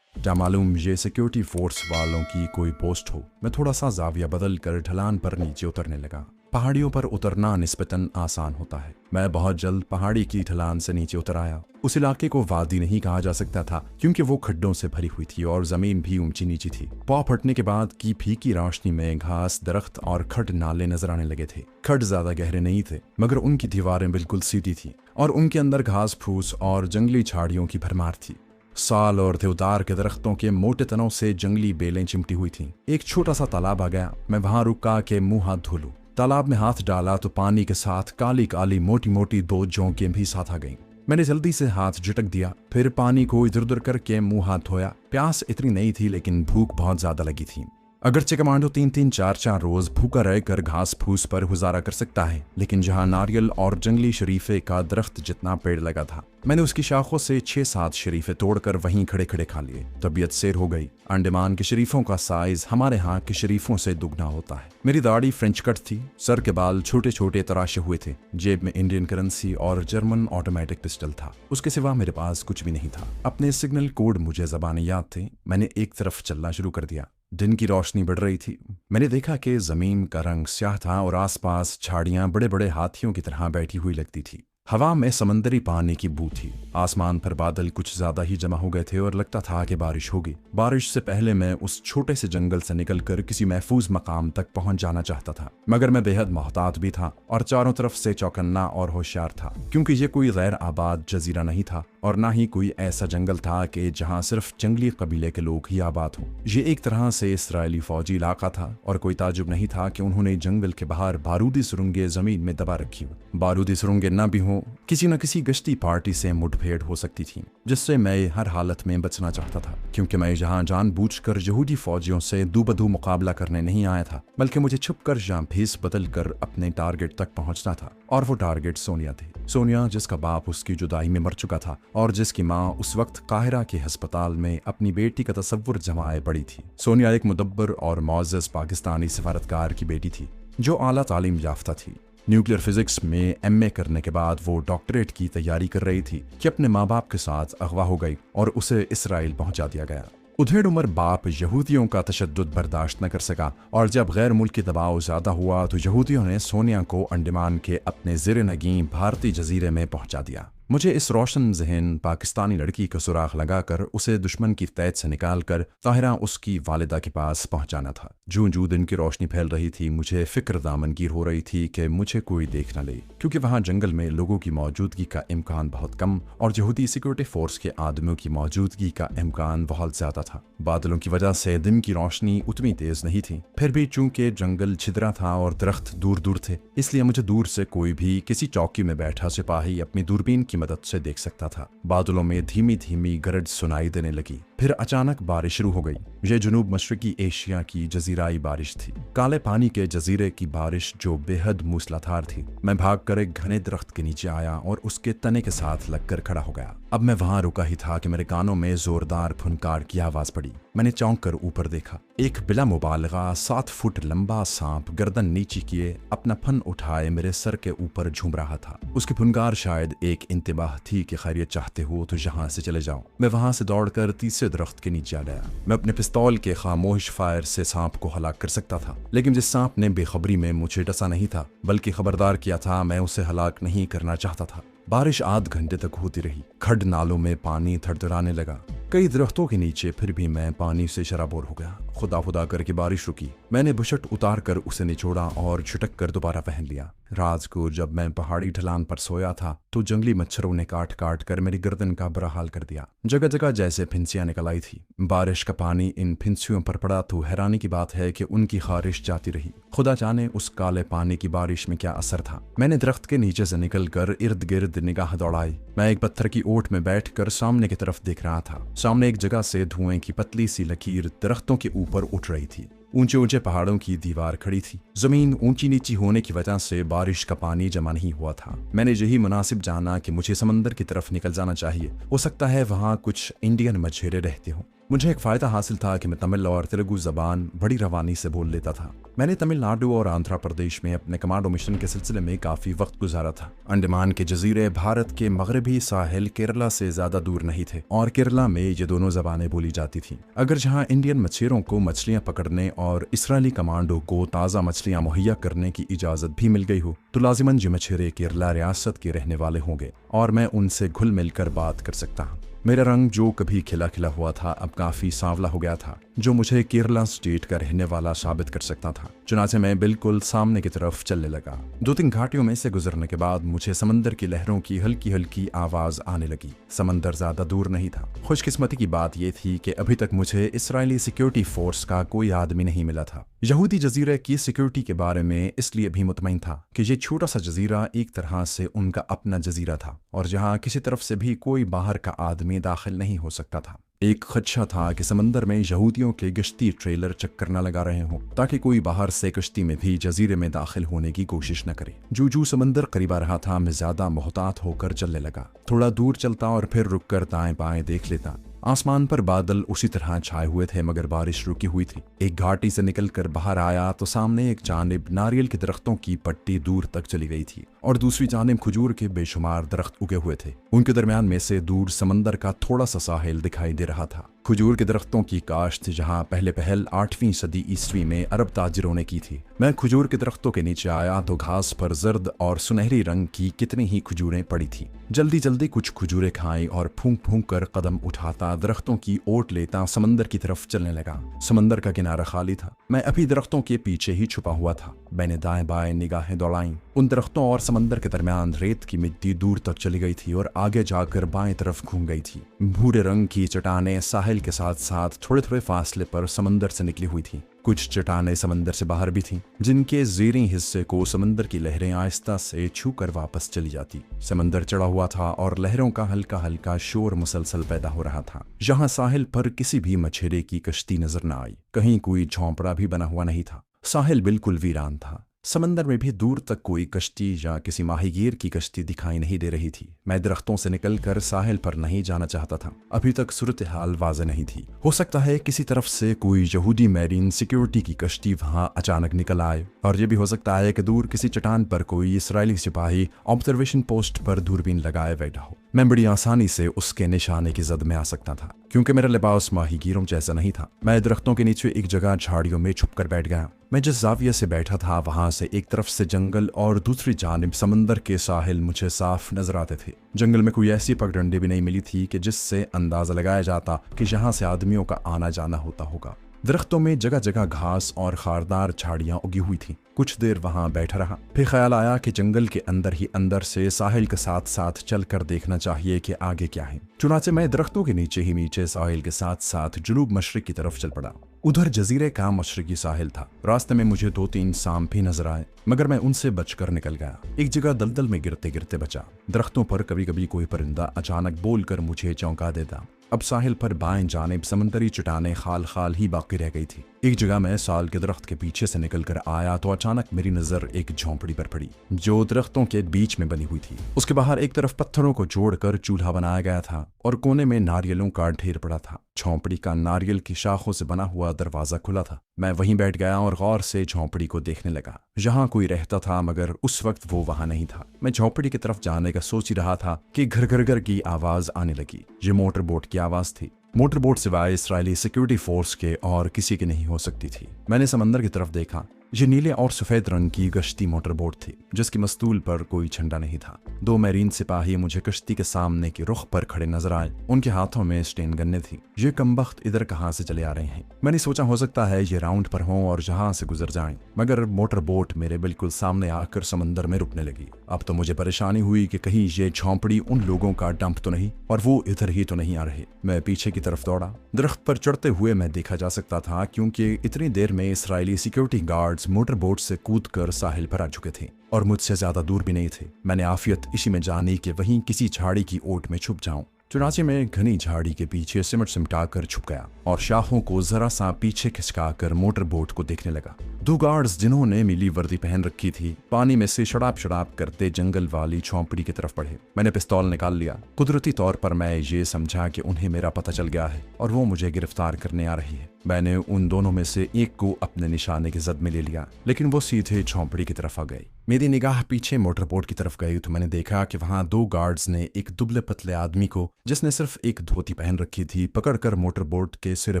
क्या मालूम ये सिक्योरिटी फोर्स वालों की कोई पोस्ट हो। मैं थोड़ा सा जाविया बदल कर ढलान पर नीचे उतरने लगा। पहाड़ियों पर उतरना निस्बतन आसान होता है। मैं बहुत जल्द पहाड़ी की ढलान से नीचे उतर आया। उस इलाके को वादी नहीं कहा जा सकता था क्योंकि वो खड्डों से भरी हुई थी और जमीन भी ऊंची नीची थी। पौ फटने के बाद की फीकी रोशनी में घास, दरख्त और खड्ड नाले नजर आने लगे थे। खड्ड ज्यादा गहरे नहीं थे मगर उनकी दीवारें बिल्कुल सीधी थी और उनके अंदर घास फूस और जंगली झाड़ियों की भरमार थी। साल और देवदार के दरख्तों के मोटे तनों से जंगली बेलें चिमटी हुई थीं। एक छोटा सा तालाब आ गया। मैं वहां रुका के मुंह हाथ धो लूं। तालाब में हाथ डाला तो पानी के साथ काली काली मोटी मोटी दो जोंकें भी साथ आ गईं। मैंने जल्दी से हाथ झटक दिया। फिर पानी को इधर उधर करके मुंह हाथ धोया। प्यास इतनी नहीं थी लेकिन भूख बहुत ज्यादा लगी थी। अगरचे कमांडो 3-3, 4-4 रोज भूखा रहकर घास फूस पर गुजारा कर सकता है, लेकिन जहां नारियल और जंगली शरीफे का दरख्त जितना पेड़ लगा था, मैंने उसकी शाखों से 6-7 शरीफे तोड़कर वहीं खड़े खड़े खा लिए। तबीयत सैर हो गई। अंडमान के शरीफों का साइज हमारे यहाँ के शरीफों से दुगना होता है। मेरी दाढ़ी फ्रेंच कट थी। सर के बाल छोटे छोटे तराशे हुए थे। जेब में इंडियन करेंसी और जर्मन ऑटोमेटिक पिस्टल था। उसके सिवा मेरे पास कुछ भी नहीं था। अपने सिग्नल कोड मुझे ज़बानी याद थे। मैंने एक तरफ चलना शुरू कर दिया। दिन की रोशनी बढ़ रही थी। मैंने देखा कि जमीन का रंग स्याह था और आसपास झाड़ियां बड़े बड़े हाथियों की तरह बैठी हुई लगती थी। हवा में समंदरी पानी की बू थी। आसमान पर बादल कुछ ज्यादा ही जमा हो गए थे और लगता था कि बारिश होगी। बारिश से पहले मैं उस छोटे से जंगल से निकलकर किसी महफूज मकाम तक पहुंच जाना चाहता था, मगर मैं बेहद मोहतात भी था और चारों तरफ से चौकन्ना और होशियार था, क्योंकि ये कोई गैर आबाद जजीरा नहीं था और ना ही कोई ऐसा जंगल था कि जहां सिर्फ जंगली कबीले के लोग ही आबाद हों। ये एक तरह से इसराइली फौजी इलाका था और कोई ताजुब नहीं था कि उन्होंने जंगल के बाहर बारूदी सुरंगें जमीन में दबा रखी हो। बारूदी सुरंगें न भी हों, किसी न किसी गश्ती पार्टी से मुठभेड़ हो सकती थी, जिससे मैं हर हालत में बचना चाहता था, क्योंकि मैं यहाँ जानबूझकर यहूदी फौजियों से दूबदू मुकाबला करने नहीं आया था, बल्कि मुझे छुपकर या भेस बदल कर अपने टारगेट तक पहुंचना था। और वो टारगेट सोनिया थी। सोनिया, जिसका बाप उसकी जुदाई में मर चुका था और जिसकी माँ उस वक्त काहिरा के अस्पताल में अपनी बेटी का तसव्वुर जमाए पड़ी थी। सोनिया एक मुदब्बर और मुअज़्ज़ज़ पाकिस्तानी सफारतकार की बेटी थी जो आला तालीम याफ्ता थी। न्यूक्लियर फिजिक्स में MA करने के बाद वो डॉक्टरेट की तैयारी कर रही थी कि अपने माँ बाप के साथ अगवा हो गई और उसे इसराइल पहुंचा दिया गया। उधेड़ उम्र बाप यहूदियों का तशद्दुद बर्दाश्त न कर सका और जब गैर मुल्की दबाव ज्यादा हुआ तो यहूदियों ने सोनिया को अंडमान के अपने ज़ेर नगीं भारतीय जजीरे में पहुंचा दिया। मुझे इस रोशन जहन पाकिस्तानी लड़की का सुराख लगाकर उसे दुश्मन की कैद से निकालकर ताहिरा उसकी वालिदा के पास पहुंचाना था। जूं जूं दिन की रोशनी फैल रही थी, मुझे फिक्र दामनगीर हो रही थी कि मुझे कोई देख न ले, क्योंकि वहां जंगल में लोगों की मौजूदगी का इम्कान बहुत कम और यहूदी सिक्योरिटी फोर्स के आदमियों की मौजूदगी का इम्कान बहुत ज्यादा था। बादलों की वजह से दिन की रोशनी उतनी तेज नहीं थी। फिर भी चूंकि जंगल छिदरा था और दरख्त दूर दूर थे, इसलिए मुझे दूर से कोई भी किसी चौकी में बैठा सिपाही अपनी दूरबीन की मदद से देख सकता था। बादलों में धीमी धीमी गरज सुनाई देने लगी। फिर अचानक बारिश शुरू हो गई। यह जनूब मशरकी एशिया की जजीराई बारिश थी, काले पानी के जजीरे की बारिश जो बेहद मूसलाधार थी। मैं भागकर एक घने दरख्त के नीचे आया और उसके तने के साथ लगकर खड़ा हो गया। अब मैं वहां रुका ही था कि मेरे कानों में जोरदार फुनकार की आवाज पड़ी। मैंने चौंक कर ऊपर देखा। एक बिला मुबालगा 7 फुट लंबा सांप गर्दन नीची किए अपना फन उठाए मेरे सर के ऊपर झूम रहा था। उसकी फुनकार शायद एक इंतबाह थी कि खैरियत चाहते हो तो यहाँ से चले जाओ। मैं वहां से दौड़कर तीसरे दरख्त के नीचे आ गया। मैं अपने पिस्तौल के खामोश फायर से सांप को हलाक कर सकता था, लेकिन जिस सांप ने बेखबरी में मुझे डसा नहीं था बल्कि खबरदार किया था, मैं उसे हलाक नहीं करना चाहता था। बारिश आध घंटे तक होती रही। खड्ड नालों में पानी थरथराने लगा। कई दरख्तों के नीचे फिर भी मैं पानी से शराबोर हो गया। खुदा खुदा करके बारिश रुकी। मैंने बुशर्ट उतार कर उसे निचोड़ा और झुटक कर दोबारा पहन लिया। रात को जब मैं पहाड़ी ढलान पर सोया था तो जंगली मच्छरों ने काट काट कर मेरी गर्दन का बुरा हाल कर दिया। जगह जगह जैसे फिंसियां निकल आई थी। बारिश का पानी इन फिंसियों पर पड़ा तो हैरानी की बात है कि उनकी खारिश जाती रही। खुदा जाने उस काले पानी की बारिश में क्या असर था। मैंने दरख्त के नीचे से निकलकर इर्द गिर्द निगाह दौड़ाई। मैं एक पत्थर की ओट में बैठकर सामने की तरफ देख रहा था। सामने एक जगह से धुएं की पतली सी लकीर दरख्तों के ऊपर उठ रही थी। ऊंचे ऊंचे पहाड़ों की दीवार खड़ी थी। जमीन ऊंची नीची होने की वजह से बारिश का पानी जमा नहीं हुआ था। मैंने यही मुनासिब जाना कि मुझे समंदर की तरफ निकल जाना चाहिए। हो सकता है वहां कुछ इंडियन मछेरे रहते हों। मुझे एक फायदा हासिल था कि मैं तमिल और तेलुगु जबान बड़ी रवानी से बोल लेता था। मैंने तमिलनाडु और आंध्र प्रदेश में अपने कमांडो मिशन के सिलसिले में काफी वक्त गुजारा था। अंडमान के जजीरे भारत के मगरबी साहिल केरला से ज्यादा दूर नहीं थे और केरला में ये दोनों जबानें बोली जाती थीं। अगर जहां इंडियन मछेरों को मछलियां पकड़ने और इसराइली कमांडो को ताज़ा मछलियां मुहैया करने की इजाजत भी मिल गई हो तो लाजिमन ये मछेरे केरला रियासत के रहने वाले होंगे और मैं उनसे घुल मिलकर बात कर सकता हूँ। मेरा रंग जो कभी खिला खिला हुआ था अब काफी सांवला हो गया था, जो मुझे केरला स्टेट का रहने वाला साबित कर सकता था। चुनाचे मैं बिल्कुल सामने की तरफ चलने लगा। 2-3 घाटियों में से गुजरने के बाद मुझे समंदर की लहरों की हल्की हल्की आवाज आने लगी। समंदर ज्यादा दूर नहीं था। खुशकिस्मती की बात यह थी कि अभी तक मुझे इसराइली सिक्योरिटी फोर्स का कोई आदमी नहीं मिला था। यहूदी जजीरे की सिक्योरिटी के बारे में इसलिए भी मुतमईन था कि ये छोटा सा जजीरा एक तरह से उनका अपना जजीरा था और जहाँ किसी तरफ से भी कोई बाहर का आदमी दाखिल नहीं हो सकता था। एक खदशा था कि समंदर में यहूदियों के गश्ती ट्रेलर चक्कर न लगा रहे हों ताकि कोई बाहर से कश्ती में भी जजीरे में दाखिल होने की कोशिश न करे। जो समंदर करीब आ रहा था मैं ज्यादा मोहतात होकर चलने लगा। थोड़ा दूर चलता और फिर रुककर दाएं बाएं देख लेता। आसमान पर बादल उसी तरह छाए हुए थे मगर बारिश रुकी हुई थी। एक घाटी से निकलकर बाहर आया तो सामने एक जानिब नारियल के दरख्तों की पट्टी दूर तक चली गई थी और दूसरी जानिब खजूर के बेशुमार दरख्त उगे हुए थे। उनके दरमियान में से दूर समंदर का थोड़ा सा साहिल दिखाई दे रहा था। खजूर के दरख्तों की काश्त जहां पहले पहल 8वीं सदी ईस्वी में अरब ताजिरों ने की थी। मैं खजूर के दरख्तों के नीचे आया तो घास पर जर्द और सुनहरी रंग की कितनी ही खजूरें पड़ी थी। जल्दी जल्दी कुछ खजूरें खाई और फूंक फूंक कर कदम उठाता दरख्तों की ओट लेता समंदर की तरफ चलने लगा। समंदर का किनारा खाली था। मैं अभी दरख्तों के पीछे ही छुपा हुआ था। मैंने दाएं बाएं निगाहें दौड़ाईं। उन दरख्तों और समंदर के दरमियान रेत की मिट्टी दूर तक चली गई थी और आगे जाकर बाएं तरफ घूम गई थी। भूरे रंग की चट्टानें साहिल के साथ साथ थोड़े थोड़े फासले पर समंदर से निकली हुई थी। कुछ चट्टानें समंदर से बाहर भी थीं, जिनके ज़ेरी हिस्से को समंदर की लहरें आहिस्ता से छूकर वापस चली जाती। समंदर चढ़ा हुआ था और लहरों का हल्का हल्का शोर मुसलसल पैदा हो रहा था। यहाँ साहिल पर किसी भी मछेरे की कश्ती नजर न आई। कहीं कोई झोंपड़ा भी बना हुआ नहीं था। साहिल बिल्कुल वीरान था। समंदर में भी दूर तक कोई कश्ती या किसी माहीगीर की कश्ती दिखाई नहीं दे रही थी। मैं दरख्तों से निकलकर साहिल पर नहीं जाना चाहता था। अभी तक सूरत हाल वाज़ेह नहीं थी। हो सकता है किसी तरफ से कोई यहूदी मैरीन सिक्योरिटी की कश्ती वहां अचानक निकल आए और यह भी हो सकता है कि दूर किसी चट्टान पर कोई इसराइली सिपाही ऑब्जर्वेशन पोस्ट पर दूरबीन लगाए बैठा हो। मैं बड़ी आसानी से उसके निशाने की जद में आ सकता था क्योंकि मेरा लिबास माहीगीरों जैसा नहीं था। मैं दरख्तों के नीचे एक जगह झाड़ियों में छुपकर बैठ गया। मैं जिस जाविये से बैठा था वहां से एक तरफ से जंगल और दूसरी जानिब समंदर के साहिल मुझे साफ नजर आते थे। जंगल में कोई ऐसी पगडंडी भी नहीं मिली थी कि जिससे अंदाजा लगाया जाता कि यहाँ से आदमियों का आना जाना होता होगा। दरख्तों में जगह जगह घास और खारदार झाड़ियां उगी हुई थी। कुछ देर वहां बैठा रहा। फिर ख्याल आया कि जंगल के अंदर ही अंदर से साहिल के साथ साथ चलकर देखना चाहिए कि आगे क्या है। चुनाचे मैं दरख्तों के नीचे ही नीचे साहिल के साथ साथ जुनूब मशरिक की तरफ चल पड़ा। उधर जजीरे का मशरिकी साहिल था। रास्ते में मुझे 2-3 सांप भी नजर आए मगर मैं उनसे बचकर निकल गया। एक जगह दलदल में गिरते गिरते बचा। दरख्तों पर कभी कभी कोई परिंदा अचानक बोलकर मुझे चौंका देता। अब साहिल पर बाएं जानिब समंदरी चट्टानें खाल खाल ही बाकी रह गई थी। एक जगह मैं साल के दरख्त के पीछे से निकलकर आया तो अचानक मेरी नजर एक झोंपड़ी पर पड़ी जो दरख्तों के बीच में बनी हुई थी। उसके बाहर एक तरफ पत्थरों को जोड़कर चूल्हा बनाया गया था और कोने में नारियलों का ढेर पड़ा था। झोंपड़ी का नारियल की शाखों से बना हुआ दरवाजा खुला था। मैं वहीं बैठ गया और गौर से झोंपड़ी को देखने लगा। यहाँ कोई रहता था मगर उस वक्त वो वहां नहीं था। मैं झोंपड़ी की तरफ जाने का सोच ही रहा था कि घर घर घर की आवाज आने लगी। ये मोटर बोट की आवाज थी। मोटर बोट सिवाय इसराइली सिक्योरिटी फोर्स के और किसी की नहीं हो सकती थी। मैंने समंदर की तरफ देखा। ये नीले और सफेद रंग की गश्ती मोटरबोट थी जिसकी मस्तूल पर कोई झंडा नहीं था। 2 मैरीन सिपाही मुझे कश्ती के सामने की रुख पर खड़े नजर आए। उनके हाथों में स्टेन गन्ने थी। ये कमबख्त इधर कहाँ से चले आ रहे हैं? मैंने सोचा हो सकता है ये राउंड पर हों और जहां से गुजर जाएं, मगर मोटरबोट मेरे बिल्कुल सामने आकर समंदर में रुकने लगी। अब तो मुझे परेशानी हुई कि कहीं ये झोंपड़ी उन लोगों का डंप तो नहीं और वो इधर ही तो नहीं आ रहे। मैं पीछे की तरफ दौड़ा। दरख्त पर चढ़ते हुए मैं देखा जा सकता था क्योंकि इतनी देर में इसराइली सिक्योरिटी गार्ड्स मोटरबोट से कूदकर साहिल पर आ चुके थे और मुझसे ज्यादा दूर भी नहीं थे। मैंने आफियत इसी में जानी कि वहीं किसी झाड़ी की ओट में छुप जाऊं। चुनाचे में घनी झाड़ी के पीछे सिमटा कर छुप गया और शाहों को जरा सा पीछे खिसकाकर मोटरबोट को देखने लगा। 2 गार्ड्स जिन्होंने नीली वर्दी पहन रखी थी पानी में से शराब करते जंगल वाली झोंपड़ी की तरफ बढ़े। मैंने पिस्तौल निकाल लिया। कुदरती तौर पर मैं ये समझा कि उन्हें मेरा पता चल गया है और वो मुझे गिरफ्तार करने आ रही है। मैंने उन दोनों में से एक को अपने निशाने की जद में ले लिया, लेकिन वो सीधे झोंपड़ी की तरफ आ गई। मेरी निगाह पीछे मोटरबोट की तरफ गई तो मैंने देखा कि वहां 2 गार्ड्स ने एक दुबले पतले आदमी को, जिसने सिर्फ एक धोती पहन रखी थी, पकड़कर मोटरबोट के सिरे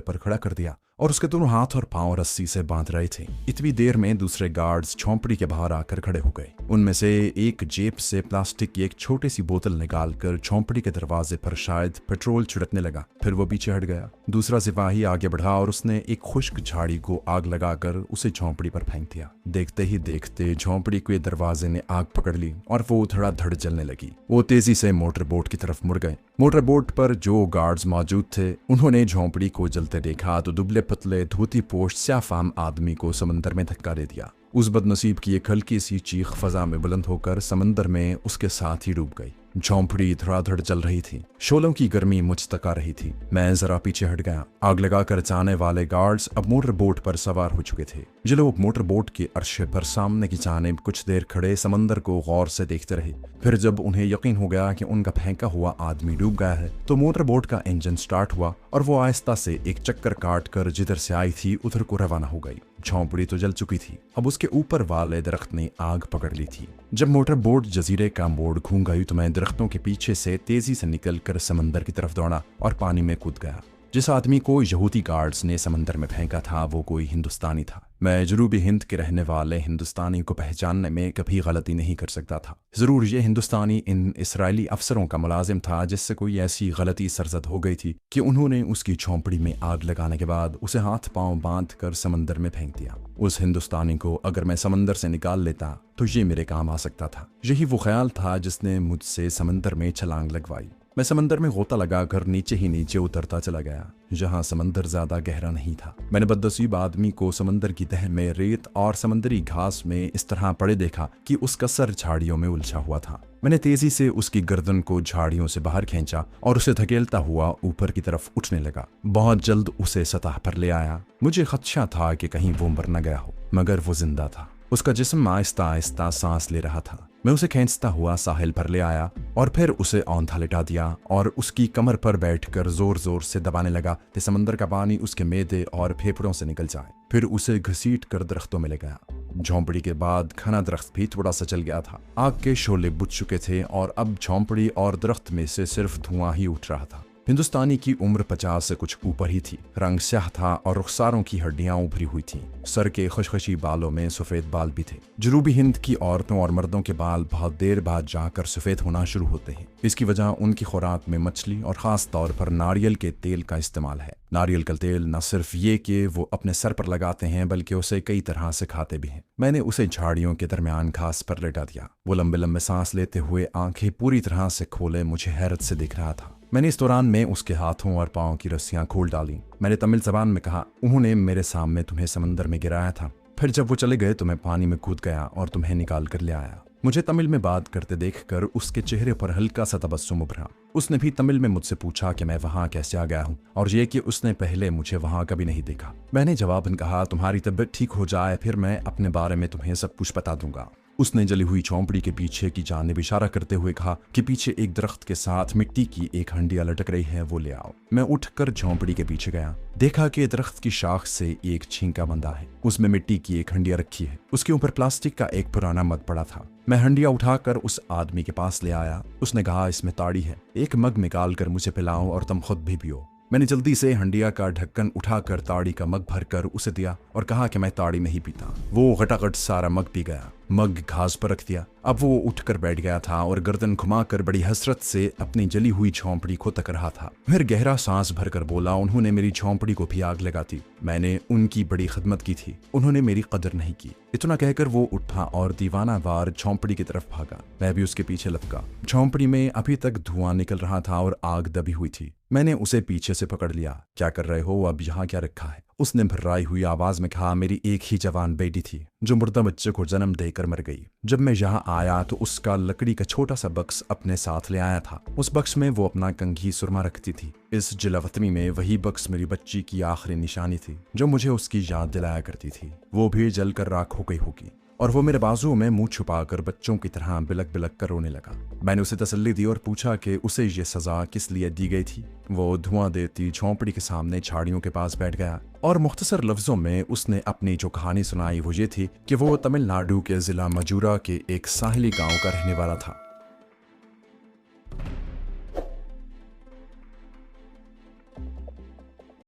पर खड़ा कर दिया और उसके दोनों हाथ और पांव रस्सी से बांध रहे थे। इतनी देर में दूसरे गार्ड्स झोंपड़ी के बाहर आकर खड़े हो गए। उनमें से एक जेब से प्लास्टिक की एक छोटी सी बोतल निकालकर झोंपड़ी के दरवाजे पर शायद पेट्रोल छिड़कने लगा। फिर वो पीछे हट गया। दूसरा सिपाही आगे बढ़ा और उसने एक खुश्क झाड़ी को आग लगाकर उसे झोंपड़ी पर फेंक दिया। देखते ही देखते झोंपड़ी के दरवाजे ने आग पकड़ ली और वो धड़ाधड़ जलने लगी। वो तेजी से मोटरबोट की तरफ मुड़ गए। मोटरबोट पर जो गार्ड्स मौजूद थे उन्होंने झोंपड़ी को जलते देखा तो दुबले पतले धोती पोश स्याफाम आदमी को समंदर में धक्का दे दिया। उस बदनसीब की एक हल्की सी चीख फजा में बुलंद होकर समंदर में उसके साथ ही डूब गई। झोंपड़ी धड़ाधड़ जल रही थी। शोलों की गर्मी मुझ तक आ रही थी। मैं जरा पीछे हट गया। आग लगाकर जाने वाले गार्ड्स अब मोटरबोट पर सवार हो चुके थे। ये लोग मोटरबोट के अरशे पर सामने की जानिब कुछ देर खड़े समंदर को गौर से देखते रहे। फिर जब उन्हें यकीन हो गया कि उनका फेंका हुआ आदमी डूब गया है तो मोटरबोट का इंजन स्टार्ट हुआ और वो आहिस्ता से एक चक्कर काट कर जिधर से आई थी उधर को रवाना हो गई। झोंपड़ी तो जल चुकी थी। अब उसके ऊपर वाले दरख्त ने आग पकड़ ली थी। जब मोटरबोट जजीरे का मोड़ घूम गई तो मैं दरख्तों के पीछे से तेजी से निकलकर समंदर की तरफ दौड़ा और पानी में कूद गया। जिस आदमी को यहूदी गार्ड्स ने समंदर में फेंका था वो कोई हिंदुस्तानी था। मैं जनूबी हिंद के रहने वाले हिंदुस्तानी को पहचानने में कभी गलती नहीं कर सकता था। जरूर ये हिंदुस्तानी इन इसराइली अफसरों का मुलाजिम था जिससे कोई ऐसी गलती सरजद हो गई थी कि उन्होंने उसकी झोंपड़ी में आग लगाने के बाद उसे हाथ पांव बांध कर समंदर में फेंक दिया। उस हिंदुस्तानी को अगर मैं समंदर से निकाल लेता तो ये मेरे काम आ सकता था। यही वो ख्याल था जिसने मुझसे समंदर में छलांग लगवाई। मैं समंदर में गोता लगाकर नीचे ही नीचे उतरता चला गया जहां समंदर ज्यादा गहरा नहीं था। मैंने बदनसीब आदमी को समंदर की तह में रेत और समंदरी घास में इस तरह पड़े देखा कि उसका सर झाड़ियों में उलझा हुआ था। मैंने तेजी से उसकी गर्दन को झाड़ियों से बाहर खींचा और उसे धकेलता हुआ ऊपर की तरफ उठने लगा। बहुत जल्द उसे सतह पर ले आया। मुझे खदशा था कि कहीं वो मर न गया हो, मगर वो जिंदा था। उसका जिस्म आहिस्ता आहिस्ता सांस ले रहा था। मैं उसे खींचता हुआ साहिल पर ले आया और फिर उसे औंधा लिटा दिया और उसकी कमर पर बैठकर जोर जोर से दबाने लगा कि समंदर का पानी उसके मैदे और फेफड़ों से निकल जाए। फिर उसे घसीट कर दरख्तों में ले गया। झोंपड़ी के बाद घना दरख्त भी थोड़ा सा चल गया था। आग के शोले बुझ चुके थे और अब झोंपड़ी और दरख्त में से सिर्फ धुआं ही उठ रहा था। हिंदुस्तानी की उम्र 50 से कुछ ऊपर ही थी। रंग स्याह था और रुखसारों की हड्डियां उभरी हुई थीं। सर के खुशखशी बालों में सफेद बाल भी थे। जनूबी हिंद की औरतों और मर्दों के बाल बहुत देर बाद जाकर सफेद होना शुरू होते हैं। इसकी वजह उनकी खुराक में मछली और खास तौर पर नारियल के तेल का इस्तेमाल है। नारियल का तेल न सिर्फ ये कि वो अपने सर पर लगाते हैं बल्कि उसे कई तरह से खाते भी हैं। मैंने उसे झाड़ियों के दरमियान घास पर लेटा दिया। वो लंबे लंबे सांस लेते हुए आंखें पूरी तरह से खोले मुझे हैरत से दिख रहा था। मैंने इस दौरान में उसके हाथों और पांव की रस्सियां खोल डाली। मैंने तमिल जबान में कहा, उन्होंने मेरे सामने तुम्हें समंदर में गिराया था। फिर जब वो चले गए तो मैं पानी में कूद गया और तुम्हें निकाल कर ले आया। मुझे तमिल में बात करते देखकर उसके चेहरे पर हल्का सा तबस्सुम उभरा। उसने भी तमिल में मुझसे पूछा कि मैं वहां कैसे आ गया हूं और ये कि उसने पहले मुझे वहां कभी नहीं देखा। मैंने जवाबन कहा, तुम्हारी तबीयत ठीक हो जाए फिर मैं अपने बारे में तुम्हें सब कुछ बता दूंगा। उसने जली हुई झोंपड़ी के पीछे की जानिब इशारा करते हुए कहा कि पीछे एक दरख्त के साथ मिट्टी की एक हंडिया लटक रही है, वो ले आओ। मैं उठकर झोंपड़ी के पीछे गया। देखा कि दरख्त की शाख से एक छींका बंधा है। उसमें मिट्टी की एक हंडिया रखी है। उसके ऊपर प्लास्टिक का एक पुराना मग पड़ा था। मैं हंडिया उठाकर उस आदमी के पास ले आया। उसने कहा, इसमें ताड़ी है, एक मग निकाल कर मुझे पिलाओ और तुम खुद भी पियो। मैंने जल्दी से हंडिया का ढक्कन उठाकर ताड़ी का मग भरकर उसे दिया और कहा कि मैं ताड़ी नहीं पीता। वो घटाघट सारा मग पी गया। मग घास पर रख दिया। अब वो उठकर बैठ गया था और गर्दन घुमाकर बड़ी हसरत से अपनी जली हुई झोंपड़ी को तक रहा था। फिर गहरा सांस भरकर बोला, उन्होंने मेरी झोंपड़ी को भी आग लगा दी। मैंने उनकी बड़ी खिदमत की थी, उन्होंने मेरी कदर नहीं की। इतना कहकर वो उठा और दीवाना वार झोंपड़ी की तरफ भागा। मैं भी उसके पीछे लपका। झोंपड़ी में अभी तक धुआं निकल रहा था और आग दबी हुई थी। मैंने उसे पीछे से पकड़ लिया। क्या कर रहे हो? अब यहाँ क्या रखा है? उसने भर्राई हुई आवाज में कहा, मेरी एक ही जवान बेटी थी जो मुर्दा बच्चे को जन्म देकर मर गई। जब मैं यहाँ आया तो उसका लकड़ी का छोटा सा बक्स अपने साथ ले आया था। उस बक्स में वो अपना कंघी सुरमा रखती थी। इस जिलावतनी में वही बक्स मेरी बच्ची की आखिरी निशानी थी जो मुझे उसकी याद दिलाया करती थी। वो भी जलकर राख हो गई होगी। और वो मेरे बाजुओं में मुंह छुपाकर बच्चों की तरह बिलक बिलक कर रोने लगा। मैंने उसे तसल्ली दी और पूछा कि उसे ये सजा किस लिए दी गई थी। वो धुआं देती झोंपड़ी के सामने झाड़ियों के पास बैठ गया और मुख्तसर लफ्जों में उसने अपनी जो कहानी सुनाई वो ये थी कि वो तमिलनाडु के जिला मजूरा के एक साहिली गांव का रहने वाला था।